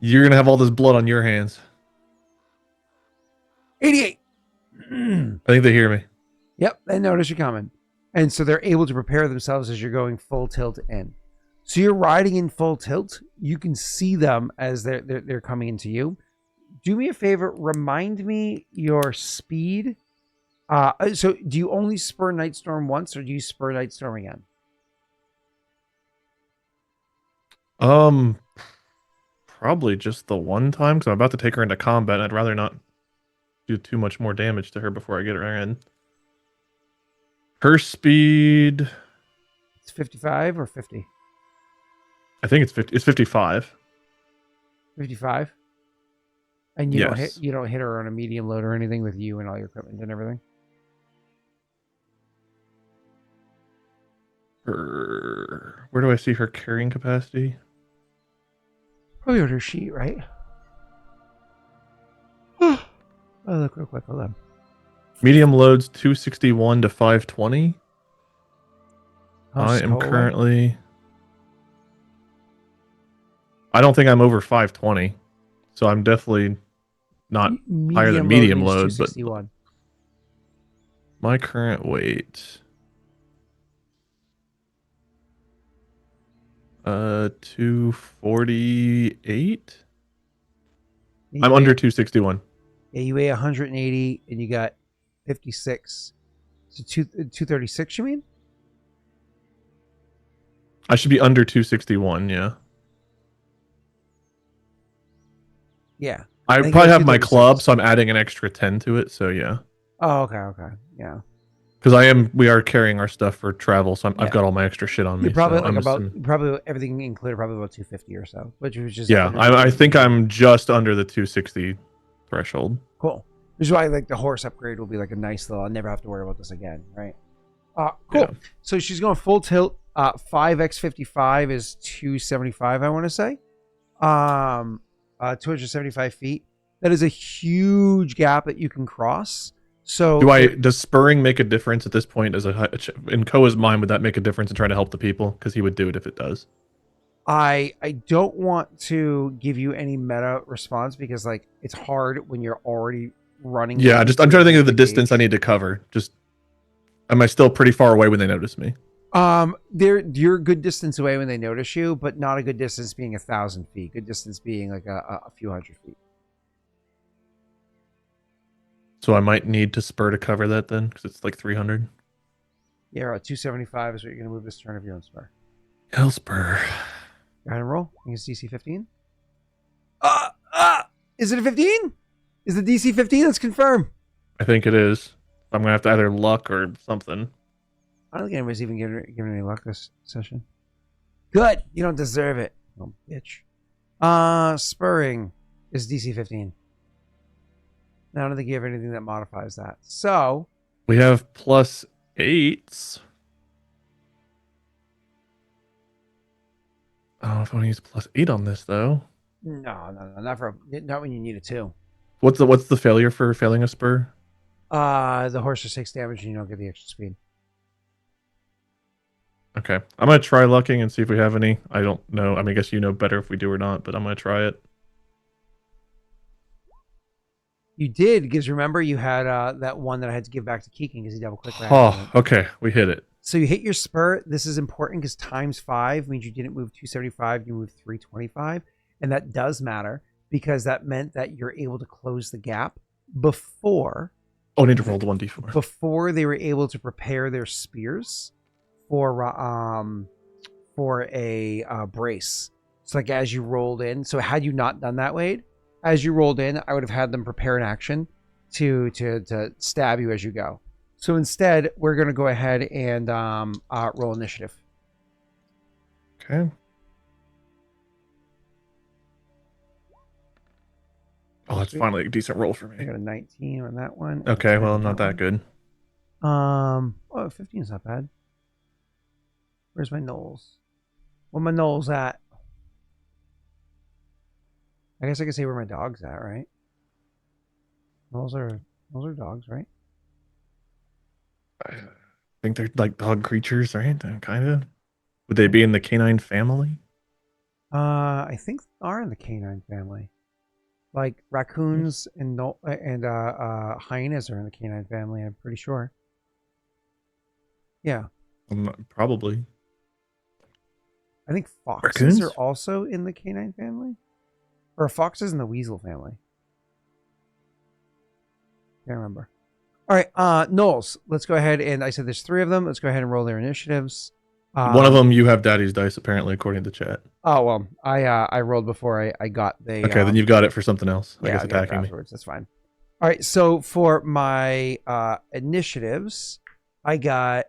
You're going to have all this blood on your hands. 88. I think they hear me. Yep, they notice you coming. And so they're able to prepare themselves as you're going full tilt in. So you're riding in full tilt. You can see them as they're coming into you. Do me a favor, remind me your speed. So do you only spur Nightstorm once, or do you spur Nightstorm again? Probably just the one time, because I'm about to take her into combat. I'd rather not do too much more damage to her before I get her in. Her speed... It's 55 or 50? I think it's 50. It's 55. 55? And you Yes. don't hit her on a medium load or anything with you and all your equipment and everything? Where do I see her carrying capacity? Probably on her sheet, right? Oh, look real quick. Hold on. Medium loads 261 to 520. I am Stowaway? currently... I don't think I'm over 520. So I'm definitely not higher than medium load, but 261. my current weight... 248. I'm under 261. Yeah, you weigh 180 and you got 56. So 236, you mean? I should be under 261, yeah. Yeah. I think probably you're have my 236. club, so I'm adding an extra 10 to it, so yeah. Oh, okay. Yeah. Because we are carrying our stuff for travel, so Yeah. I've got all my extra shit on me. You're probably so like I'm about assuming- probably everything included, probably about 250 or so, which was just yeah. I think I'm just under the 260 threshold. cool. Which is why like the horse upgrade will be like a nice little. I'll never have to worry about this again, right? Cool. Yeah. So she's going full tilt. 5x55 is 275. I want to say, 275 feet. That is a huge gap that you can cross. So Does spurring make a difference at this point? In Koa's mind, would that make a difference in trying to help the people? Because he would do it if it does. I don't want to give you any meta response because like it's hard when you're already running. Yeah, I'm trying to think of the distance I need to cover. Just, am I still pretty far away when they notice me? You're a good distance away when they notice you, but not a good distance being 1,000 feet. Good distance being like a few hundred feet. So I might need to spur to cover that then, because it's like 300. Yeah, 275 is what you're gonna move this turn of your own spur. Hell spur. Go ahead and roll. I think it's DC 15. Is it a 15? Is the DC 15? Let's confirm. I think it is. I'm gonna have to either luck or something. I don't think anybody's even given any luck this session. Good. You don't deserve it. Oh, bitch. Spurring is DC 15. I don't think you have anything that modifies that. So We have +8s. I don't know if I want to use +8 on this though. no, not when you need it to. What's the failure for failing a spur? The horse just takes damage and you don't get the extra speed. Okay, I'm gonna try lucking and see if we have any. I don't know. I mean, I guess you know better if we do or not, but I'm gonna try it. You did, because remember you had that one that I had to give back to Keeking because he double clicked. Oh, okay, we hit it. So you hit your spur. This is important because ×5 means you didn't move 275, you moved 325. And that does matter because that meant that you're able to close the gap before. Oh, I need to roll the 1d4. Before they were able to prepare their spears for a brace. It's like as you rolled in. So had you not done that, Wade, as you rolled in, I would have had them prepare an action to stab you as you go. So instead, we're going to go ahead and roll initiative. Okay. Oh, that's finally a decent roll for I me. got a 19 on that one. Okay, well, not that good. 15 is not bad. Where's my knolls? Where my knolls at? I guess I could say where my dog's at, right? Those are dogs, right? I think they're like dog creatures, right? Kind of. Would they be in the canine family? I think they are in the canine family. Like raccoons and hyenas are in the canine family. I'm pretty sure. Yeah. Probably. I think foxes Raccoons? are also in the canine family. Or foxes in the weasel family. Can't remember. All right, Knowles, let's go ahead and I said there's 3 of them. Let's go ahead and roll their initiatives. One of them you have daddy's dice, apparently, according to chat. Oh, well, I rolled before I got the... Okay, then you've got it for something else. I Yeah, guess I'll get it attacking me. afterwards. That's fine. All right, so for my initiatives, I got...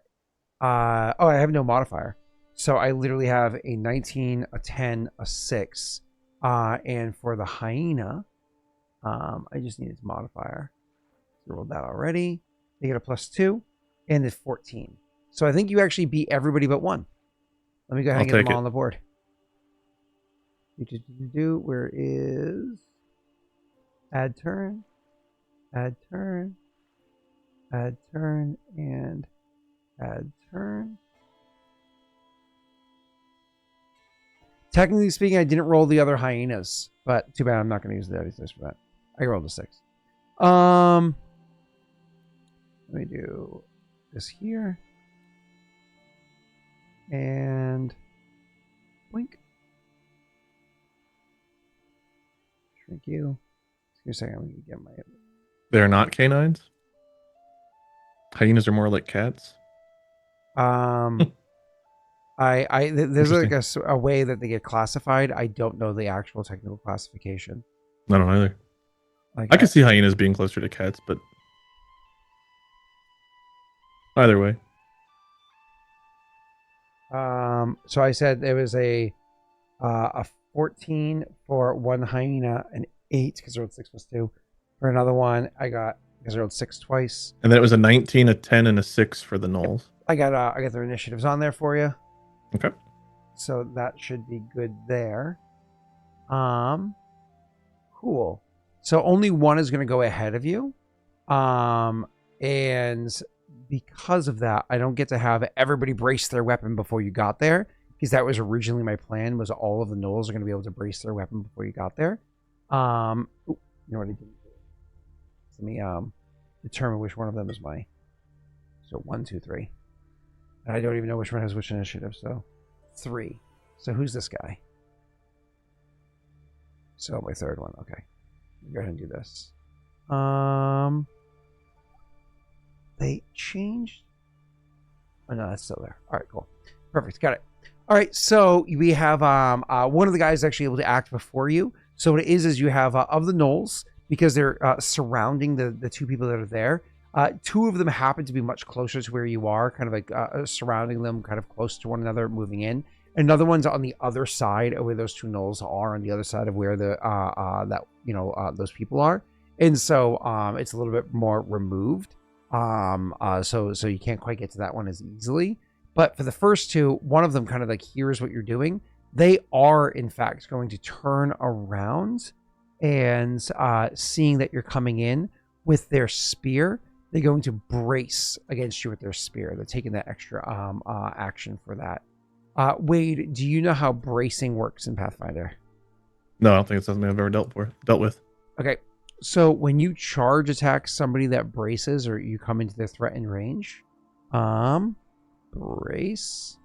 I have no modifier. So I literally have a 19, a 10, a 6. And for the hyena, I just need its modifier. I rolled that already. They get a +2 and a 14. So I think you actually beat everybody but one. Let me go ahead and get them all on the board. Where is add turn, add turn, add turn, and add turn. Technically speaking, I didn't roll the other hyenas, but too bad I'm not going to use the dice for that. I rolled a 6. Let me do this here. And blink. Shrink you. Just give me a second. I'm going to get my... They're not canines? Hyenas are more like cats? There's like a way that they get classified. I don't know the actual technical classification. I don't either. Like, I could see hyenas being closer to cats, but either way. So I said there was a 14 for one hyena, an 8 because I rolled 6 + 2. For another one, I got because I rolled 6 twice. And then it was a 19, a 10, and a 6 for the Knowles. I got their initiatives on there for you. Okay. So that should be good there. Cool. So only one is going to go ahead of you. And because of that, I don't get to have everybody brace their weapon before you got there, because that was originally my plan, was all of the Knowles are going to be able to brace their weapon before you got there. You know what I didn't do? Let me determine which one of them is my... So 1, 2, 3. And I don't even know which one has which initiative, so 3. So who's this guy? So my third one, okay. Go ahead and do this. They changed. Oh no, that's still there. All right, cool, perfect, got it. All right, so we have one of the guys actually able to act before you. So what it is you have of the Knowles, because they're surrounding the 2 people that are there. 2 of them happen to be much closer to where you are, kind of like surrounding them, kind of close to one another, moving in. Another one's on the other side of where those 2 Knowles are, on the other side of where the those people are, and so it's a little bit more removed. So you can't quite get to that one as easily. But for the first 2, one of them kind of like hears what you're doing. They are in fact going to turn around, and seeing that you're coming in with their spear, they're going to brace against you with their spear. They're taking that extra action for that. Wade, do you know how bracing works in Pathfinder? No, I don't think it's something I've ever dealt with. Okay, so when you charge attack somebody that braces, or you come into their threatened range, brace.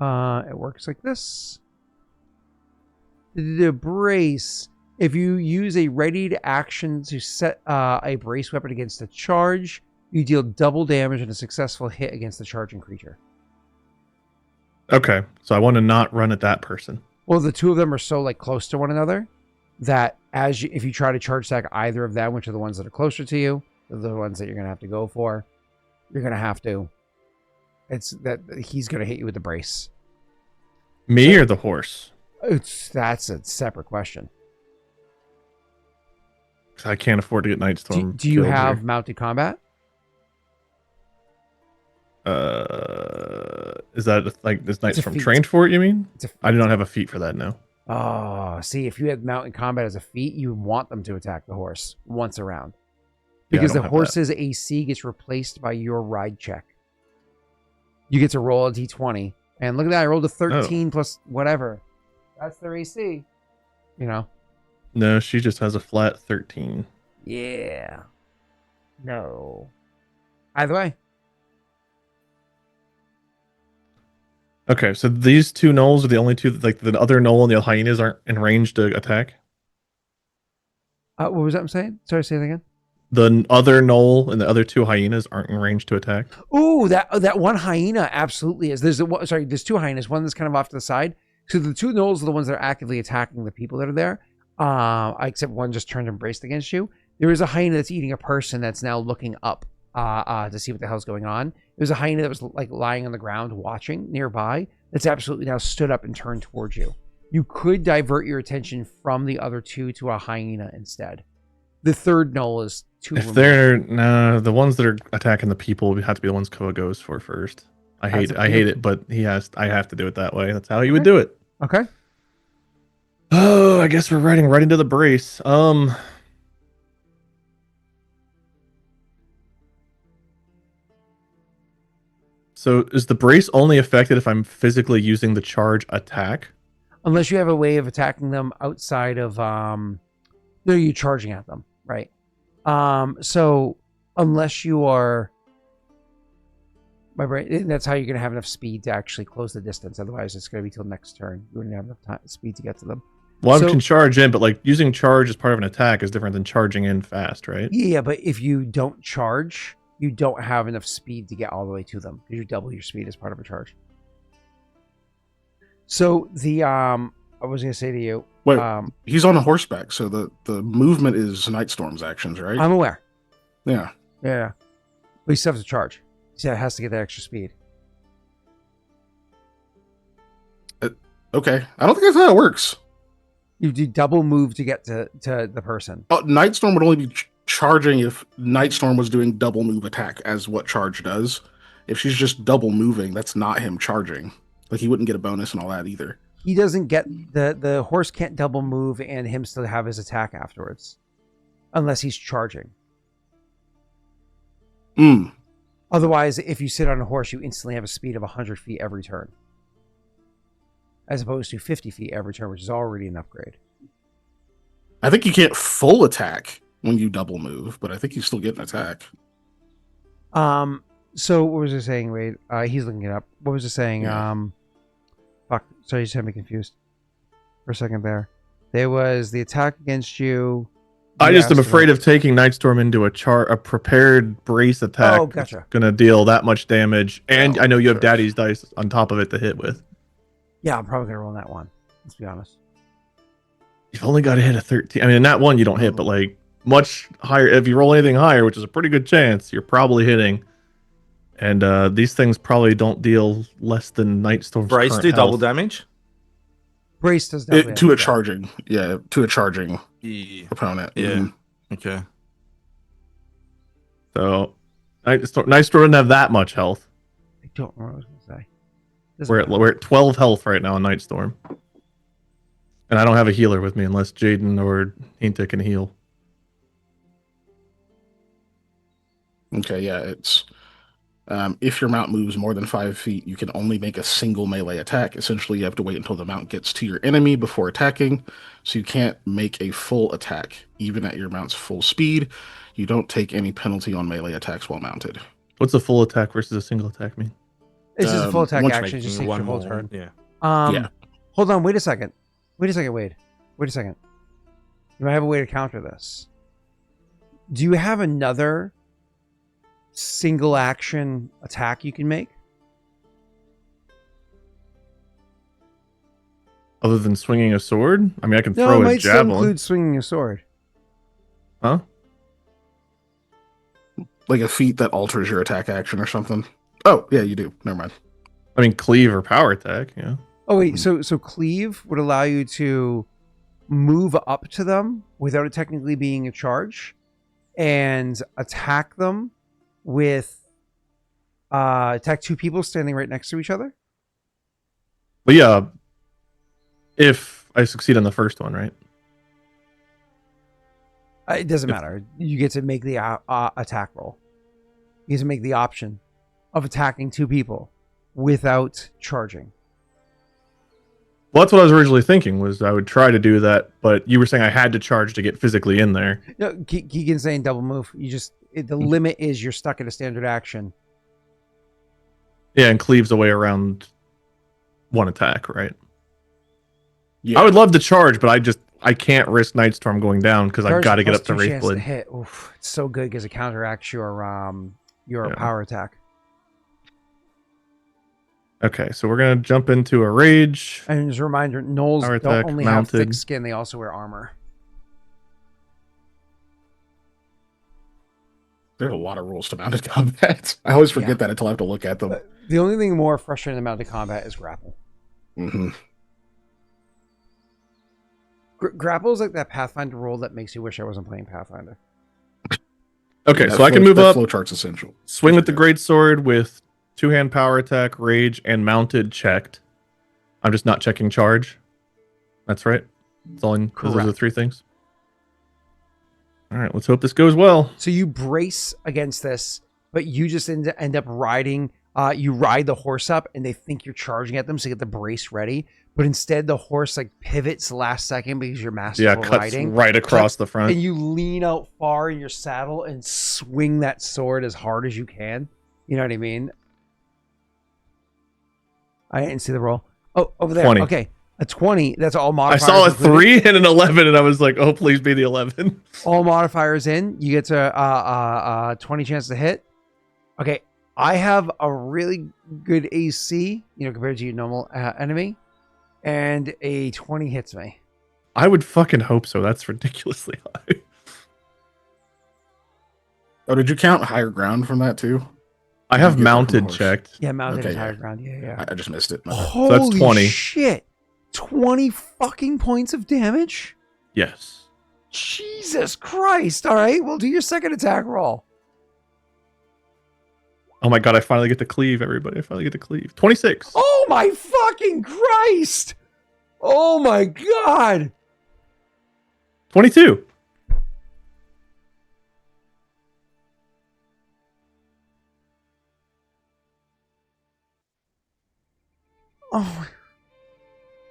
It works like this. The brace. If you use a readied action to set a brace weapon against a charge, you deal double damage on a successful hit against the charging creature. Okay, so I want to not run at that person. Well, the 2 of them are so like close to one another that if you try to charge attack either of them, which are the ones that are closer to you, they're the ones that you're gonna have to go for. You're gonna have to. It's that he's gonna hit you with the brace. Me or the horse? That's a separate question. I can't afford to get Nightstorm. Do you have mounted combat? Is that like this Nightstorm trained for it? You mean? I do not have a feat for that now. Oh, see, if you had mounted combat as a feat, you want them to attack the horse once a round, because the horse's AC gets replaced by your ride check. You get to roll a d20, and look at that! I rolled a 13 plus whatever. That's their AC. You know. No, she just has a flat 13. Yeah. No. Either way. Okay, so these two gnolls are the only two. Like the other gnoll and the hyenas aren't in range to attack. What was that I'm saying? Sorry, say that again. The other gnoll and the other two hyenas aren't in range to attack. Ooh, that one hyena absolutely is. There's two hyenas. One that's kind of off to the side. So the two gnolls are the ones that are actively attacking the people that are there. Except one just turned and braced against you. There is a hyena that's eating a person that's now looking up to see what the hell's going on. There's a hyena that was like lying on the ground watching nearby that's absolutely now stood up and turned towards you. You could divert your attention from the other two to a hyena instead. The third gnoll is too. If they're the ones that are attacking the people have to be the ones Koa goes for first. I hate it, but I have to do it that way. That's how he would do it. Okay. Oh, I guess we're riding right into the brace. So is the brace only affected if I'm physically using the charge attack? Unless you have a way of attacking them outside of no, you charging at them, right? So unless you are that's how you're gonna have enough speed to actually close the distance. Otherwise it's gonna be till next turn. You wouldn't have enough speed to get to them. Well, I can charge in, but like using charge as part of an attack is different than charging in fast, right? Yeah, but if you don't charge, you don't have enough speed to get all the way to them because you double your speed as part of a charge. So the I was gonna say to you, wait, he's on a horseback, so the movement is Nightstorm's actions, right? I'm aware. Yeah. Yeah, but he still has to charge. He said it has to get that extra speed. Okay, I don't think that's how it works. You do double move to get to the person. Oh, Nightstorm would only be charging if Nightstorm was doing double move attack, as what charge does. If she's just double moving, that's not him charging. Like, he wouldn't get a bonus and all that either. He doesn't get the horse can't double move and him still have his attack afterwards, unless he's charging. Otherwise, if you sit on a horse, you instantly have a speed of 100 feet every turn, as opposed to 50 feet every turn, which is already an upgrade. I think you can't full attack when you double move, but I think you still get an attack. So what was it saying, Wade? He's looking it up. What was it saying? Yeah. Fuck. Sorry, you just had me confused for a second there. There was the attack against you. I just am afraid of taking Nightstorm into a prepared brace attack. Oh, gotcha. Going to deal that much damage, and I know you have Daddy's dice on top of it to hit with. Yeah, I'm probably gonna roll that one. Let's be honest. You've only got to hit a 13. I mean, in that one you don't hit, but like much higher. If you roll anything higher, which is a pretty good chance, you're probably hitting. And these things probably don't deal less than Nightstorm's Brace current do double health. damage? Brace does double To a charging, to a charging opponent. Yeah. Mm-hmm. Okay. So Nightstorm doesn't have that much health. I don't know what I was gonna say. We're at 12 health right now on Nightstorm. And I don't have a healer with me unless Jaden or Hinta can heal. Okay, yeah, it's if your mount moves more than 5 feet, you can only make a single melee attack. Essentially, you have to wait until the mount gets to your enemy before attacking, so you can't make a full attack, even at your mount's full speed. You don't take any penalty on melee attacks while mounted. What's a full attack versus a single attack mean? It's just a full attack once action. Just takes your whole turn. Yeah. Yeah. Hold on. Wait a second, Wade. Wait a second. Do I have a way to counter this? Do you have another single action attack you can make? Other than swinging a sword? I mean, I can No, it throw a might still javelin. include swinging a sword. Huh? Like a feat that alters your attack action or something. Oh, yeah, you do. Never mind. I mean, cleave or power attack, yeah. Oh wait, so cleave would allow you to move up to them without it technically being a charge, and attack them with attack two people standing right next to each other. But yeah, if I succeed on the first one, right? It doesn't matter. You get to make the attack roll. You get to make the option of attacking two people without charging. Well, that's what I was originally thinking, was I would try to do that, but you were saying I had to charge to get physically in there. No, Keegan's saying double move. The limit is you're stuck in a standard action. Yeah, and cleaves a way around one attack, right? Yeah. I would love to charge, but I can't risk Nightstorm going down because I've got to get up to +2 chance to Wraithblade. hit. Oof, it's so good because it counteracts your Yeah. power attack. Okay, so we're gonna jump into a rage. And as a reminder, gnolls Power don't attack, only have thick mounted. skin; they also wear armor. There's a lot of rules to mounted combat. I always forget Yeah. that until I have to look at them. The only thing more frustrating than mounted combat is grapple. Mm-hmm. Grapple is like that Pathfinder rule that makes you wish I wasn't playing Pathfinder. Okay, so I can move up, Flowchart's essential. swing with the greatsword with two-hand power attack, rage, and mounted checked. I'm just not checking charge. That's right. That's all. Those are the Correct. 3 things. All right, let's hope this goes well. So you brace against this, but you just end up riding. You ride the horse up, and they think you're charging at them, so you get the brace ready. But instead, the horse like pivots last second because you're masterful Cuts riding. right across the front. And you lean out far in your saddle and swing that sword as hard as you can. You know what I mean? I didn't see the roll. Oh, over there. 20. Okay. A 20. That's all I modifiers. saw a included. 3 and an 11, and I was like, "Oh, please be the 11." All modifiers in. You get to 20 chance to hit. Okay. I have a really good AC, compared to your normal enemy. And a 20 hits me. I would fucking hope so. That's ridiculously high. Oh, did you count higher ground from that too? I have You get that from mounted horse. checked. Yeah, mounted Okay, entire yeah. ground. Yeah. I just missed it. My bad. Holy that's 20. shit. 20 fucking points of damage? Yes. Jesus Christ. All right. Well, do your second attack roll. Oh my god, I finally get to cleave, everybody. I finally get to cleave. 26. Oh my fucking Christ. Oh my God. 22. Oh,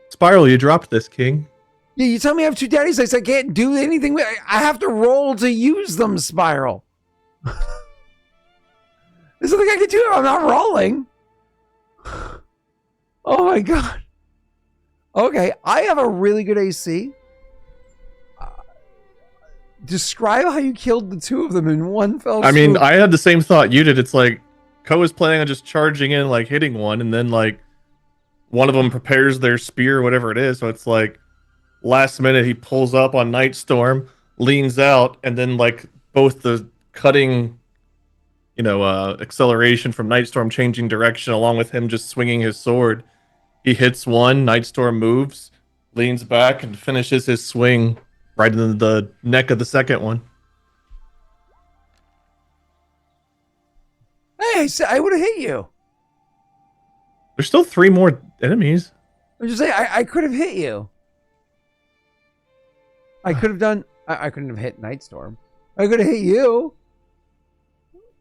Spiral, you dropped this, King. yeah. You tell me I have 2 daddy dice. I can't do anything with. I have to roll to use them, Spiral. There's nothing I can do. I'm not rolling. Oh my God. Okay, I have a really good AC. Describe how you killed the 2 of them in one fell swoop. I mean, I had the same thought you did. It's like Koa's planning on just charging in, like hitting one, and then like one of them prepares their spear, whatever it is. So it's like last minute he pulls up on Nightstorm, leans out, and then like both the cutting, acceleration from Nightstorm changing direction, along with him just swinging his sword. He hits one, Nightstorm moves, leans back, and finishes his swing right in the neck of the second one. Hey, I would have hit you. There's still 3 more enemies. I'm just saying, I could have hit you. I could have done. I couldn't have hit Nightstorm. I could have hit you.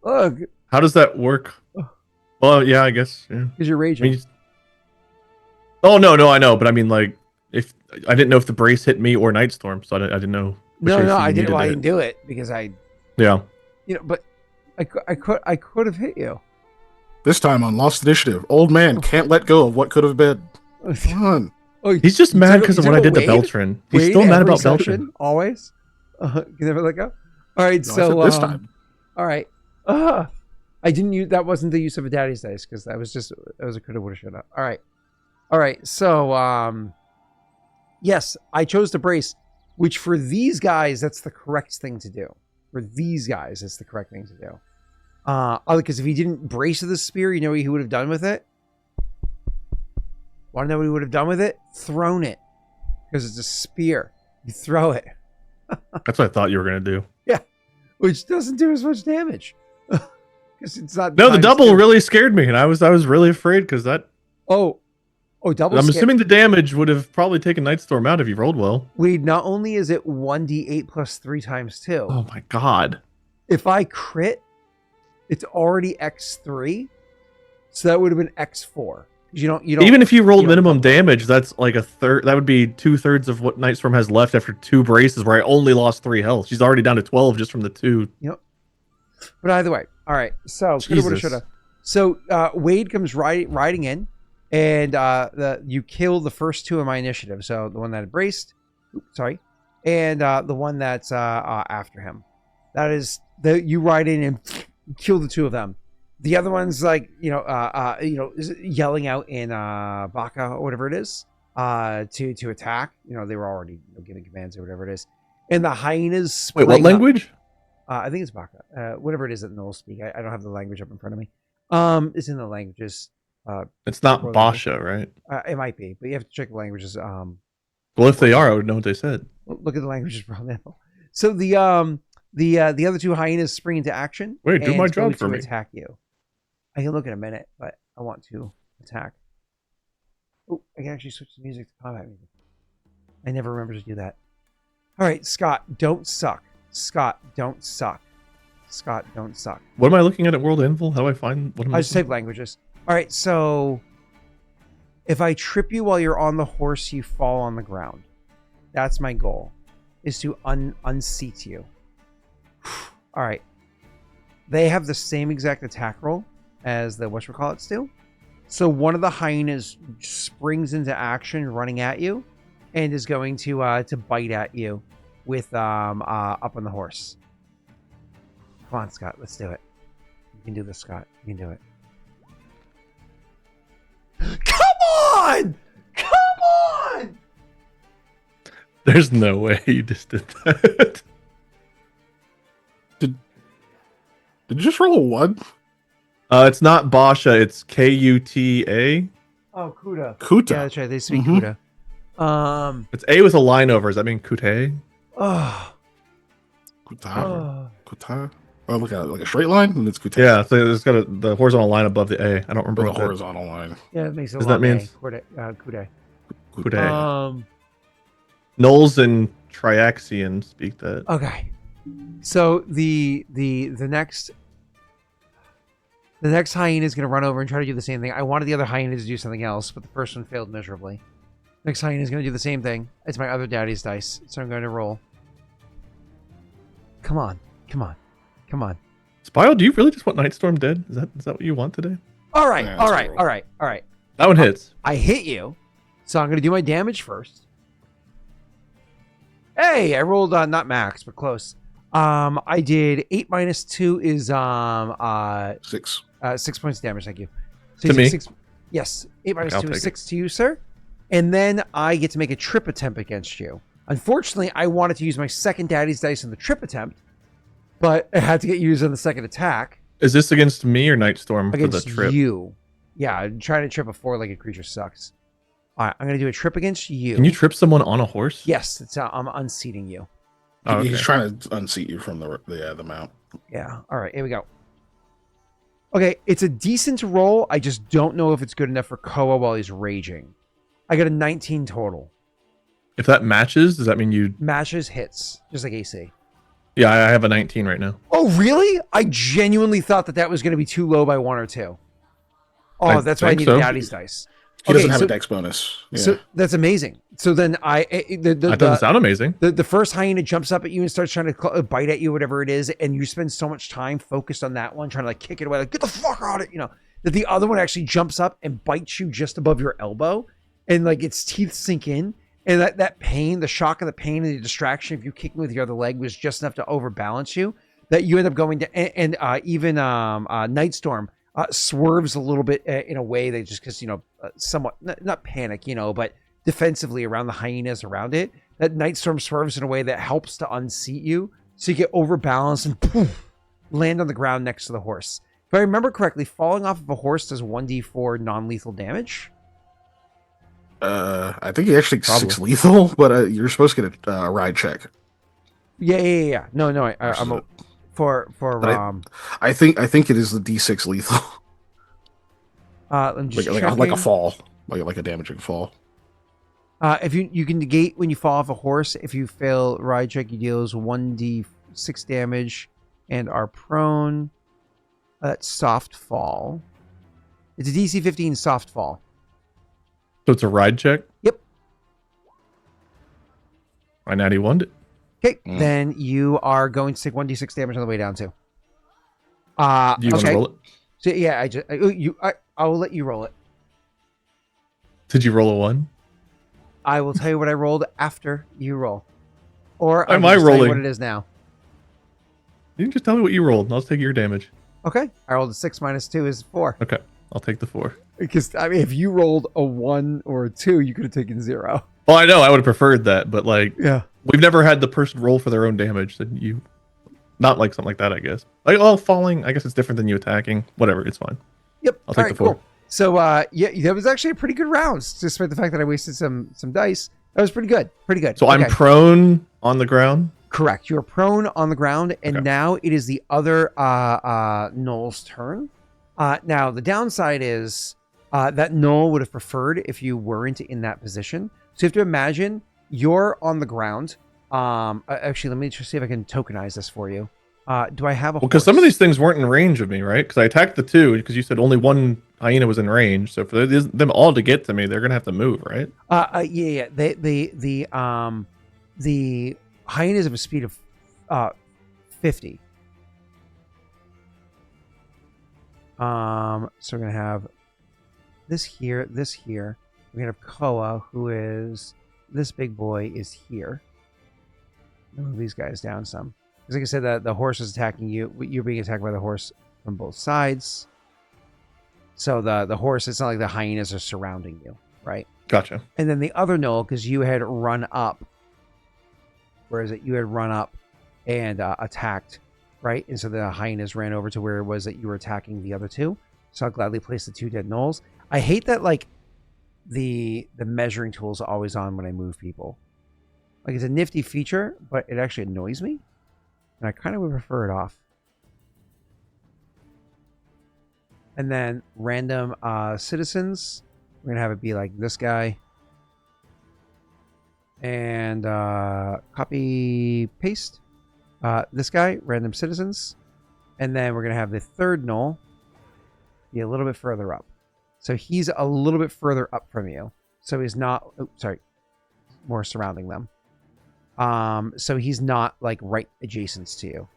Look, How does that work? Well, yeah, I guess. Yeah. because you're I raging. mean, oh no, I know, but I mean, like, if I didn't know if the brace hit me or Nightstorm, so I didn't know. which AC I you didn't. needed Well, I to didn't hit. do it because Yeah. but I could have hit you. This time on Lost Initiative, old man can't let go of what could have been. Come on. Oh, He's just mad because of what I did to Wade? Beltran. He's Wade still mad every about session, Beltran. always. You never let go. All right, No, I so said this time. all right. I didn't use that. Wasn't the use of a daddy's dice because that was a coulda, woulda, shoulda. All right. So yes, I chose to brace, which for these guys that's the correct thing to do. For these guys, it's the correct thing to do. Because if he didn't brace with the spear, you know what he would have done with it? Want to know what he would have done with it? Thrown it. Because it's a spear. You throw it. That's what I thought you were gonna do. Which doesn't do as much damage. Because it's not. No, the times double 2. really scared me, and I was really afraid because that. Oh, double. I'm assuming the damage would have probably taken Nightstorm out if you rolled well. Wait, not only is it 1d8 plus 3 times 2. Oh my god. If I crit, it's already x3. So that would have been x4. You don't. Even if you rolled you don't minimum double. damage, that's like a third. That would be 2/3 of what Nightstorm has left after 2 braces, where I only lost 3 health. She's already down to 12 just from the 2. But either way, all right. So coulda, woulda, Jesus. shoulda. So Wade comes riding in, and you kill the first 2 of my initiative. So the one that braced, and the one that's after him. That is you ride in and kill the 2 of them. The other one's like yelling out in Baka or whatever it is to attack. They were already giving commands or whatever it is. And the hyenas. Wait, what language? I think it's Baka. Whatever it is that Noel speak. I don't have the language up in front of me. It's in the languages. It's not Basha, right? It might be, but you have to check the languages. Well, if they are, I would know what they said. Look at the languages for example. So the other 2 hyenas spring into action. Wait, do my job for me. Attack you. I can look in a minute, but I want to attack. Oh, I can actually switch the music to combat music. I never remember to do that. All right, Scott, don't suck. Scott, don't suck. Scott, don't suck. What am I looking at World Anvil? How do I find what am I just type languages. All right, so if I trip you while you're on the horse, you fall on the ground. That's my goal, is to unseat you. All right. They have the same exact attack roll as the whatchamacallits do. So one of the hyenas springs into action running at you and is going to bite at you with up on the horse. Come on, Scott, let's do it. You can do this, Scott. You can do it. Come on! Come on! There's no way you just did that. Did you just roll a 1? It's not Basha, it's Kuta. Oh, Kuta. Kuta. Yeah, that's right. They speak Kuta. It's A with a line over. Does that mean Kute? Oh. Kuta. Kuta. Oh, look at it, like a straight line, and it's Kuta. Yeah, so it's got the horizontal line above the A. I don't remember the what horizontal line. Yeah, it makes it a Does lot that mean Kuta. Kute? Knolls and Triaxian speak that. Okay. So the next hyena is going to run over and try to do the same thing. I wanted the other hyena to do something else, but the first one failed miserably. Next hyena is going to do the same thing. It's my other daddy's dice, so I'm going to roll. Come on. Come on. Come on. Spio, do you really just want Nightstorm dead? Is that what you want today? All right. Yeah, All right. That one hits. I hit you, so I'm going to do my damage first. Hey, I rolled not max, but close. I did 8 minus 2 is 6. 6 points of damage. Thank you. So To me? 6, yes, 8 minus I'll 2 is take 6 to you, sir. And then I get to make a trip attempt against you. Unfortunately, I wanted to use my second daddy's dice in the trip attempt, but it had to get used on the second attack. Is this against me or Nightstorm for Against the trip? you. Yeah, trying to trip a 4-legged creature sucks. All right, I'm going to do a trip against you. Can you trip someone on a horse? Yes, it's I'm unseating you. Oh, okay. He's trying to unseat you from the mount. Yeah. All right, here we go. Okay, it's a decent roll. I just don't know if it's good enough for Koa while he's raging. I got a 19 total. If that matches, does that mean you... Matches hits, just like AC. Yeah, I have a 19 right now. Oh, really? I genuinely thought that was going to be too low by 1 or 2. Oh, that's why I need daddy's dice. He doesn't have a dex bonus. Yeah. So that's amazing. So then That doesn't sound amazing. The first hyena jumps up at you and starts trying to bite at you, whatever it is, and you spend so much time focused on that one, trying to like kick it away, like get the fuck out of it, that the other one actually jumps up and bites you just above your elbow, and like its teeth sink in, and that pain, the shock of the pain and the distraction of you kicking with your other leg was just enough to overbalance you, that you end up going to, and even Nightstorm swerves a little bit in a way that just because somewhat not panic but defensively around the hyenas around it, that Nightstorm swerves in a way that helps to unseat you so you get overbalanced and poof, land on the ground next to the horse. If I remember correctly, falling off of a horse does 1d4 non-lethal damage. I think he actually 6 lethal, but you're supposed to get a ride check. Yeah. No, I'm for I think it is the D6 lethal. Let me just like a fall, like a damaging fall. If you can negate when you fall off a horse. If you fail ride check, you deals 1d6 damage and are prone. That's soft fall. It's a DC 15 soft fall. So it's a ride check? Yep. I natty won it. Okay, then you are going to take 1d6 damage on the way down too. Do you want to roll it? So yeah, I will let you roll it. Did you roll a 1? I will tell you what I rolled after you roll. Or I Am can I just tell you what rolling? it is now. You can just tell me what you rolled, and I'll take your damage. Okay. I rolled a 6 minus 2 is 4. Okay, I'll take the 4. Because, I mean, if you rolled a 1 or a 2, you could have taken 0. Well, I know I would have preferred that, but like, Yeah. we've never had the person roll for their own damage. Then you, not like something like that, I guess. Like, oh, falling. I guess it's different than you attacking. Whatever, it's fine. Yep. I'll take the 4. Cool. So, yeah, that was actually a pretty good round, despite the fact that I wasted some dice. That was pretty good. Pretty good. So Okay. I'm prone on the ground. Correct. You're prone on the ground, and Okay. now it is the other Noel's turn. Now, the downside is that Noel would have preferred if you weren't in that position. So you have to imagine you're on the ground. Actually, let me just see if I can tokenize this for you. Do I have a Well, because some of horse? these things weren't in range of me, right? Because I attacked the 2, because you said only one hyena was in range. So for them all to get to me, they're gonna have to move, right? Yeah. The hyenas have a speed of 50. So we're gonna have this here. We're gonna have Koa, who is this big boy, is here. Move these guys down some. Because like I said, the horse is attacking you. You're being attacked by the horse from both sides. So the horse, it's not like the hyenas are surrounding you, right? Gotcha. And then the other Noel, because you had run up. Where is it? You had run up and attacked, right? And so the hyenas ran over to where it was that you were attacking the other 2. So I'll gladly place the 2 dead Noels. I hate that, like, the measuring tool is always on when I move people. Like, it's a nifty feature, but it actually annoys me. And I kind of would prefer it off. And then random citizens. We're going to have it be like this guy. And copy, paste. This guy, random citizens. And then we're going to have the third Noel be a little bit further up. So he's a little bit further up from you. So he's not, more surrounding them. So he's not like right adjacent to you.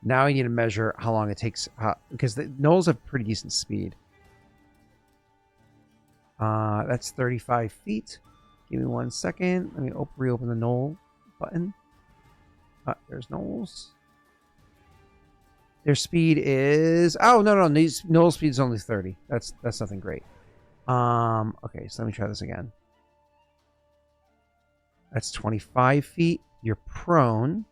Now you need to measure how long it takes, because the Noels have pretty decent speed. That's 35 feet. Give me 1 second. Let me reopen the Noel button. There's Noels. Their speed is... Oh, no. Noel speed is only 30. That's nothing great. Okay, so let me try this again. That's 25 feet. You're prone.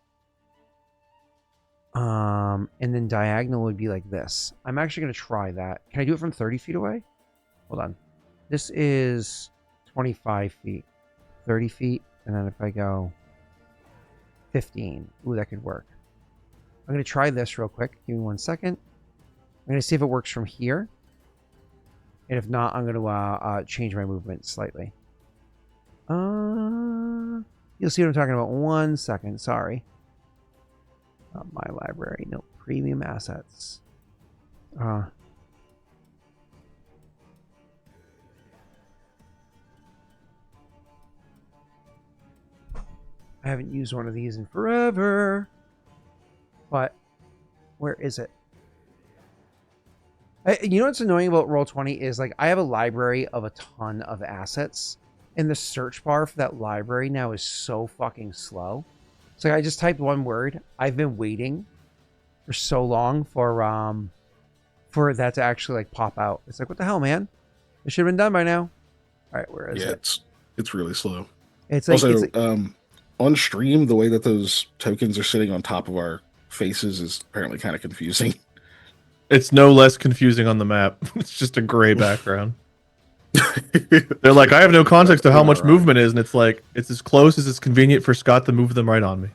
And then diagonal would be like this. I'm actually going to try that. Can I do it from 30 feet away? Hold on. This is 25 feet. 30 feet. And then if I go 15. Ooh, that could work. I'm going to try this real quick. Give me 1 second. I'm going to see if it works from here. And if not, I'm going to change my movement slightly. You'll see what I'm talking about. 1 second. Sorry. Not my library. No. Premium assets. I haven't used one of these in forever. But where is it? You know what's annoying about Roll20 is, like, I have a library of a ton of assets, and the search bar for that library now is so fucking slow. So like, I just typed one word. I've been waiting for so long for that to actually like pop out. It's like, what the hell, man? It should have been done by now. All right, where is it? It's really slow. It's like, also, on stream, the way that those tokens are sitting on top of our faces is apparently kind of confusing. It's no less confusing on the map. It's just a gray background. They're like, I have no context to how much movement is, and it's like, it's as close as it's convenient for Scott to move them right on me.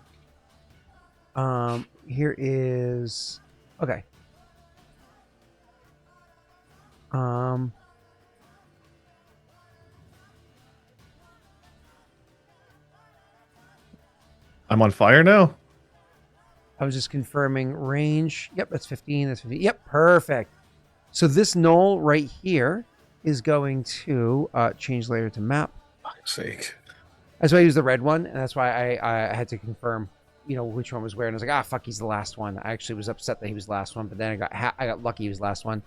Here is... Okay. I'm on fire now. I was just confirming range. Yep, that's 15. That's 15. Yep, perfect. So this null right here is going to change layer to map. For fuck's sake. That's why I used the red one, and that's why I had to confirm, which one was where. And I was like, fuck, he's the last one. I actually was upset that he was the last one, but then I got lucky he was the last one.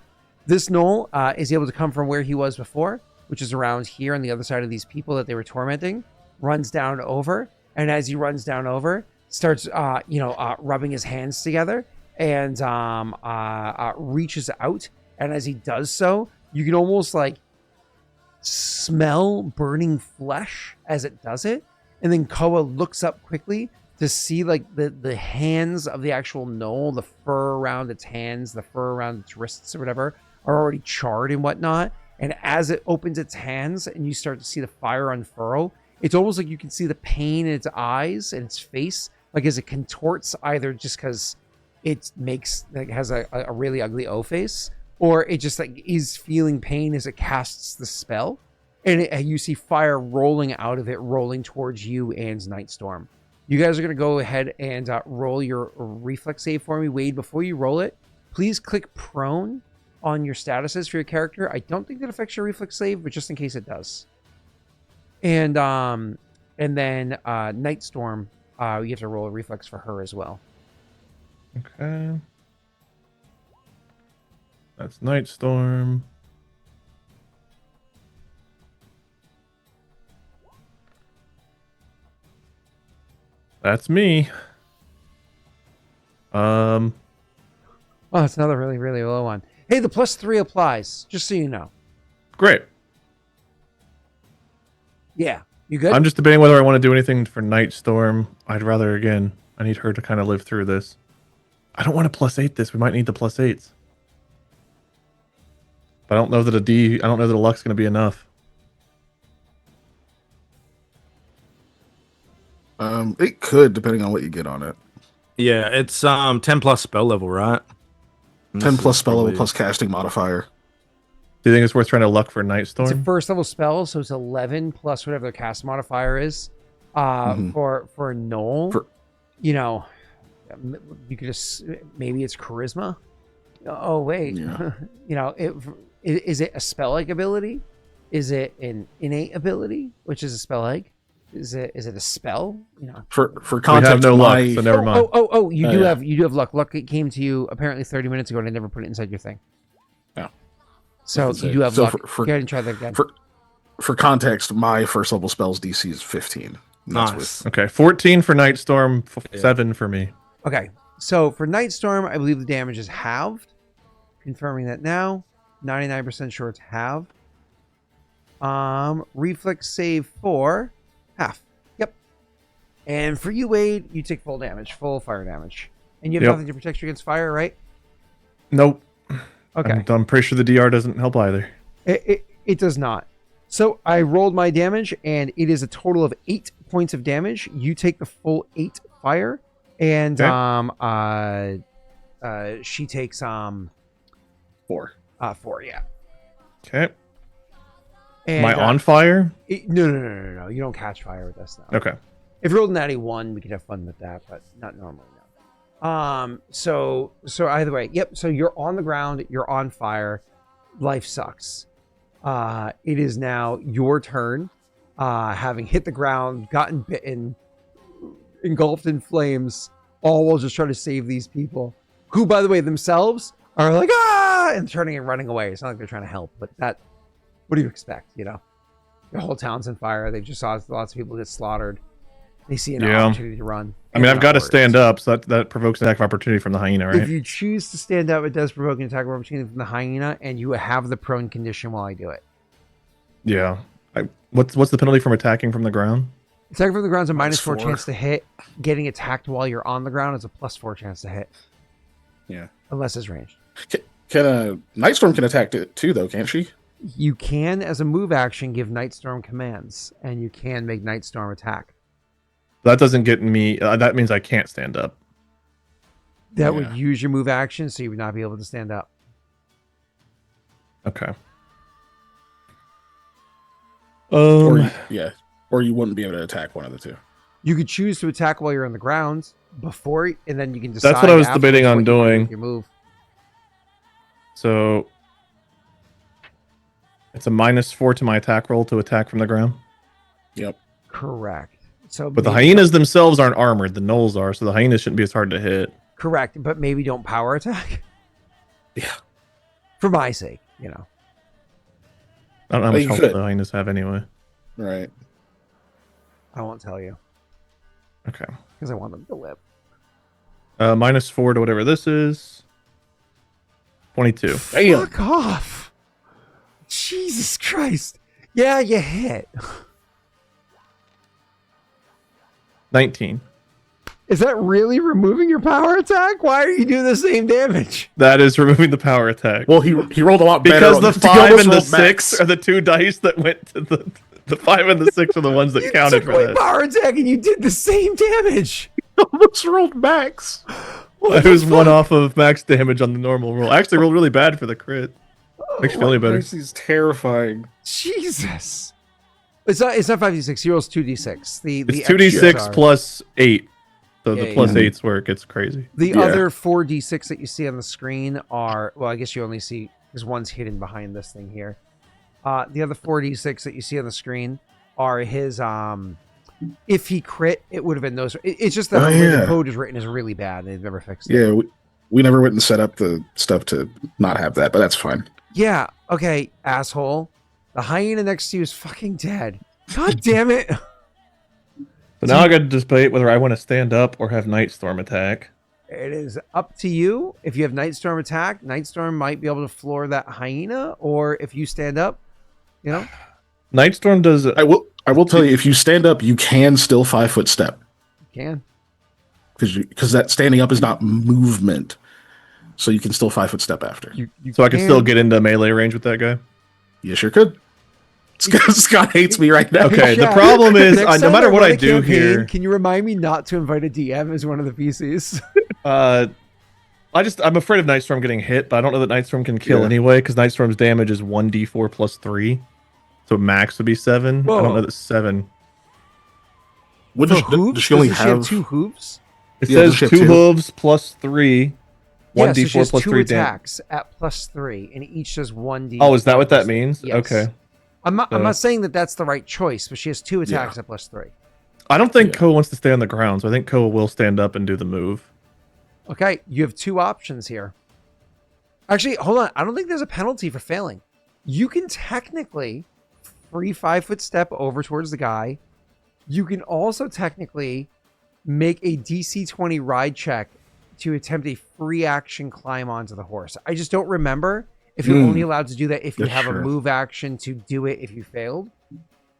This null is able to come from where he was before, which is around here on the other side of these people that they were tormenting, runs down over. And as he runs down over, starts, rubbing his hands together and reaches out. And as he does so, you can almost like smell burning flesh as it does it. And then Koa looks up quickly to see like the hands of the actual gnoll, the fur around its hands, the fur around its wrists or whatever, are already charred and whatnot. And as it opens its hands and you start to see the fire unfurl, it's almost like you can see the pain in its eyes and its face, like as it contorts, either just because it makes like has a really ugly O face, or it just like is feeling pain as it casts the spell. And you see fire rolling out of it, rolling towards you and Nightstorm. You guys are going to go ahead and roll your reflex save for me. Wade, before you roll it, please click prone on your statuses for your character. I don't think that affects your reflex save, but just in case it does. And then Nightstorm, you have to roll a reflex for her as well. Okay. That's Nightstorm. That's me. Oh, it's another really, really low one. Hey, the +3 applies, just so you know. Great. Yeah. You good? I'm just debating whether I want to do anything for Nightstorm. I'd rather, again, I need her to kind of live through this. I don't want to +8 this. We might need the +8s. But I don't know that I don't know that a luck's going to be enough. It could, depending on what you get on it. Yeah, it's 10 plus spell level, right? 10 plus spell level plus casting modifier. Do you think it's worth trying to luck for Nightstorm? It's a first level spell, so it's 11 plus whatever the cast modifier is. For a gnoll, you could just maybe it's charisma. Oh wait, yeah. Is it a spell egg ability? Is it an innate ability, which is a spell egg? Is it a spell? For we context, have no luck, so never mind. You do have luck. Luck came to you apparently 30 minutes ago, and I never put it inside your thing. Yeah. So you do have luck. Go ahead and try that again. For context, my first level spells DC is 15. Nice. Okay, 14 for Nightstorm, 7 for me. Okay, so for Nightstorm, I believe the damage is halved. Confirming that now. 99% sure it's halved. Reflex save for half. Yep. And for you, Wade, you take full damage, full fire damage. And you have nothing to protect you against fire, right? Nope. Okay. I'm pretty sure the DR doesn't help either. It does not. So I rolled my damage, and it is a total of 8 points of damage. You take the full 8 fire, and she takes 4. 4, yeah. Okay. And, Am I on fire? No. You don't catch fire with this now. Okay. If you rolled an natty 1, we could have fun with that, but not normally, no. So either way, yep. So you're on the ground, you're on fire. Life sucks. It is now your turn. Having hit the ground, gotten bitten, engulfed in flames, all while just trying to save these people, who, by the way, themselves are like and turning and running away. It's not like they're trying to help, but what do you expect? The whole town's on fire. They just saw lots of people get slaughtered. They see an opportunity to run. I mean, I've got to stand up, so that provokes an attack of opportunity from the hyena, right? If you choose to stand up, it does provoke an attack of opportunity from the hyena, and you have the prone condition while I do it. Yeah. What's the penalty from attacking from the ground? Attacking from the ground is a -4 -4 chance to hit. Getting attacked while you're on the ground is a +4 chance to hit. Yeah. Unless it's ranged. Can Nightstorm can attack it too, though, can't she? You can, as a move action, give Nightstorm commands, and you can make Nightstorm attack. That doesn't get me. That means I can't stand up. That would use your move action, so you would not be able to stand up. Okay. Or you wouldn't be able to attack one of the two. You could choose to attack while you're on the ground before, and then you can decide. That's what I was debating on doing. Your move. So it's a -4 to my attack roll to attack from the ground. Yep. Correct. So, but the hyenas themselves aren't armored. The gnolls are, so the hyenas shouldn't be as hard to hit. Correct, but maybe don't power attack. Yeah. For my sake, I don't know how much You health could. the hyenas have anyway. Right. I won't tell you Okay. because I want them to live. -4 to whatever this is. 22. Damn. Fuck off! Jesus Christ! Yeah, you hit. 19. Is that really removing your power attack? Why are you doing the same damage? That is removing the power attack. Well, he rolled a lot better. Because the he 5 almost and the rolled 6 max. are the 2 dice that went to the 5 and the 6 are the ones that You counted took for away that. power attack and you did the same damage. Almost rolled max. What I was the one fuck? off of max damage on the normal roll. I actually rolled really bad for the crit. Makes you feel any better. He's terrifying. Jesus. It's not 5d6. He rolls 2d6. The It's extras 2d6 are- plus 8. So Yeah, the plus yeah. 8s work. It's crazy. The Yeah. other 4d6 that you see on the screen are, well, I guess you only see, because one's hidden behind this thing here. The other 4d6 that you see on the screen are his, if he crit, it would have been those. It's just that Oh, the way the yeah. code is written is really bad. They've never fixed it. Yeah, we never went and set up the stuff to not have that, but that's fine. Yeah, okay, asshole. The hyena next to you is fucking dead. God damn it. So now I got to debate whether I want to stand up or have Nightstorm attack. It is up to you. If you have Nightstorm attack, Nightstorm might be able to floor that hyena, or if you stand up, you know? Nightstorm does. I will tell you, if you stand up, you can still 5-foot step You can. because that standing up is not movement, so you can still 5-foot step after. You So I can still get into melee range with that guy. You sure could. Scott hates me right now. Okay, the Shaq, problem is, next no time matter what run I a do campaign, here, can you remind me not to invite a DM as one of the PCs? I'm afraid of Nightstorm getting hit, but I don't know that Nightstorm can kill Yeah. anyway, because Nightstorm's damage is 1d4 plus 3. So max would be 7. I Whoa. don't know that 7. What For does, hooves? does she only Doesn't have? 2 hooves? It Yeah, does says she have 2 two? hooves plus 3. Yeah, 1d4 so she has plus 2 3 damage. attacks at +3, and each does 1d. Oh, is that what that plus- means? Yes. Okay. I'm So- not saying that that's the right choice, but she has 2 attacks at +3. I don't think Yeah. Koa wants to stay on the ground, so I think Koa will stand up and do the move. Okay, you have 2 options here. Actually, hold on. I don't think there's a penalty for failing. You can technically free 5-foot step over towards the guy. You can also technically make a DC 20 ride check to attempt a free action climb onto the horse. I just don't remember if you're only allowed to do that if you Yeah, have a sure. move action to do it if you failed.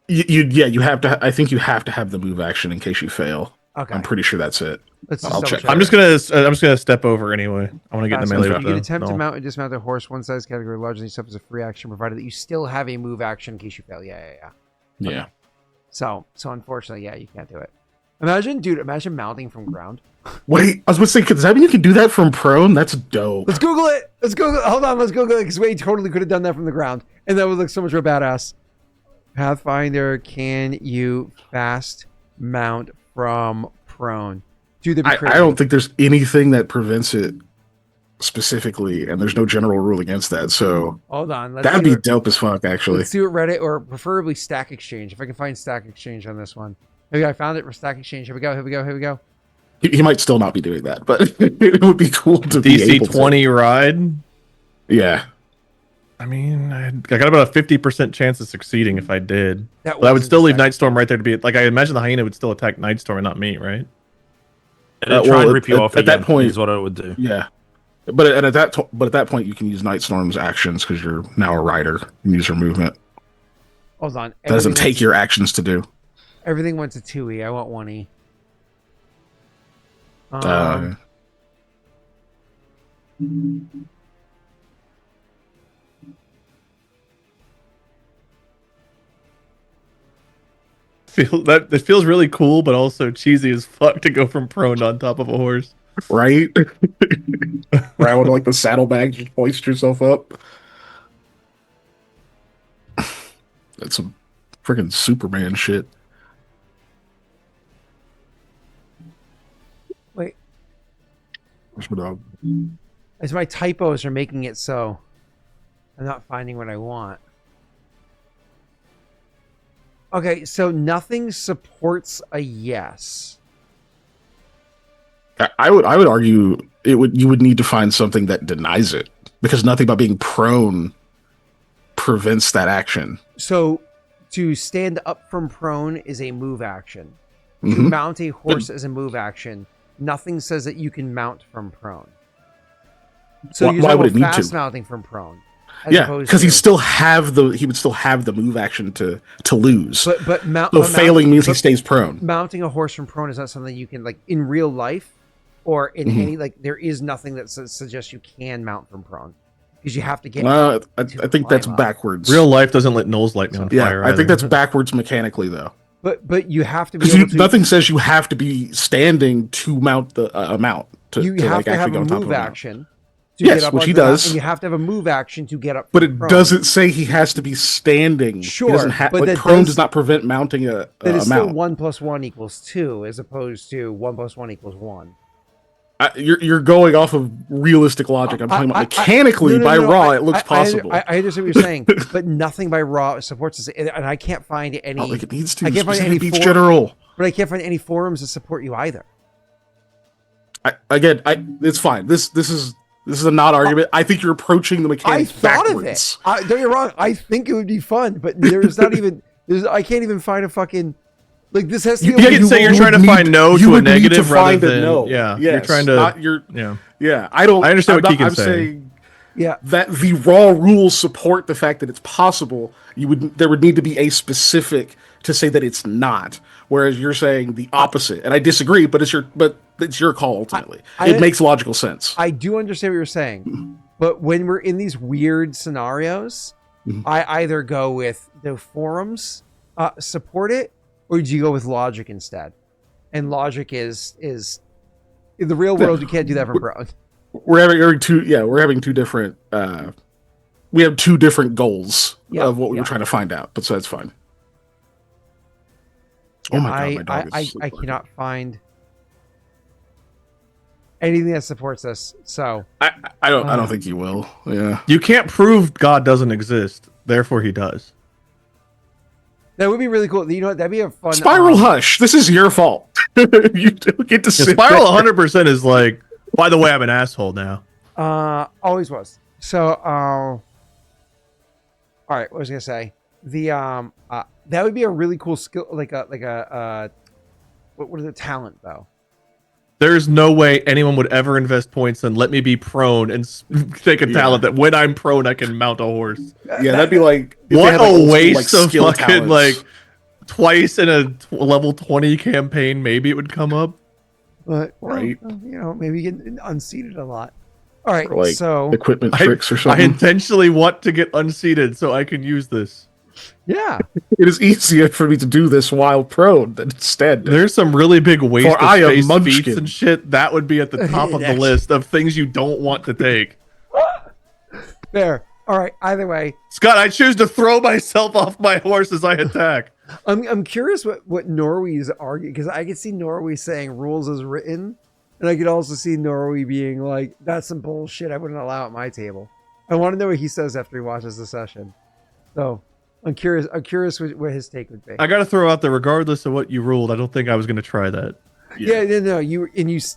You have to. I think you have to have the move action in case you fail. Okay, I'm pretty sure that's it. let's I'll double check. I'm just gonna step over anyway. I want to get in the So melee you with can the attempt to no. mount and dismount the horse one size category larger than yourself as a free action, provided that you still have a move action in case you fail. Yeah. Yeah. So unfortunately, yeah, you can't do it. Imagine mounting from ground. Wait, I was going to say, does that mean you can do that from prone? That's dope. Let's Google it. Hold on, let's Google it because Wade totally could have done that from the ground, and that would look so much more badass. Pathfinder, can you fast mount from prone? Dude, that'd be I crazy. don't think there's anything that prevents it specifically, and there's no general rule against that. So Hold on. that'd be dope as fuck, actually. Let's see what Reddit or preferably Stack Exchange. If I can find Stack Exchange on this one. Maybe I found it for Stack Exchange. Here we go. He might still not be doing that, but it would be cool to be DC able to. 20 ride. Yeah. I mean, I got about a 50% chance of succeeding if I did. But I would wasn't still leave Stack- Nightstorm right there to be like. I imagine the hyena would still attack Nightstorm and not me, right? And then try well, and rip you at- off at that again point- is what I would do. Yeah. But at that point, you can use Nightstorm's actions because you're now a rider. You can use your movement. Hold on. That doesn't Everything take went your actions to do. to- Everything went to 2E. I want 1E. Uh, It feels really cool, but also cheesy as fuck to go from prone on top of a horse. right? Right when like the saddlebag just hoist yourself up. That's some freaking Superman shit. Wait. Where's my dog? As my typos are making it so I'm not finding what I want. Okay, so nothing supports a yes. I would argue you would need to find something that denies it because nothing about being prone prevents that action. So to stand up from prone is a move action. To Mhm. mount a horse as a move action, nothing says that you can mount from prone. So Why would it need fast to? mounting from prone. As Yeah, opposed because to- he would still have the move action to lose. So but failing means he stays prone. Mounting a horse from prone is not something you can, like, in real life or in any, like, there is nothing that suggests you can mount from prone, because you have to get. I think that's backwards. Real life doesn't let Knowles light me on fire. I think that's backwards mechanically, though. But you have to be Because able to. nothing says you have to be standing to mount the mount. You have to have a move action. To Yes, get up which he onto the mount, does. and you have to have a move action to get up. But from it prone. doesn't say he has to be standing. Sure, He doesn't but that prone does- does not prevent mounting a That is still mount. 1 + 1 = 2, as opposed to 1 + 1 = 1. You're going off of realistic logic. I'm talking about mechanically. No, by no, raw, it looks possible. I understand what you're saying, but nothing by raw supports this, and I can't find any. I don't think it needs to. I can't find any Beach forum- General. But I can't find any forums that support you either. It's fine. This is a not argument. I think you're approaching the I mechanics thought backwards. of it. Don't get me wrong. I think it would be fun, but there's not even. I can't even find a fucking. Like, this has to be. You can say you're trying to find no to a negative rather than no. yeah. Yes, You're trying to. Yeah. I don't. I understand what Keegan's I'm saying. saying Yeah. that the raw rules support the fact that it's possible. There would need to be a specific to say that it's not. Whereas you're saying the opposite, and I disagree. But it's your call ultimately. It makes logical sense. I do understand what you're saying, but when we're in these weird scenarios, I either go with the forums support it, or do you go with logic instead? And logic is in the real world, you can't do that from prone. We're having two different. We have two different goals of what we were trying to find out, but so that's fine. Yeah, oh my god, my dog I cannot find anything that supports this. So I don't think you will. Yeah, You can't prove God doesn't exist, therefore he does. that would be really cool. You know what? That'd be a fun Spiral Hush. This is your fault. You don't get to sit Spiral there. 100% is like, by the way, I'm an asshole now. Always was. So all right, what was I gonna say? The that would be a really cool skill, like a what is the talent though? There's no way anyone would ever invest points and let me be prone and take a talent that when I'm prone I can mount a horse. Yeah, that'd be like if they What had, like, a old school, waste like, of skill fucking talents. like twice in a level 20 campaign. Maybe it would come up. But Right. Maybe get unseated a lot. All right, Or, like, so equipment I- tricks or I something. intentionally want to get unseated so I can use this. yeah, It is easier for me to do this while prone than instead. There's some really big waste For of I am space Munchkin. feats and shit. That would be at the top of the Actually- list of things you don't want to take. fair. All right. Either way, Scott, I choose to throw myself off my horse as I attack. I'm curious what Norway's arguing, because I could see Norway saying rules as written, and I could also see Norway being like, "That's some bullshit. I wouldn't allow at my table." I want to know what he says after he watches the session. So I'm curious. I'm curious what his take would be. I got to throw out there, regardless of what you ruled, I don't think I was going to try that. Yeah, no. You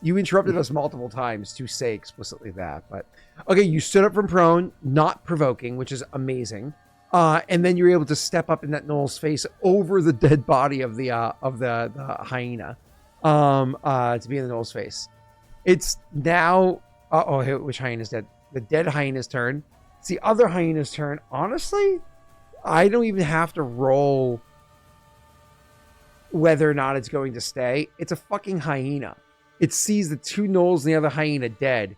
interrupted us multiple times to say explicitly that. But okay, you stood up from prone, not provoking, which is amazing. And then you're able to step up in that Knoll's face over the dead body of the hyena, to be in the Knoll's face. It's now. Which hyena's dead? The dead hyena's turn. It's the other hyena's turn. Honestly, I don't even have to roll whether or not it's going to stay. It's a fucking hyena. It sees the two gnolls and the other hyena dead.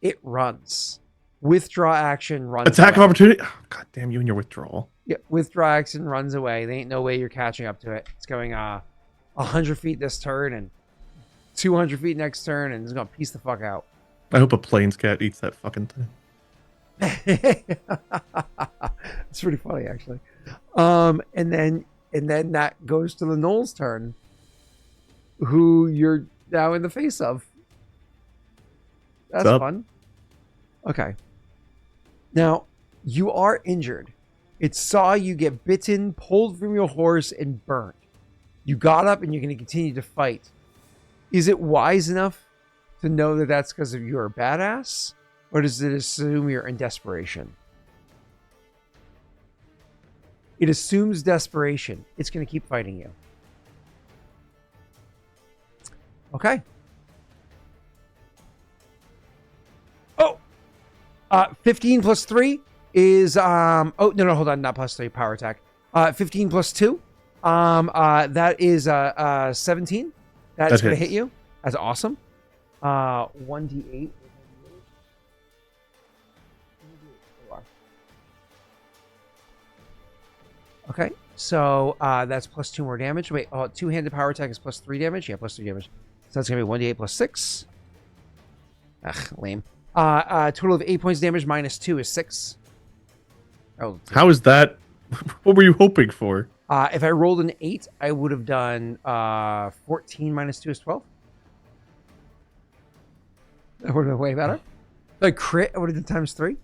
It runs. Withdraw action, runs Attack of away. opportunity. Oh, God damn you and your withdrawal. Yeah, withdraw action, runs away. There ain't no way you're catching up to it. It's going 100 feet this turn and 200 feet next turn, and it's going to piece the fuck out. I hope a plains cat eats that fucking thing. It's pretty funny, actually. And then that goes to the Knoll's turn, who you're now in the face of. That's What's up? fun. Okay. Now, you are injured. It saw you get bitten, pulled from your horse, and burnt. You got up and you're going to continue to fight. Is it wise enough to know that that's because of you're a badass? Or does it assume you're in desperation? It assumes desperation. It's going to keep fighting you. Okay. Oh, 15 plus 3 is oh no hold on, not plus 3, power attack. 15 plus 2, that is 17. That's going to hit you. That's awesome. 1d8. Okay, so that's plus 2 more damage. Wait, two-handed power attack is plus 3 damage. Yeah, plus 3 damage. So that's gonna be 1d8 plus 6. Ugh, lame. Total of 8 points damage minus 2 is 6. Oh, how is that? What were you hoping for? If I rolled an 8, I would have done 14 minus 2 is 12. That would have been way better. The crit, I would have done times 3.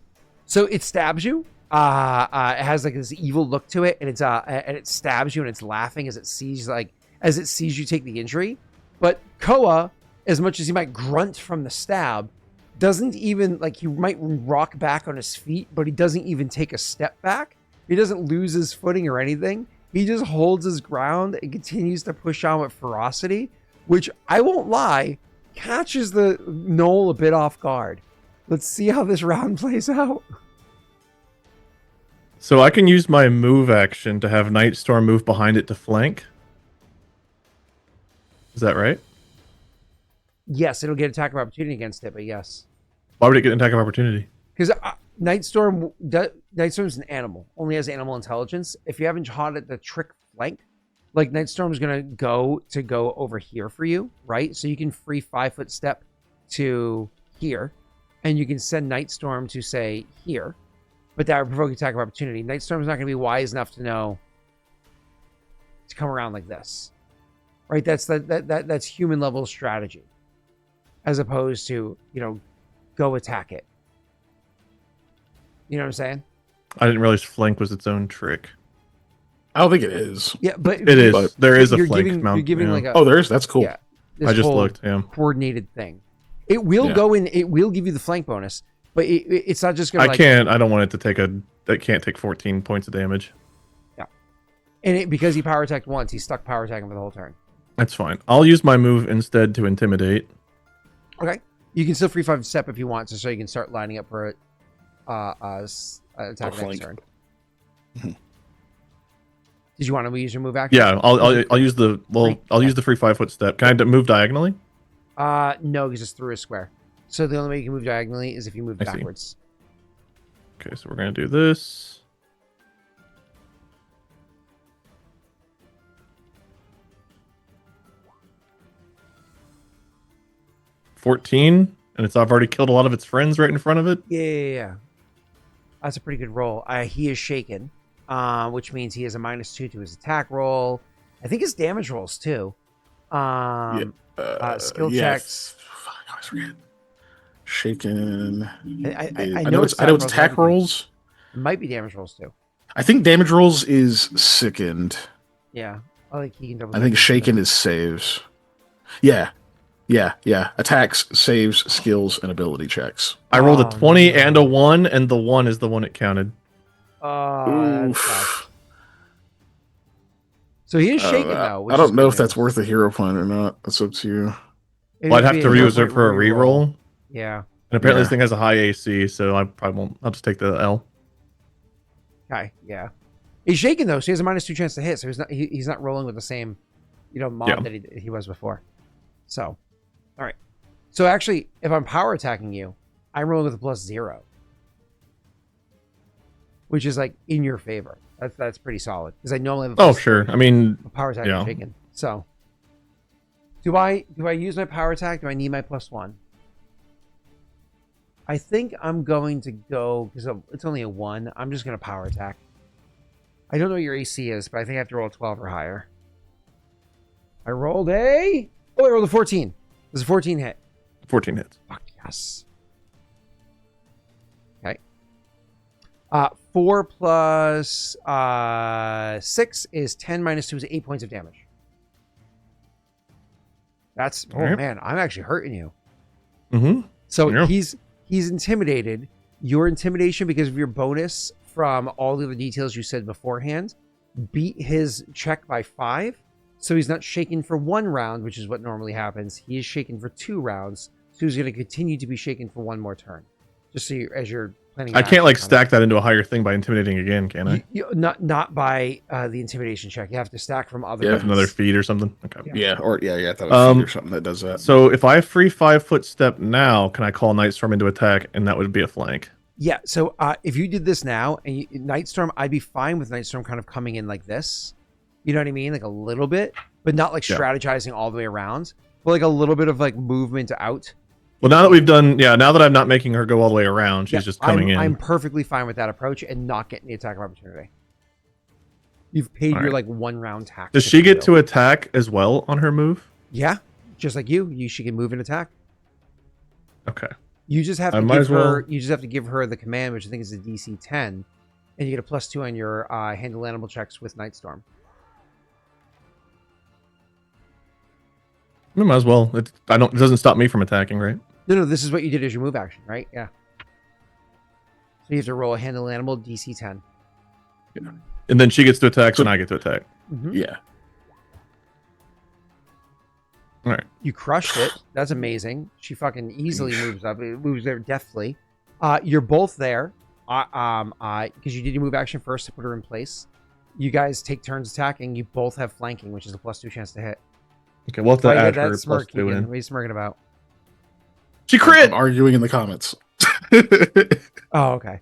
So it stabs you. It has like this evil look to it, and it stabs you, and it's laughing as it sees you take the injury. But Koa, as much as he might grunt from the stab, doesn't even he might rock back on his feet, but he doesn't even take a step back. He doesn't lose his footing or anything. He just holds his ground and continues to push on with ferocity, which I won't lie, catches the gnoll a bit off guard. Let's see how this round plays out. So I can use my move action to have Nightstorm move behind it to flank. Is that right? Yes, it'll get attack of opportunity against it, but yes. Why would it get an attack of opportunity? Because Nightstorm's an animal, only has animal intelligence. If you haven't taught it the trick flank, like Nightstorm's gonna go over here for you, right? So you can free 5-foot step to here, and you can send Nightstorm to say here, but that would provoke attack of opportunity. Nightstorm's not gonna be wise enough to know to come around like this, right? That's human level strategy, as opposed to go attack it. You know what I'm saying? I didn't realize flank was its own trick. I don't think it is. Yeah, but it is. But there is a flank mount. You're giving there is. That's cool. Yeah, I just looked. Yeah. Coordinated thing. It will go in. It will give you the flank bonus, but it's not just gonna. I can't. I don't want it to take that can't take 14 points of damage. Yeah, and because he power attacked once, he's stuck power attacking for the whole turn. That's fine. I'll use my move instead to intimidate. Okay, you can still free 5 step if you want, so you can start lining up for attack next turn. Did you want to use your move action? Yeah, I'll use the use the free 5-foot step. Can I move diagonally? No, because it's through a square. So the only way you can move diagonally is if you move backwards. Okay, so we're gonna do this. $14, and I've already killed a lot of its friends right in front of it. Yeah. That's a pretty good roll. He is shaken, which means he has a -2 to his attack roll. I think his damage rolls too. Skill checks. Fuck, I always forget. Shaken. I know it's attack rolls. It might be damage rolls too. I think damage rolls is sickened. Yeah. I think shaken is saves. Yeah. Attacks, saves, skills, and ability checks. I rolled a 20 and a 1, and the 1 is the one it counted. So he is shaken now. I don't know if that's worth a hero point or not. That's up to you. Well, I'd have to reuse it for a reroll. Yeah. And apparently this thing has a high AC, so I probably won't. I'll just take the L. Okay, yeah. He's shaken though, so he has a -2 chance to hit. So he's not rolling with the same, mod that he was before. So, all right. So actually, if I'm power attacking you, I'm rolling with a +0, which is like in your favor. That's pretty solid because I normally have a sure. I mean, a power attack is shaken. So, do I use my power attack? Do I need my +1? I think I'm going to go because it's only a 1. I'm just going to power attack. I don't know what your AC is, but I think I have to roll a 12 or higher. I rolled I rolled a 14. Does a 14 hit? 14 hits. Fuck yes. Okay. 4 plus 6 is 10 minus 2 is 8 points of damage. That's man, I'm actually hurting you. Mm-hmm. So he's intimidated. Your intimidation, because of your bonus from all the other details you said beforehand, beat his check by 5. So he's not shaken for 1 round, which is what normally happens. He is shaken for 2 rounds. So he's going to continue to be shaken for 1 more turn. Just so as you're planning. I can't like stack that into a higher thing by intimidating again, can I? Not by the intimidation check. You have to stack from other. Yeah, another feat or something. Okay. Yeah, or I thought it was feet or something that does that. So if I free 5-foot step now, can I call Nightstorm into attack, and that would be a flank? Yeah. So if you did this now, and Nightstorm, I'd be fine with Nightstorm kind of coming in like this. You know what I mean? Like a little bit, but not like strategizing all the way around, but like a little bit of like movement out. Well, now that we've done, now that I'm not making her go all the way around, she's just coming in. I'm perfectly fine with that approach and not getting the attack of opportunity. You've paid your like 1 round tax. Does she get to attack as well on her move? Yeah, just like you. She can move and attack. Okay. You just have to give her. You just have to give her the command, which I think is a DC 10, and you get a +2 on your handle animal checks with Nightstorm. Might as well. It doesn't stop me from attacking, right? No. This is what you did as your move action, right? Yeah. So you have to roll a handle animal DC 10. Yeah. And then she gets to attack, and I get to attack. Mm-hmm. Yeah. All right. You crushed it. That's amazing. She fucking easily moves up. It moves there deftly. You're both there. Because you did your move action first to put her in place. You guys take turns attacking. You both have flanking, which is a +2 chance to hit. Okay, we'll have to add her smirk, +2 in. what are you smirking about? She crit! I'm arguing in the comments. Oh, okay.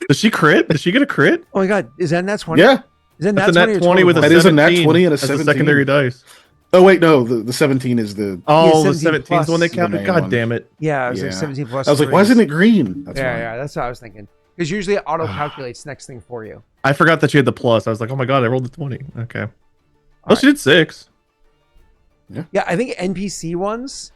Does she crit? Does she get a crit? Oh my god, is that a nat 20? Yeah. Is that That's nat a 20 nat 20 with a That 17. is a nat 20 and a 17. secondary dice. Oh wait, no, the 17 is the. Oh, the 17 17 is the one they plus counted. the God main damn it. Yeah, it was like 17 plus. I was like, why isn't it green? That's why. Yeah, that's what I was thinking. Because usually it auto calculates next thing for you. I forgot that she had the plus. I was like, oh my god, I rolled the 20. Okay. Oh, she did 6. Yeah, I think NPC ones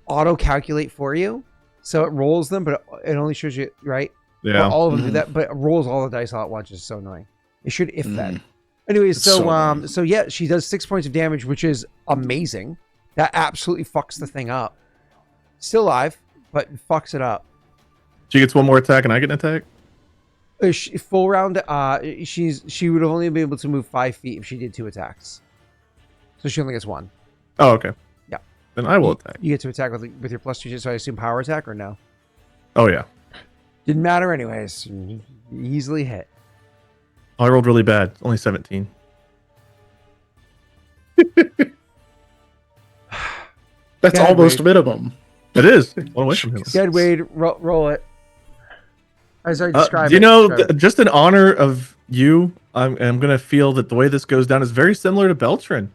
auto calculate for you, so it rolls them, but it only shows you right. Yeah. Well, all of them do that, but it rolls all the dice all at once, which is so annoying. It should if that. Anyways, It's so annoying. so yeah, she does 6 points of damage, which is amazing. That absolutely fucks the thing up. Still alive, but fucks it up. She gets 1 more attack and I get an attack? Full round, she would only be able to move 5 feet if she did 2 attacks. So she only gets 1. Oh, okay. Yeah. Then I will attack. You get to attack with your +2, so I assume power attack or no? Oh, yeah. Didn't matter anyways. You easily hit. Oh, I rolled really bad. Only 17. That's Yeah, almost Wade. minimum. It is. One away from him. Good, Wade. Roll it. As I described Just in honor of you, I'm going to feel that the way this goes down is very similar to Beltran.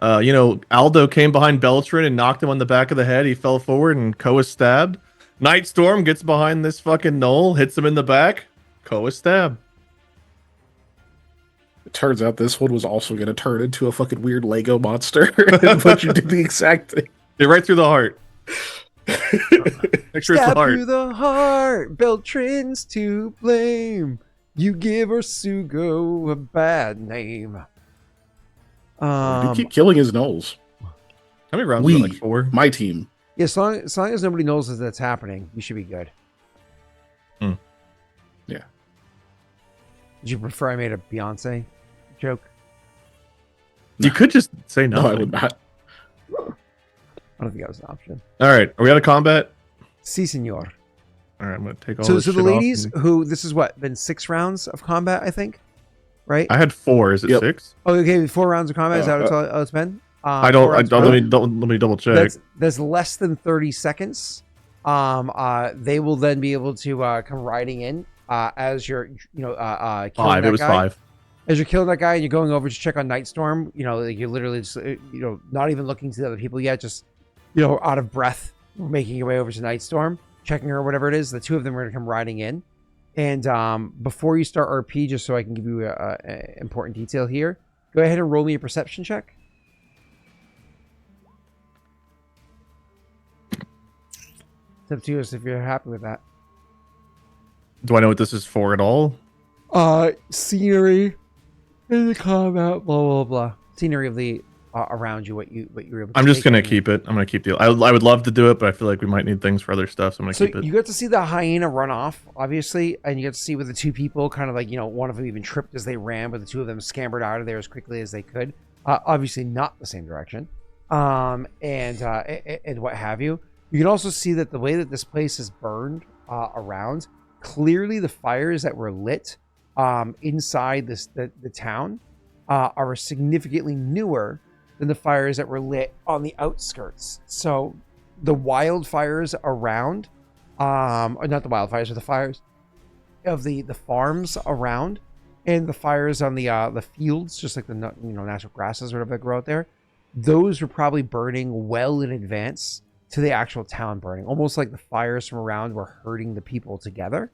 Aldo came behind Beltran and knocked him on the back of the head. He fell forward and Koa stabbed. Nightstorm gets behind this fucking knoll, hits him in the back. Koa stab. It turns out this one was also going to turn into a fucking weird Lego monster, but you did the exact thing. Get right through the heart. Make sure it's the Stab heart. through the heart. Beltran's to blame. You give Ursugo a bad name. You keep killing his gnolls. How many rounds? Was it, like 4? My team. Yeah, as long as nobody knows that that's happening, you should be good. Yeah. Did you prefer I made a Beyonce joke? You could just say no. No, I would not. I don't think that was an option. All right. Are we out of combat? Si, senor. All right. I'm going to take all So this the shit ladies off. who, this is what, been 6 rounds of combat, I think? Right? I had 4. Is it Yep. 6? Oh, okay, 4 rounds of combat. Is that what it's been? I 4 don't. rounds Let of me double check. That's less than 30 seconds. They will then be able to come riding in as you're, killing 5. that It was guy. 5. As you're killing that guy and you're going over to check on Nightstorm, like you're literally just, not even looking to the other people yet, just, out of breath, making your way over to Nightstorm, checking her, whatever it is. The 2 of them are going to come riding in. And before you start RP, just so I can give you a important detail here, go ahead and roll me a perception check. It's up to you if you're happy with that. Do I know what this is for at all? Scenery in the combat, blah blah blah. Scenery of the around you what you were able to I'm just take gonna in. keep it. I'm gonna keep the. I would love to do it, but I feel like we might need things for other stuff, so I'm gonna So keep it. you got to see the hyena run off, obviously, and you got to see with the two people kind of like, one of them even tripped as they ran, but the two of them scampered out of there as quickly as they could. Obviously not the same direction. And what have you. You can also see that the way that this place is burned around, clearly the fires that were lit inside the town are significantly newer than the fires that were lit on the outskirts. So the wildfires around, or not the wildfires, but the fires of the farms around, and the fires on the fields, just like the natural grasses or whatever that grow out there, those were probably burning well in advance to the actual town burning, almost like the fires from around were hurting the people together.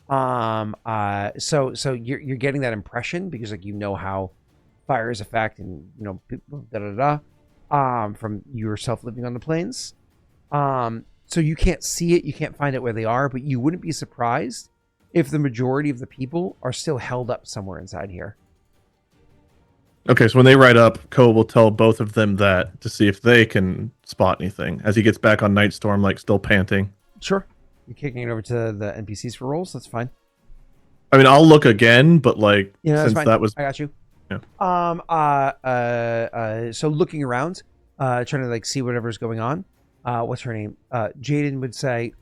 So you're getting that impression because like how fires affect and people from yourself living on the plains. So you can't see it, you can't find out where they are, but you wouldn't be surprised if the majority of the people are still held up somewhere inside here. Okay, so when they ride up, Koa will tell both of them that to see if they can spot anything as he gets back on Nightstorm, like still panting. Sure. You're kicking it over to the NPCs for rolls. That's fine. I mean, I'll look again, but like That's since fine. that was, I got you. Yeah. So looking around, trying to like see whatever's going on. What's her name? Jaden would say,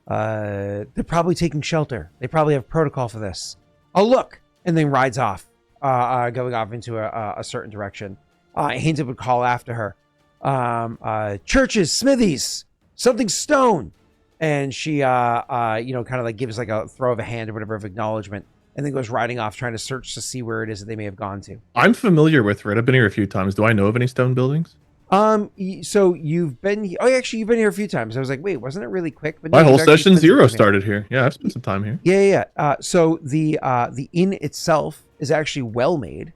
they're probably taking shelter. They probably have protocol for this. Oh, look. And then rides off, going off into a certain direction. Hinton would call after her. Churches, smithies, something stone. And she, kind of like gives like a throw of a hand or whatever of acknowledgement, and then goes riding off trying to search to see where it is that they may have gone to. I'm familiar with it. I've been here a few times. Do I know of any stone buildings? So you've been, actually you've been here a few times. I was like, wait, wasn't it really quick? But My no, whole you've actually session spent some zero time here. started here. Yeah, I've spent some time here. Yeah. So the inn itself is actually well made.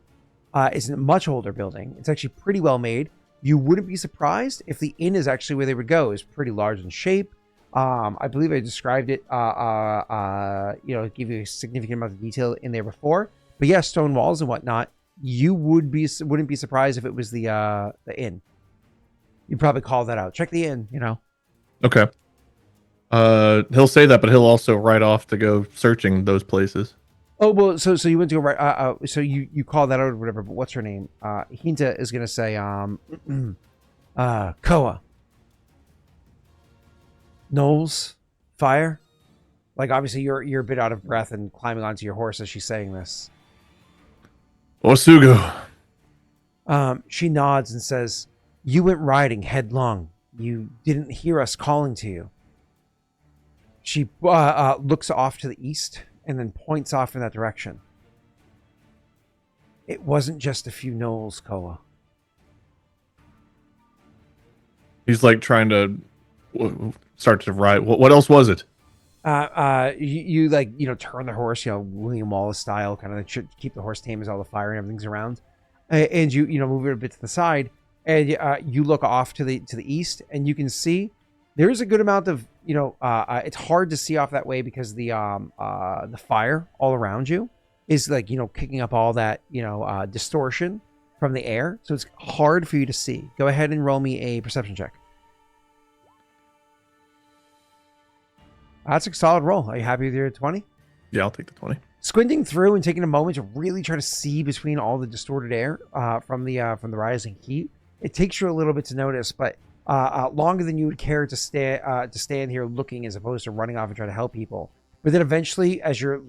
It's a much older building. It's actually pretty well made. You wouldn't be surprised if the inn is actually where they would go. It's pretty large in shape. I believe I described it, give you a significant amount of detail in there before. But yeah, stone walls and whatnot. You wouldn't be surprised if it was the inn. You'd probably call that out. Check the inn. Okay. He'll say that, but he'll also ride off to go searching those places. Oh well, so you went to go right. So you call that out or whatever. But what's her name? Hinta is gonna say, Koa. Knowles, fire. Like obviously you're a bit out of breath and climbing onto your horse as she's saying this. Osugo. She nods and says, "You went riding headlong. You didn't hear us calling to you." She looks off to the east and then points off in that direction. It wasn't just a few gnolls, Koa. He's like trying to start to ride. What else was it? You turn the horse, William Wallace style, kind of keep the horse tame as all the fire and everything's around, and you move it a bit to the side, and you look off to the east, and you can see there is a good amount of it's hard to see off that way because the fire all around you is like kicking up all that distortion from the air, so it's hard for you to see. Go ahead and roll me a perception check. That's a solid roll. Are you happy with your 20? Yeah, I'll take the 20. Squinting through and taking a moment to really try to see between all the distorted air from the rising heat, it takes you a little bit to notice, but longer than you would care to stand here looking as opposed to running off and trying to help people. But then eventually, as your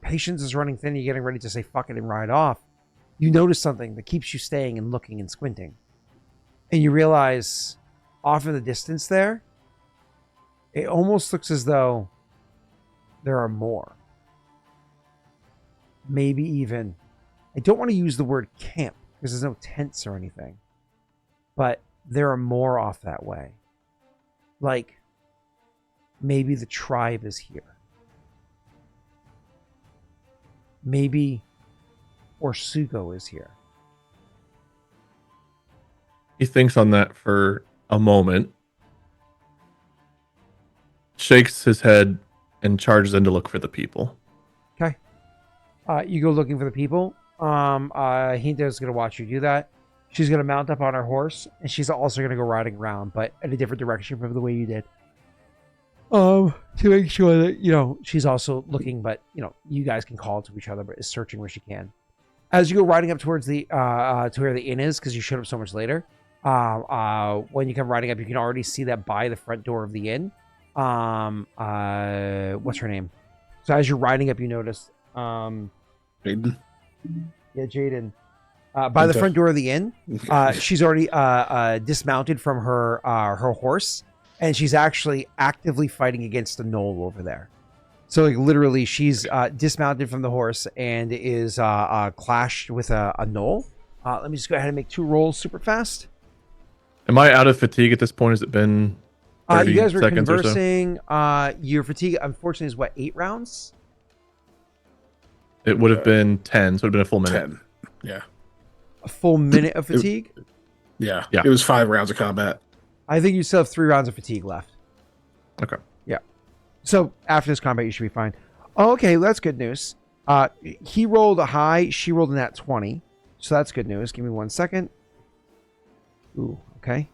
patience is running thin, you're getting ready to say fuck it and ride off, you notice something that keeps you staying and looking and squinting. And you realize off in the distance there, it almost looks as though there are more. Maybe even, I don't want to use the word camp because there's no tents or anything, but there are more off that way. Like, maybe the tribe is here. Maybe Orsugo is here. He thinks on that for a moment, shakes his head, and charges in to look for the people. Okay. You go looking for the people. Hindo's gonna watch you do that. She's gonna mount up on her horse, and she's also gonna go riding around, but in a different direction from the way you did. To make sure that she's also looking, but you guys can call to each other, but is searching where she can. As you go riding up towards the to where the inn is, because you showed up so much later. When you come riding up, you can already see that by the front door of the inn. What's her name? So as you're riding up, you notice Jaden. Yeah, Jaden. By the front door of the inn, she's already dismounted from her horse, and she's actually actively fighting against a gnoll over there. So, like, literally, she's dismounted from the horse and is clashed with a gnoll. Let me just go ahead and make 2 rolls super fast. Am I out of fatigue at this point? Has it been 30 you guys were seconds or so? conversing. Your fatigue, unfortunately, is what, 8 rounds? It would have been 10, so it would have been a full minute. 10. Yeah. A full minute of fatigue? Yeah. Yeah. It was 5 rounds of combat. I think you still have 3 rounds of fatigue left. Okay. Yeah. So after this combat, you should be fine. Oh, okay, that's good news. He rolled a high. She rolled a nat 20. So that's good news. Give me 1 second. Ooh, okay.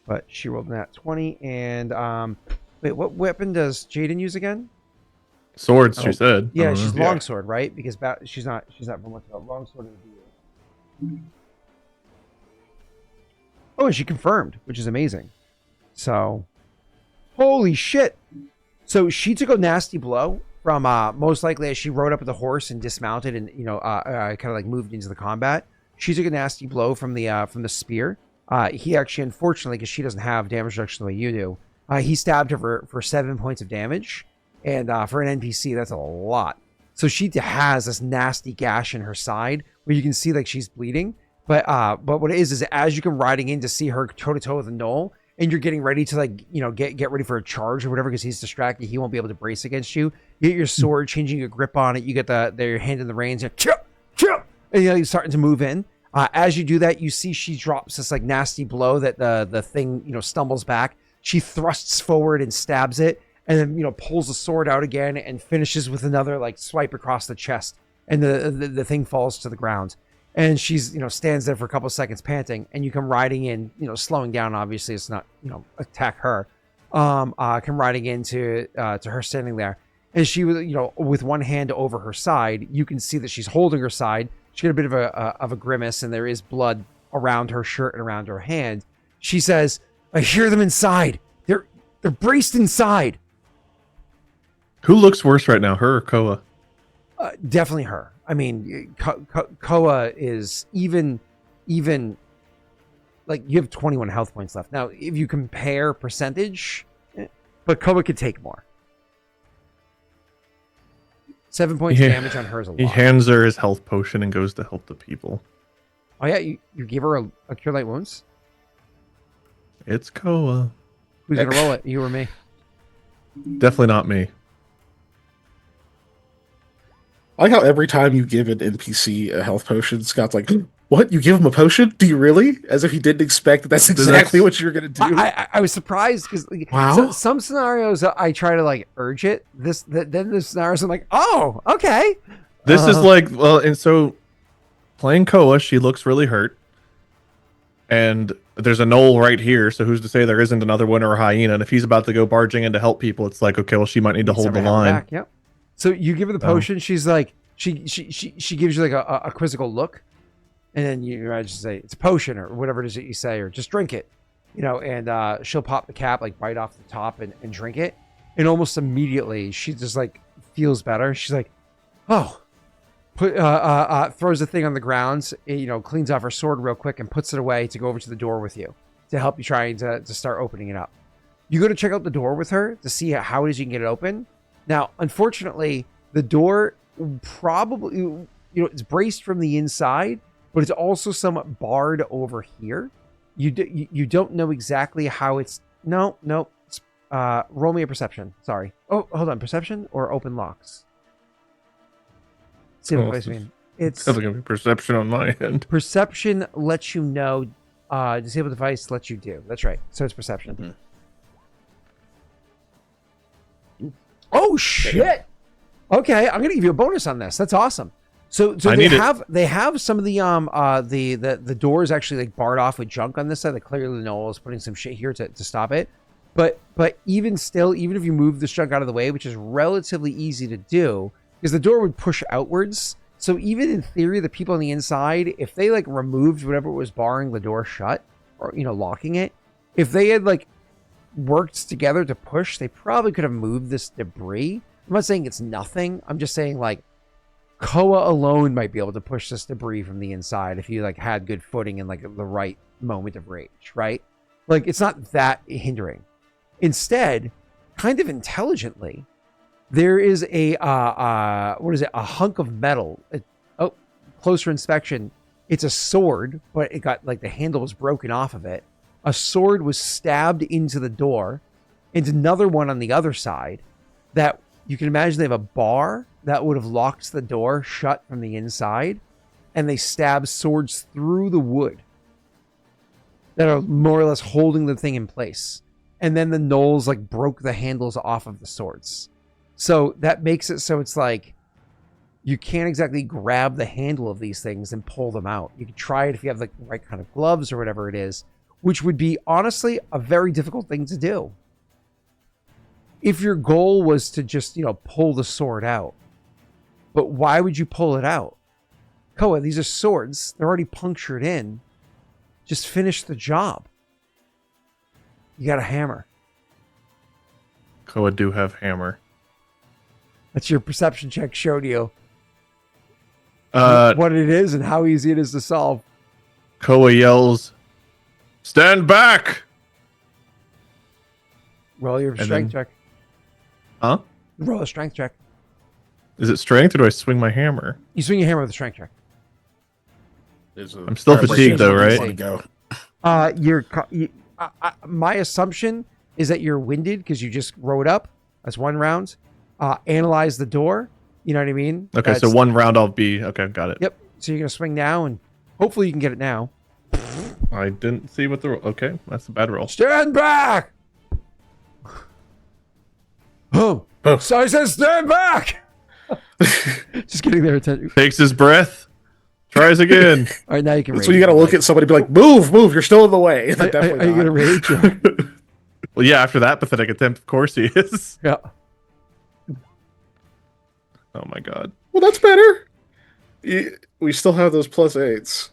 But she rolled a nat 20. And wait, what weapon does Jaden use again? Swords, she said. Yeah, she's longsword, right? Because she's not from what's called longsword in the DA. Oh, and she confirmed, which is amazing. So, holy shit! So she took a nasty blow from most likely as she rode up with the horse and dismounted and kind of like moved into the combat. She took a nasty blow from the spear. He actually, unfortunately, because she doesn't have damage reduction the way you do, he stabbed her for 7 points of damage, and for an NPC, that's a lot. So she has this nasty gash in her side where you can see like she's bleeding. But what it is as you come riding in to see her toe to toe with a gnoll, and you're getting ready to get ready for a charge or whatever because he's distracted, he won't be able to brace against you. You get your sword, changing your grip on it. You get your hand in the reins, and you're starting to move in. As you do that, you see she drops this like nasty blow that the thing stumbles back. She thrusts forward and stabs it, and then pulls the sword out again and finishes with another like swipe across the chest, and the thing falls to the ground. And she's, stands there for a couple of seconds panting, and you come riding in, slowing down. Obviously, it's not, attack her. Come riding into to her standing there, and she was, with one hand over her side. You can see that she's holding her side. She got a bit of a grimace, and there is blood around her shirt and around her hand. She says, "I hear them inside. They're braced inside." Who looks worse right now, her or Koa? Definitely her. I mean, Koa is even like you have 21 health points left. Now, if you compare percentage, but Koa could take more. 7 points damage on her is a lot. He hands her his health potion and goes to help the people. Oh yeah, you give her a cure light wounds? It's Koa. Who's gonna roll it? You or me? Definitely not me. I like how every time you give an NPC a health potion, Scott's like, "What? You give him a potion? Do you really?" As if he didn't expect that that's exactly what you're gonna do. I was surprised because Wow. some scenarios I try to like urge it. Then the scenarios I'm like, oh, okay. This is like, well, and so playing Koa, she looks really hurt. And there's a gnoll right here, so who's to say there isn't another one or a hyena? And if he's about to go barging in to help people, it's like, okay, well, she might need to hold the line. Back. Yep. So you give her the potion. She's like, she gives you like a quizzical look, and then you just say it's a potion or whatever it is that you say, or just drink it, and she'll pop the cap, like bite off the top and drink it, and almost immediately she just like feels better. She's like, oh, throws the thing on the ground, cleans off her sword real quick and puts it away to go over to the door with you to help you trying to start opening it up. You go to check out the door with her to see how it is you can get it open. Now, unfortunately, the door probably, it's braced from the inside, but it's also somewhat barred over here. You don't know exactly how it's... No. Roll me a perception. Sorry. Oh, hold on. Perception or open locks? See what I mean. It's going to be perception on my end. Perception lets you know. Disable device lets you do. That's right. So it's perception. Mm-hmm. Oh shit! Okay, I'm gonna give you a bonus on this. That's awesome. So they have some of the doors actually like barred off with junk on this side. Like clearly Noel is putting some shit here to stop it. But even still, even if you move this junk out of the way, which is relatively easy to do, because the door would push outwards. So even in theory, the people on the inside, if they like removed whatever was barring the door shut or locking it, if they had like worked together to push, they probably could have moved this debris. I'm not saying it's nothing. I'm just saying like Koa alone might be able to push this debris from the inside if you like had good footing and like the right moment of rage, right? Like it's not that hindering. Instead, kind of intelligently, there is a hunk of metal. Closer inspection, it's a sword, but it got like the handle was broken off of it. A sword was stabbed into the door, and another one on the other side that you can imagine they have a bar that would have locked the door shut from the inside, and they stab swords through the wood that are more or less holding the thing in place. And then the gnolls like broke the handles off of the swords. So that makes it so it's like you can't exactly grab the handle of these things and pull them out. You can try it if you have like the right kind of gloves or whatever it is, which would be honestly a very difficult thing to do. If your goal was to just, pull the sword out. But why would you pull it out? Koa, these are swords. They're already punctured in. Just finish the job. You got a hammer. Koa do have hammer. That's your perception check showed you. What it is and how easy it is to solve. Koa yells, "Stand back!" Roll your strength check. Huh? Roll a strength check. Is it strength or do I swing my hammer? You swing your hammer with a strength check. I'm still fatigued though, right? Go. My assumption is that you're winded because you just rode up. That's one round. Analyze the door. You know what I mean? Okay, so one round I'll be... Okay, got it. Yep. So you're going to swing now, and hopefully you can get it now. I didn't see what the... Okay, that's a bad roll. Stand back! Oh. So I said stand back! Just getting their attention. Takes his breath. Tries again. All right, now you can rage. So you got to look at somebody and be like, move, you're still in the way. Are you going to rage? Well, yeah, after that pathetic attempt, of course he is. Yeah. Oh my god. Well, that's better. We still have those +8s.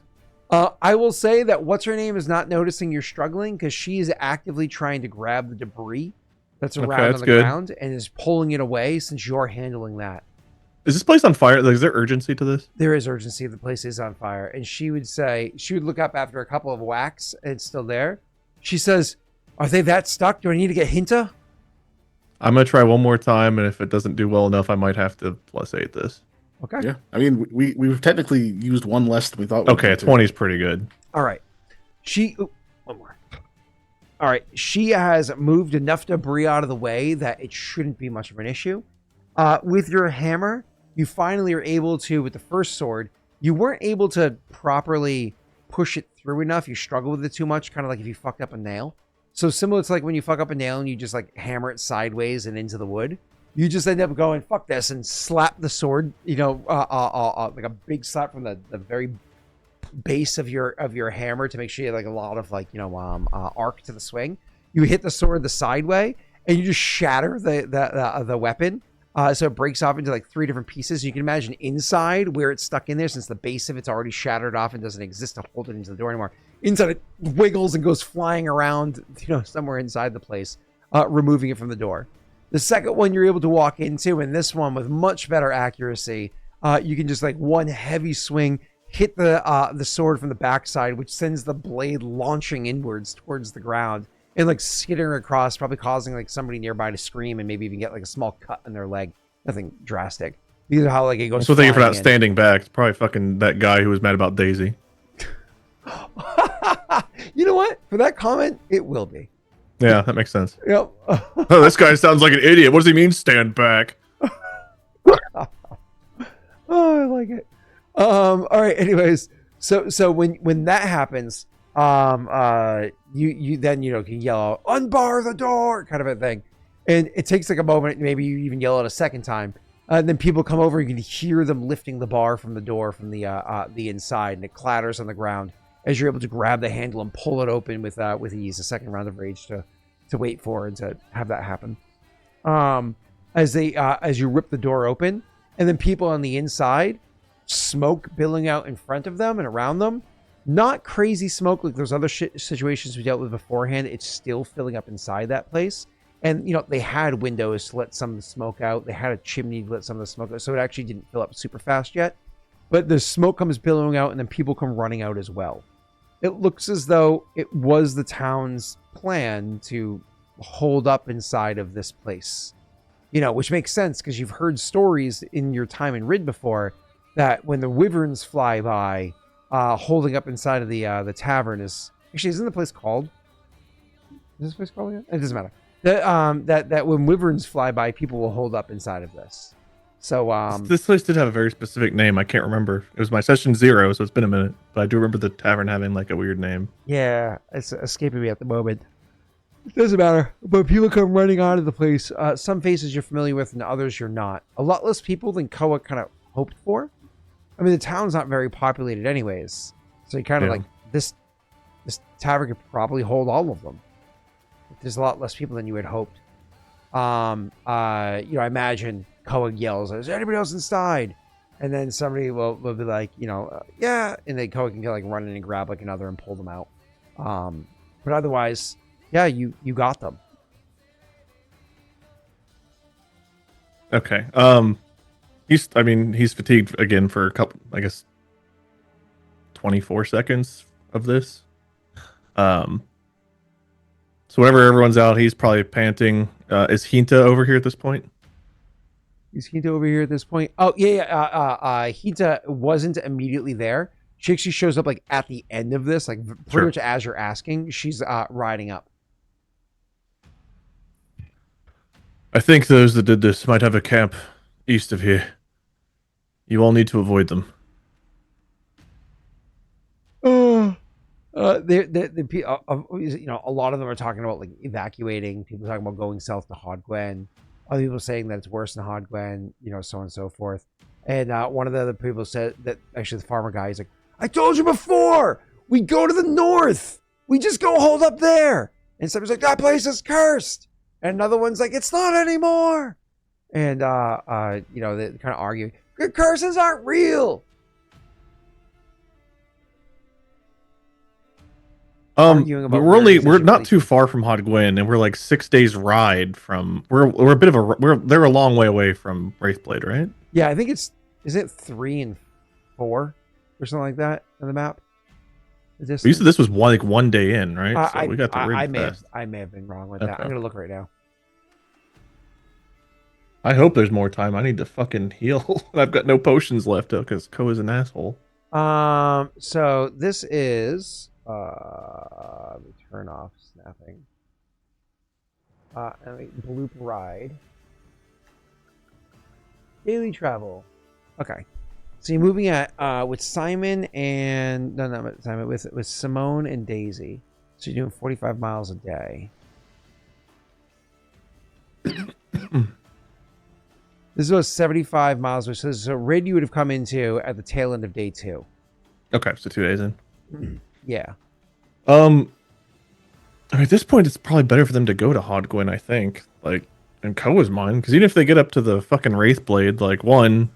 I will say that what's her name is not noticing you're struggling because she is actively trying to grab the debris that's around on the ground and is pulling it away since you're handling that. Is this place on fire? Like, is there urgency to this? There is urgency. The place is on fire. And she would look up after a couple of whacks and it's still there. She says, "Are they that stuck? Do I need to get Hinta?" I'm going to try one more time, and if it doesn't do well enough, I might have to +8 this. Okay. Yeah. I mean, we've technically used one less than we thought we Okay, 20 is pretty good. All right. One more. All right. She has moved enough debris out of the way that it shouldn't be much of an issue. With your hammer, you finally are able to, with the first sword, you weren't able to properly push it through enough. You struggle with it too much, kind of like if you fucked up a nail. So similar to like when you fuck up a nail and you just like hammer it sideways and into the wood. You just end up going, fuck this, and slap the sword, like a big slap from the very base of your hammer to make sure you have like a lot of like, arc to the swing. You hit the sword the side way and you just shatter the weapon. So it breaks off into like 3 different pieces. You can imagine inside where it's stuck in there, since the base of it's already shattered off and doesn't exist to hold it into the door anymore. Inside it wiggles and goes flying around, somewhere inside the place, removing it from the door. The second one you're able to walk into, and this one with much better accuracy, you can just like one heavy swing, hit the sword from the backside, which sends the blade launching inwards towards the ground and like skittering across, probably causing like somebody nearby to scream and maybe even get like a small cut in their leg. Nothing drastic. These are how like it goes. So thank you for not standing back. It's probably fucking that guy who was mad about Daisy. You know what? For that comment, it will be. Yeah, that makes sense. Yep. Oh, this guy sounds like an idiot. What does he mean, stand back? Oh, I like it. All right. Anyways, so when that happens, you then can yell out, "Unbar the door," kind of a thing, and it takes like a moment. Maybe you even yell it a second time. And then people come over. You can hear them lifting the bar from the door from the inside, and it clatters on the ground as you're able to grab the handle and pull it open with ease. A second round of rage to wait for and to have that happen. As you rip the door open, and then people on the inside, smoke billowing out in front of them and around them. Not crazy smoke like those other situations we dealt with beforehand. It's still filling up inside that place. And, they had windows to let some of the smoke out. They had a chimney to let some of the smoke out. So it actually didn't fill up super fast yet. But the smoke comes billowing out, and then people come running out as well. It looks as though it was the town's plan to hold up inside of this place. Which makes sense because you've heard stories in your time in Rid before that when the wyverns fly by, holding up inside of the tavern is... Actually, isn't the place called? Is this place called again? It doesn't matter. That when wyverns fly by, people will hold up inside of this. So this place did have a very specific name. I can't remember. It was my session 0, so it's been a minute. But I do remember the tavern having like a weird name. Yeah, it's escaping me at the moment. It doesn't matter. But people come running out of the place. Some faces you're familiar with, and others you're not. A lot less people than Koa kind of hoped for. I mean, the town's not very populated, anyways. So you kind of like this tavern could probably hold all of them. There's a lot less people than you had hoped. I imagine Koa yells, "Is anybody else inside?" And then somebody will be like, yeah, and then Koa can go like run in and grab like another and pull them out. But otherwise, yeah, you got them. Okay. He's fatigued again for a couple, I guess, 24 seconds of this. So whenever everyone's out, he's probably panting. Is Hinta over here at this point? Is Hinta over here at this point? Oh, yeah. Hinta wasn't immediately there. She actually shows up like at the end of this, like pretty much as you're asking. She's riding up. I think those that did this might have a camp east of here. You all need to avoid them. A lot of them are talking about like evacuating. People talking about going south to Hodgwen. Other people saying that it's worse than Hodgwen. So on and so forth. And one of the other people said that actually the farmer guy is like, "I told you before. We go to the north. We just go hold up there." And somebody's like, "That place is cursed." And another one's like, "It's not anymore." And they kind of argue, "The curses aren't real." We're not too far from Hodgwen, and we're like 6 days ride from. They're a long way away from Wraithblade, right? Yeah, I think is it 3 and 4 or something like that on the map. You said this was one day in, right? So we got the I may have been wrong with that. I'm gonna look right now. I hope there's more time. I need to fucking heal. I've got no potions left because Koa's an asshole. So this is let me turn off snapping. Bloop ride. Daily travel. Okay. So you're moving at with Simon and not Simon with Simone and Daisy. So you're doing 45 miles a day. This is about 75 miles, which is a raid you would have come into at the tail end of day 2. Okay, so 2 days in. Yeah. At this point, it's probably better for them to go to Hodgwen, I think. Like, in Koa's mind, because even if they get up to the fucking Wraithblade, like, one,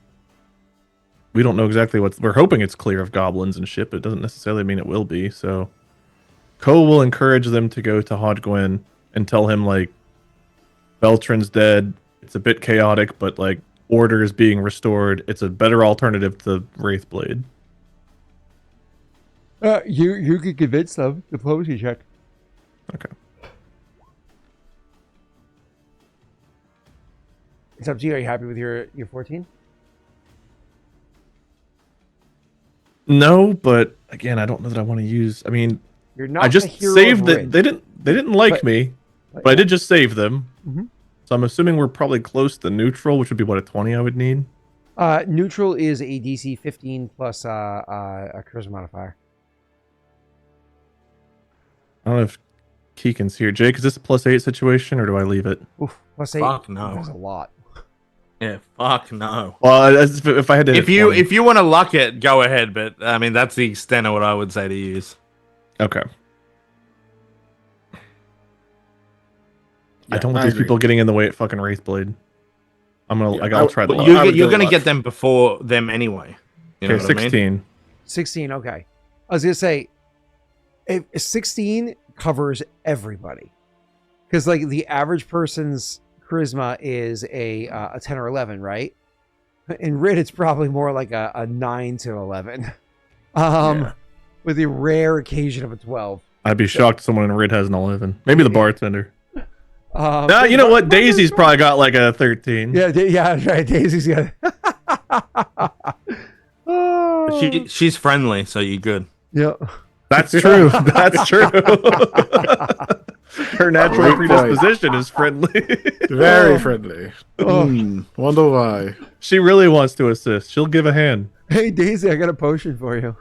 we don't know exactly we're hoping it's clear of goblins and shit, but it doesn't necessarily mean it will be. So, Koa will encourage them to go to Hodgwen and tell him, like, Beltran's dead. It's a bit chaotic, but like order is being restored. It's a better alternative to Wraithblade. You could convince them. Diplomacy check. Okay. It's up to you. Are you happy with your 14? No, but again, I don't know that I want to use. I mean, you're not. I just saved that they didn't like me, but I did just save them. Mm-hmm. So I'm assuming we're probably close to neutral, which would be what, a 20 I would need? Neutral is a DC 15 plus a charisma modifier. I don't know if Keegan's here. Jake, is this a +8 situation, or do I leave it? Oof, +8? Fuck no. That's a lot. Yeah, fuck no. Well, if I had to, If you want to luck it, go ahead. But I mean, that's the extent of what I would say to use. okay. Yeah, I don't want I these agree. people getting in the way at fucking Wraithblade. Yeah, I'll try the But luck. you're go gonna get luck. them before them anyway. You know Okay, what I mean? 16. 16. Okay. I was gonna say, if 16 covers everybody, because like the average person's charisma is a 10 or 11, right? In Rid, it's probably more like a 9 to 11. Yeah. With the rare occasion of a 12. I'd be shocked if someone in Rid has an 11. Maybe the bartender. Nah, you know what? Daisy's probably got like a 13. Yeah, yeah, right. Daisy's got. Oh. She's friendly, so you're good. Yeah. That's true. That's true. Her natural Great point. predisposition is friendly. Very friendly. Oh. Wonder why. She really wants to assist. She'll give a hand. Hey, Daisy, I got a potion for you.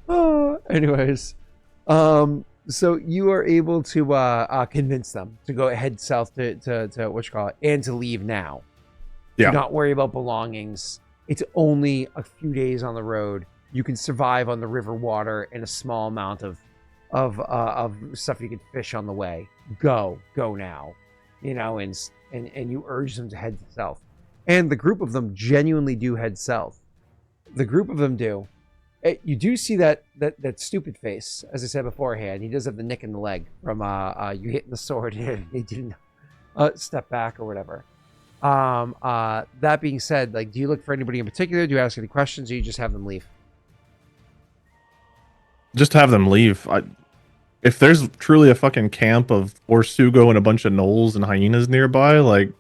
Oh, anyways, so you are able to convince them to go head south to what you call it, and to leave now. Yeah. Do not worry about belongings. It's only a few days on the road. You can survive on the river water and a small amount of stuff you can fish on the way. Go now, you know, and you urge them to head south. And the group of them genuinely do head south. The group of them do. You do see that stupid face, as I said beforehand. He does have the nick in the leg from you hitting the sword. He didn't step back or whatever. That being said, like, do you look for anybody in particular? Do you ask any questions, or you just have them leave? Just have them leave. If there's truly a fucking camp of Orsugo and a bunch of gnolls and hyenas nearby, like,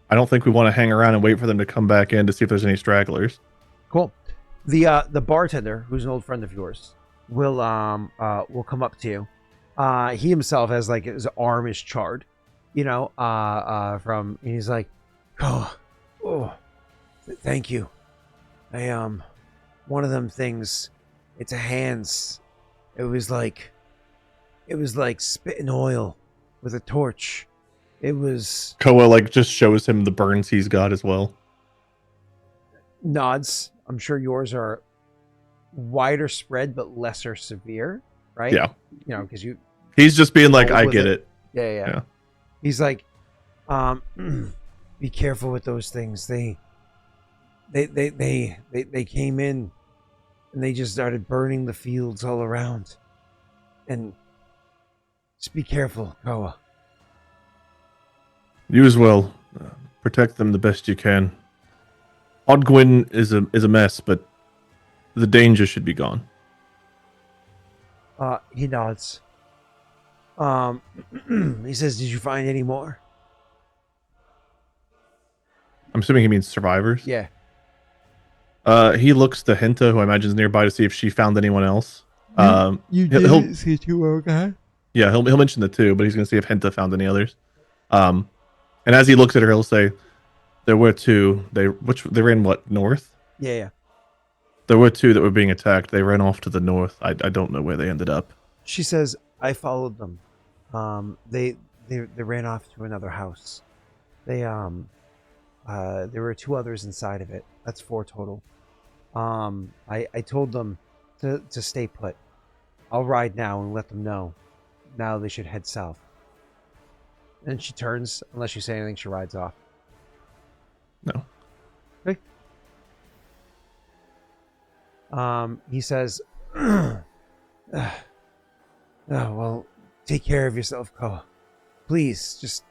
I don't think we want to hang around and wait for them to come back in to see if there's any stragglers. Cool. The bartender, who's an old friend of yours, will come up to you. He himself has, like, his arm is charred, you know, and he's like, oh, thank you. One of them things, it's a hands. It was like spitting oil with a torch. It was. Koa, like, just shows him the burns he's got as well. Nods. I'm sure yours are wider spread but lesser severe, right? Yeah. You know, because he's just being like, I get it. Yeah. He's like, be careful with those things. They came in and they just started burning the fields all around. And just be careful, Koa. You as well. Protect them the best you can. Odgwyn is a mess, but the danger should be gone. He nods. He says, "Did you find any more?" I'm assuming he means survivors. Yeah. He looks to Hinta, who I imagine is nearby, to see if she found anyone else. You he'll see two, okay? Yeah, he'll mention the two, but he's going to see if Hinta found any others. And as he looks at her, he'll say, "There were two. They ran what, north? Yeah. There were two that were being attacked. They ran off to the north. I don't know where they ended up." She says, "I followed them. They ran off to another house. There were two others inside of it. That's 4 total. I told them to stay put. I'll ride now and let them know. Now they should head south." And she turns, unless you say anything, she rides off. No. Okay. He says, "Oh, well, take care of yourself, Koa. Please, just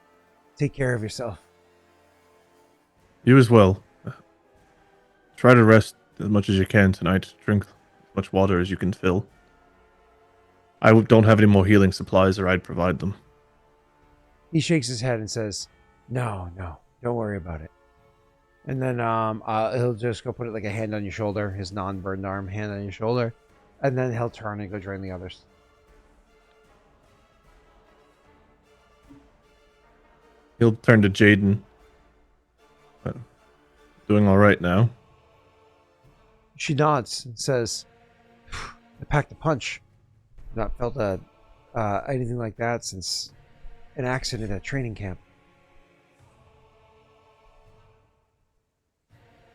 take care of yourself." You as well. Try to rest as much as you can tonight. Drink as much water as you can fill. I don't have any more healing supplies, or I'd provide them. He shakes his head and says, No, don't worry about it." And then he'll just go put it like a hand on your shoulder, his non-burned arm, hand on your shoulder, and then he'll turn and go join the others. He'll turn to Jaden. Doing all right now. She nods and says, "I packed a punch. Not felt anything like that since an accident at training camp."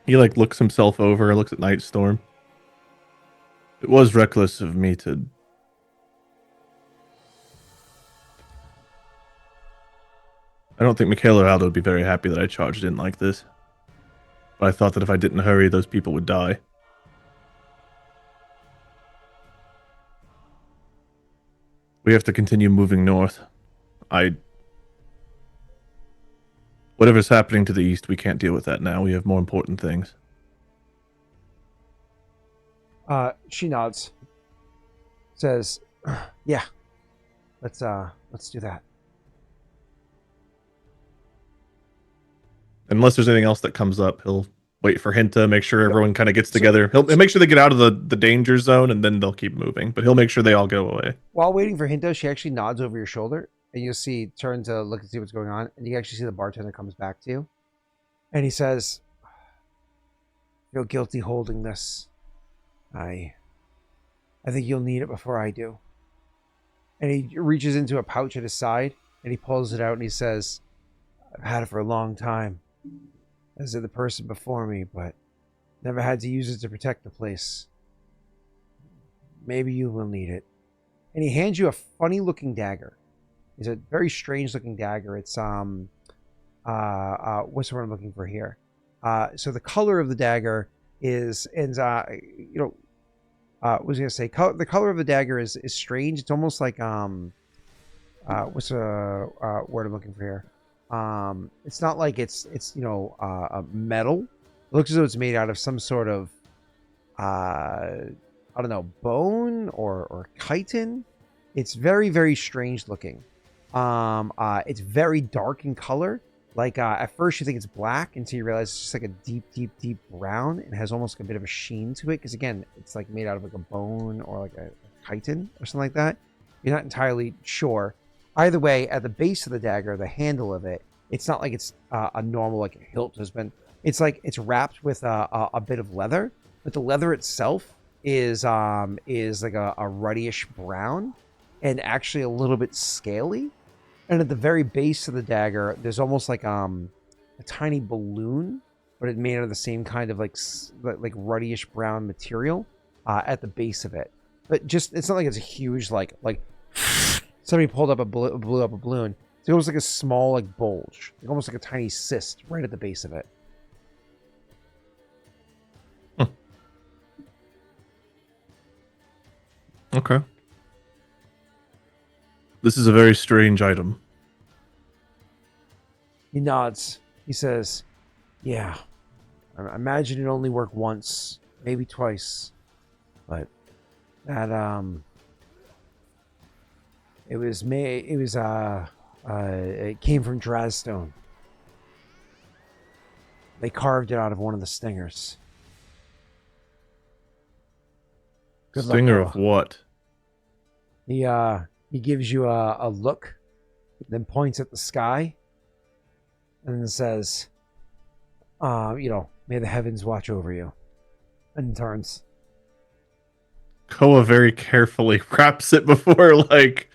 He like looks himself over, looks at Nightstorm. It was reckless of me to... I don't think Mikhail or Aldo would be very happy that I charged in like this. But I thought that if I didn't hurry, those people would die. We have to continue moving north. Whatever's happening to the east, we can't deal with that now. We have more important things. She nods. Says, "Yeah, let's do that." Unless there's anything else that comes up, he'll wait for Hinta, make sure everyone kind of gets together. He'll make sure they get out of the danger zone, and then they'll keep moving. But he'll make sure they all go away. While waiting for Hinta, she actually nods over your shoulder, and you see, turn to look and see what's going on, and you actually see the bartender comes back to you, and he says, "I feel guilty holding this. I think you'll need it before I do." And he reaches into a pouch at his side, and he pulls it out, and he says, "I've had it for a long time, as did the person before me, but never had to use it to protect the place. Maybe you will need it." And he hands you a funny-looking dagger. It's a very strange-looking dagger. It's what's the word I'm looking for here? So the color of the dagger is, and what was I gonna say? The color of the dagger is strange. It's almost like what's a word I'm looking for here? It's not like it's a metal. It looks as though it's made out of some sort of I don't know, bone or chitin. It's very, very strange looking. It's very dark in color. Like at first you think it's black until you realize it's just like a deep, deep, deep brown, and has almost like a bit of a sheen to it. Because again, it's like made out of like a bone or like a chitin or something like that. You're not entirely sure. Either way, at the base of the dagger, the handle of it, it's not like it's a normal like hilt has been. It's like it's wrapped with a bit of leather, but the leather itself is like a ruddyish brown, and actually a little bit scaly. And at the very base of the dagger, there's almost like a tiny balloon, but it's made out of the same kind of like ruddyish brown material at the base of it. But just it's not like it's a huge like somebody pulled up blew up a balloon. It's almost like a small like bulge, like almost like a tiny cyst right at the base of it. Okay. This is a very strange item. He nods. He says, "Yeah, I imagine it only worked once, maybe twice, but that it came from Drazstone. They carved it out of one of the stingers." Good luck, Stinger Noah. of what? He gives you a look, then points at the sky, and then says, may the heavens watch over you," and turns. Koa very carefully wraps it before like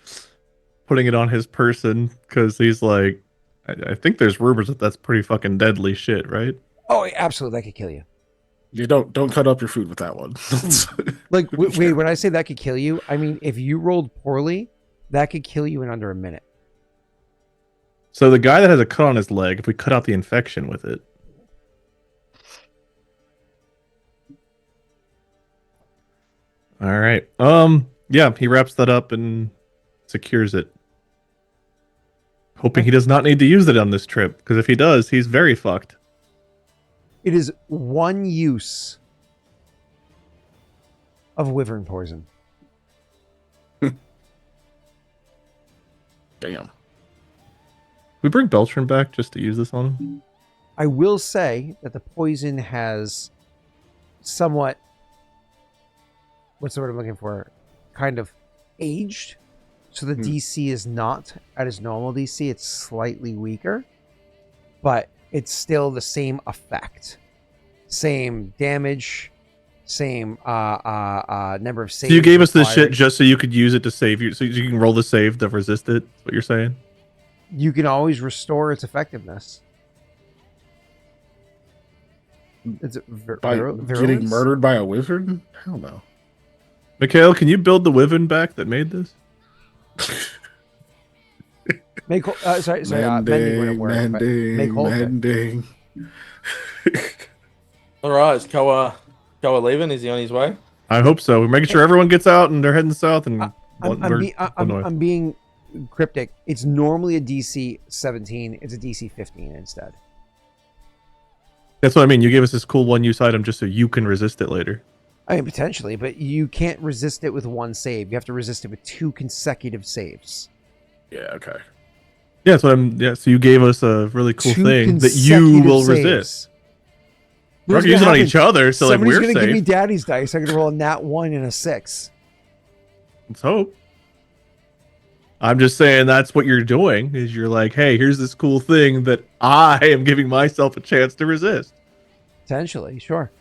putting it on his person, because he's like, I think there's rumors that that's pretty fucking deadly shit, right? Oh, absolutely, that could kill you. You don't cut up your food with that one. Like, wait, when I say that could kill you, I mean if you rolled poorly, that could kill you in under a minute. So the guy that has a cut on his leg, if we cut out the infection with it. All right. Yeah, he wraps that up and secures it. Hoping he does not need to use it on this trip, because if he does, he's very fucked. It is one use of wyvern poison. Damn. We bring Beltran back just to use this on him? I will say that the poison has somewhat, what's the word I'm looking for? Kind of aged. So the DC is not at its normal DC. It's slightly weaker, but it's still the same effect. Same damage, same number of saves. So you gave us this required. shit just so you could use it to save you, so you can roll the save to resist it? That's what you're saying? You can always restore its effectiveness. Is it By virulence? getting murdered by a wizard? Hell no. Mikhail, can you build the wyvern back that made this? Make mending wouldn't work. But make whole could. Mending. All right, is Koa leaving? Is he on his way? I hope so. We're making sure everyone gets out and they're heading south. And I'm being cryptic. It's normally a DC 17. It's a DC 15 instead. That's what I mean. You gave us this cool one-use item just so you can resist it later. I mean, potentially, but you can't resist it with one save. You have to resist it with 2 consecutive saves. Yeah, okay. Yeah, that's what I'm. Yeah, so you gave us a really cool 2 thing that you will consecutive resist. saves. We're not using it on each other, so like Somebody's we're gonna safe. give me daddy's dice. I'm gonna roll a nat 1 and a 6. Let's hope. I'm just saying that's what you're doing. Is you're like, hey, here's this cool thing that I am giving myself a chance to resist. Potentially, sure.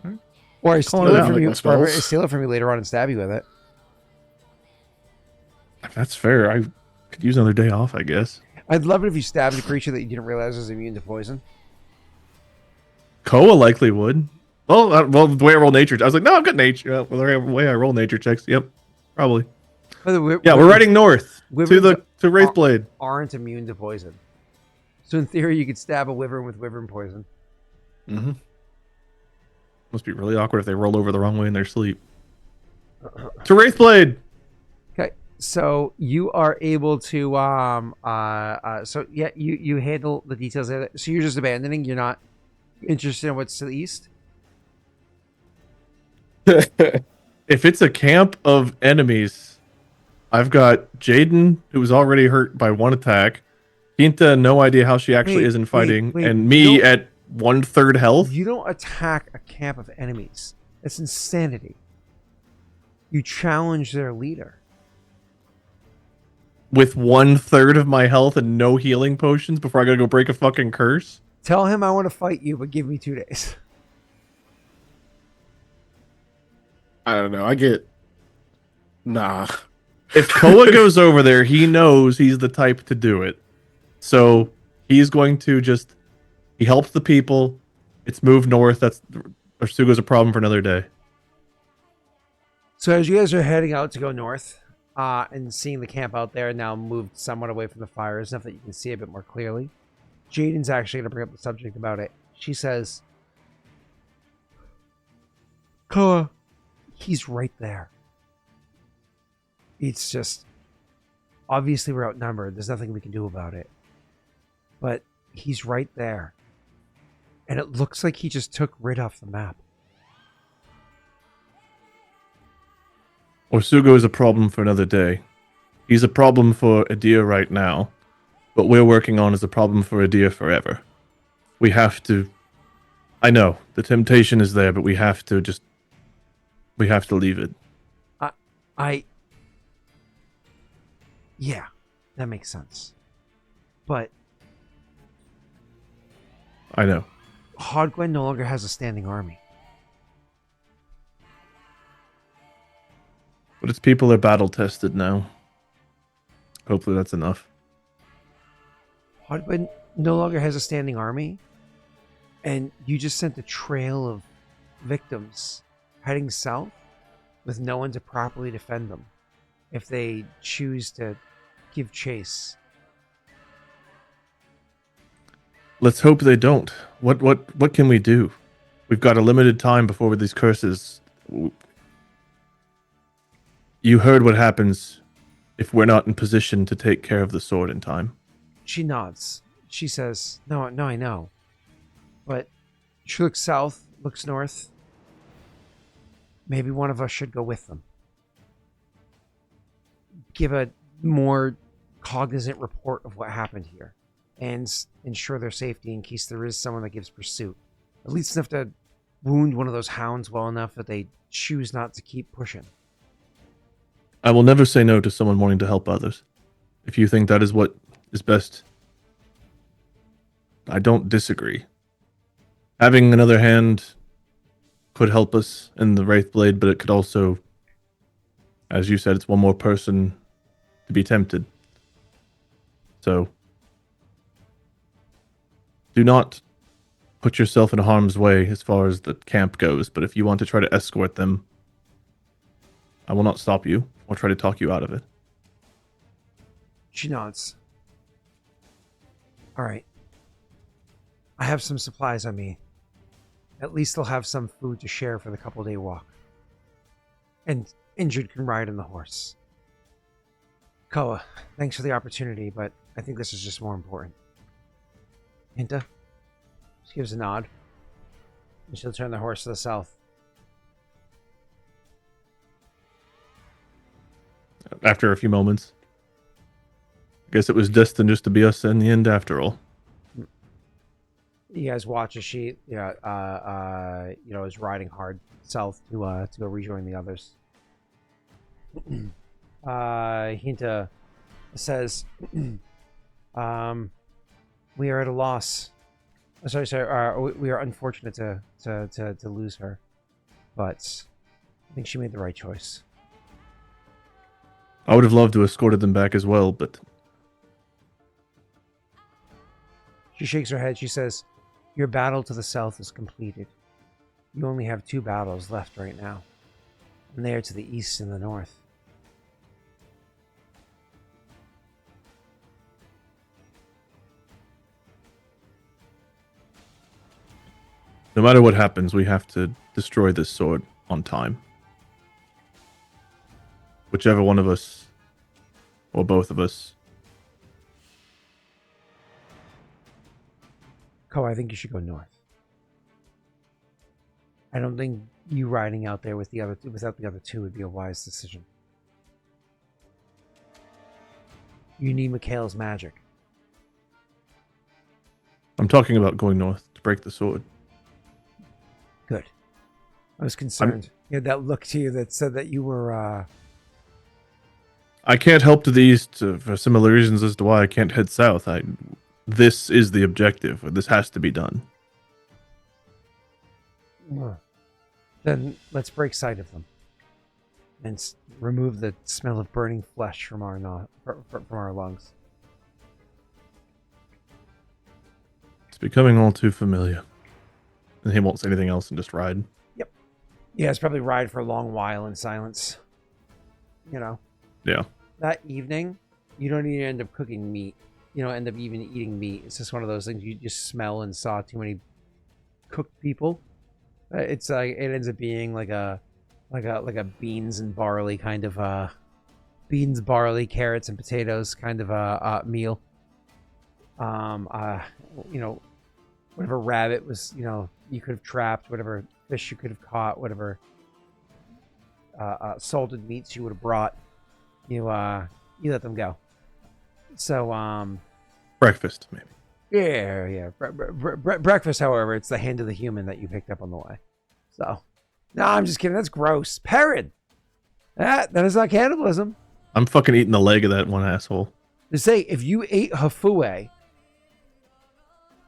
Right. Or I steal it it out, from like you. my spells. Or I steal it from you later on and stab you with it. That's fair. I could use another day off, I guess. I'd love it if you stabbed a creature that you didn't realize was immune to poison. Koa likely would. Well, the way I roll nature, I was like, no, I've got nature. Well, the way I roll nature checks, yep, probably. Yeah, we're riding north to Wraithblade. Aren't immune to poison, so in theory, you could stab a wyvern with wyvern poison. Mm-hmm. Must be really awkward if they roll over the wrong way in their sleep. To Wraithblade. Okay, so you are able to so yeah, you handle the details of it. So you're just abandoning. You're not interested in what's to the east. If it's a camp of enemies, I've got Jaden, who was already hurt by 1 attack. Quinta, no idea how she actually is in fighting, and me at 1/3 health. You don't attack a camp of enemies. That's insanity. You challenge their leader. With 1/3 of my health and no healing potions before I gotta go break a fucking curse? Tell him I want to fight you, but give me 2 days. I don't know. Nah. If Koa goes over there, he knows he's the type to do it. So he's going to he helps the people. It's moved north. Arsugo's a problem for another day. So as you guys are heading out to go north, and seeing the camp out there now moved somewhat away from the fires, enough that you can see a bit more clearly, Jaden's actually going to bring up the subject about it. She says, Koa, he's right there. It's just, obviously we're outnumbered. There's nothing we can do about it. But he's right there. And it looks like he just took Rid off the map. Arsugo is a problem for another day. He's a problem for Adia right now. What we're working on is a problem for Adia forever. We have to... I know, the temptation is there, but we have to leave it. Yeah, that makes sense. But I know. Hodgwen no longer has a standing army. But its people are battle tested now. Hopefully that's enough. Hodgwen no longer has a standing army, and you just sent a trail of victims heading south with no one to properly defend them if they choose to give chase. Let's hope they don't. What can we do? We've got a limited time before these curses. You heard what happens if we're not in position to take care of the sword in time. She nods. She says, No, I know. But she looks south, looks north. Maybe one of us should go with them. Give a more cognizant report of what happened here and ensure their safety in case there is someone that gives pursuit. At least enough to wound one of those hounds well enough that they choose not to keep pushing. I will never say no to someone wanting to help others. If you think that is what is best, I don't disagree. Having another hand could help us in the Wraithblade, but it could also, as you said, it's one more person to be tempted. So, do not put yourself in harm's way as far as the camp goes, but if you want to try to escort them, I will not stop you or try to talk you out of it. She nods. All right. I have some supplies on me. At least they'll have some food to share for the couple-day walk. And injured can ride on the horse. Koa, thanks for the opportunity, but I think this is just more important. Hinta? She gives a nod. And she'll turn the horse to the south. After a few moments. I guess it was destined just to be us in the end after all. You guys watch as she, is riding hard south to go rejoin the others. Hinta says, "We are at a loss. Sorry. We are unfortunate to lose her, but I think she made the right choice." I would have loved to have escorted them back as well, but she shakes her head. She says, "Your battle to the south is completed. You only have 2 battles left right now, and they are to the east and the north." no matter what happens, we have to destroy this sword on time. Whichever one of us, or both of us. Ko, I think you should go north. I don't think you riding out there with without the other 2 would be a wise decision. You need Mikhail's magic. I'm talking about going north to break the sword. Good. I was concerned. You had that look to you that said that you were, I can't help to the east for similar reasons as to why I can't head south. This is the objective. This has to be done. Then let's break sight of them and remove the smell of burning flesh from our lungs. It's becoming all too familiar. And he won't say anything else and just ride. Yep. Yeah, it's probably ride for a long while in silence. You know. Yeah. That evening, you don't even end up cooking meat. You don't end up even eating meat. It's just one of those things you just smell and saw too many cooked people. It's like it ends up being like a beans and barley kind of beans, barley, carrots, and potatoes kind of a meal. Whatever rabbit was, you could have trapped, whatever fish you could have caught, whatever salted meats you would have brought, you let them go. So breakfast, maybe. Yeah. Breakfast, however, it's the hand of the human that you picked up on the way. So, no, I'm just kidding. That's gross. Parrot. That is not cannibalism. I'm fucking eating the leg of that one asshole. To say, if you ate hafue,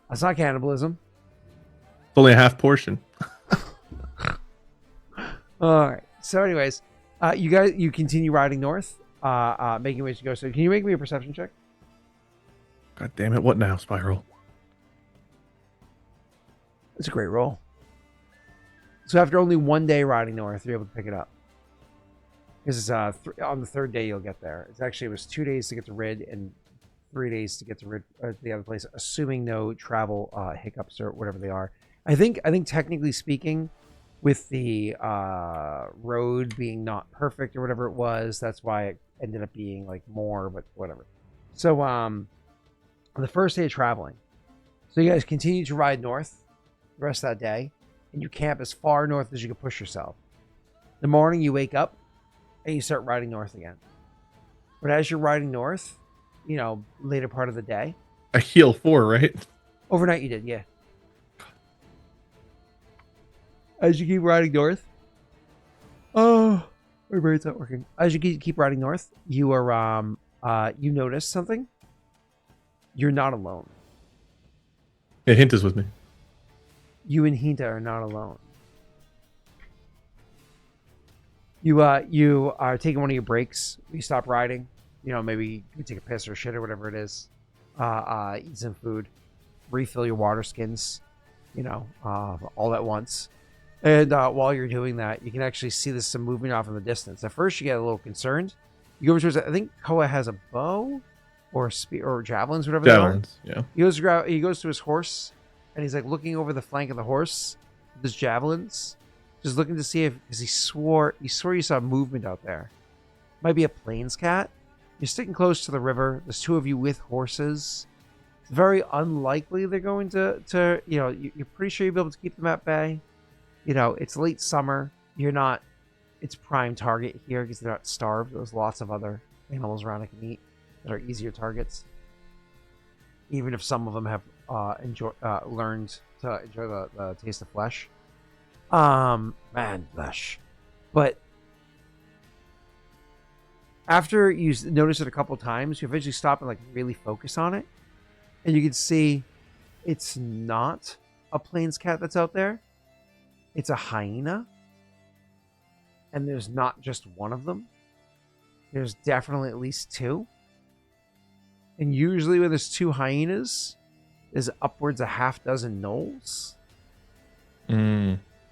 that's not cannibalism. It's only a half portion. All right. So, anyways, you continue riding north, making ways to go. So, can you make me a perception check? God damn it! What now, Spiral? It's a great roll. So after only 1 day riding north, you're able to pick it up. Because on the 3rd day you'll get there. It was 2 days to get to Rid and 3 days to get to the other place, assuming no travel hiccups or whatever they are. I think technically speaking, with the road being not perfect or whatever it was, that's why it ended up being like more, but whatever. So the first day of traveling, so you guys continue to ride north the rest of that day, and you camp as far north as you can push yourself. The morning you wake up and you start riding north again. But as you're riding north, later part of the day, I heal 4, right? overnight you did, yeah. As you keep riding north, my brain's not working. As you keep riding north, you are you notice something. You're not alone. Yeah, Hint is with me. You and Hinta are not alone. You are taking one of your breaks. You stop riding. Maybe you take a piss or shit or whatever it is. Eat some food. Refill your water skins. all at once. And while you're doing that, you can actually see there's some movement off in the distance. At first, you get a little concerned. You go towards, I think Koa has a bow or javelins, whatever Javelins, they are. Yeah. He goes to his horse, and he's like looking over the flank of the horse with his javelins, just looking to see because he swore you saw movement out there. Might be a plains cat. You're sticking close to the river. There's two of you with horses. It's very unlikely they're going to you're pretty sure you'll be able to keep them at bay. It's late summer. It's prime target here because they're not starved. There's lots of other animals around that can eat that are easier targets. Even if some of them have learned to enjoy the taste of flesh. Flesh. But after you notice it a couple times, you eventually stop and really focus on it. And you can see it's not a plains cat that's out there. It's a hyena. And there's not just one of them. There's definitely at least two. And usually when there's two hyenas, there's upwards of half dozen gnolls.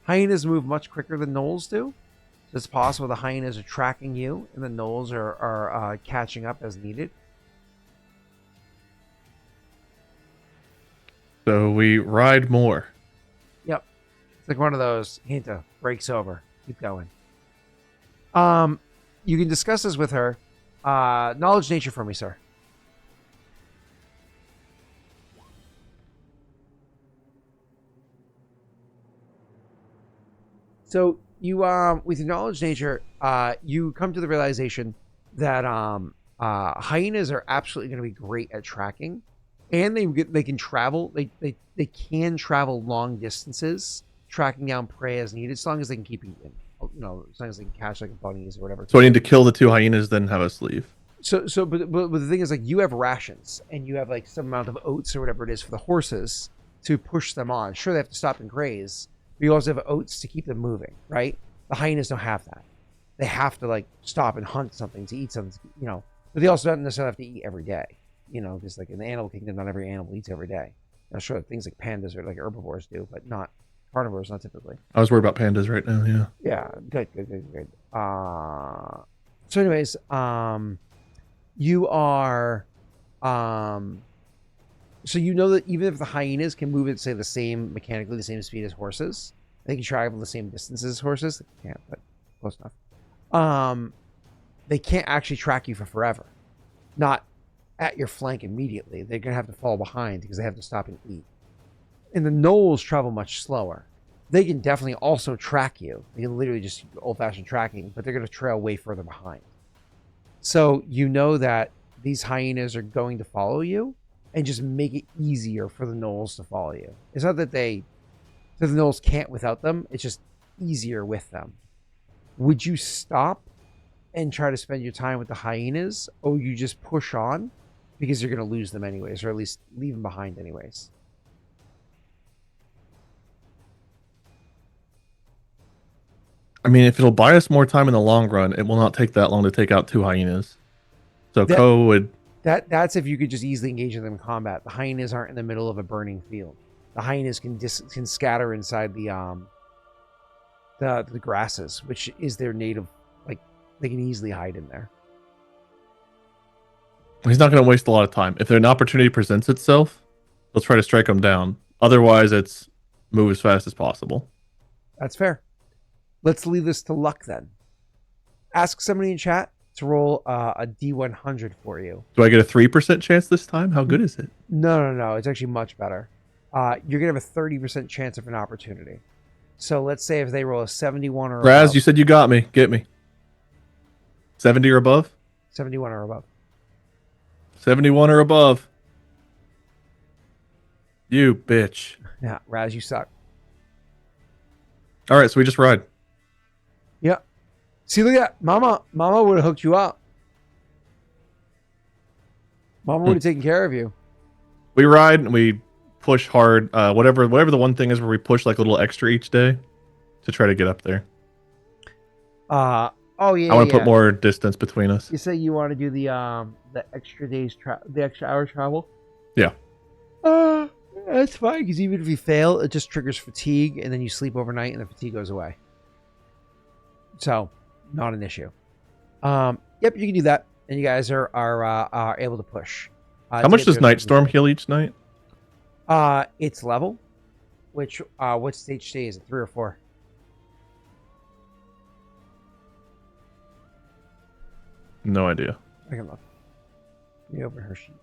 Hyenas move much quicker than gnolls do. So it's possible the hyenas are tracking you and the gnolls are catching up as needed. So we ride more. Yep. It's like one of those, Hinta, breaks over. Keep going. You can discuss this with her. Knowledge nature for me, sir. So you, with your knowledge nature, you come to the realization that hyenas are absolutely going to be great at tracking, and they can travel. They can travel long distances, tracking down prey as needed, as long as they can keep eating. As long as they can catch bunnies or whatever. So I need to kill the two hyenas, then have us leave. But the thing is, you have rations and you have some amount of oats or whatever it is for the horses to push them on. Sure, they have to stop and graze, but you also have oats to keep them moving, right? The hyenas don't have that. They have to stop and hunt something to eat something, but they also don't necessarily have to eat every day, because in the animal kingdom, not every animal eats every day. I'm sure things like pandas or herbivores do, but not carnivores, not typically. I was worried about pandas right now. Yeah. Yeah. Good. So anyways, you are, so that even if the hyenas can move at, say, mechanically the same speed as horses, they can travel the same distance as horses. They can't, but close enough. They can't actually track you for forever. Not at your flank immediately. They're going to have to fall behind because they have to stop and eat. And the gnolls travel much slower. They can definitely also track you. They can literally just old-fashioned tracking, but they're going to trail way further behind. So that these hyenas are going to follow you and just make it easier for the gnolls to follow you. It's not that the gnolls can't without them. It's just easier with them. Would you stop and try to spend your time with the hyenas, or you just push on because you're going to lose them anyways, or at least leave them behind anyways? I mean, if it'll buy us more time in the long run, it will not take that long to take out two hyenas. So Ko would... That's if you could just easily engage them in combat. The hyenas aren't in the middle of a burning field. The hyenas can scatter inside the grasses, which is their native. They can easily hide in there. He's not going to waste a lot of time. If an opportunity presents itself, he'll try to strike them down. Otherwise, it's move as fast as possible. That's fair. Let's leave this to luck then. Ask somebody in chat to roll a D100 for you. Do I get a 3% chance this time? How good is it? No. It's actually much better. You're going to have a 30% chance of an opportunity. So let's say if they roll a 71 or Raz, above. you said you got me. Get me. 70 or above? 71 or above. 71 or above. You bitch. Yeah, Raz, you suck. All right, so we just ride. Yeah. See, look at that. Mama would have hooked you up. Mama would have taken care of you. We ride and we push hard. Whatever the one thing is where we push a little extra each day to try to get up there. Oh yeah. I want to put more distance between us. You say you want to do the extra days the extra hours travel? Yeah. That's fine, because even if you fail, it just triggers fatigue, and then you sleep overnight, and the fatigue goes away. So, not an issue. Yep, you can do that, and you guys are able to push. How much does Nightstorm heal each night? It's level. Which what stage stay is it? 3 or 4? No idea. I can look. Let me open her sheet.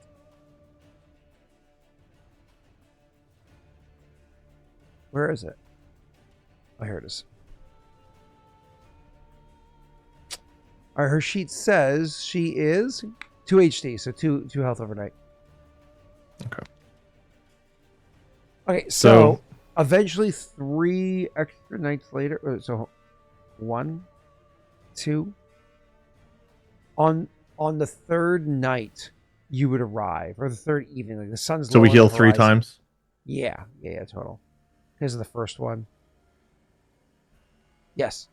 Where is it? Oh, here it is. All right, her sheet says she is 2 HD, so 2 health overnight. Okay. Okay, so eventually 3 extra nights later. So 1, 2. On the 3rd night, you would arrive, or the 3rd evening. Like the sun's. So we heal 3 times. Yeah, total. Here's the first one. Yes.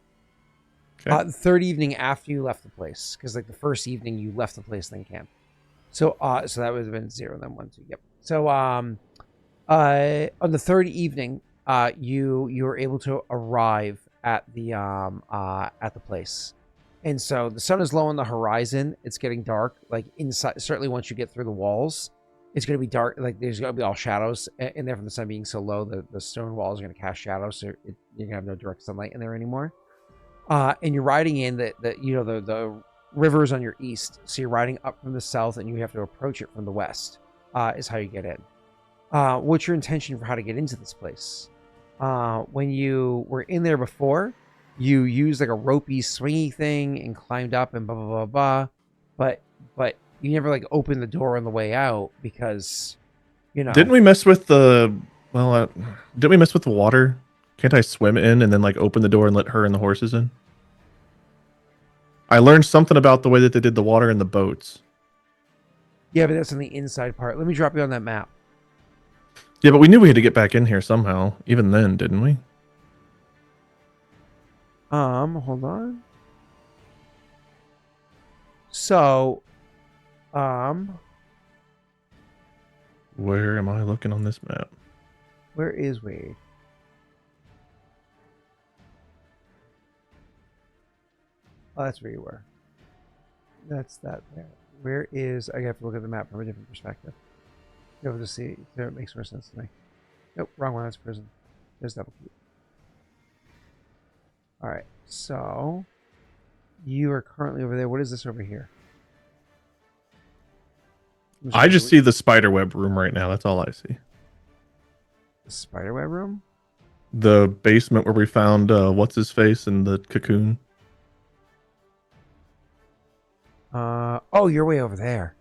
Okay. The 3rd evening after you left the place, because like the first evening you left the place, then camp. So so that would have been 0, then 1, 2. Yep. So on the 3rd evening, you were able to arrive at the place, and so the sun is low on the horizon. It's getting dark. Like inside, certainly once you get through the walls, it's going to be dark. Like there's going to be all shadows in there from the sun being so low. The stone walls are going to cast shadows, so you're going to have no direct sunlight in there anymore. And you're riding in the rivers on your east, so you're riding up from the south, and you have to approach it from the west. Is how you get in. What's your intention for how to get into this place? When you were in there before, you used like a ropey swingy thing and climbed up and blah blah blah blah, but you never like opened the door on the way out because Didn't we mess with the didn't we mess with the water? Can't I swim in and then like open the door and let her and the horses in? I learned something about the way that they did the water in the boats. Yeah, but that's on the inside part. Let me drop you on that map. Yeah, but we knew we had to get back in here somehow. Even then, didn't we? Hold on. So, where am I looking on this map? Where is Wade? Oh, that's where you were. That's that there. Where is... I have to look at the map from a different perspective. Be able to see. There, it makes more sense to me. Nope, wrong one. That's prison. There's double key. Alright, so... You are currently over there. What is this over here? I just see the spiderweb room right now. That's all I see. The spiderweb room? The basement where we found what's-his-face in the cocoon. Oh, you're way over there.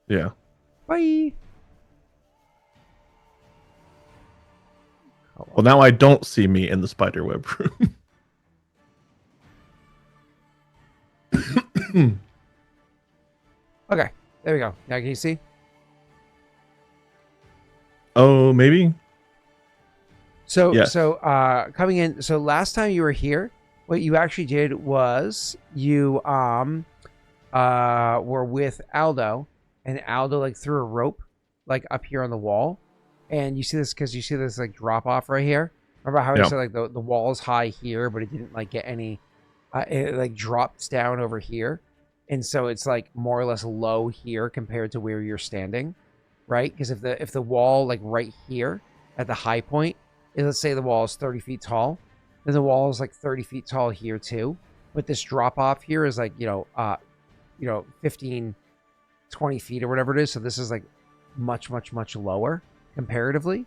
Yeah. Bye. Well, now I don't see me in the spiderweb room. Okay, there we go. Now can you see? Oh, maybe. So, Yes. coming in. So last time you were here, what you actually did was you were with Aldo, and Aldo like threw a rope like up here on the wall, and you see this because you see this like drop off right here. Remember how I said like the wall is high here, but it didn't like get any. It like drops down over here, and so it's like more or less low here compared to where you're standing, right? Because if the wall like right here at the high point, let's say the wall is 30 feet tall, then the wall is like 30 feet tall here too. But this drop off here is like 15, 20 feet or whatever it is. So this is like much lower comparatively,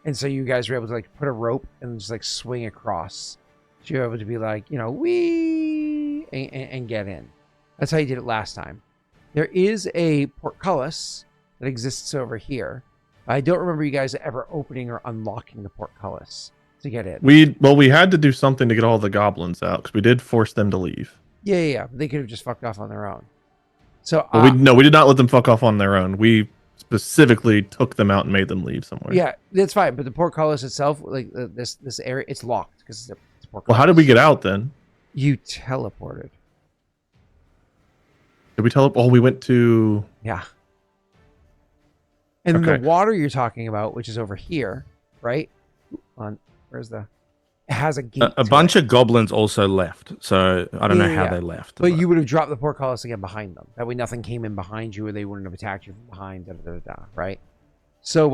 and so you guys were able to like put a rope and just like swing across. So you're able to be like, wee, and get in. That's how you did it last time. There is a portcullis that exists over here. I don't remember you guys ever opening or unlocking the portcullis to get in. We had to do something to get all the goblins out because we did force them to leave. Yeah. They could have just fucked off on their own. So we did not let them fuck off on their own. We specifically took them out and made them leave somewhere. Yeah, that's fine. But the portcullis itself, like this area, it's locked because it's a portcullis. Well, how did we get out then? You teleported. Did we teleport? Oh, we went to... Yeah. And then Okay. the water you're talking about, which is over here, right? Where's the? It has a gate. A bunch of goblins also left, so I don't know how they left. But you would have dropped the portcullis again behind them. That way, nothing came in behind you, or they wouldn't have attacked you from behind. Right? So,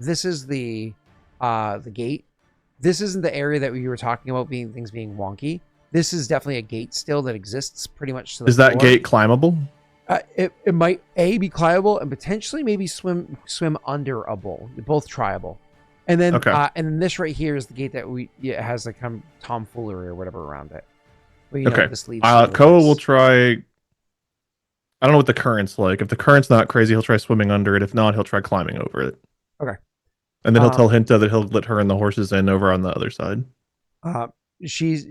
this is the gate. This isn't the area that you were talking about things being wonky. This is definitely a gate still that exists pretty much to the Is that floor. gate climbable? It might be climbable and potentially maybe swim under a bowl. They're both tryable. And then and then this right here is the gate that it has like tomfoolery or whatever around it. But, this leads Koa will try. I don't know what the current's like. If the current's not crazy, he'll try swimming under it. If not, he'll try climbing over it. Okay. And then he'll tell Hinta that he'll let her and the horses in over on the other side. She's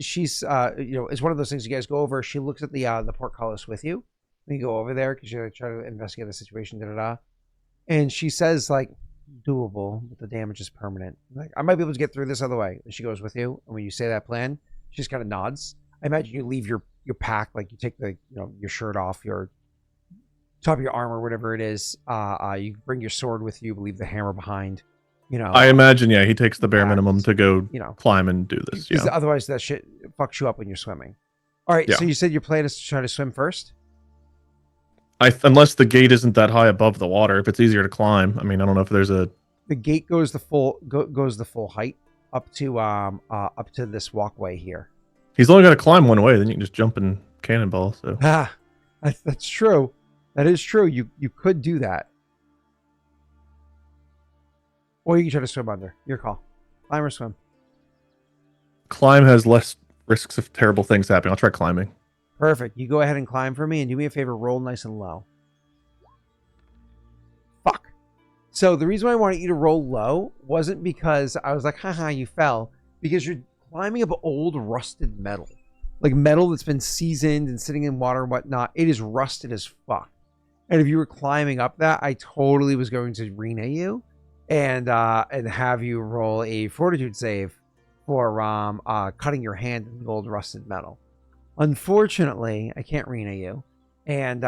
it's one of those things you guys go over. She looks at the portcullis with you. You go over there because you're trying to investigate the situation. And she says like, doable, but the damage is permanent. Like, I might be able to get through this other way. And she goes with you, and when you say that plan, she just kind of nods. I imagine you leave your pack, like you take the your shirt off, your top of your armor, whatever it is. You bring your sword with you, leave the hammer behind. I imagine, he takes the bare minimum to go climb and do this. Yeah. Otherwise, that shit fucks you up when you're swimming. All right, so you said your plan is to try to swim first. Unless the gate isn't that high above the water, if it's easier to climb. I mean, I don't know if there's a. The gate goes the full height up to this walkway here. He's only got to climb one way, then you can just jump and cannonball. So that's true. That is true. You could do that, or you can try to swim under. Your call. Climb or swim. Climb has less risks of terrible things happening. I'll try climbing. Perfect. You go ahead and climb for me, and do me a favor, roll nice and low. Fuck. So the reason why I wanted you to roll low wasn't because I was like, haha, you fell. Because you're climbing up old rusted metal. Like metal that's been seasoned and sitting in water and whatnot. It is rusted as fuck. And if you were climbing up that, I totally was going to rename you and have you roll a fortitude save for cutting your hand in the old rusted metal. Unfortunately, I can't rena you, and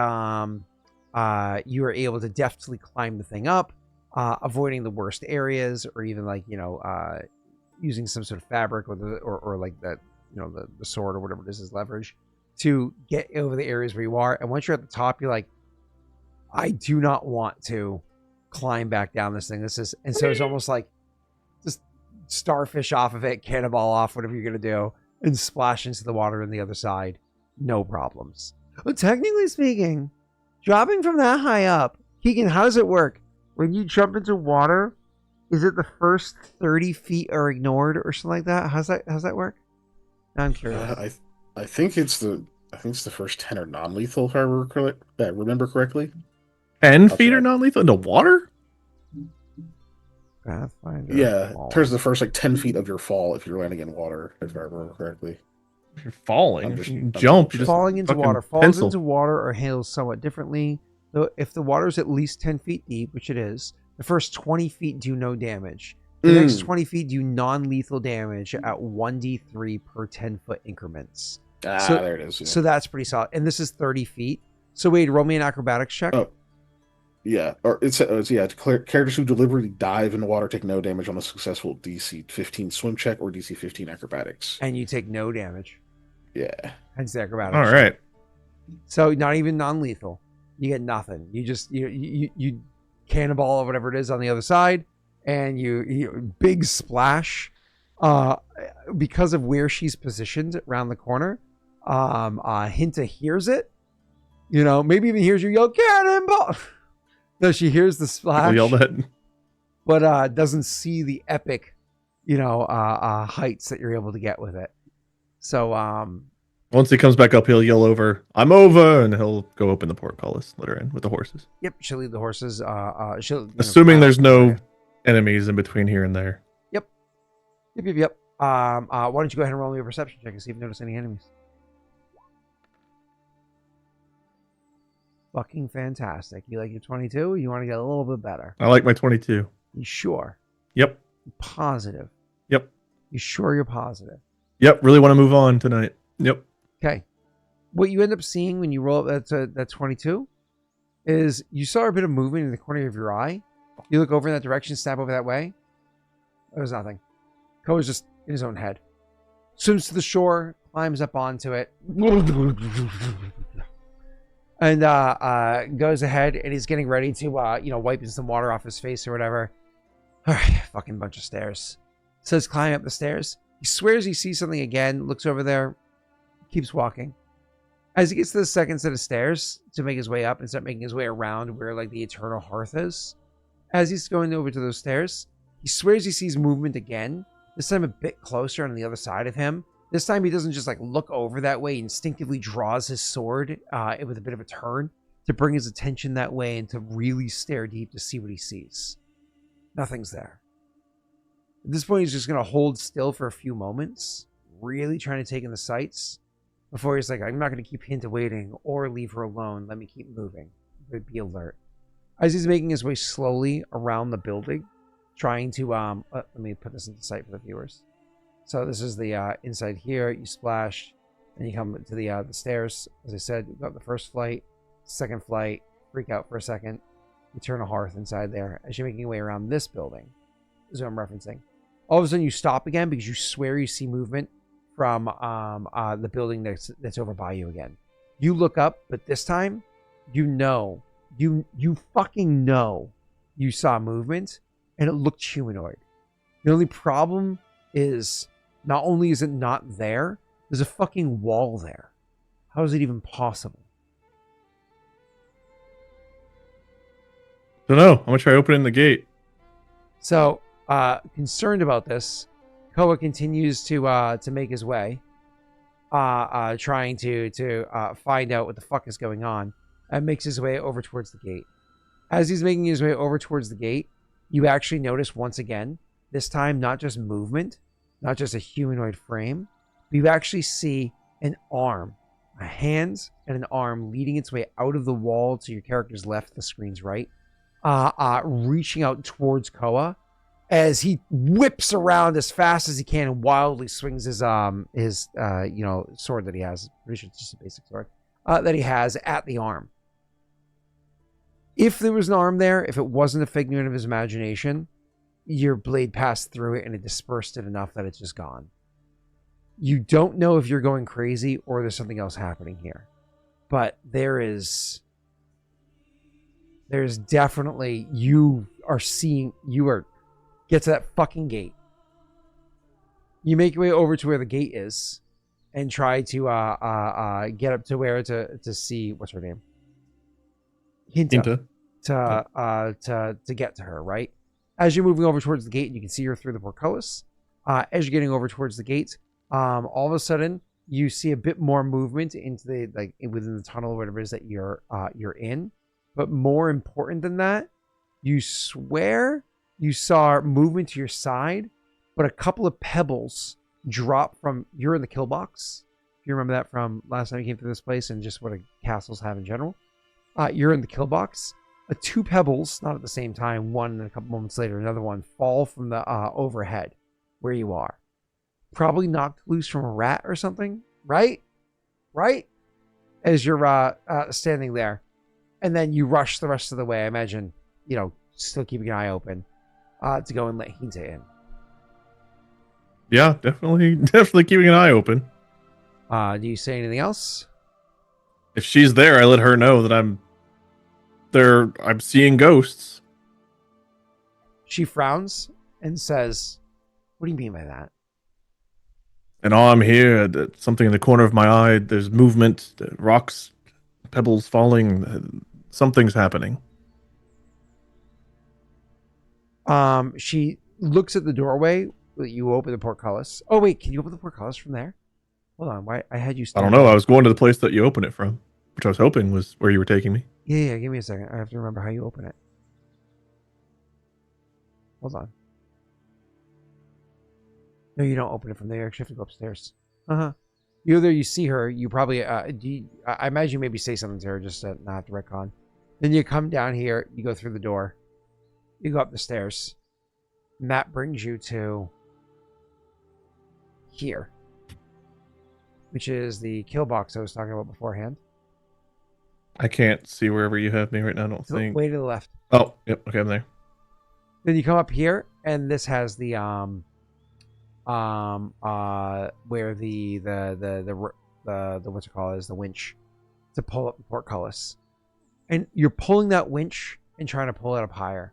you are able to deftly climb the thing up, avoiding the worst areas, or even like using some sort of fabric or like that the sword or whatever it is as leverage to get over the areas where you are. And once you're at the top, you're like, I do not want to climb back down this thing. So it's almost like just starfish off of it, cannonball off, whatever you're gonna do. And splash into the water on the other side. No problems. But technically speaking, dropping from that high up, Keegan, how does it work? When you jump into water, is it the first 30 feet are ignored or something like that? How's that work? I'm curious. I think it's the first 10 are non-lethal, if I remember correctly. 10 feet are non-lethal into water? Pathfinder. Yeah, turns the first 10 feet of your fall if you're landing in water, if I remember correctly. If you're falling, if you jump, you just falling into water. Falls pencil. into water or handles somewhat differently. Though if the water is at least 10 feet deep, which it is, the first 20 feet do no damage. The next 20 feet do non-lethal damage at 1d3 per 10-foot increments. There it is. Yeah. So that's pretty solid. And this is 30 feet. So Wade, roll me an acrobatics check. Oh. Yeah, or it's characters who deliberately dive in the water take no damage on a successful DC 15 swim check or DC 15 acrobatics. And you take no damage. Yeah. Hence the acrobatics. All right. So not even non-lethal. You get nothing. You just you cannonball or whatever it is on the other side, and you big splash. Because of where she's positioned around the corner, Hinta hears it. Maybe even hears you yell cannonball. No, she hears the splash, but doesn't see the epic, heights that you're able to get with it. So, once he comes back up, he'll yell over, "I'm over," and he'll go open the portcullis, let her in with the horses. Yep, she'll lead the horses. Assuming there's no enemies in between here and there. Yep. Why don't you go ahead and roll me a perception check and see if you notice any enemies? Fucking fantastic. You like your 22? You want to get a little bit better? I like my 22. You sure? Yep. Positive? Yep. You sure you're positive? Yep. Really want to move on tonight. Yep. Okay. What you end up seeing when you roll up that 22 is you saw a bit of movement in the corner of your eye. You look over in that direction, snap over that way. There was nothing. Koa's just in his own head. Swims to the shore, climbs up onto it, and goes ahead, and he's getting ready to, wiping some water off his face or whatever. All right, fucking bunch of stairs. So he's climbing up the stairs. He swears he sees something again, looks over there, keeps walking. As he gets to the second set of stairs to make his way up and start making his way around where like the eternal hearth is, as he's going over to those stairs, he swears he sees movement again, this time a bit closer on the other side of him. This time he doesn't just like look over that way, he instinctively draws his sword with a bit of a turn to bring his attention that way and to really stare deep to see what he sees. Nothing's there. At this point, he's just going to hold still for a few moments, really trying to take in the sights, before he's like, I'm not going to keep Hinta waiting or leave her alone. Let me keep moving. But be alert. As he's making his way slowly around the building, trying to, let me put this into sight for the viewers. So this is the inside here. You splash, and you come to the stairs. As I said, you got the first flight, second flight, freak out for a second, eternal hearth inside there. As you're making your way around this building, is what I'm referencing. All of a sudden, you stop again because you swear you see movement from the building that's over by you again. You look up, but this time, you fucking know you saw movement, and it looked humanoid. The only problem is, not only is it not there, there's a fucking wall there. How is it even possible? Don't know. I'm gonna try opening the gate. So, concerned about this, Koa continues to make his way, trying to find out what the fuck is going on, and makes his way over towards the gate. As he's making his way over towards the gate, you actually notice once again, this time not just movement, not just a humanoid frame, but you actually see an arm, a hand and an arm leading its way out of the wall to your character's left, the screen's right, reaching out towards Koa, as he whips around as fast as he can and wildly swings his sword that he has. Pretty sure it's just a basic sword that he has at the arm. If there was an arm there, if it wasn't a figment of his imagination, your blade passed through it and it dispersed it enough that it's just gone. You don't know if you're going crazy or there's something else happening here, but there's definitely, get to that fucking gate. You make your way over to where the gate is and try to get up to where to see, what's her name? Hinta. To get to her, right? As you're moving over towards the gate, you can see her through the portcullis. As you're getting over towards the gate, all of a sudden you see a bit more movement into the within the tunnel or whatever it is that you're in. But more important than that, you swear you saw movement to your side, but a couple of pebbles drop from, you're in the kill box. If you remember that from last time you came through this place and just what castles have in general. You're in the kill box. Two pebbles, not at the same time, one and a couple moments later, another one, fall from the overhead where you are. Probably knocked loose from a rat or something, right? Right? As you're standing there. And then you rush the rest of the way, I imagine, still keeping an eye open, to go and let Hinta in. Yeah, definitely keeping an eye open. Do you say anything else? If she's there, I let her know that I'm seeing ghosts. She frowns and says, what do you mean by that? And I'm here, something in the corner of my eye, there's movement, rocks, pebbles falling, something's happening. She looks at the doorway. You open the portcullis. Oh wait, can you open the portcullis from there? Hold on, why I had you I don't know, I was going to the place that you opened it from, which I was hoping was where you were taking me. Yeah, give me a second. I have to remember how you open it. Hold on. No, you don't open it from there. You actually have to go upstairs. Either you see her, you probably, I imagine you maybe say something to her just to not have to retcon. Then you come down here, you go through the door, you go up the stairs, and that brings you to here, which is the kill box I was talking about beforehand. I can't see wherever you have me right now. I don't think. Way to the left. Oh, yep. Okay, I'm there. Then you come up here, and this has the where the what's it called is the winch to pull up the portcullis, and you're pulling that winch and trying to pull it up higher.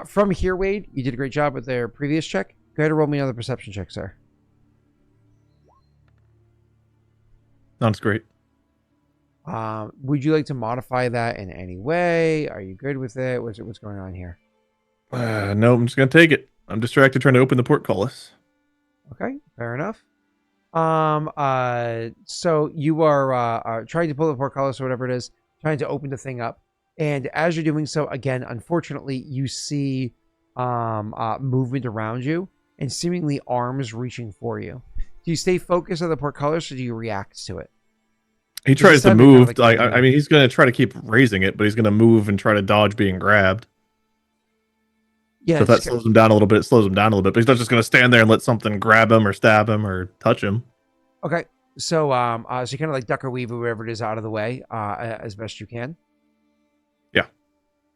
From here, Wade, you did a great job with their previous check. Go ahead and roll me another perception check, sir. Sounds great. Would you like to modify that in any way? Are you good with it? What's going on here? No, I'm just gonna take it. I'm distracted trying to open the portcullis. Okay, fair enough. So you are trying to pull the portcullis or whatever it is, trying to open the thing up, and as you're doing so, again, unfortunately, you see movement around you and seemingly arms reaching for you. Do you stay focused on the portcullis or do you react to it? He tries to move. I mean, he's gonna try to keep raising it, but he's gonna move and try to dodge being grabbed. Yeah, so if that slows him down a little bit, it slows him down a little bit. But he's not just going to stand there and let something grab him or stab him or touch him. Okay. So so you kind of like duck or weave or whatever it is out of the way as best you can. Yeah.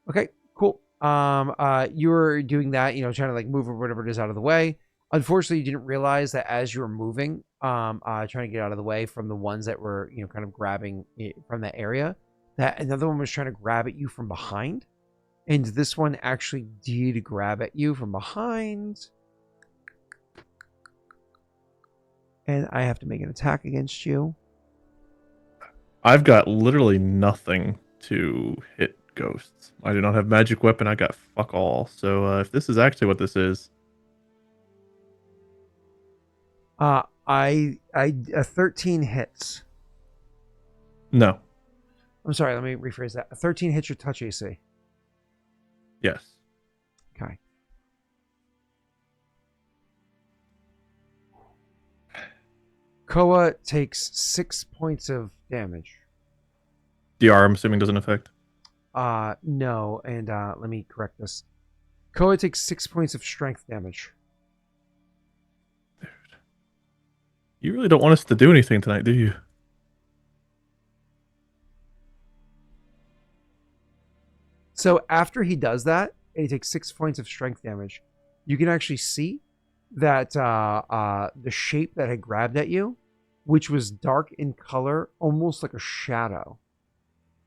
Okay, cool. You're doing that, trying to like move or whatever it is out of the way. Unfortunately, you didn't realize that as you were moving, trying to get out of the way from the ones that were, kind of grabbing from that area, that another one was trying to grab at you from behind. And this one actually did grab at you from behind. And I have to make an attack against you. I've got literally nothing to hit ghosts. I do not have magic weapon. I got fuck all. So if this is actually what this is. I 13 hits. No. I'm sorry, let me rephrase that. A 13 hits your touch AC. Yes. Okay. Koa takes 6 points of damage. DR, I'm assuming, doesn't affect? No, and let me correct this. Koa takes 6 points of strength damage. Dude. You really don't want us to do anything tonight, do you? So after he does that, and he takes 6 points of strength damage, you can actually see that the shape that had grabbed at you, which was dark in color, almost like a shadow.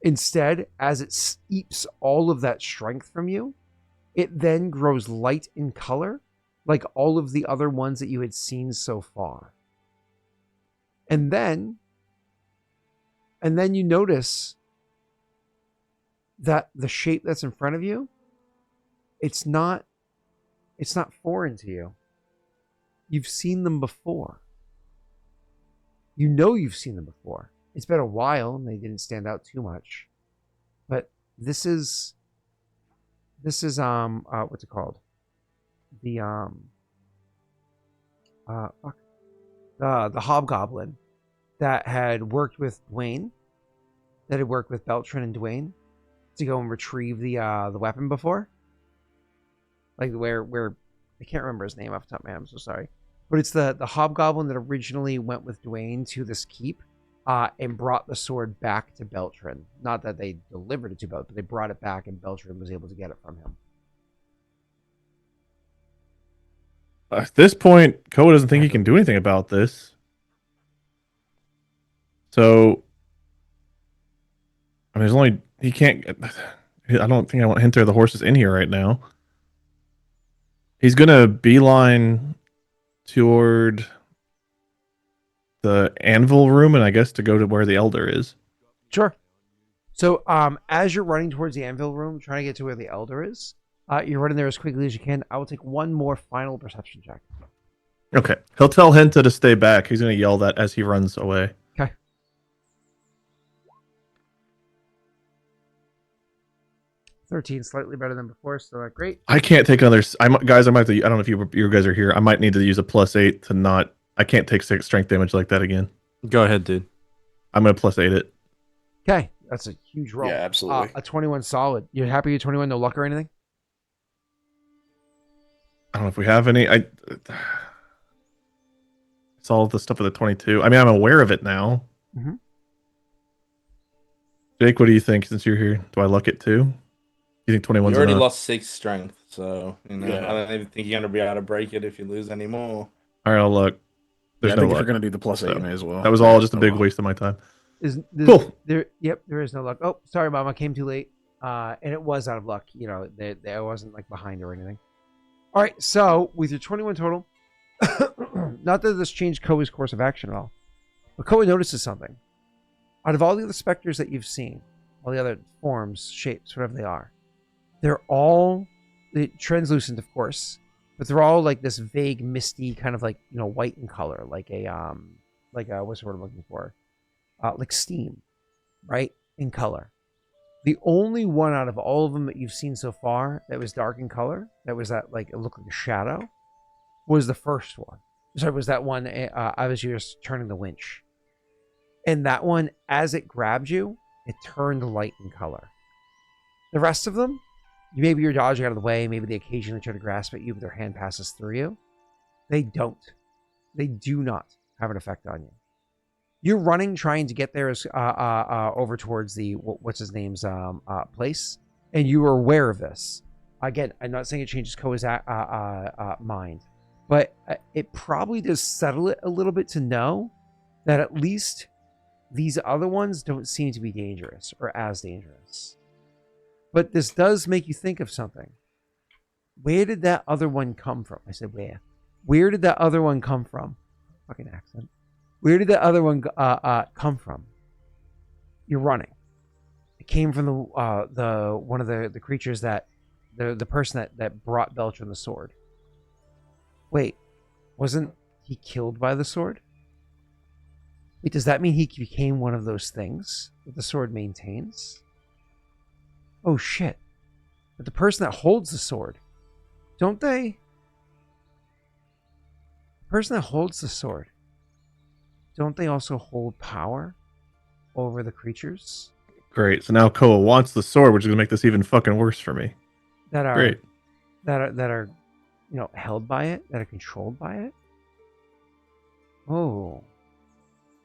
Instead, as it steeps all of that strength from you, it then grows light in color, like all of the other ones that you had seen so far. And then you notice that the shape that's in front of you, it's not foreign to you. You've seen them before. You know you've seen them before. It's been a while and they didn't stand out too much. But this is what's it called? The hobgoblin that had worked with Dwayne, that had worked with Beltran and Dwayne to go and retrieve the weapon before. Like where I can't remember his name off the top of my head, I'm so sorry. But it's the hobgoblin that originally went with Dwayne to this keep and brought the sword back to Beltran. Not that they delivered it to Beltran, but they brought it back and Beltran was able to get it from him. At this point, Koa doesn't think he can do anything about this. So, I mean, there's only, he can't, I don't think I want Hinter the horses in here right now. He's going to beeline toward the anvil room and I guess to go to where the elder is. Sure. So as you're running towards the anvil room, trying to get to where the elder is, you're running there as quickly as you can. I will take one more final perception check. Okay. He'll tell Hinta to stay back. He's going to yell that as he runs away. Okay. $13, slightly better than before, so not great. I can't take another. Guys, I might have to, I don't know if you guys are here. I might need to use a +8 to not. I can't take 6 strength damage like that again. Go ahead, dude. I'm going to +8 it. Okay. That's a huge roll. Yeah, absolutely. A 21 solid. You're happy with 21, no luck or anything? I don't know if we have any. It's all the stuff with the 22. I mean, I'm aware of it now. Mm-hmm. Jake, what do you think since you're here? Do I luck it too? You think 21's You already enough? lost 6 strength, so I don't even think you're gonna be able to break it if you lose any more. All right, I'll look. There's I no think if luck. you're gonna do the +8, So, you may as well. that was all Yeah, just a oh big well. waste of my time. Cool. There is no luck. Oh, sorry, Mom. I came too late. And it was out of luck. I wasn't like behind or anything. All right, so with your 21 total, not that this changed Koa's course of action at all, but Koa notices something. Out of all the other specters that you've seen, all the other forms, shapes, whatever they are, they're all translucent, of course, but they're all like this vague, misty kind of like white in color, like a what's the word I'm looking for? Like steam, right? In color. The only one out of all of them that you've seen so far that was dark in color, that like it looked like a shadow, was the first one. Sorry, was that one I was just turning the winch. And that one, as it grabbed you, it turned light in color. The rest of them, maybe you're dodging out of the way, maybe they occasionally try to grasp at you, but their hand passes through you. They don't. They do not have an effect on you. You're running, trying to get there over towards the what's his name's place, and you are aware of this. Again, I'm not saying it changes Koa's mind, but it probably does settle it a little bit to know that at least these other ones don't seem to be dangerous or as dangerous. But this does make you think of something. Where did that other one come from? I said where? Where did that other one come from? Fucking accent. Where did the other one come from? You're running. It came from the one of the creatures that the person that brought Belcher the sword. Wait, wasn't he killed by the sword? Wait, does that mean he became one of those things that the sword maintains? Oh shit! But the person that holds the sword, don't they? The person that holds the sword. Don't they also hold power over the creatures? Great. So now Koa wants the sword, which is gonna make this even fucking worse for me. That are Great. That are held by it, that are controlled by it. Oh,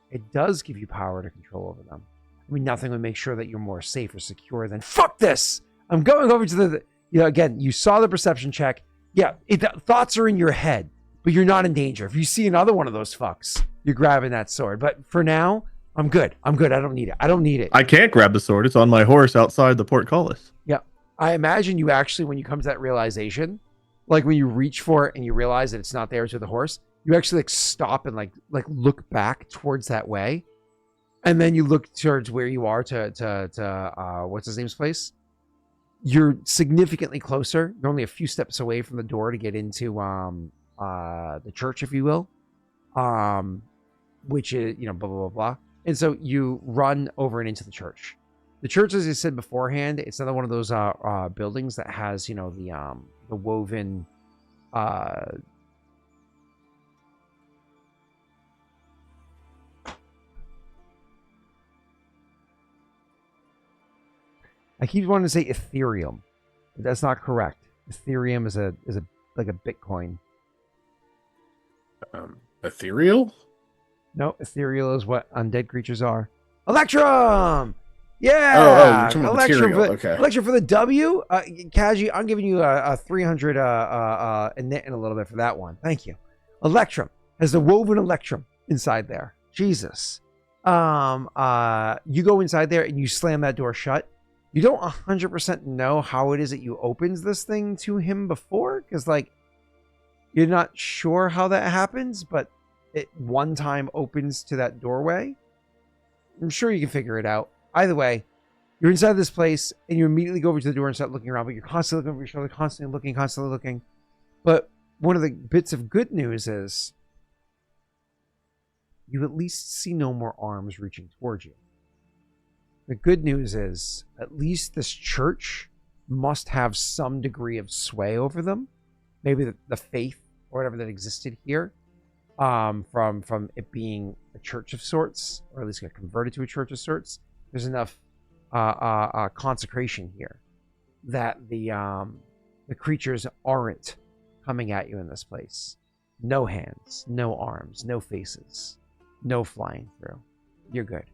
it does give you power to control over them. I mean, nothing would make sure that you're more safe or secure than fuck this. I'm going over to the again. You saw the perception check. Yeah, thoughts are in your head, but you're not in danger. If you see another one of those fucks, you're grabbing that sword. But for now, I'm good. I don't need it. I can't grab the sword. It's on my horse outside the portcullis. Yeah. I imagine you actually, when you come to that realization, like when you reach for it and you realize that it's not there to the horse, you actually like stop and like look back towards that way. And then you look towards where you are to what's his name's place. You're significantly closer. You're only a few steps away from the door to get into the church, if you will. Which is, blah, blah, blah, blah. And so you run over and into the church. The church, as I said beforehand, it's another one of those buildings that has, the woven I keep wanting to say Ethereum, but that's not correct. Ethereum is like a Bitcoin. Ethereal? No, ethereal is what undead creatures are. Electrum! Yeah! Oh, you're talking about material. Okay. Electrum for the W. Kaji, I'm giving you a 300 a knit in a little bit for that one. Thank you. Electrum has the woven electrum inside there. Jesus. You go inside there and you slam that door shut. You don't 100% know how it is that you opens this thing to him before, because you're not sure how that happens, but it one time opens to that doorway. I'm sure you can figure it out. Either way, you're inside this place and you immediately go over to the door and start looking around, but you're constantly looking over your shoulder, constantly looking. But one of the bits of good news is you at least see no more arms reaching towards you. The good news is at least this church must have some degree of sway over them. Maybe the faith or whatever that existed here, from it being a church of sorts, or at least got converted to a church of sorts. There's enough consecration here that the creatures aren't coming at you in this place. No hands, no arms, no faces, no flying through. You're good.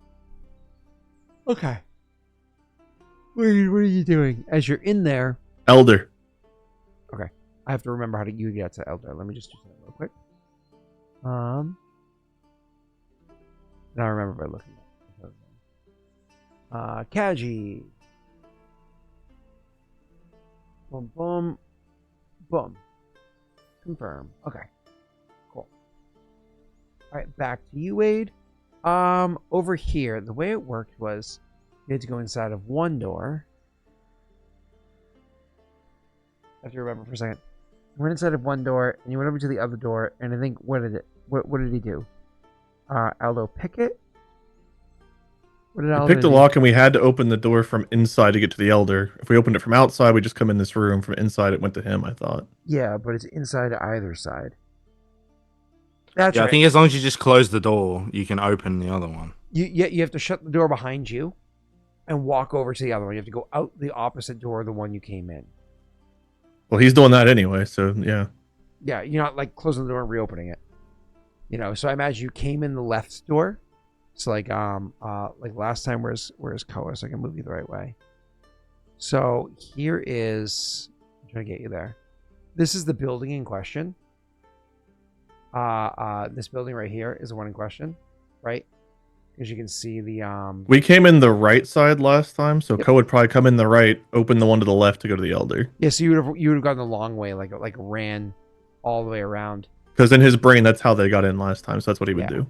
Okay. What are you doing? As you're in there, Elder. I have to remember how to you get to Elder. Let me just do that real quick. Now I remember by looking at Kaji. Boom, boom, boom. Confirm. Okay. Cool. All right, back to you, Wade. Over here, the way it worked was you had to go inside of one door. I have to remember for a second. You went inside of one door, and you went over to the other door, and I think, what did he do? Aldo pick it? What did We Aldo picked the do? lock and we had to open the door from inside to get to the Elder. If we opened it from outside, we just come in this room. From inside, it went to him, I thought. Yeah, but it's inside either side. That's Yeah, right. I think as long as you just close the door, you can open the other one. You have to shut the door behind you and walk over to the other one. You have to go out the opposite door, the one you came in. Well, he's doing that anyway, so yeah. Yeah, you're not like closing the door and reopening it. You know, so I imagine you came in the left door. So like last time, where's Koa, so I can move you the right way. So here is, I'm trying to get you there. This is the building in question. This building right here is the one in question, right? Because you can see the We came in the right side last time, so Yep. Ko would probably come in the right, open the one to the left to go to the Elder. yeah. So you would have gone the long way, like ran all the way around. Because in his brain, that's how they got in last time, so that's what he would Yeah. do.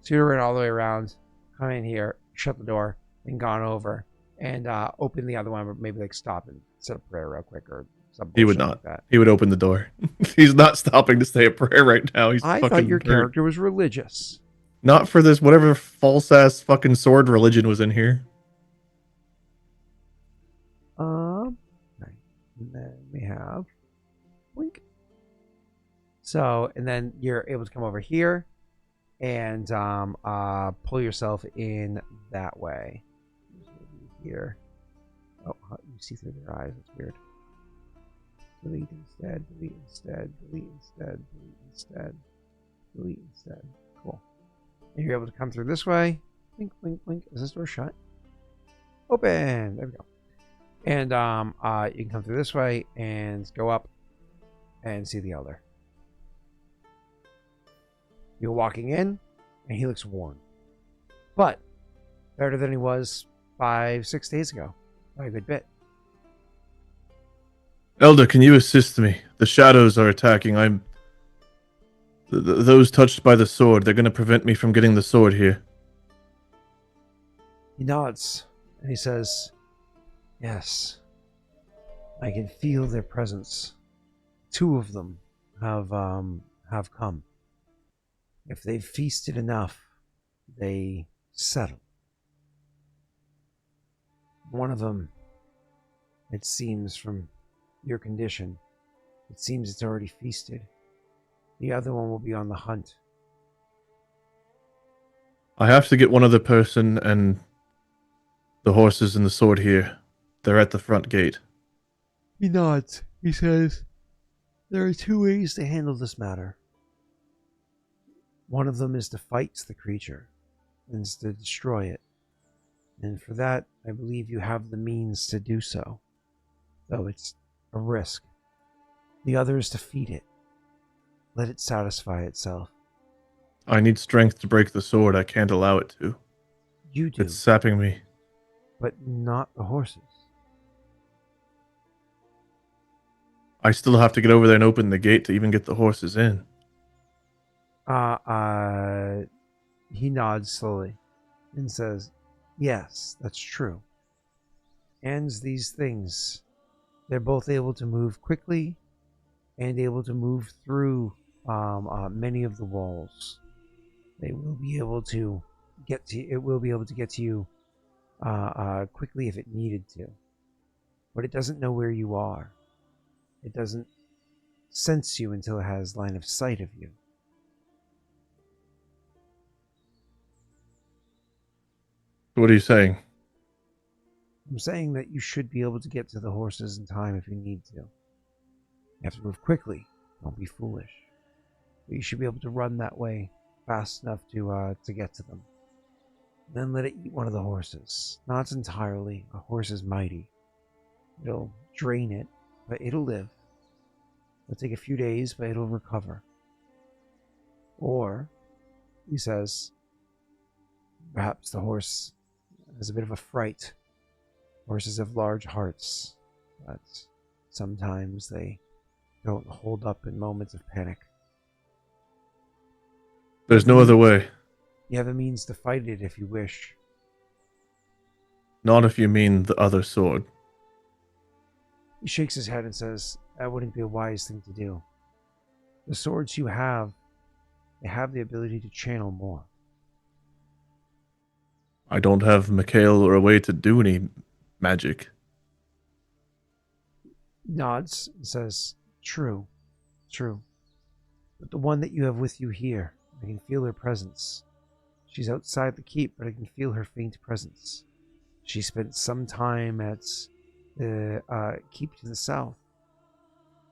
So you would have ran all the way around, come in here, shut the door, and gone over and open the other one, but maybe like stop and say a prayer real quick or something. He would like not. that. He would open the door. He's not stopping to say a prayer right now. He's I fucking thought your hurt. character was religious. Not for this whatever false ass fucking sword religion was in here. Right. And then we have blink. So, and then you're able to come over here and pull yourself in that way. Here. Oh, you see through their eyes. It's weird. Delete instead. Delete instead. Delete instead. Delete instead. Delete instead. Cool. And you're able to come through this way. Blink, blink, blink. Is this door shut? Open. There we go. And you can come through this way and go up and see the Elder. You're walking in, and he looks worn, but better than he was 5-6 days ago by a good bit. Elder, can you assist me? The shadows are attacking. Those touched by the sword, they're going to prevent me from getting the sword here. He nods, and he says, yes, I can feel their presence. 2 of them have come. If they've feasted enough, they settle. One of them, it seems from your condition, it seems it's already feasted. The other one will be on the hunt. I have to get one other person and the horses and the sword here. They're at the front gate. He nods. He says, there are 2 ways to handle this matter. One of them is to fight the creature, and is to destroy it. And for that, I believe you have the means to do so, though it's a risk. The other is to feed it. Let it satisfy itself. I need strength to break the sword. I can't allow it to. You do, It's sapping me. but not the horses. I still have to get over there and open the gate to even get the horses in. He nods slowly and says, yes, that's true. And these things, they're both able to move quickly and able to move through many of the walls. They will be able to get to you quickly if it needed to. But it doesn't know where you are. It doesn't sense you until it has line of sight of you. What are you saying? I'm saying that you should be able to get to the horses in time if you need to. You have to move quickly. Don't be foolish. But you should be able to run that way fast enough to get to them. Then let it eat one of the horses. Not entirely. A horse is mighty. It'll drain it, but it'll live. It'll take a few days, but it'll recover. Or, he says, perhaps the horse has a bit of a fright. Horses have large hearts, but sometimes they don't hold up in moments of panic. There's no other way. You have a means to fight it if you wish. Not if you mean the other sword. He shakes his head and says, that wouldn't be a wise thing to do. The swords you have, they have the ability to channel more. I don't have Mikhail or a way to do any magic. Nods and says, true. But the one that you have with you here, I can feel her presence. She's outside the keep, but I can feel her faint presence. She spent some time at the keep to the south.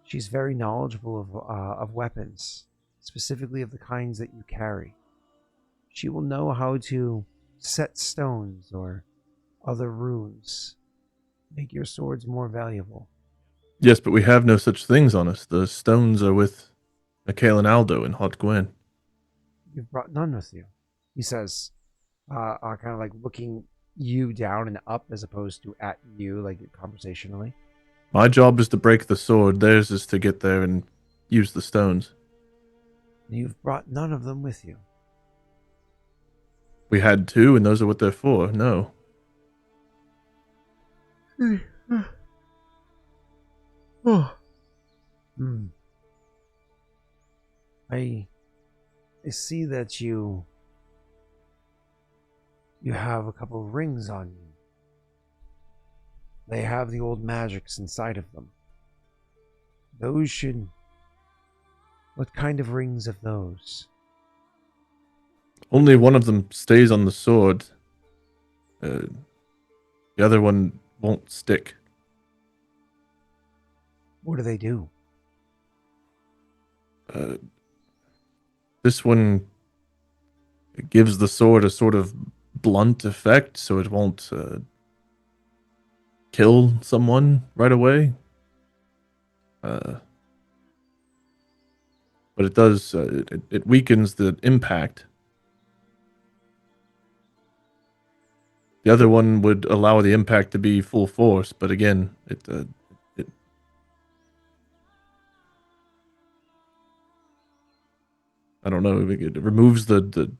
She's very knowledgeable of weapons, specifically of the kinds that you carry. She will know how to set stones or other runes, make your swords more valuable. Yes, but we have no such things on us. The stones are with Mikhail and Aldo in Hot Gwen. You've brought none with you, he says, kind of like looking you down and up as opposed to at you, like conversationally. My job is to break the sword. Theirs is to get there and use the stones. You've brought none of them with you. We had two, and those are what they're for. No. I see that you have a couple of rings on you. They have the old magics inside of them. Those should... What kind of rings of those? Only one of them stays on the sword. The other one won't stick. What do they do? This one gives the sword a sort of blunt effect, so it won't kill someone right away. But it does. It weakens the impact. The other one would allow the impact to be full force, but again, it I don't know. It removes the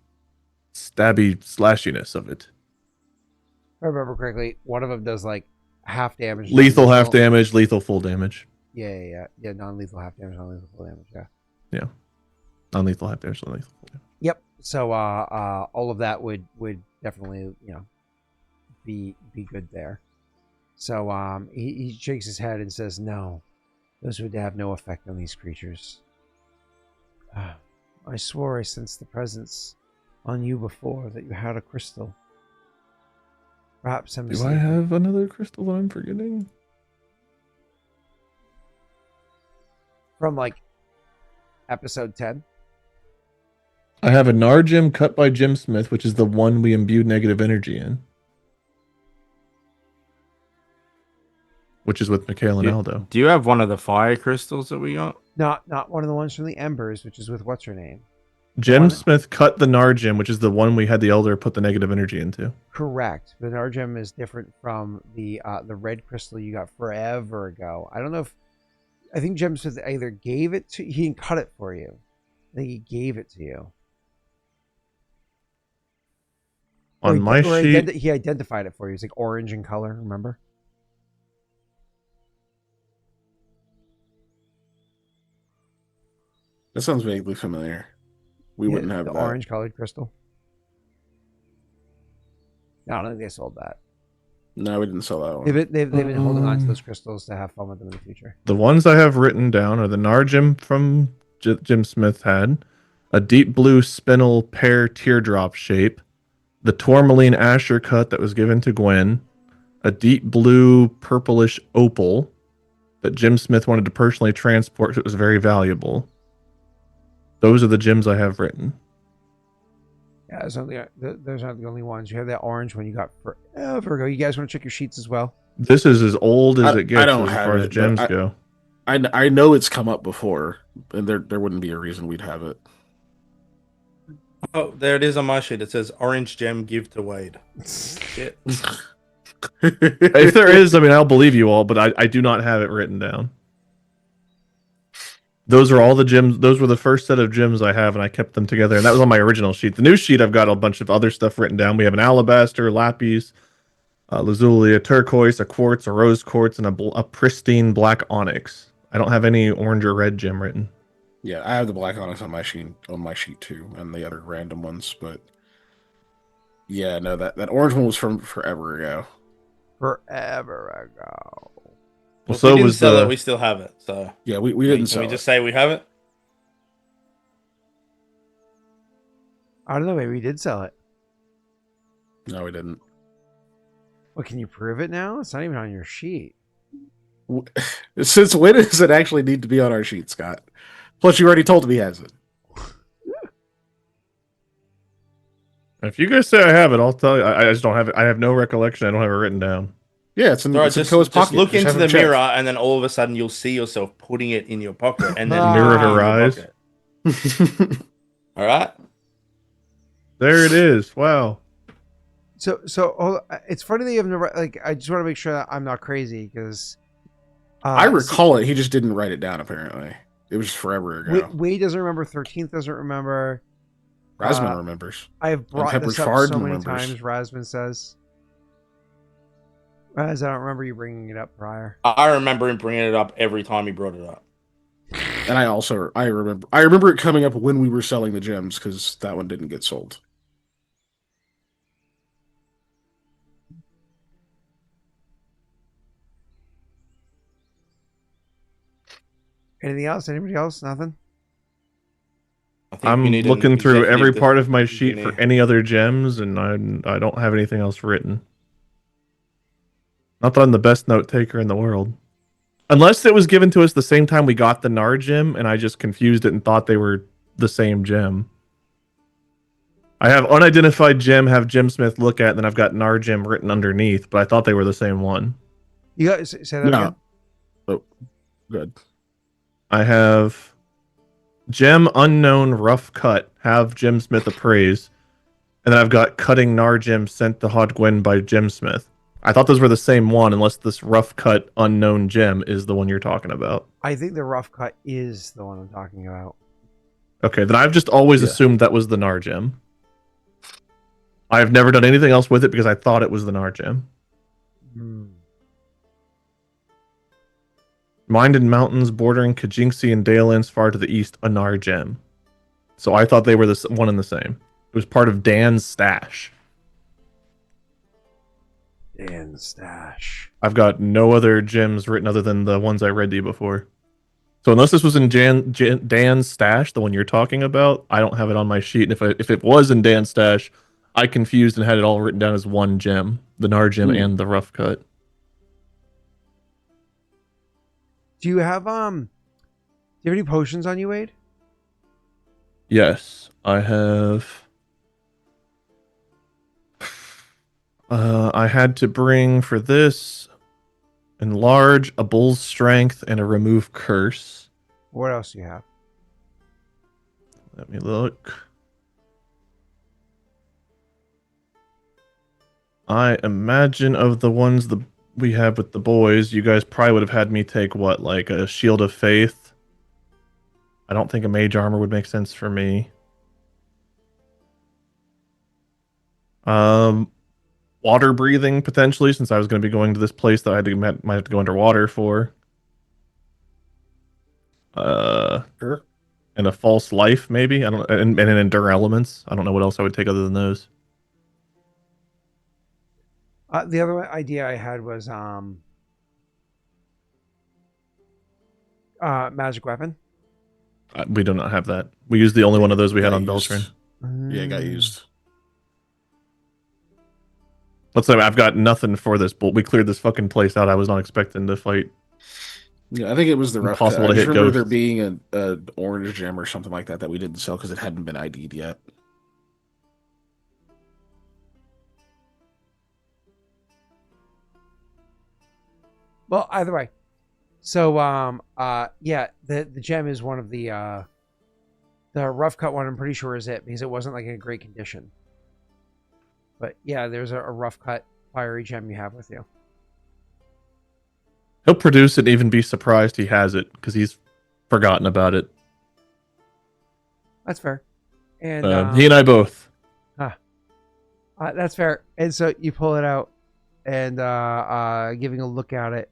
stabby slashiness of it. If I remember correctly, one of them does like half damage. Lethal half damage, lethal full damage. Yeah. Non-lethal half damage, non-lethal full damage. Yeah. Non-lethal half damage, non-lethal full damage. Yep. So all of that would definitely be good there. So he shakes his head and says, no, those would have no effect on these creatures. I swore I sensed the presence on you before that you had a crystal. Perhaps I'm mistaken. Do I have another crystal that I'm forgetting? From like episode 10? I have a Nargem cut by Jim Smith, which is the one we imbued negative energy in. Which is with Mikhail and Aldo. Do you have one of the fire crystals that we got? Not one of the ones from the Embers, which is with what's her name? Jim Smith cut the Nargem, which is the one we had the Elder put the negative energy into. Correct. The Nargem is different from the red crystal you got forever ago. I don't know if... I think Jim Smith either gave it to... He didn't cut it for you. I think he gave it to you. On my sheet... He identified it for you. It's like orange in color, remember? That sounds vaguely familiar. We wouldn't have the that. Orange colored crystal. No, I don't think they sold that. No, we didn't sell that one. They've been holding on to those crystals to have fun with them in the future. The ones I have written down are the Nargem from Jim Smith had, a deep blue spinel pear teardrop shape, the tourmaline Asher cut that was given to Gwen, a deep blue purplish opal that Jim Smith wanted to personally transport because it was very valuable. Those are the gems I have written. Yeah, those aren't the only ones. You have that orange one you got forever ago. You guys want to check your sheets as well? This is as old as it I gets don't as have far as it, but gems go. I know it's come up before, and there wouldn't be a reason we'd have it. Oh, there it is on my sheet. It says orange gem give to Wade. Shit. If there is, I mean, I'll believe you all, but I do not have it written down. Those are all the gems. Those were the first set of gems I have, and I kept them together. And that was on my original sheet. The new sheet, I've got a bunch of other stuff written down. We have an alabaster, lapis, lazuli, a turquoise, a quartz, a rose quartz, and a pristine black onyx. I don't have any orange or red gem written. Yeah, I have the black onyx on my sheet too, and the other random ones. But yeah, no, that orange one was from forever ago. Forever ago. Well, So so we didn't was sell the it. We still have it. So Yeah, we didn't can sell we it. just say we have it? I don't know. Maybe we did sell it. No, we didn't. Well, can you prove it now? It's not even on your sheet. Since when does it actually need to be on our sheet, Scott? Plus, you already told him he has it. If you guys say I have it, I'll tell you. I just don't have it. I have no recollection. I don't have it written down. Yeah, it's in, All right, it's in just Koa's pocket. look Just into have the him check. mirror, and then all of a sudden you'll see yourself putting it in your pocket, and then Mirror to in your eyes. pocket. All right. There it is. Wow. So it's funny that you have never like. I just want to make sure that I'm not crazy because I recall it. He just didn't write it down. Apparently, it was forever ago. Wade doesn't remember. 13th doesn't remember. Rasman remembers. I have brought And this Pepperidge up Farden so many remembers. times. Rasman says. Raz, I don't remember you bringing it up prior. I remember him bringing it up every time he brought it up. And I remember it coming up when we were selling the gems because that one didn't get sold. Anything else? Anybody else? Nothing? I think I'm we need looking an through every executive part of my to sheet for continue. any other gems, and I don't have anything else written. Not that I'm the best note taker in the world. Unless it was given to us the same time we got the Nar gem, and I just confused it and thought they were the same gem. I have unidentified gem, have Gemsmith look at, and then I've got Nar gem written underneath, but I thought they were the same one. You got say that No. again. Oh, good. I have gem unknown rough cut, have Gemsmith appraise, and then I've got cutting Nar gem sent to Hodgwen by Gemsmith. I thought those were the same one, unless this rough cut unknown gem is the one you're talking about. I think the rough cut is the one I'm talking about. Okay, then I've just always Yeah. assumed that was the Nar gem. I have never done anything else with it because I thought it was the Nar gem. Minded Mountains bordering Kajinksi and Dalelands far to the east, a Nar gem. So I thought they were the one and the same. It was part of Dan's stash. Dan's stash. I've got no other gems written other than the ones I read to you before. So unless this was in Dan's stash, the one you're talking about, I don't have it on my sheet. And if it was in Dan's stash, I confused and had it all written down as one gem, the Nar gem and the rough cut. Do you have any potions on you, Wade? Yes, I have. I had to bring for this enlarge, a bull's strength, and a remove curse. What else do you have? Let me look. I imagine of the ones we have with the boys, you guys probably would have had me take what, like a shield of faith? I don't think a mage armor would make sense for me. Water breathing potentially, since I was going to be going to this place that might have to go underwater for. Sure. And a false life maybe. I don't, and an endure elements. I don't know what else I would take other than those. The other idea I had was magic weapon. We do not have that. We used the only one of those we had on used. Beltran. Yeah, it got used. Let's say I've got nothing for this, but we cleared this fucking place out. I was not expecting to fight. Yeah, I think it was the rough cut. Impossible I to just hit remember there ghosts. being an orange gem or something like that we didn't sell because it hadn't been ID'd yet. Well, either way. So, yeah, the gem is one of the rough cut one. I'm pretty sure is it because it wasn't like in a great condition. But yeah, there's a rough cut fiery gem you have with you. He'll produce it and even be surprised he has it because he's forgotten about it. That's fair. And He and I both. That's fair. And so you pull it out and giving a look at it,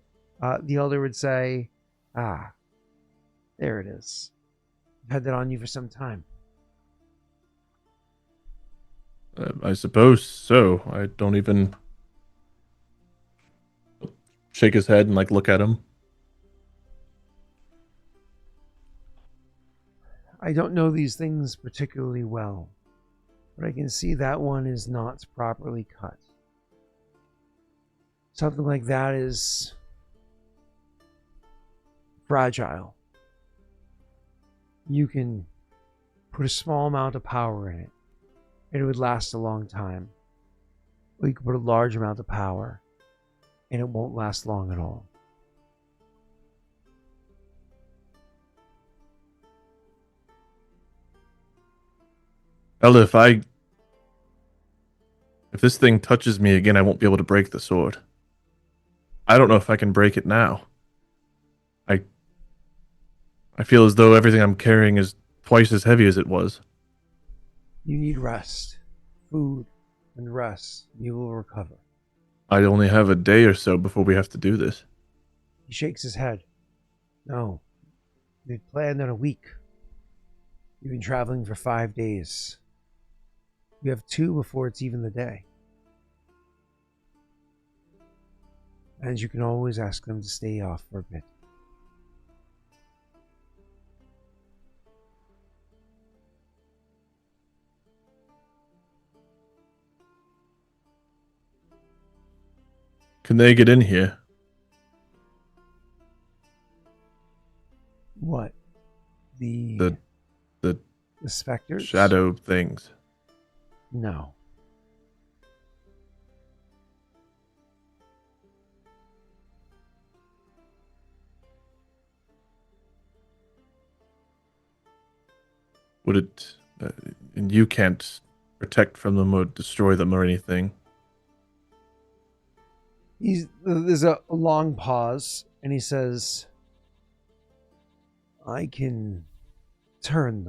the elder would say, there it is. I've had that on you for some time. I suppose so. I don't even shake his head and like look at him. I don't know these things particularly well, but I can see that one is not properly cut. Something like that is fragile. You can put a small amount of power in it, and it would last a long time. Or you can put a large amount of power, and it won't last long at all. Ella, if this thing touches me again, I won't be able to break the sword. I don't know if I can break it now. I feel as though everything I'm carrying is twice as heavy as it was. You need rest, food, and rest. You will recover. I only have a day or so before we have to do this. He shakes his head. No, we planned on a week. You've been traveling for 5 days. You have 2 before it's even the day. And you can always ask them to stay off for a bit. Can they get in here? What? The specters? Shadow things. No. Would it... and you can't protect from them or destroy them or anything. There's a long pause, and he says, I can turn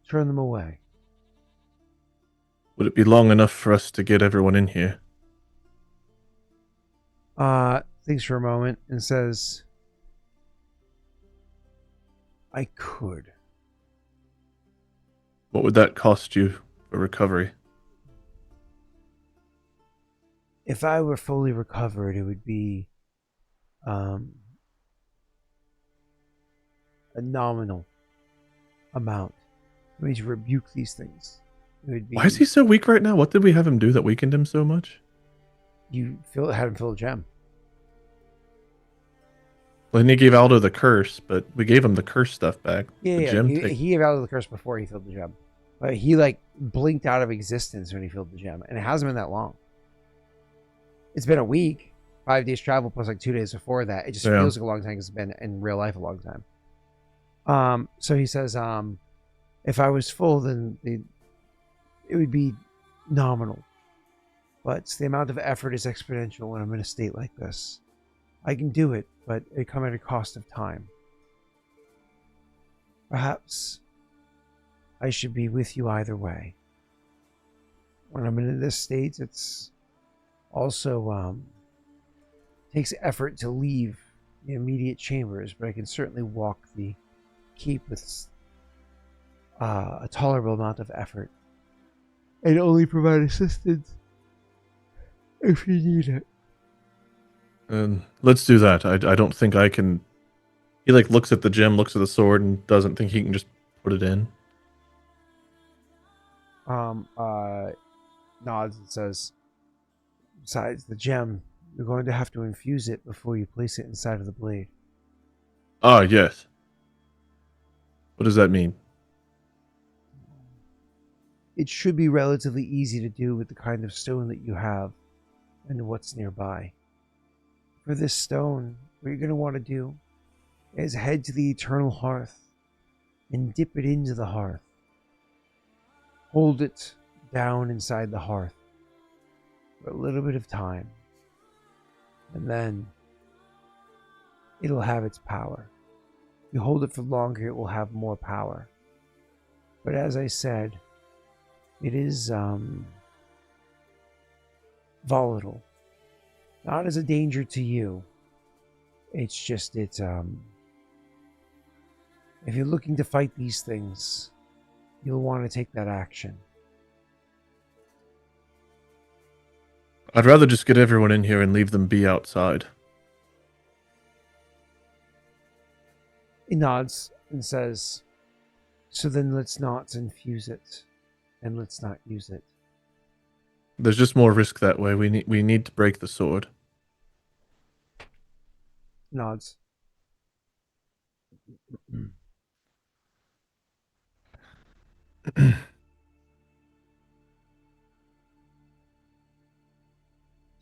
them away. Would it be long enough for us to get everyone in here? Thinks for a moment and says, I could. What would that cost you for recovery? If I were fully recovered, it would be a nominal amount. I mean, to rebuke these things. It would be, Why is he so weak right now? What did we have him do that weakened him so much? You had him fill a gem. Well, then he gave Aldo the curse, but we gave him the curse stuff back. Yeah, he gave Aldo the curse before he filled the gem. But he blinked out of existence when he filled the gem, and it hasn't been that long. It's been a week, 5 days travel plus 2 days before that. It just feels like a long time because it's been in real life a long time. So he says, if I was full, then it would be nominal. But the amount of effort is exponential when I'm in a state like this. I can do it, but it comes at a cost of time. Perhaps I should be with you either way. When I'm in this state, it's also takes effort to leave the immediate chambers, but I can certainly walk the keep with a tolerable amount of effort and only provide assistance if you need it. Let's do that. I don't think I can... He looks at the gem, looks at the sword, and doesn't think he can just put it in. Nods and says, besides the gem, you're going to have to infuse it before you place it inside of the blade. Ah, yes. What does that mean? It should be relatively easy to do with the kind of stone that you have and what's nearby. for this stone, what you're going to want to do is head to the eternal hearth and dip it into the hearth. Hold it down inside the hearth for a little bit of time, and then it'll have its power. If you hold it for longer, it will have more power. But as I said, it is volatile. Not as a danger to you. It's just if you're looking to fight these things, you'll want to take that action. I'd rather just get everyone in here and leave them be outside. He nods and says, so then let's not infuse it, and let's not use it. There's just more risk that way. We need to break the sword. Nods.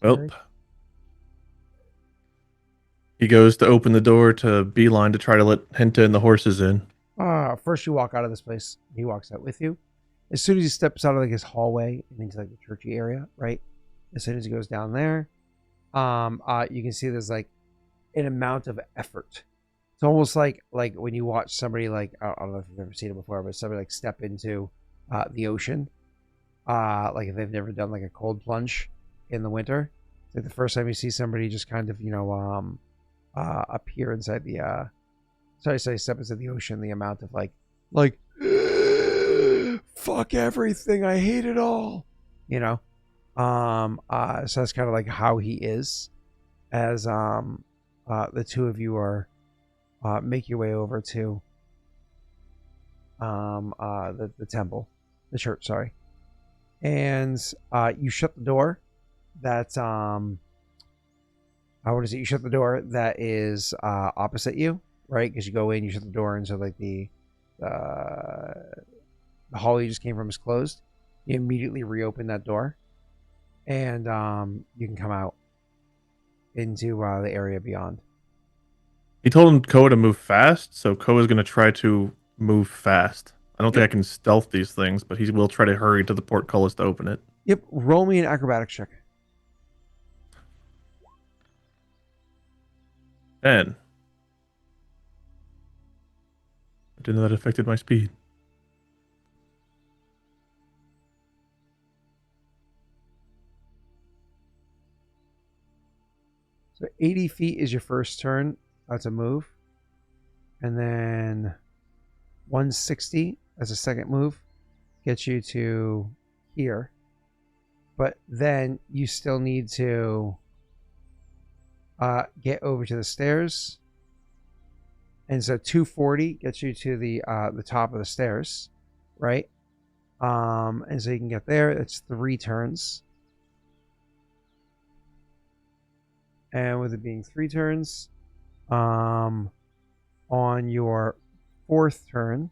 Well, he goes to open the door to Beeline to try to let Henta and the horses in. First you walk out of this place. He walks out with you. As soon as he steps out of like his hallway and into like the churchy area, right? As soon as he goes down there, you can see there's like an amount of effort. It's almost like when you watch somebody like, I don't know if you've ever seen it before, but somebody like step into the ocean. Like if they've never done like a cold plunge in the winter. It's like the first time you see somebody just kind of, appear inside the step into the ocean, the amount of like fuck everything, I hate it all, so that's kind of like how he is as the two of you are make your way over to the temple, the church, sorry, and you shut the door that what is it, you shut the door that is opposite you, right? Because you go in, you shut the door, and so like the hall you just came from is closed. You immediately reopen that door, and you can come out into the area beyond. He told him Koa to move fast, so Koa's going to try to move fast. I don't think I can stealth these things, but he will try to hurry to the portcullis to open it. Yep, roll me an acrobatics check. 10. I didn't know that affected my speed. So 80 feet is your first turn. That's a move. And then 160 as a second move gets you to here. But then you still need to get over to the stairs. And so 240 gets you to the top of the stairs, right? And so you can get there. It's 3 turns. And with it being 3 turns, on your 4th turn,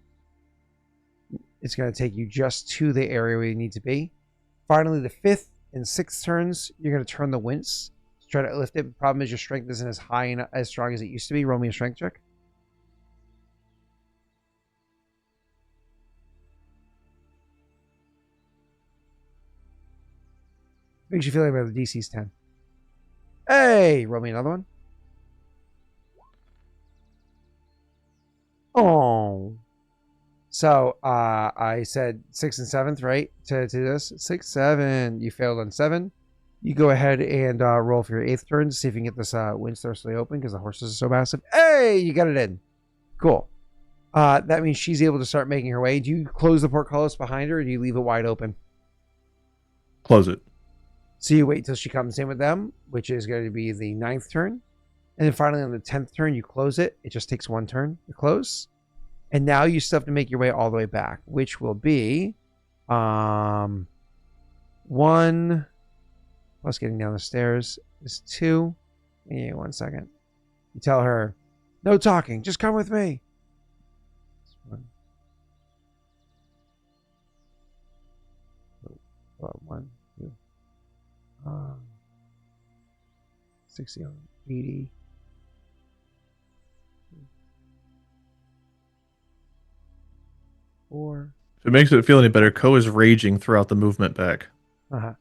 it's going to take you just to the area where you need to be. Finally, the 5th and 6th turns, you're going to turn the wince to try to lift it. The problem is your strength isn't as high and as strong as it used to be. Roll me a strength check. Makes you feel like the DC's 10. Hey, roll me another one. Oh. So I said 6th and 7th, right? To this 6, 7. You failed on 7. You go ahead and roll for your 8th turn to see if you can get this winch thoroughly open because the horses are so massive. Hey, you got it in. Cool. That means she's able to start making her way. Do you close the portcullis behind her, or do you leave it wide open? Close it. So you wait till she comes in with them, which is going to be the 9th turn. And then finally on the 10th turn, you close it. It just takes 1 turn to close. And now you still have to make your way all the way back, which will be 1 plus getting down the stairs is 2. Yeah, 1 second. You tell her, no talking, just come with me. 1, 2, 60, 80. Four. If it makes it feel any better, Koa is raging throughout the movement back. Uh-huh.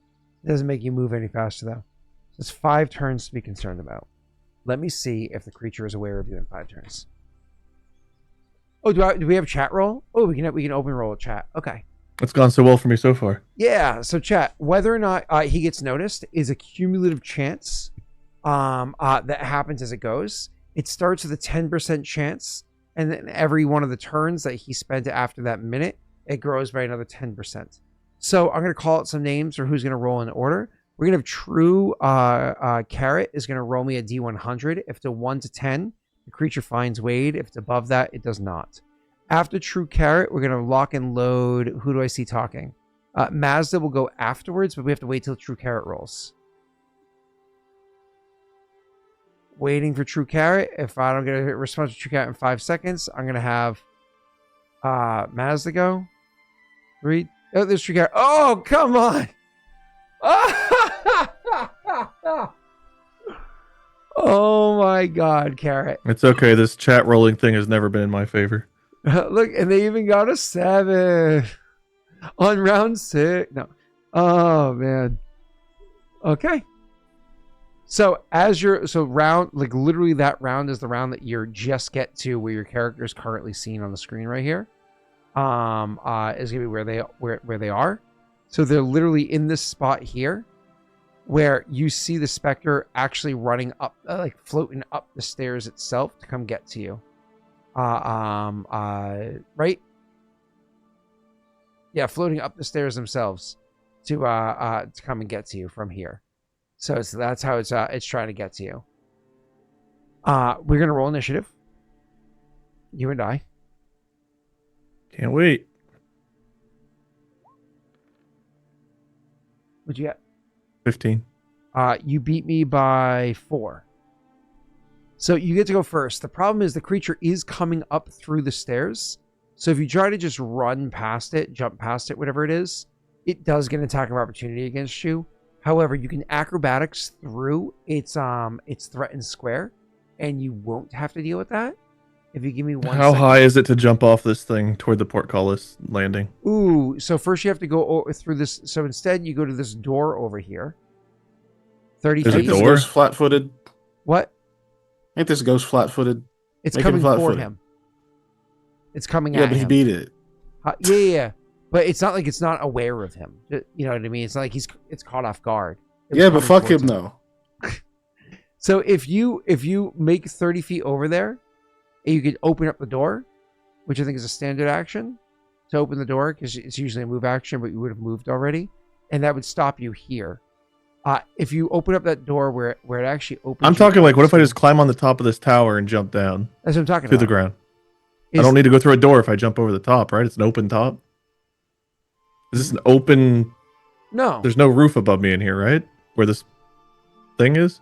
It doesn't make you move any faster, though. It's 5 turns to be concerned about. Let me see if the creature is aware of you in 5 turns. Oh, do we have a chat roll? Oh, we can open roll a chat. Okay. It's gone so well for me so far. Yeah, so chat, whether or not he gets noticed is a cumulative chance that happens as it goes. It starts with a 10% chance, and then every one of the turns that he spent after that minute, it grows by another 10%. So I'm going to call out some names or who's going to roll in order. We're going to have True Carrot is going to roll me a D100. If it's a 1 to 10, the creature finds Wade. If it's above that, it does not. After True Carrot, we're going to lock and load. Who do I see talking? Mazda will go afterwards, but we have to wait till True Carrot rolls. Waiting for True Carrot. If I don't get a response to True Carrot in 5 seconds, I'm going to have Mazda go. 3. Oh, there's True Carrot. Oh, come on. Oh my God, Carrot. It's okay. This chat rolling thing has never been in my favor. Look, and they even got a 7 on round 6. No. Oh man. Okay. So round, like literally that round is the round that you just get to where your character is currently seen on the screen right here. Is gonna be where they are. So they're literally in this spot here where you see the specter actually running up, like floating up the stairs itself to come get to you. Right? Yeah, floating up the stairs themselves to come and get to you from here. So that's how it's trying to get to you. We're gonna roll initiative. You and I. Can't wait. What'd you get? 15. You beat me by 4. So you get to go first. The problem is the creature is coming up through the stairs. So if you try to just run past it, jump past it, whatever it is, it does get an attack of opportunity against you. However, you can acrobatics through its threatened square, and you won't have to deal with that. If you give me 1 How second. high is it to jump off this thing toward the portcullis landing? Ooh, so first you have to go through this. So instead, you go to this door over here. 30 There's a feet. This door? goes flat-footed. What? I think this goes flat-footed. It's Make him coming for flat-footed. him. It's coming Yeah, at but he him. beat it. Yeah. But it's not like it's not aware of him. You know what I mean? It's not like it's caught off guard. It was Yeah, but coming fuck towards him though. So if you make 30 feet over there, you could open up the door, which I think is a standard action to open the door because it's usually a move action, but you would have moved already, and that would stop you here. If you open up that door where it actually opens, I'm you talking like, what if I to- just climb on the top of this tower and jump down That's what I'm talking to about. the ground? I Is- don't need to go through a door if I jump over the top, right? It's an open top. Is this an open? No. There's no roof above me in here, right? Where this thing is?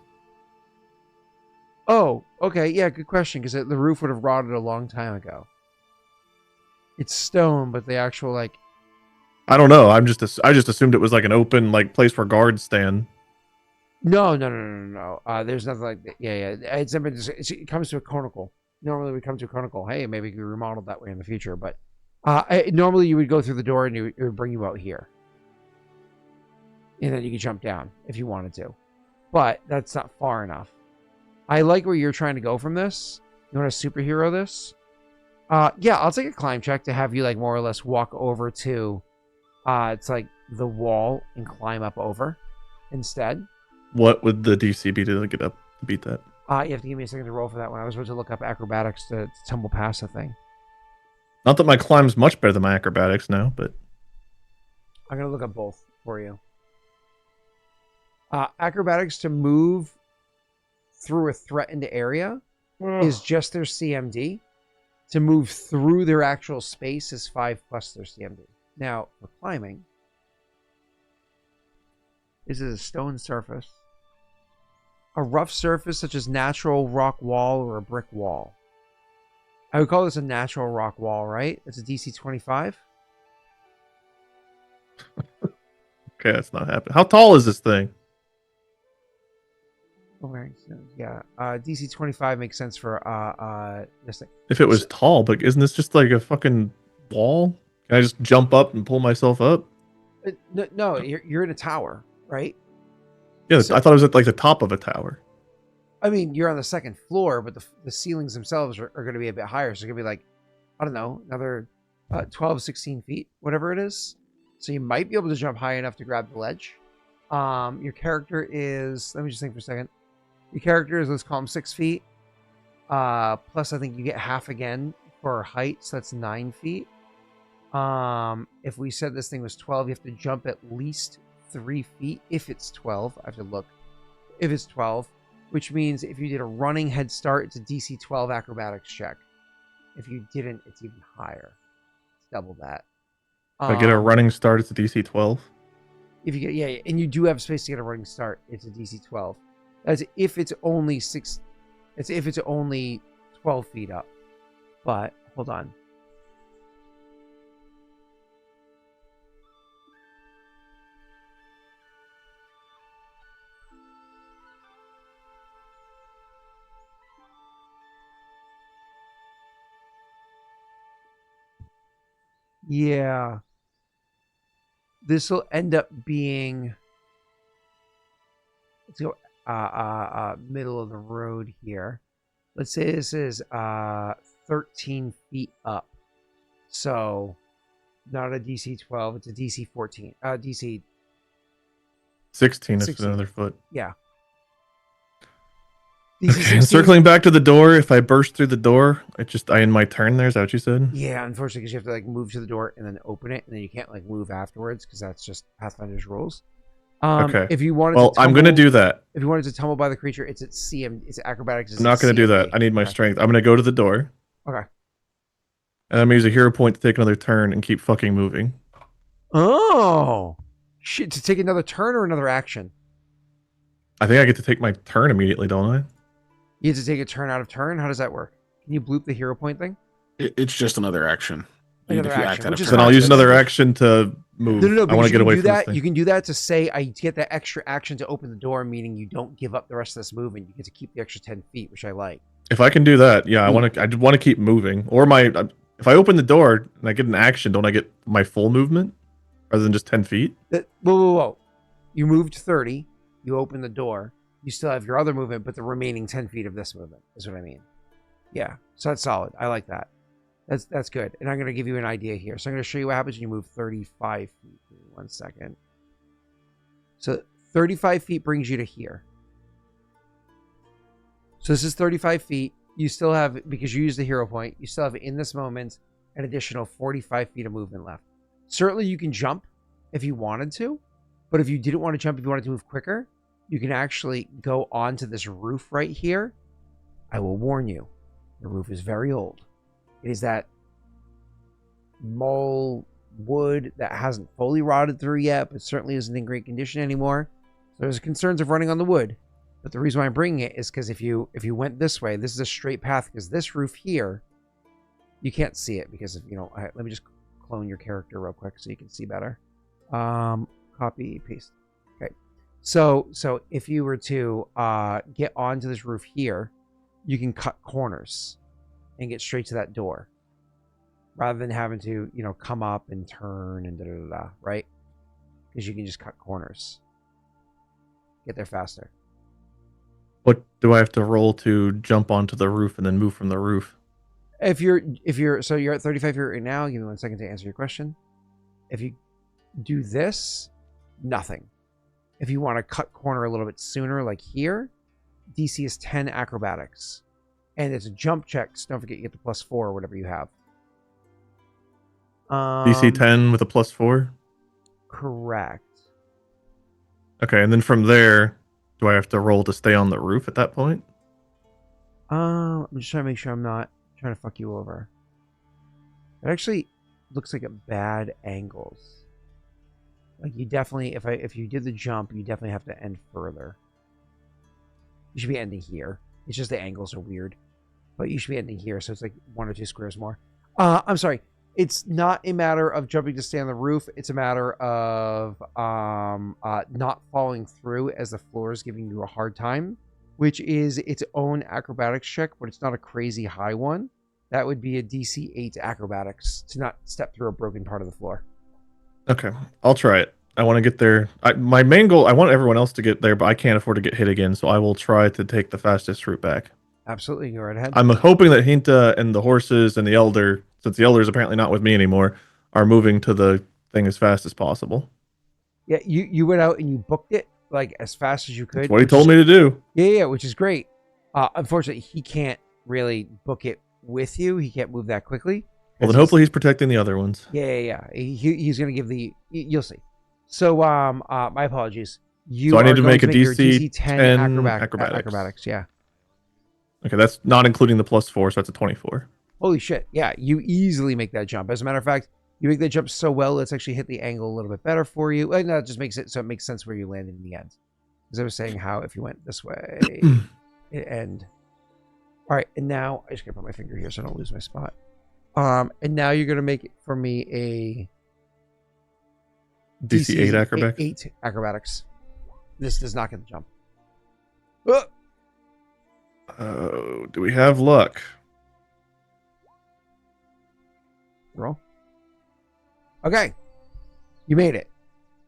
Oh, okay. Yeah, good question. Because the roof would have rotted a long time ago. It's stone, but the actual like. I don't know. I just assumed it was like an open like place where guards stand. No. There's nothing like that. Yeah. It comes to a conical. Normally, we come to a conical. Hey, maybe we remodeled that way in the future, but normally you would go through the door and it would bring you out here, and then you could jump down if you wanted to, but that's not far enough. I like where you're trying to go from this. You want to superhero this? Yeah, I'll take a climb check to have you like more or less walk over to, it's like the wall and climb up over instead. What would the DC be to get up to beat that? You have to give me a second to roll for that one. I was supposed to look up acrobatics to tumble past the thing. Not that my climb's much better than my acrobatics now, but I'm going to look up both for you. Acrobatics to move through a threatened area is just their CMD. To move through their actual space is 5 plus their CMD. Now, for climbing, this is a stone surface. A rough surface such as natural rock wall or a brick wall. I would call this a natural rock wall, right? It's a DC 25. okay, that's not happening. How tall is this thing? Yeah. DC 25 makes sense for this thing. If it was tall, but isn't this just like a fucking wall? Can I just jump up and pull myself up? No, you're in a tower, right? Yeah, So- I thought it was at like the top of a tower. I mean, you're on the second floor, but the ceilings themselves are going to be a bit higher. So it's going to be like, I don't know, another 12, 16 feet, whatever it is. So you might be able to jump high enough to grab the ledge. Your character is, let me just think for a second. Your character is, let's call him 6 feet. Plus, I think you get half again for height, so that's 9 feet. If we said this thing was 12, you have to jump at least 3 feet. If it's 12, I have to look. If it's 12, which means if you did a running head start, it's a DC 12 acrobatics check. If you didn't, it's even higher. It's double that. If I get a running start, it's a DC 12. If you get, yeah, and you do have space to get a running start, it's a DC 12. That's if it's only it's if it's only 12 feet up. But hold on. Yeah. This will end up being, let's go middle of the road here. Let's say this is 13 feet up. So not a DC 12, it's a DC 14. DC 16 is 16. another foot. Yeah. Okay, circling back to the door, if I burst through the door, I end my turn there. Is that what you said? Yeah, unfortunately, because you have to like move to the door and then open it, and then you can't like move afterwards because that's just Pathfinder's rules. Okay. If you wanted, Well, I'm gonna do that. If you wanted to tumble by the creature, it's at CM. It's acrobatics. I'm not gonna do that. I need my strength. I'm gonna go to the door. Okay. And I'm gonna use a hero point to take another turn and keep fucking moving. Oh shit! To take another turn or another action? I think I get to take my turn immediately, don't I? You have to take a turn out of turn. How does that work? Can you bloop the hero point thing? It's just another action. Another If you action, act out which of is turn. Then I'll fine. use another action to move. No. I want to get away do from that. this thing. You can do that to say I get that extra action to open the door, meaning you don't give up the rest of this movement. You get to keep the extra 10 feet, which I like. If I can do that, yeah, I want to keep moving. Or if I open the door and I get an action, don't I get my full movement rather than just 10 feet? Whoa. You moved 30. You open the door. You still have your other movement, but the remaining 10 feet of this movement is what I mean. Yeah, so that's solid. I like that. That's good. And I'm going to give you an idea here. So I'm going to show you what happens when you move 35 feet. Give me 1 second. So 35 feet brings you to here. So this is 35 feet. You still have, because you use the hero point, you still have in this moment an additional 45 feet of movement left. Certainly you can jump if you wanted to, but if you didn't want to jump, if you wanted to move quicker, you can actually go onto this roof right here. I will warn you, the roof is very old. It is that mole wood that hasn't fully rotted through yet, but certainly isn't in great condition anymore. So there's concerns of running on the wood. But the reason why I'm bringing it is because if you went this way, this is a straight path, because this roof here, you can't see it because of, let me just clone your character real quick so you can see better. Copy, paste. Okay. So if you were to get onto this roof here, you can cut corners and get straight to that door rather than having to, come up and turn and right? Because you can just cut corners. Get there faster. What do I have to roll to jump onto the roof and then move from the roof? So you're at 35 here right now. Give me 1 second to answer your question. If you do this, nothing. If you want to cut corner a little bit sooner, like here, DC is 10 acrobatics. And it's a jump check, so don't forget you get the +4 or whatever you have. DC 10 with a +4? Correct. Okay, and then from there, do I have to roll to stay on the roof at that point? I'm just trying to make sure I'm not trying to fuck you over. It actually looks like a bad angles. Like you definitely, if you did the jump, you definitely have to end further. You should be ending here. It's just the angles are weird. But you should be ending here, so it's like 1 or 2 squares more. I'm sorry. It's not a matter of jumping to stay on the roof. It's a matter of not falling through as the floor is giving you a hard time. which is its own acrobatics check, but it's not a crazy high one. That would be a DC 8 acrobatics to not step through a broken part of the floor. Okay, I'll try it. I want to get there. My main goal, I want everyone else to get there, but I can't afford to get hit again, so I will try to take the fastest route back. Absolutely, go right ahead. I'm hoping that Hinta and the horses and the Elder, since the Elder is apparently not with me anymore, are moving to the thing as fast as possible. Yeah, you went out and you booked it like as fast as you could. That's what he told me to do. Yeah, which is great. Unfortunately, he can't really book it with you. He can't move that quickly. Well, then hopefully he's protecting the other ones. Yeah. He's gonna give the. You'll see. So, my apologies. So I need to make a your DC 10 acrobatics. Yeah. Okay, that's not including the +4, so that's a 24. Holy shit! Yeah, you easily make that jump. As a matter of fact, you make that jump so well, let's actually hit the angle a little bit better for you. No, it just makes it so it makes sense where you landed in the end. As I was saying, how if you went this way, and all right, and now I just gotta put my finger here so I don't lose my spot. And now you're gonna make it for me a DC 8 acrobatics. 8 acrobatics. This does not get the jump. Oh, do we have luck? Roll. Okay. You made it.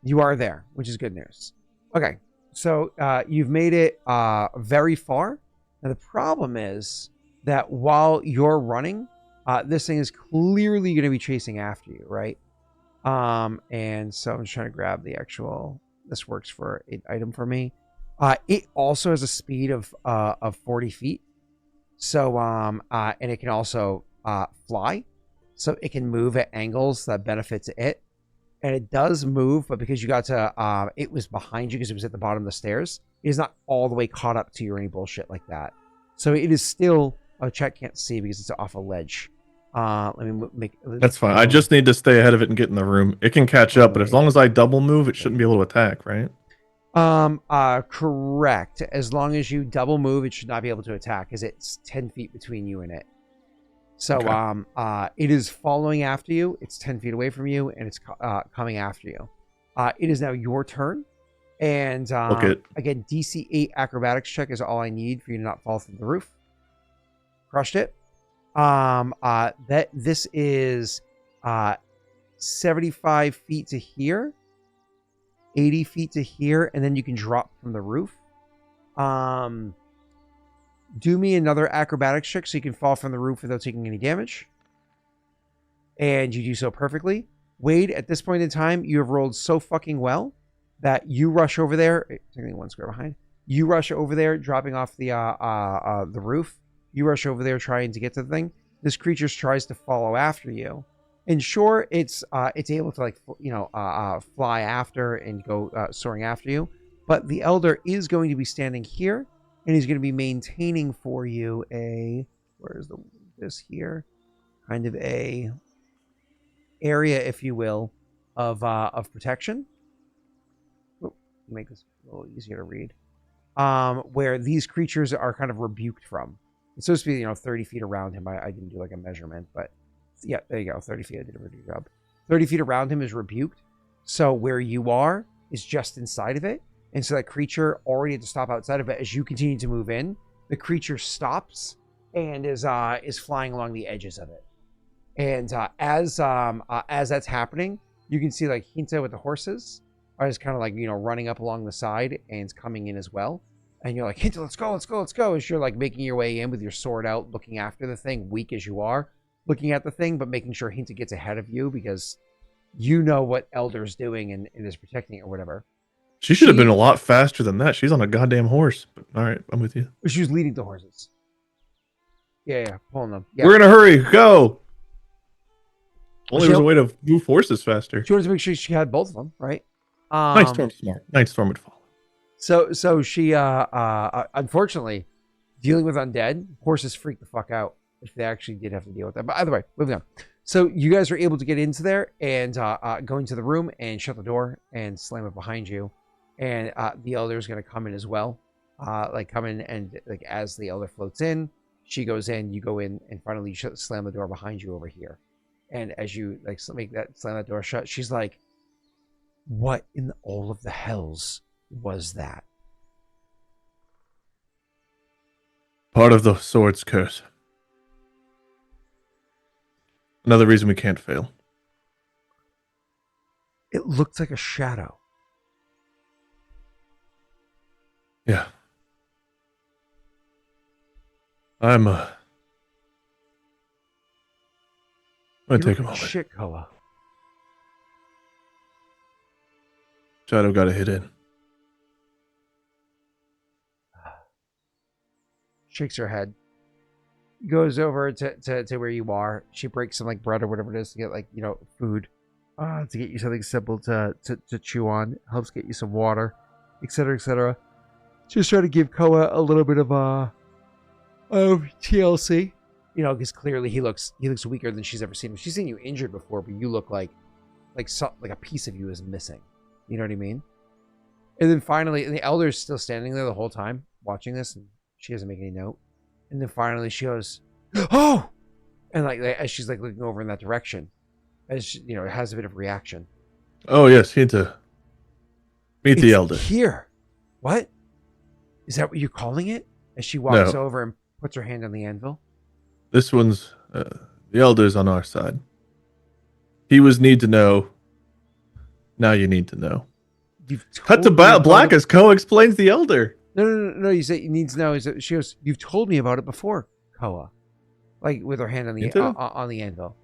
You are there, which is good news. Okay. So you've made it very far. Now the problem is that while you're running, this thing is clearly going to be chasing after you, right? And so I'm just trying to grab the actual. This works for an item for me. It also has a speed of 40 feet. So and it can also fly. So it can move at angles that benefits it. And it does move, but because you got to, it was behind you because it was at the bottom of the stairs. It is not all the way caught up to you or any bullshit like that. So it is still, chat can't see because it's off a ledge. Let me make. That's fine. I just need to stay ahead of it and get in the room. It can catch up, but as long as I double move, it shouldn't be able to attack, right? Correct. As long as you double move, it should not be able to attack because it's 10 feet between you and it. So, okay. It is following after you. It's 10 feet away from you, and it's coming after you. It is now your turn. And again, DC 8 acrobatics check is all I need for you to not fall through the roof. Crushed it. This is 75 feet to here, 80 feet to here, and then you can drop from the roof. Do me another acrobatics check so you can fall from the roof without taking any damage. And you do so perfectly. Wade, at this point in time, you have rolled so fucking well that you rush over there. Technically one square behind. You rush over there, dropping off the roof. You rush over there trying to get to the thing. This creature tries to follow after you. And sure, it's able to fly after and go soaring after you. But the Elder is going to be standing here. And he's going to be maintaining for you this here? Kind of a area, if you will, of protection. Make this a little easier to read. Where these creatures are kind of rebuked from. It's supposed to be, 30 feet around him. I didn't do like a measurement, but yeah, there you go. 30 feet. I did a pretty good job. 30 feet around him is rebuked. So where you are is just inside of it. And so that creature already had to stop outside of it. As you continue to move in, the creature stops and is flying along the edges of it. And as that's happening, you can see like Hinta with the horses are just kind of like, running up along the side and it's coming in as well. And you're like, Hinta, let's go. As you're like making your way in with your sword out, looking after the thing, weak as you are, looking at the thing, but making sure Hinta gets ahead of you because you know what Elder's doing and is protecting it or whatever. She should have been a lot faster than that. She's on a goddamn horse. But, all right, I'm with you. She was leading the horses. Yeah, pulling them. Yeah. We're in a hurry. Go. Only there's a way to move horses faster. She wanted to make sure she had both of them, right? Night Storm's smart. Night Storm would follow. So she, unfortunately, dealing with undead, horses freak the fuck out if they actually did have to deal with that. But either way, moving on. So you guys are able to get into there and go into the room and shut the door and slam it behind you. And the Elder is going to come in as well. Come in and as the Elder floats in, she goes in, you go in, and finally you slam the door behind you over here. And as you slam that door shut, she's like, "What in all of the hells was that?" Part of the sword's curse. Another reason we can't fail. It looked like a shadow. Yeah. I'm gonna take a moment. Shit, Koa. Shadow got a hit in. Shakes her head. Goes over to where you are. She breaks some like bread or whatever it is to get like, food. To get you something simple to chew on. Helps get you some water, etc., etc. Just try to give Koa a little bit of TLC. Because clearly he looks weaker than she's ever seen him. She's seen you injured before, but you look like a piece of you is missing. You know what I mean? And then finally, and the elder's still standing there the whole time watching this, and she doesn't make any note. And then finally she goes, "Oh!" And like as she's like looking over in that direction, as she, it has a bit of reaction. Oh yes, need to meet the elder. Here. What? Is that what you're calling it? As she walks over and puts her hand on the anvil. This one's the elder's on our side. He was need to know. Now you need to know. Cut to black as Koa explains the elder. No. You say you need to know. She goes, "You've told me about it before, Koa." Like with her hand on the anvil.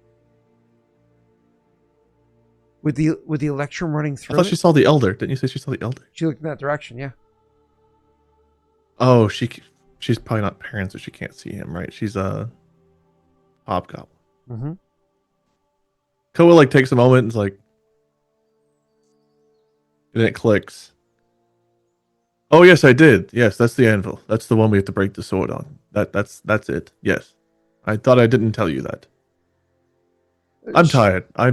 With the electrum running through. I thought she saw the elder. Didn't you say she saw the elder? She looked in that direction. Yeah. Oh, she's probably not parents, so she can't see him, right? She's a hobgoblin. Mm-hmm. Koa takes a moment and is like, and it clicks. Oh yes, I did. Yes, that's the anvil. That's the one we have to break the sword on. That's it. Yes, I thought I didn't tell you that. I'm tired. I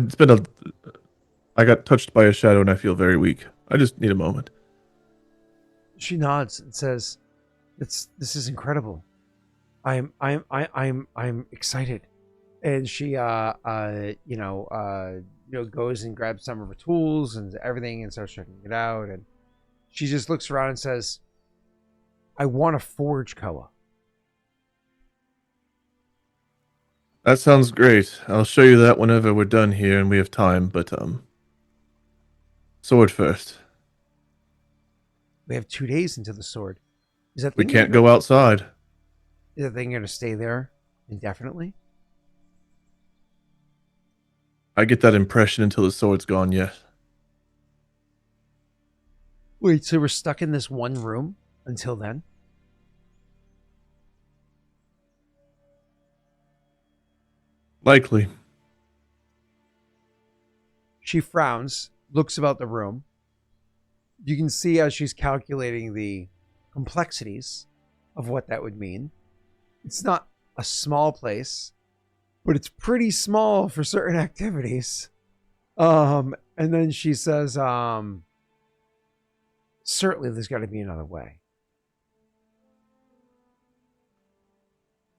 got touched by a shadow and I feel very weak. I just need a moment. She nods and says, This is incredible. I'm excited." And she goes and grabs some of her tools and everything and starts checking it out, and she just looks around and says, "I want to forge, Koa." That sounds great. I'll show you that whenever we're done here and we have time, but sword first. We have 2 days until the sword. We can't go outside. Is that thing going to stay there indefinitely? I get that impression until the sword's gone, yes. Wait, so we're stuck in this one room until then? Likely. She frowns, looks about the room. You can see as she's calculating the complexities of what that would mean. It's not a small place, but it's pretty small for certain activities. And then she says, certainly there's got to be another way.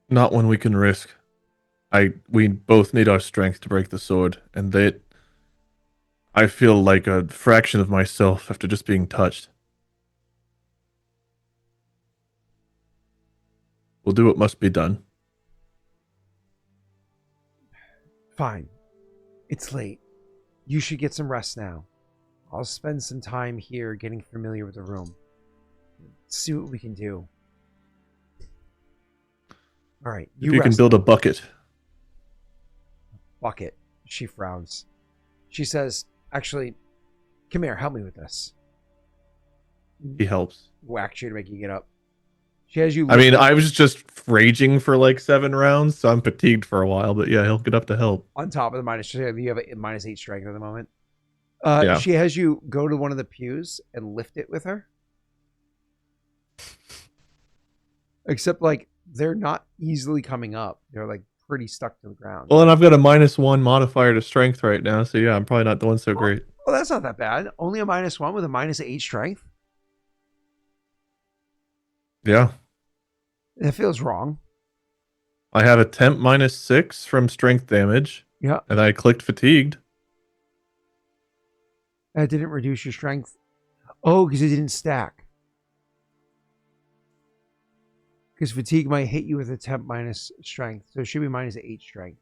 Not one we can risk. We both need our strength to break the sword, and I feel like a fraction of myself after just being touched. We'll do what must be done. Fine. It's late. You should get some rest now. I'll spend some time here getting familiar with the room. See what we can do. All right. You can build a bucket. Bucket. She frowns. She says, actually, come here, help me with this. He helps. Whacks you to make you get up. She has you. I was just raging for like 7 rounds, so I'm fatigued for a while, but yeah, he'll get up to help. On top of the minus, you have a -8 strength at the moment. Yeah. She has you go to one of the pews and lift it with her. Except, they're not easily coming up. They're, pretty stuck to the ground. Well, and I've got a -1 modifier to strength right now, so yeah, I'm probably not doing so great. Well, that's not that bad. Only a -1 with a -8 strength. Yeah. It feels wrong. I have a temp -6 from strength damage. Yeah. And I clicked fatigued. That didn't reduce your strength. Oh, because it didn't stack. Because fatigue might hit you with a temp minus strength, so it should be minus 8 strength.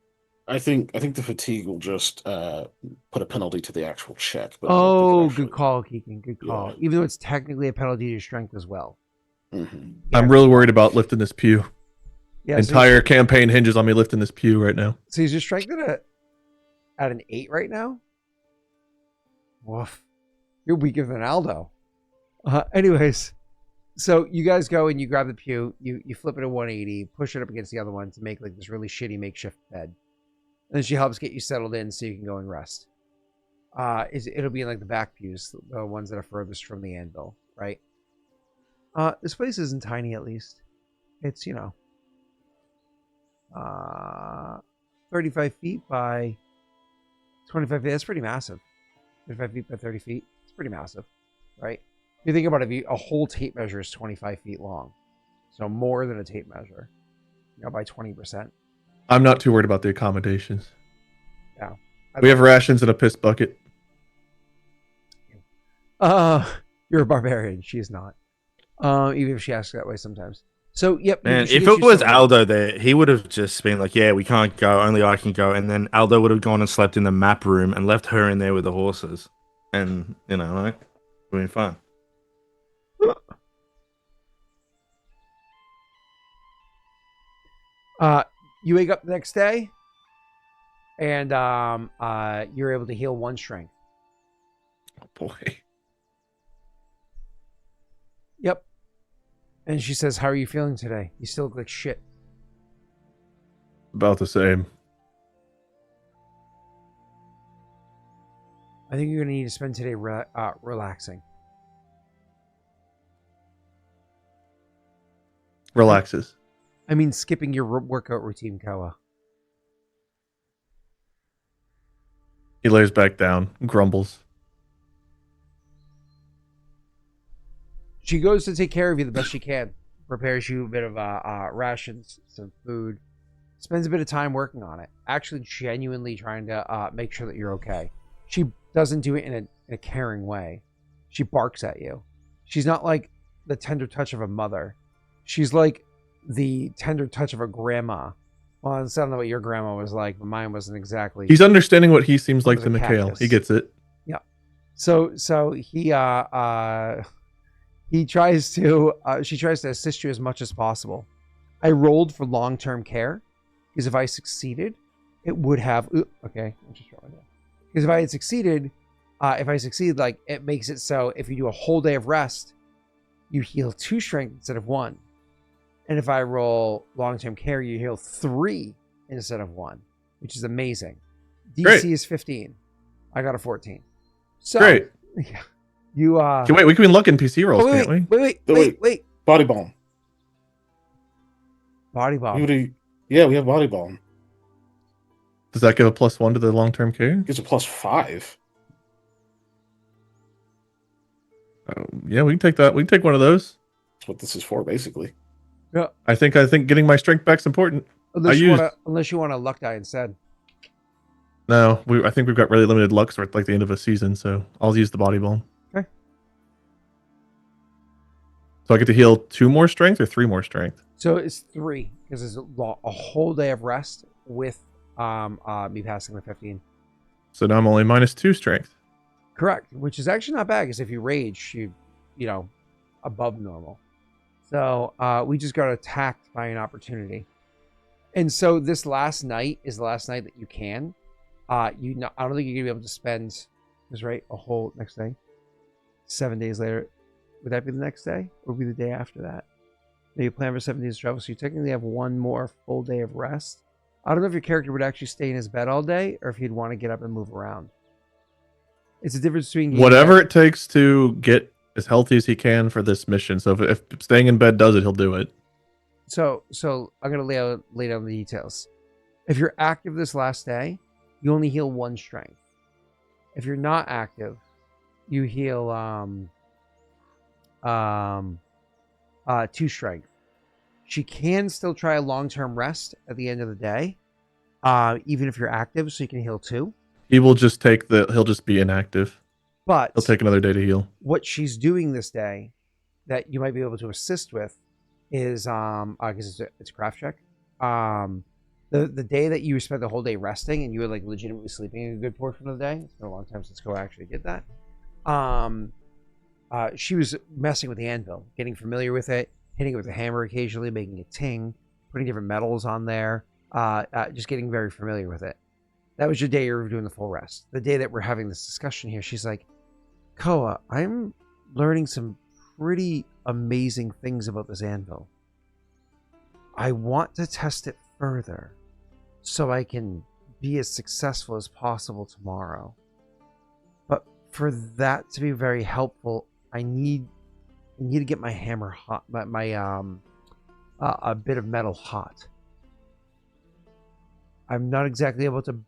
I think the fatigue will just put a penalty to the actual check. But Oh, good call, Keegan. Good call. Yeah. Even though it's technically a penalty to your strength as well. Mm-hmm. Yeah, I'm really worried about lifting this pew. Yeah, entire campaign hinges on me lifting this pew right now. So is your strength at an 8 right now? Woof. You're weaker than Aldo. Anyways, so you guys go and you grab the pew, you flip it at 180, push it up against the other one to make like this really shitty makeshift bed. And then she helps get you settled in so you can go and rest. It'll be in like the back pews, the ones that are furthest from the anvil, right? This place isn't tiny, at least. It's, 35 feet by 25 feet. That's pretty massive. 35 feet by 30 feet. It's pretty massive, right? If you think about it, a whole tape measure is 25 feet long. So more than a tape measure, by 20%. I'm not too worried about the accommodations. Yeah. We have rations and a piss bucket. You're a barbarian. She is not. Even if she asks that way sometimes. So, yep. Man, if it was Aldo there, he would have just been like, yeah, we can't go. Only I can go. And then Aldo would have gone and slept in the map room and left her in there with the horses. And, like, it would be fun. You wake up the next day, and you're able to heal 1 strength. Oh, boy. Yep. And she says, how are you feeling today? You still look like shit. About the same. I think you're going to need to spend today relaxing. Relaxes. I mean, skipping your workout routine, Koa. He lays back down, grumbles. She goes to take care of you the best she can. Prepares you a bit of rations, some food. Spends a bit of time working on it. Actually, genuinely trying to make sure that you're okay. She doesn't do it in a caring way. She barks at you. She's not like the tender touch of a mother. She's like the tender touch of a grandma. Well, it's not what your grandma was like, but mine wasn't exactly. He's understanding what he seems like to Mikhail. He gets it. Yeah. So he tries to she tries to assist you as much as possible. I rolled for long-term care because if I succeeded, it would have okay. Because if I succeeded, like it makes it so if you do a whole day of rest, you heal 2 strength instead of 1. And if I roll long-term care, you heal 3 instead of 1, which is amazing. DC Great. is 15. I got a 14. So great. Yeah. You wait, we can look in PC rolls, can't we? Wait. Body bomb. Body bomb. Yeah, we have body bomb. Does that give a +1 to the long-term care? It gives a +5. Yeah, we can take that. We can take one of those. That's what this is for, basically. Yeah. I think getting my strength back's important. Unless you want a luck die instead. No, I think we've got really limited luck for like the end of a season, so I'll use the body bomb. Okay. So I get to heal 2 more strength or 3 more strength? So it's 3 because it's a whole day of rest with me passing the 15. So now I'm only -2 strength. Correct, which is actually not bad because if you rage, you above normal. So we just got attacked by an opportunity. And so this last night is the last night that you can. I don't think you're gonna be able to spend this right a whole next day. 7 days later. Would that be the next day? Or would be the day after that? Now you plan for 7 days of travel, so you technically have 1 more full day of rest. I don't know if your character would actually stay in his bed all day or if he'd want to get up and move around. It's a difference between whatever it takes to get as healthy as he can for this mission. So if staying in bed does it, he'll do it. So I'm gonna lay down the details. If you're active this last day, you only heal 1 strength. If you're not active, you heal 2 strength. She can still try a long-term rest at the end of the day, even if you're active, so you can heal 2. He will just he'll just be inactive. But he'll take another day to heal. What she's doing this day that you might be able to assist with is because it's a craft check. The day that you spent the whole day resting and you were like legitimately sleeping a good portion of the day. It's been a long time since Koa actually did that. She was messing with the anvil, getting familiar with it, hitting it with a hammer occasionally, making it ting, putting different metals on there, just getting very familiar with it. That was your day you were doing the full rest. The day that we're having this discussion here, she's like, Koa, I'm learning some pretty amazing things about this anvil. I want to test it further so I can be as successful as possible tomorrow. But for that to be very helpful, I need to get my hammer hot, a bit of metal hot. I'm not exactly able to,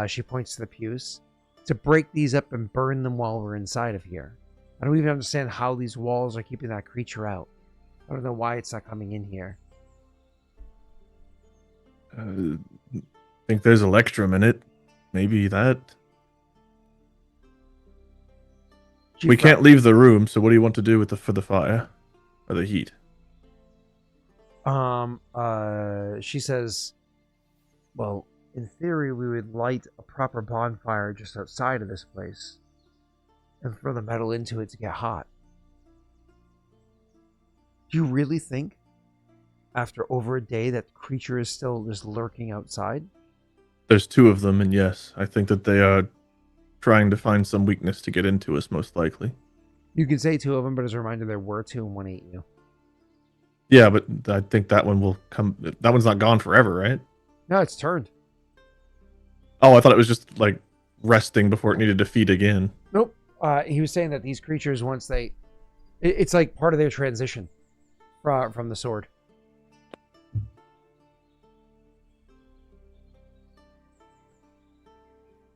she points to the pews, to break these up and burn them while we're inside of here. I don't even understand how these walls are keeping that creature out. I don't know why it's not coming in here. I think there's Electrum in it. Maybe that. We can't leave the room, so what do you want to do with for the fire? Or the heat? She says, well, in theory, we would light a proper bonfire just outside of this place and throw the metal into it to get hot. Do you really think, after over a day, that creature is still just lurking outside? There's two of them, and yes, I think that they are trying to find some weakness to get into us, most likely. You can say two of them, but as a reminder, there were two and one ate you. Yeah, but I think that one will come. That one's not gone forever, right? No, it's turned. Oh, I thought it was just like resting before it needed to feed again. Nope. He was saying that these creatures, once they, it's like part of their transition from the sword.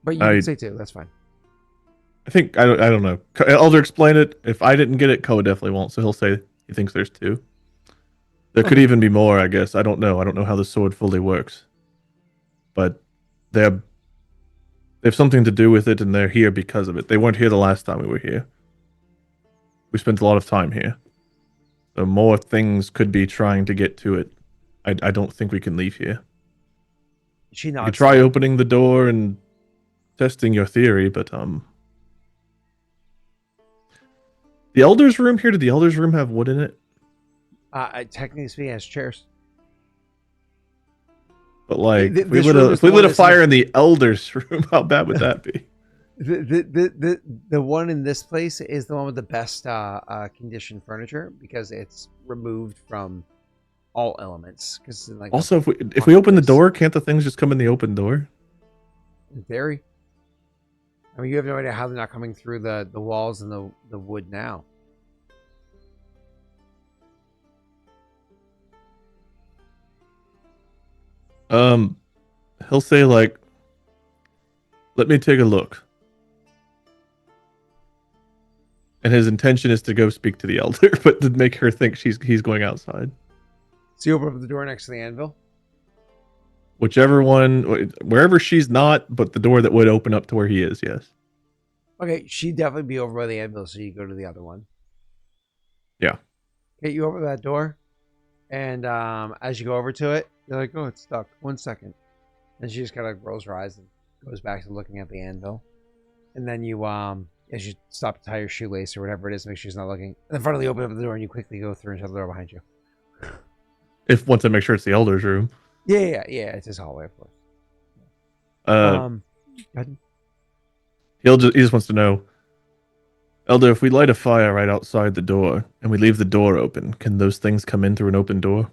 But you can say two. That's fine. I think I don't know. Elder, explain it. If I didn't get it, Koa definitely won't. So he'll say he thinks there's two. There could even be more, I guess. I don't know. I don't know how the sword fully works. But they have something to do with it, and they're here because of it. They weren't here the last time we were here. We spent a lot of time here. So more things could be trying to get to it. I don't think we can leave here. She nods. You could try opening the door and testing your theory, but the Elder's room here, did the Elder's room have wood in it? Technically speaking, it has chairs. But like, if we lit a fire in the Elder's room, how bad would that be? The one in this place is the one with the best conditioned furniture because it's removed from all elements. Because like also, if we open the door, can't the things just come in the open door? In theory. I mean, you have no idea how they're not coming through the walls and the wood now. He'll say like, "Let me take a look," and his intention is to go speak to the Elder, but to make her think he's going outside. So you open up the door next to the anvil. Whichever one, wherever she's not, but the door that would open up to where he is, yes. Okay, she'd definitely be over by the anvil, so you go to the other one. Yeah. Okay, you open that door, and as you go over to it, you're like, oh, it's stuck. 1 second. And she just kind of rolls her eyes and goes back to looking at the anvil. And then you, as you stop to tie your shoelace or whatever it is, make sure she's not looking. And then finally open up the door, and you quickly go through and shut the door behind you. Once I make sure it's the Elder's room. Yeah, it's his hallway, of course. He just wants to know, Elder, if we light a fire right outside the door and we leave the door open, can those things come in through an open door?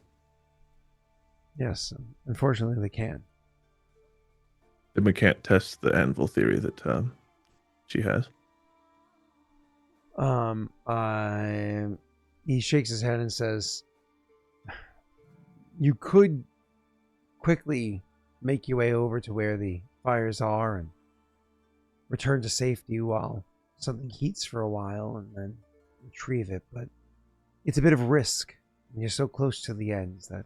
Yes, unfortunately they can. Then we can't test the anvil theory that she has. He shakes his head and says, you could quickly make your way over to where the fires are and return to safety while something heats for a while and then retrieve it, but it's a bit of risk when you're so close to the end. That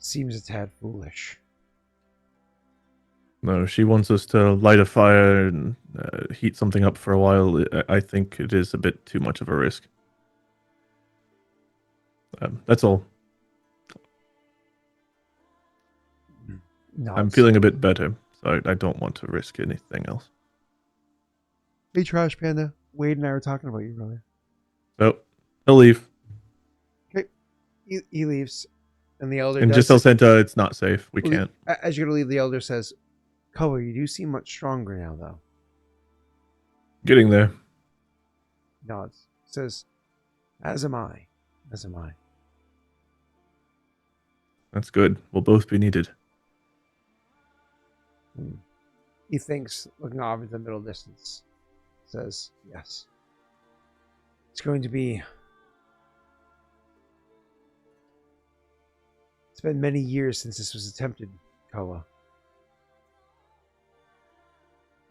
seems a tad foolish. No, she wants us to light a fire and heat something up for a while. I think it is a bit too much of a risk. That's all. No, I'm feeling a bit better, so I don't want to risk anything else. Hey, Trash Panda. Wade and I were talking about you earlier. So he'll leave. Okay. He leaves. And the elder And does just tell Santa it's not safe. We Well, can't. As you're going to leave, the elder says, Koa, you do seem much stronger now, though. Getting there. Nods. Says, as am I. As am I. That's good. We'll both be needed. He thinks, looking off at the middle distance. Says, yes. It's going to be... It's been many years since this was attempted, Koa.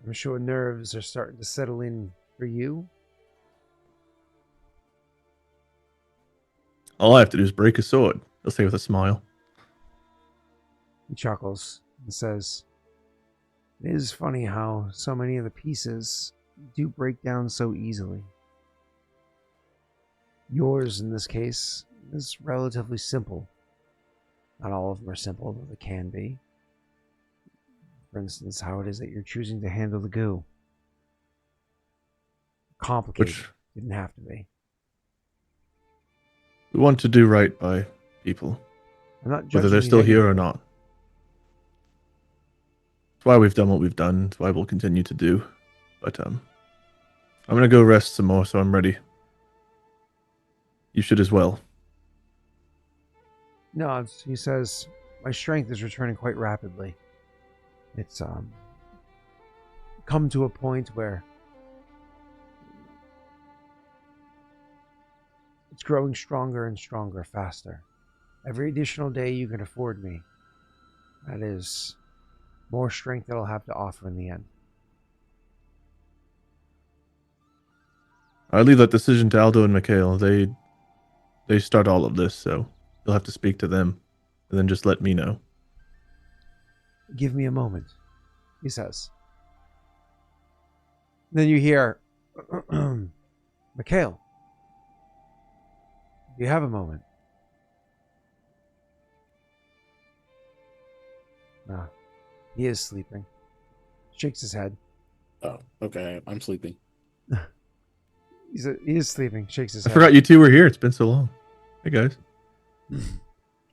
I'm sure nerves are starting to settle in for you. All I have to do is break a sword. He'll say with a smile. He chuckles and says, it is funny how so many of the pieces do break down so easily. Yours, in this case, is relatively simple. Not all of them are simple, though they can be. For instance, how it is that you're choosing to handle the goo. Complicated. Didn't have to be. We want to do right by people, I'm not whether judging they're you still here or negatively. not. It's why we've done what we've done. It's why we'll continue to do. But I'm gonna go rest some more, so I'm ready. You should as well. No, he says, my strength is returning quite rapidly. It's come to a point where it's growing stronger and stronger faster. Every additional day you can afford me, that is more strength that I'll have to offer in the end. I leave that decision to Aldo and Mikhail. They start all of this, so you'll have to speak to them, and then just let me know. Give me a moment, he says. Then you hear, Mikhail, do you have a moment? No, he is sleeping. Shakes his head. Oh, okay. I'm sleeping. He is sleeping. Shakes his I head. forgot you two were here. It's been so long. Hey, guys.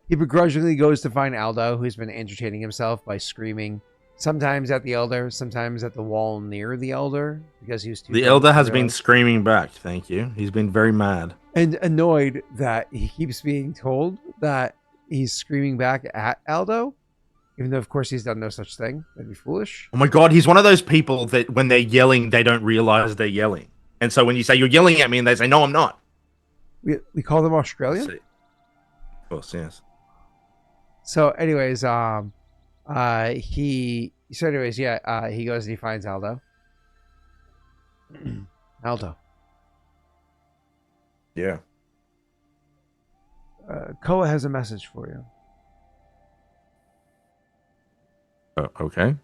He begrudgingly goes to find Aldo, who's been entertaining himself by screaming, sometimes at the elder, sometimes at the wall near the elder, because he was too The drunk elder to has been realize- screaming back. Thank you. He's been very mad. and annoyed that he keeps being told that he's screaming back at Aldo, even though, of course, he's done no such thing. That'd be foolish. Oh my god, he's one of those people that when they're yelling, they don't realize they're yelling. And so when you say you're yelling at me, and they say, no, I'm not. We call them Australian. See. Of course, yes. So, anyways, he goes and he finds Aldo. Aldo, Yeah. Koa has a message for you. Okay.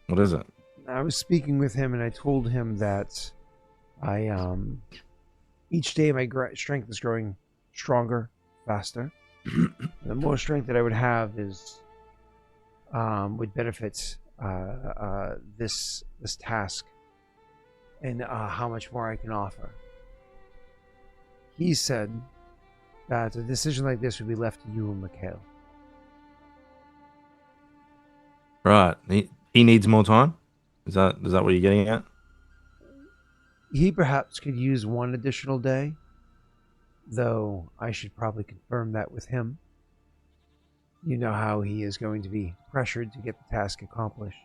What is it? I was speaking with him and I told him that each day my strength is growing stronger, faster. The more strength that I would have is would benefit this task and how much more I can offer. He said that a decision like this would be left to you and Mikhail. Right. He needs more time? Is that what you're getting at? He perhaps could use one additional day, though I should probably confirm that with him. You know how he is going to be pressured to get the task accomplished.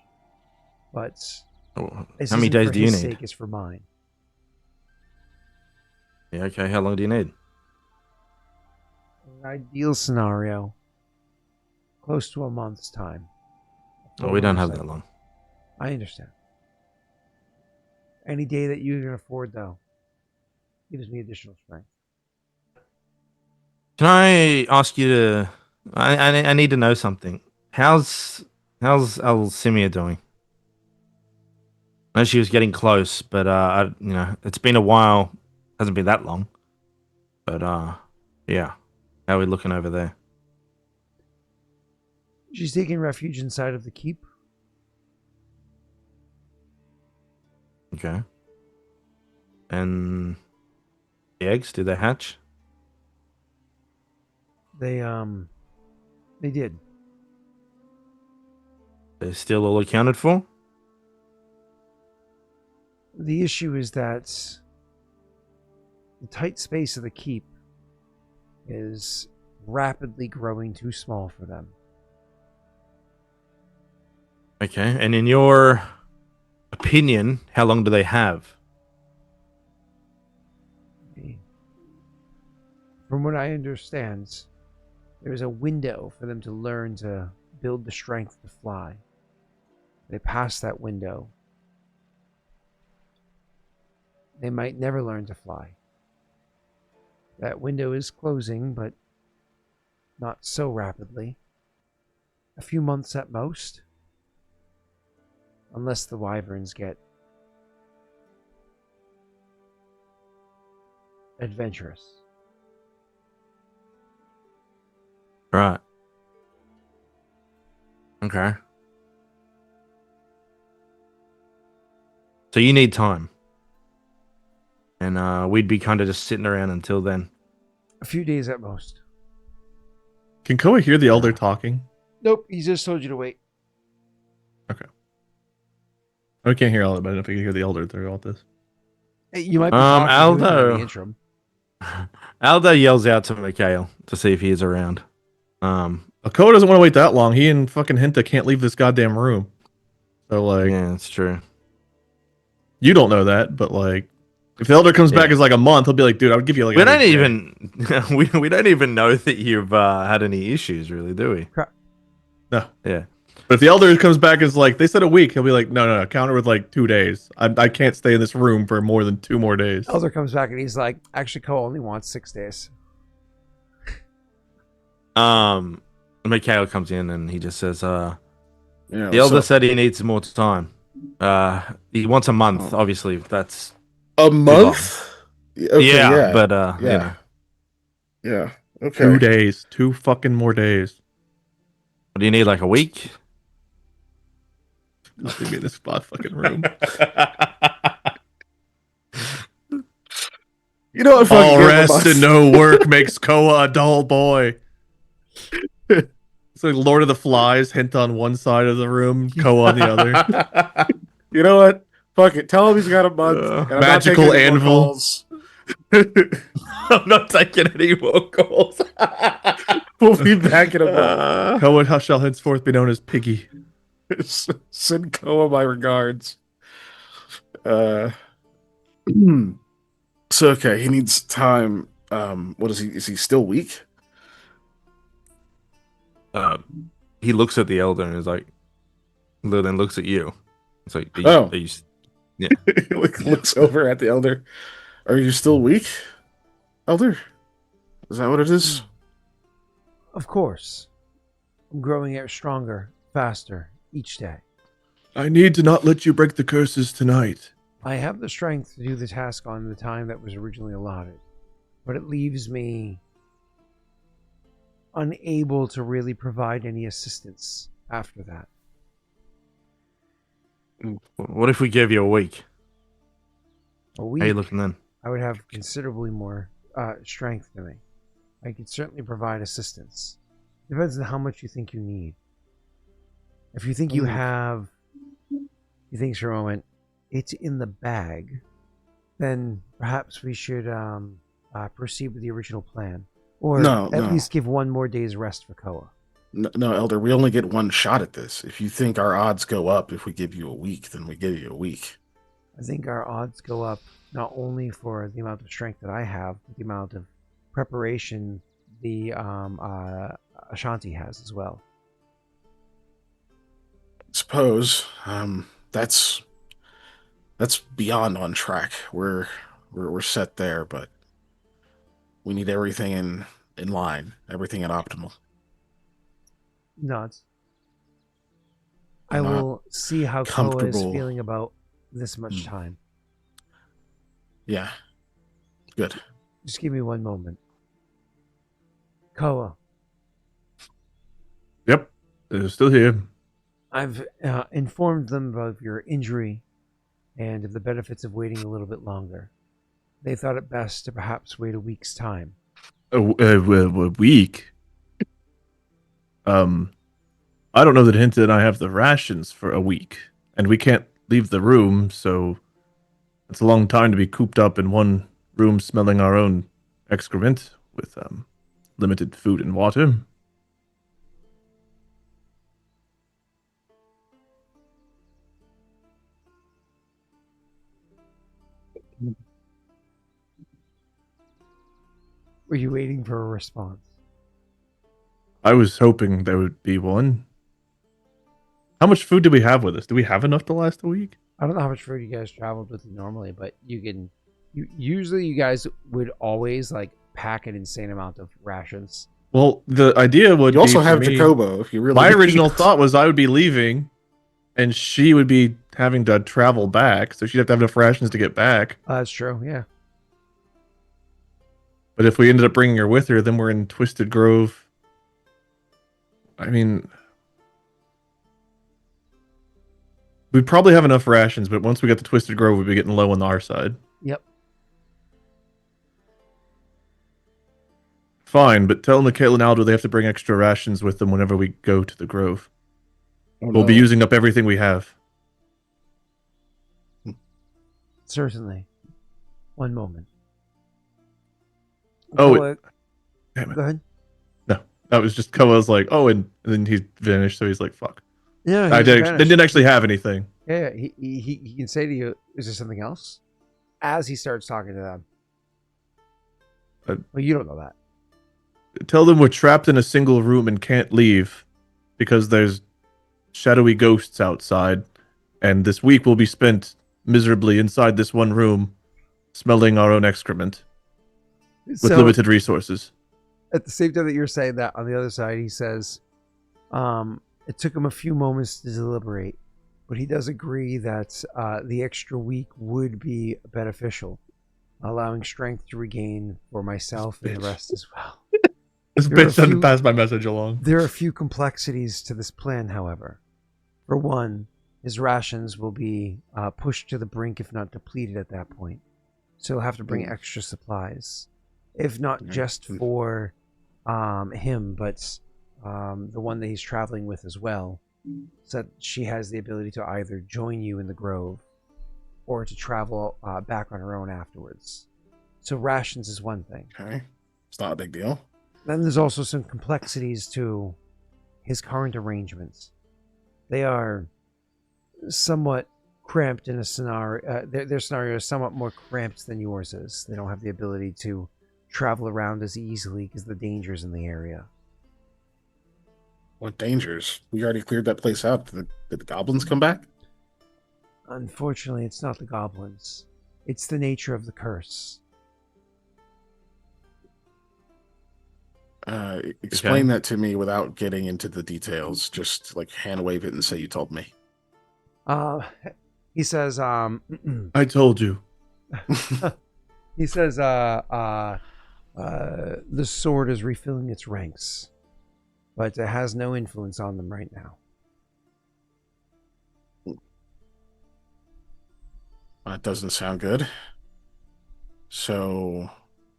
But How this many isn't days for do you his need? sake, it's for mine. Yeah, okay. How long do you need? In an ideal scenario, close to a month's time. Oh, we don't have that long. I understand. Any day that you can afford, though, gives me additional strength. Can I ask you to... I need to know something. How's Alcimia doing? I know she was getting close, but it's been a while. Hasn't been that long. But yeah. How are we looking over there? She's taking refuge inside of the keep. Okay. And the eggs, did they hatch? They did. They're still all accounted for? The issue is that the tight space of the keep is rapidly growing too small for them. Okay. And in your opinion, how long do they have? From what I understand, there's a window for them to learn to build the strength to fly. They pass that window, they might never learn to fly. That window is closing, but not so rapidly. A few months at most. Unless the wyverns get adventurous. Right. Okay. So you need time. And we'd be kind of just sitting around until then. A few days at most. Can Koa hear the elder talking? Nope, he just told you to wait. Okay. I can't hear all of it, but I don't know if you can hear the elder through all this. Hey, you might be talking to him Aldo. in the interim. Aldo yells out to Mikhail to see if he is around. Koa doesn't want to wait that long. He and fucking Hinta can't leave this goddamn room. So, like... Yeah, that's true. You don't know that, but, like... If the elder comes back as like a month, he'll be like, dude, I'll give you like we don't even we don't even know that you've had any issues, really, do we? No. Yeah. But if the elder comes back as like, they said a week, he'll be like, no, counter with like 2 days. I can't stay in this room for more than 2 more days. Elder comes back and he's like, actually, Cole only wants 6 days. Mikhail comes in and he just says, You know, the elder said he needs more time. He wants a month, obviously, if that's a month? Okay, yeah, but you yeah. know. Yeah. Okay. 2 days. 2 fucking more days. What do you need, like a week? Just leave me in this spot fucking room. You know what? All rest and no work makes Koa a dull boy. It's like Lord of the Flies, hint on one side of the room, Koa on the other. You know what? Fuck it. Tell him he's got a month. And Magical anvil. I'm not taking any more calls. We'll be back in a month. Koa shall henceforth be known as Piggy. Send Koa my regards. So okay, he needs time. What is he? Is he still weak? He looks at the elder and is like, then looks at you. It's like, are you yeah. Looks over at the elder. Are you still weak, elder? Is that what it is? Of course. I'm growing out stronger, faster, each day. I need to not let you break the curses tonight. I have the strength to do the task on the time that was originally allotted, but it leaves me unable to really provide any assistance after that. What if we gave you a week? A week, How you looking then? I would have considerably more strength to me. I could certainly provide assistance. Depends on how much you think you need. If you think you have, he thinks for a moment, it's in the bag, then perhaps we should proceed with the original plan. Or at least give 1 more day's rest for Koa. No, Elder, we only get 1 shot at this. If you think our odds go up if we give you a week, then we give you a week. I think our odds go up not only for the amount of strength that I have, but the amount of preparation the Ashanti has as well. I suppose that's beyond on track. We're set there, but we need everything in line, everything at optimal. Nods. I will see how Koa is feeling about this much time. Yeah. Good. Just give me 1 moment. Koa, Yep, they're still here. I've informed them of your injury and of the benefits of waiting a little bit longer. They thought it best to perhaps wait a week's time. A week. I don't know that Hinta and I have the rations for a week, and we can't leave the room, so it's a long time to be cooped up in one room smelling our own excrement with limited food and water. Were you waiting for a response? I was hoping there would be one. How much food do we have with us? Do we have enough to last a week? I don't know how much food you guys traveled with normally, but usually you guys would always like pack an insane amount of rations. Well, the idea would You also be for have me, Jacobo if you really. my original thought was I would be leaving, and she would be having to travel back, so she'd have to have enough rations to get back. That's true, yeah. But if we ended up bringing her with her, then we're in Twisted Grove. I mean, we'd probably have enough rations, but once we got to Twisted Grove, we'd be getting low on our side. Yep. Fine, but tell Mikhail and Aldo they have to bring extra rations with them whenever we go to the Grove. We'll be using up everything we have. Certainly. One moment. Oh, Koa, damn it. go ahead. No, that was just Koa's like, oh, and then he vanished, so he's like, fuck. Yeah, I didn't actually have anything. Yeah, he can say to you, "Is there something else?" As he starts talking to them. Well, you don't know that. Tell them we're trapped in a single room and can't leave because there's shadowy ghosts outside, and this week will be spent miserably inside this one room, smelling our own excrement with limited resources. At the same time that you're saying that, on the other side, he says, it took him a few moments to deliberate, but he does agree that the extra week would be beneficial, allowing strength to regain for myself and the rest as well. This bitch doesn't pass my message along. There are a few complexities to this plan, however. For one, his rations will be pushed to the brink, if not depleted at that point. So he'll have to bring extra supplies. If not just for him, but the one that he's traveling with as well, so that she has the ability to either join you in the Grove or to travel back on her own afterwards. So rations is one thing. Okay. It's not a big deal. Then there's also some complexities to his current arrangements. They are somewhat cramped in a scenario. Their scenario is somewhat more cramped than yours is. They don't have the ability to travel around as easily because of the dangers in the area. What dangers? We already cleared that place out. Did the goblins come back? Unfortunately, it's not the goblins. It's the nature of the curse. Explain that to me without getting into the details. Just like hand wave it and say you told me. He says, I told you. he says, the sword is refilling its ranks, but it has no influence on them right now. That doesn't sound good. So,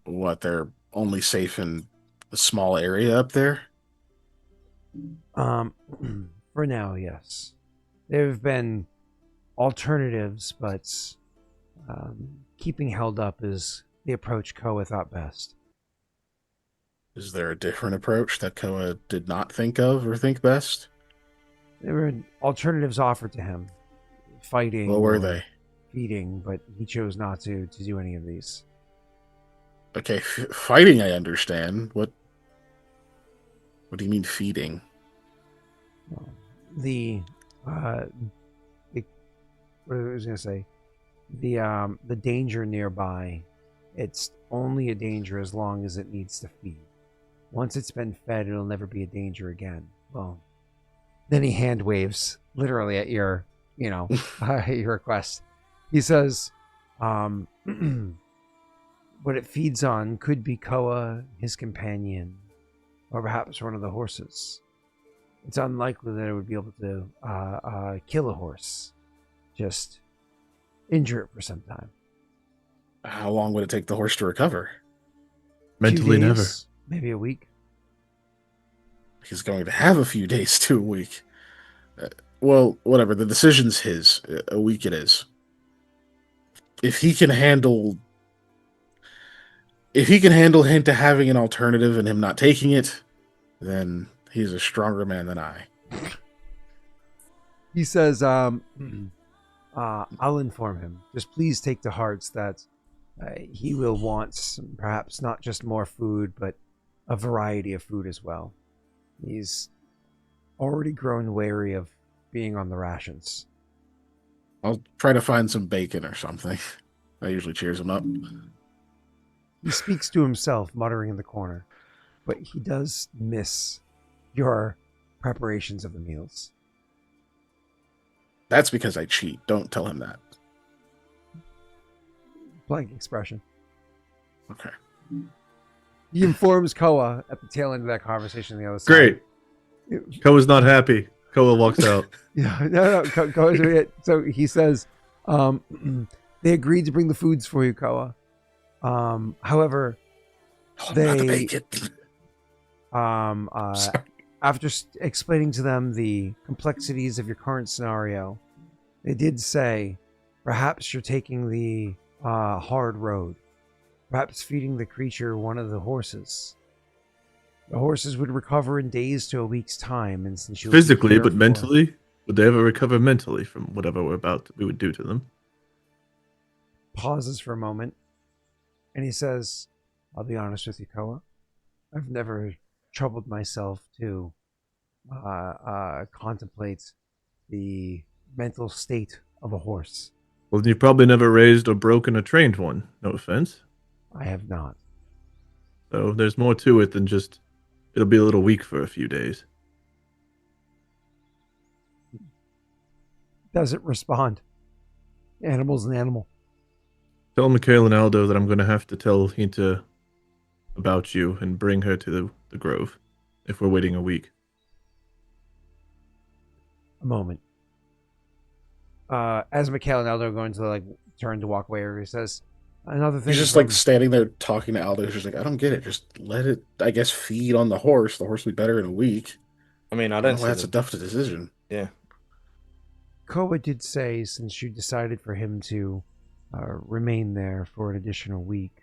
what? They're only safe in a small area up there? For now, yes. There have been alternatives, but keeping held up is the approach Koa thought best. Is there a different approach that Koa did not think of or think best? There were alternatives offered to him. Fighting. What were they? Feeding, but he chose not to do any of these. Okay, fighting I understand. What do you mean feeding? What I was gonna say, the danger nearby, it's only a danger as long as it needs to feed. Once it's been fed, it'll never be a danger again. Well, then he hand waves literally at your, your request. He says, what it feeds on could be Koa, his companion, or perhaps one of the horses. It's unlikely that it would be able to kill a horse, just injure it for some time. How long would it take the horse to recover? Mentally, Few never. days, maybe a week. He's going to have a few days to a week. Well, whatever. The decision's his. A week it is. If he can handle Hinta having an alternative and him not taking it, then he's a stronger man than I. He says, I'll inform him. Just please take to hearts that he will want perhaps not just more food, but a variety of food as well. He's already grown wary of being on the rations. I'll try to find some bacon or something. That usually cheers him up. He speaks to himself, muttering in the corner, but he does miss your preparations of the meals. That's because I cheat. Don't tell him that. Blank expression. Okay. He informs Koa at the tail end of that conversation on the other side. Great. Koa's not happy. Koa walks out. Yeah, no. Koa's doing it. So he says, they agreed to bring the foods for you, Koa. However, Not the bacon. After explaining to them the complexities of your current scenario, they did say, perhaps you're taking the hard road. Perhaps feeding the creature one of the horses. The horses would recover in days to a week's time, and since you Physically, but mentally, would they ever recover mentally from whatever we would do to them? Pauses for a moment, and he says, I'll be honest with you, Koa. I've never troubled myself to contemplate the mental state of a horse. Well, you've probably never raised or broken a trained one. No offense. I have not. So there's more to it than just, it'll be a little weak for a few days. Doesn't respond. Animal's an animal. Tell Mikhail and Aldo that I'm going to have to tell Hinta about you and bring her to the grove if we're waiting a week. A moment. As Mikhail and Aldo are going to turn to walk away, he says, another thing. He's just standing there talking to Aldo. He's just like, I don't get it. Just let it, I guess, feed on the horse. The horse will be better in a week. I mean, I I don't don't see know why that's a tough decision. Yeah. Koa did say, since you decided for him to remain there for an additional week,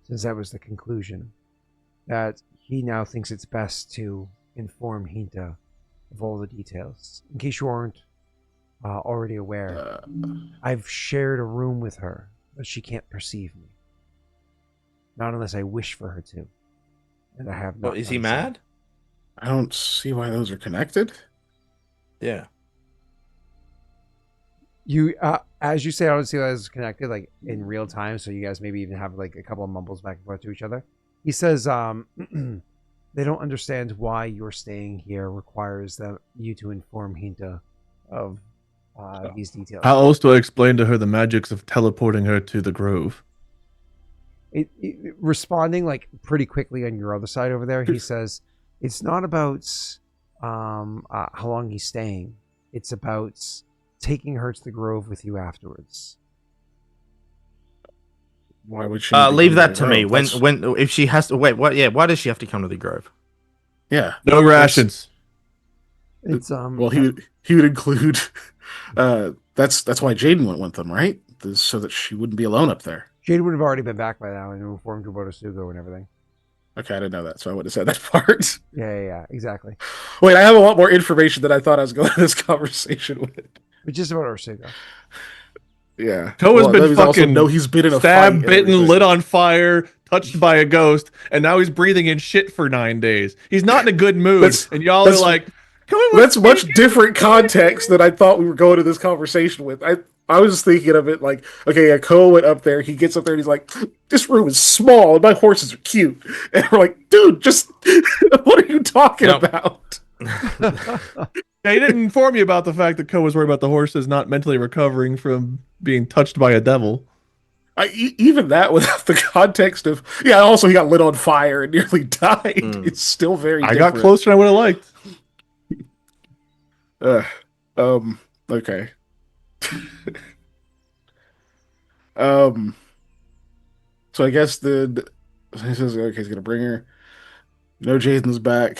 since that was the conclusion, that he now thinks it's best to inform Hinta of all the details. In case you aren't already aware, I've shared a room with her, but she can't perceive me. Not unless I wish for her to. And I have not. Well, is he done so. mad? I don't see why those are connected. Yeah. You, as you say, I don't see that as connected, like in real time. So you guys maybe even have like a couple of mumbles back and forth to each other. He says, they don't understand why your staying here requires you to inform Hinta of these details. How else do I explain to her the magics of teleporting her to the grove? Responding like pretty quickly on your other side over there, he says, it's not about how long he's staying. It's about taking her to the grove with you afterwards. Why would she? Leave that to me. When if she has to wait, what? Yeah, why does she have to come to the grove? Yeah, No rations. It's Well, he would include. That's why Jaden went with them, right? So that she wouldn't be alone up there. Jade would have already been back by now and informed you about Asugo and everything. Okay, I didn't know that, so I would have said that part. Yeah, exactly. Wait, I have a lot more information than I thought I was going to this conversation with. But just about Asugo. Yeah, Koa's been he's also fucking know he's been in a stabbed, fight, bitten, lit on fire, touched by a ghost, and now he's breathing in shit for 9 days. He's not in a good mood, and y'all are like, that's much different context than I thought we were going to this conversation with. I was thinking of it like, okay, yeah, Koa went up there, he gets up there and he's like, this room is small and my horses are cute. And we're like, dude, just what are you talking about? Yeah, he didn't inform you about the fact that Koa was worried about the horses not mentally recovering from being touched by a devil. Even that without the context of also he got lit on fire and nearly died. It's still very. I different. got closer than I would have liked. Okay. um. So I guess he says okay, he's gonna bring her. No, Jason's back.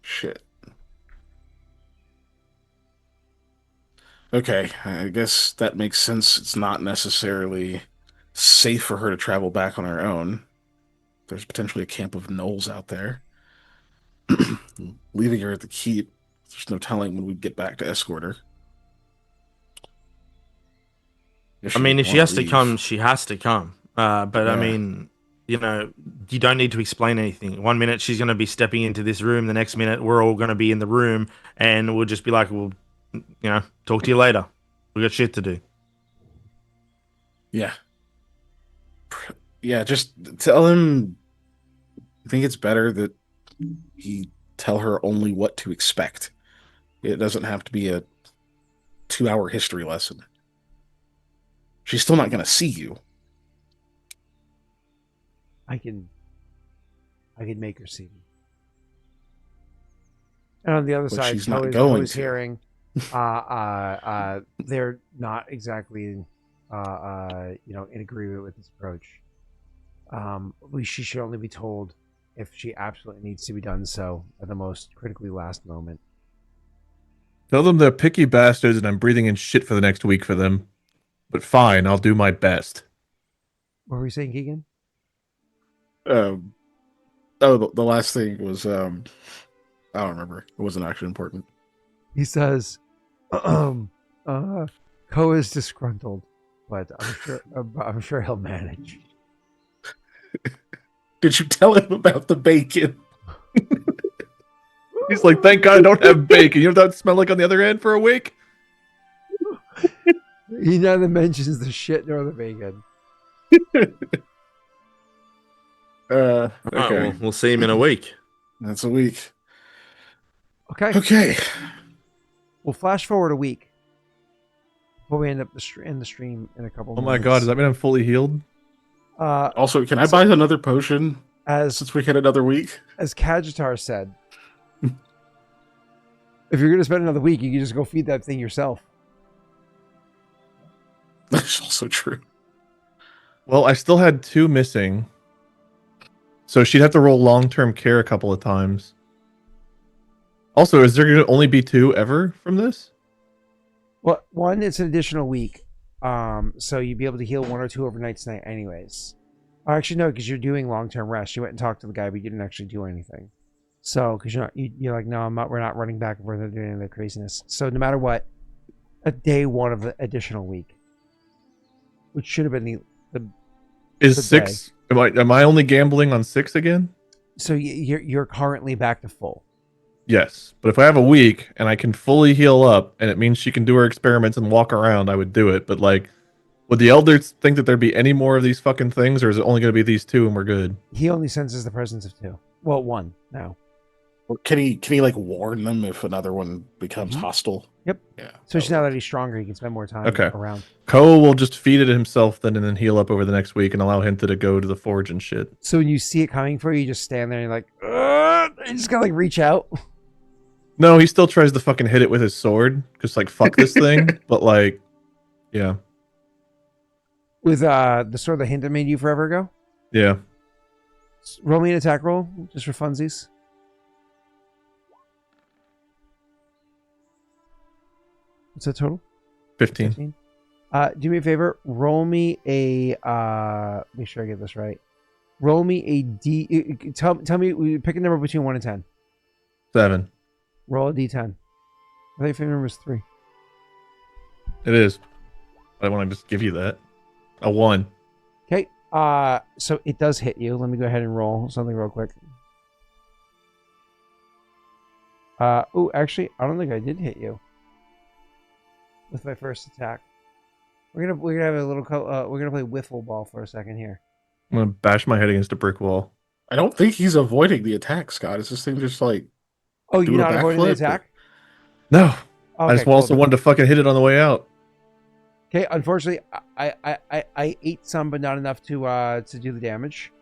Shit. Okay, I guess that makes sense. It's not necessarily safe for her to travel back on her own. There's potentially a camp of gnolls out there. Leaving her at the keep, there's no telling when we'd get back to escort her. I mean, if she has to come, she has to come. But I mean, you don't need to explain anything. 1 minute she's going to be stepping into this room. The next minute we're all going to be in the room, and we'll just be like, "Well, talk to you later. We got shit to do." Yeah. Yeah, just tell him I think it's better that he tell her only what to expect. It doesn't have to be a 2-hour history lesson. She's still not going to see you. I can make her see me. And on the other side, she's not I going was to. hearing, they're not exactly, in agreement with this approach. She should only be told if she absolutely needs to be done so at the most critically last moment. Tell them they're picky bastards and I'm breathing in shit for the next week for them. But fine, I'll do my best. What were you saying, Keegan? The last thing was I don't remember. It wasn't actually important. He says, Koa is disgruntled, but I'm sure he'll manage. Did you tell him about the bacon? He's like, thank God I don't have bacon. You know what that would smell like on the other end for a week? He neither mentions the shit nor the bacon. Okay. Right, we'll see him in a week. That's a week. Okay. We'll flash forward a week before we end up in the stream in a couple Oh minutes. my God, does that mean I'm fully healed? Also, can I buy another potion since we hit another week? As Kajitar said, if you're going to spend another week, you can just go feed that thing yourself. That's also true. Well, I still had 2 missing. So she'd have to roll long-term care a couple of times. Also, is there going to only be 2 ever from this? Well, 1, it's an additional week. So you'd be able to heal 1 or 2 overnights tonight anyways. Oh, actually, no, because you're doing long-term rest. You went and talked to the guy, but you didn't actually do anything. So, because you're like, no, we're not running back and forth and doing any of the craziness. So no matter what, a day 1 of the additional week, which should have been Is 6? Am I only gambling on 6 again? So you're currently back to full. Yes, but if I have a week and I can fully heal up, and it means she can do her experiments and walk around, I would do it. But like, would the elders think that there'd be any more of these fucking things, or is it only going to be these 2 and we're good? He only senses the presence of 2. Well, 1 now. Or can he like warn them if another one becomes hostile? Yep. Yeah. Especially now that he's stronger, he can spend more time around. Koa will just feed it himself then and then heal up over the next week and allow Hinta to go to the forge and shit. So when you see it coming for you, you just stand there and you're like, you just gotta like reach out. No, he still tries to fucking hit it with his sword. Just like, fuck this thing. But like, yeah. With the sword that Hinta made you forever ago? Yeah. Roll me an attack roll, just for funsies. What's that total? 15. Do me a favor. Roll me a. Make sure I get this right. Roll me a D. Tell me. Pick a number between 1 and 10. 7. Roll a D10. I think your favorite number is 3. It is. I want to just give you that. A 1. Okay. So it does hit you. Let me go ahead and roll something real quick. Oh, actually, I don't think I did hit you with my first attack. We're gonna have a little. We're gonna play wiffle ball for a second here. I'm gonna bash my head against a brick wall. I don't think he's avoiding the attack, Scott. Is this thing just like? Oh, you're not avoiding the attack? No. Okay, I just also wanted to fucking hit it on the way out. Okay, unfortunately, I ate some, but not enough to do the damage.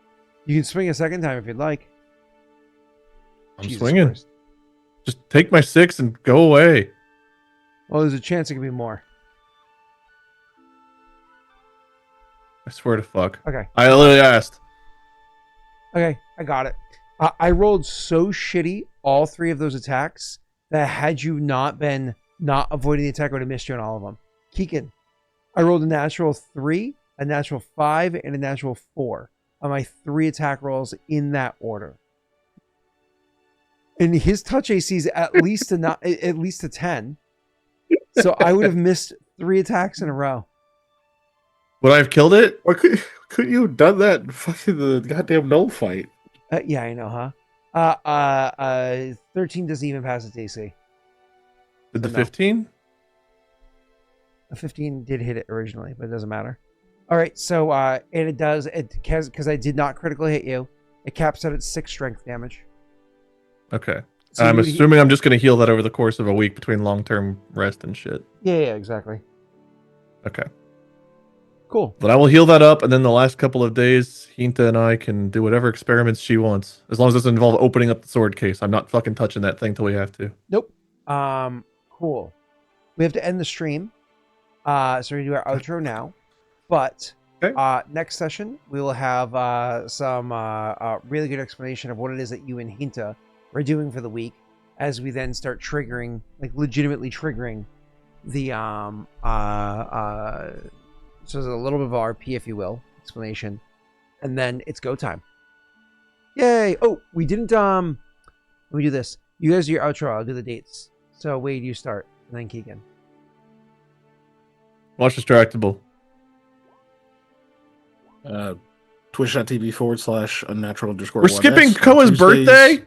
You can swing a second time if you'd like. I'm Jesus swinging. Christ. Just take my 6 and go away. Well, there's a chance it could be more. I swear to fuck. Okay. I literally asked. Okay, I got it. I rolled so shitty all 3 of those attacks that had you not been not avoiding the attack, I would have missed you on all of them. Keegan, I rolled a natural 3, a natural 5, and a natural 4 on my 3 attack rolls in that order. And his touch AC is at least a 10. So I would have missed 3 attacks in a row. Would I have killed it? Why couldn't you have done that in fucking the goddamn null fight? Yeah, I know, huh? 13 doesn't even pass its AC. Did the No. 15? A 15 did hit it originally, but it doesn't matter. All right, so and it does because I did not critically hit you. It caps out at 6 strength damage. Okay. So I'm you would- assuming I'm just going to heal that over the course of a week between long-term rest and shit. Yeah, exactly. Okay. Cool. But I will heal that up, and then the last couple of days, Hinta and I can do whatever experiments she wants. As long as it doesn't involve opening up the sword case. I'm not fucking touching that thing till we have to. Nope. Cool. We have to end the stream. So we're gonna do our outro now. But Okay. next session we will have some really good explanation of what it is that you and Hinta are doing for the week, as we then start triggering, like legitimately triggering the so there's a little bit of RP, if you will, explanation, and then it's go time. Yay! Oh, we didn't let me do this. You guys do your outro, I'll do the dates. So Wade, you start, and then Keegan. Watch Distractable. Twitch.tv/unnatural_. We're skipping Koa's birthday?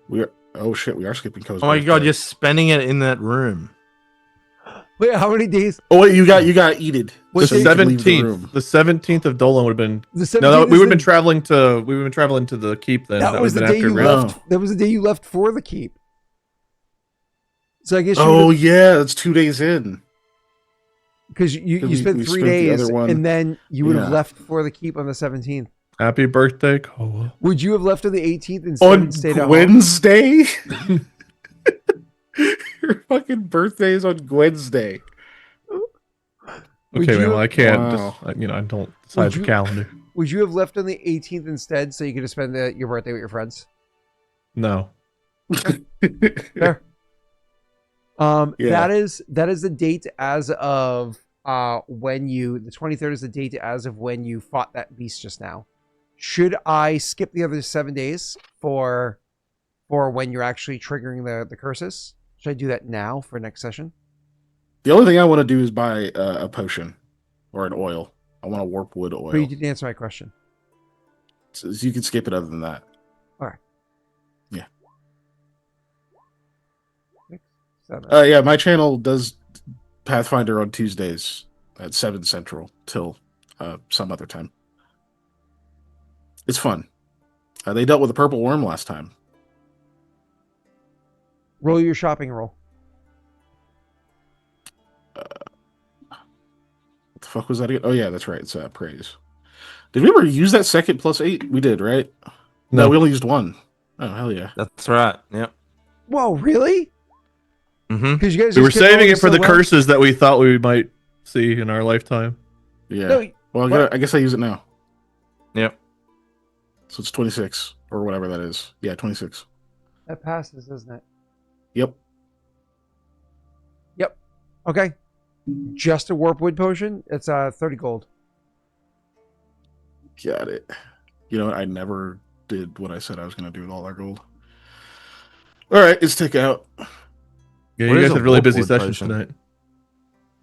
We are skipping Koa's Oh my birthday. god, you're spending it in that room. Wait, how many days? Oh wait, you got eated. The So you can leave the 17th. room. The 17th of Dolan would have been. The 17th No, we is would have been traveling to the keep then. That was would the have day been you after Ren. left. That was the day you left for the keep. So I guess Oh yeah, that's 2 days in. because you we spent 3 spent the days, other one. and then you would have Yeah. left for the keep on the 17th. Happy birthday, Koa. Would you have left on the 18th instead On and stayed at home? Wednesday. Your fucking birthday is on Wednesday. Would Okay, man. you- Well, I can't. Wow. I don't decide the you- calendar. Would you have left on the 18th instead, so you could have spent your birthday with your friends? No. Fair. Yeah. That is the date as of when you. The 23rd is the date as of when you fought that beast just now. Should I skip the other 7 days for when you're actually triggering the curses? Should I do that now for next session? The only thing I want to do is buy a potion or an oil. I want a warp wood oil. But you didn't answer my question. So you can skip it other than that. All right. Yeah. 6, 7. Yeah, my channel does Pathfinder on Tuesdays at 7 Central till some other time. It's fun. They dealt with a purple worm last time. Roll your shopping roll. What the fuck was that again? Oh yeah, that's right. It's praise. Did we ever use that second +8? We did, right? No, we only used one. Oh hell yeah. That's right. Yep. Whoa, really? Mm-hmm. Because you guys We just were kept saving rolling it for so the well. curses that we thought we might see in our lifetime. Yeah. No, Well, I guess I use it now. Yep. So it's 26 or whatever that is. Yeah, 26. that passes, doesn't it? Yep. Okay. Just a warp wood potion. It's 30 gold. Got it. You know what? I never did what I said I was going to do with all our gold. All right, let's take out. Yeah, What you is guys a had really warp busy wood sessions potion? tonight.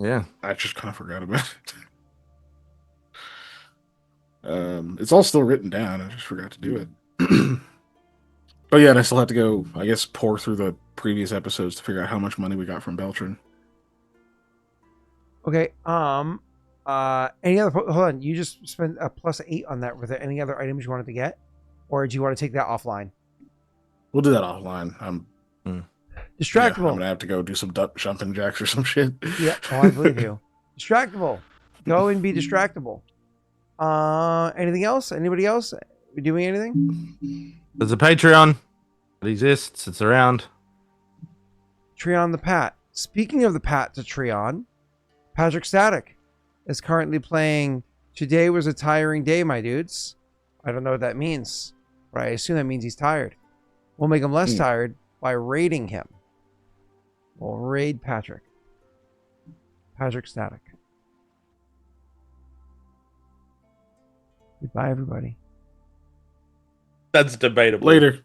Yeah. I just kind of forgot about it. It's all still written down. I just forgot to do it. Oh yeah, and I still have to go, I guess, pour through the previous episodes to figure out how much money we got from Beltran. Okay. Any other? Hold on. You just spent a +8 on that. Were there any other items you wanted to get, or do you want to take that offline? We'll do that offline. I'm Distractible. gonna have to go do some jumping jacks or some shit. Yeah. Oh, I believe you. Distractible. Go and be distractible. Anything else? Anybody else? We doing anything? There's a Patreon. It exists. It's around. Treon the Pat. Speaking of the Pat to Treon, Patrick Static is currently playing Today Was a Tiring Day, my dudes. I don't know what that means, but I assume that means he's tired. We'll make him less tired by raiding him. We'll raid Patrick. Patrick Static. Goodbye, everybody. That's debatable. Later.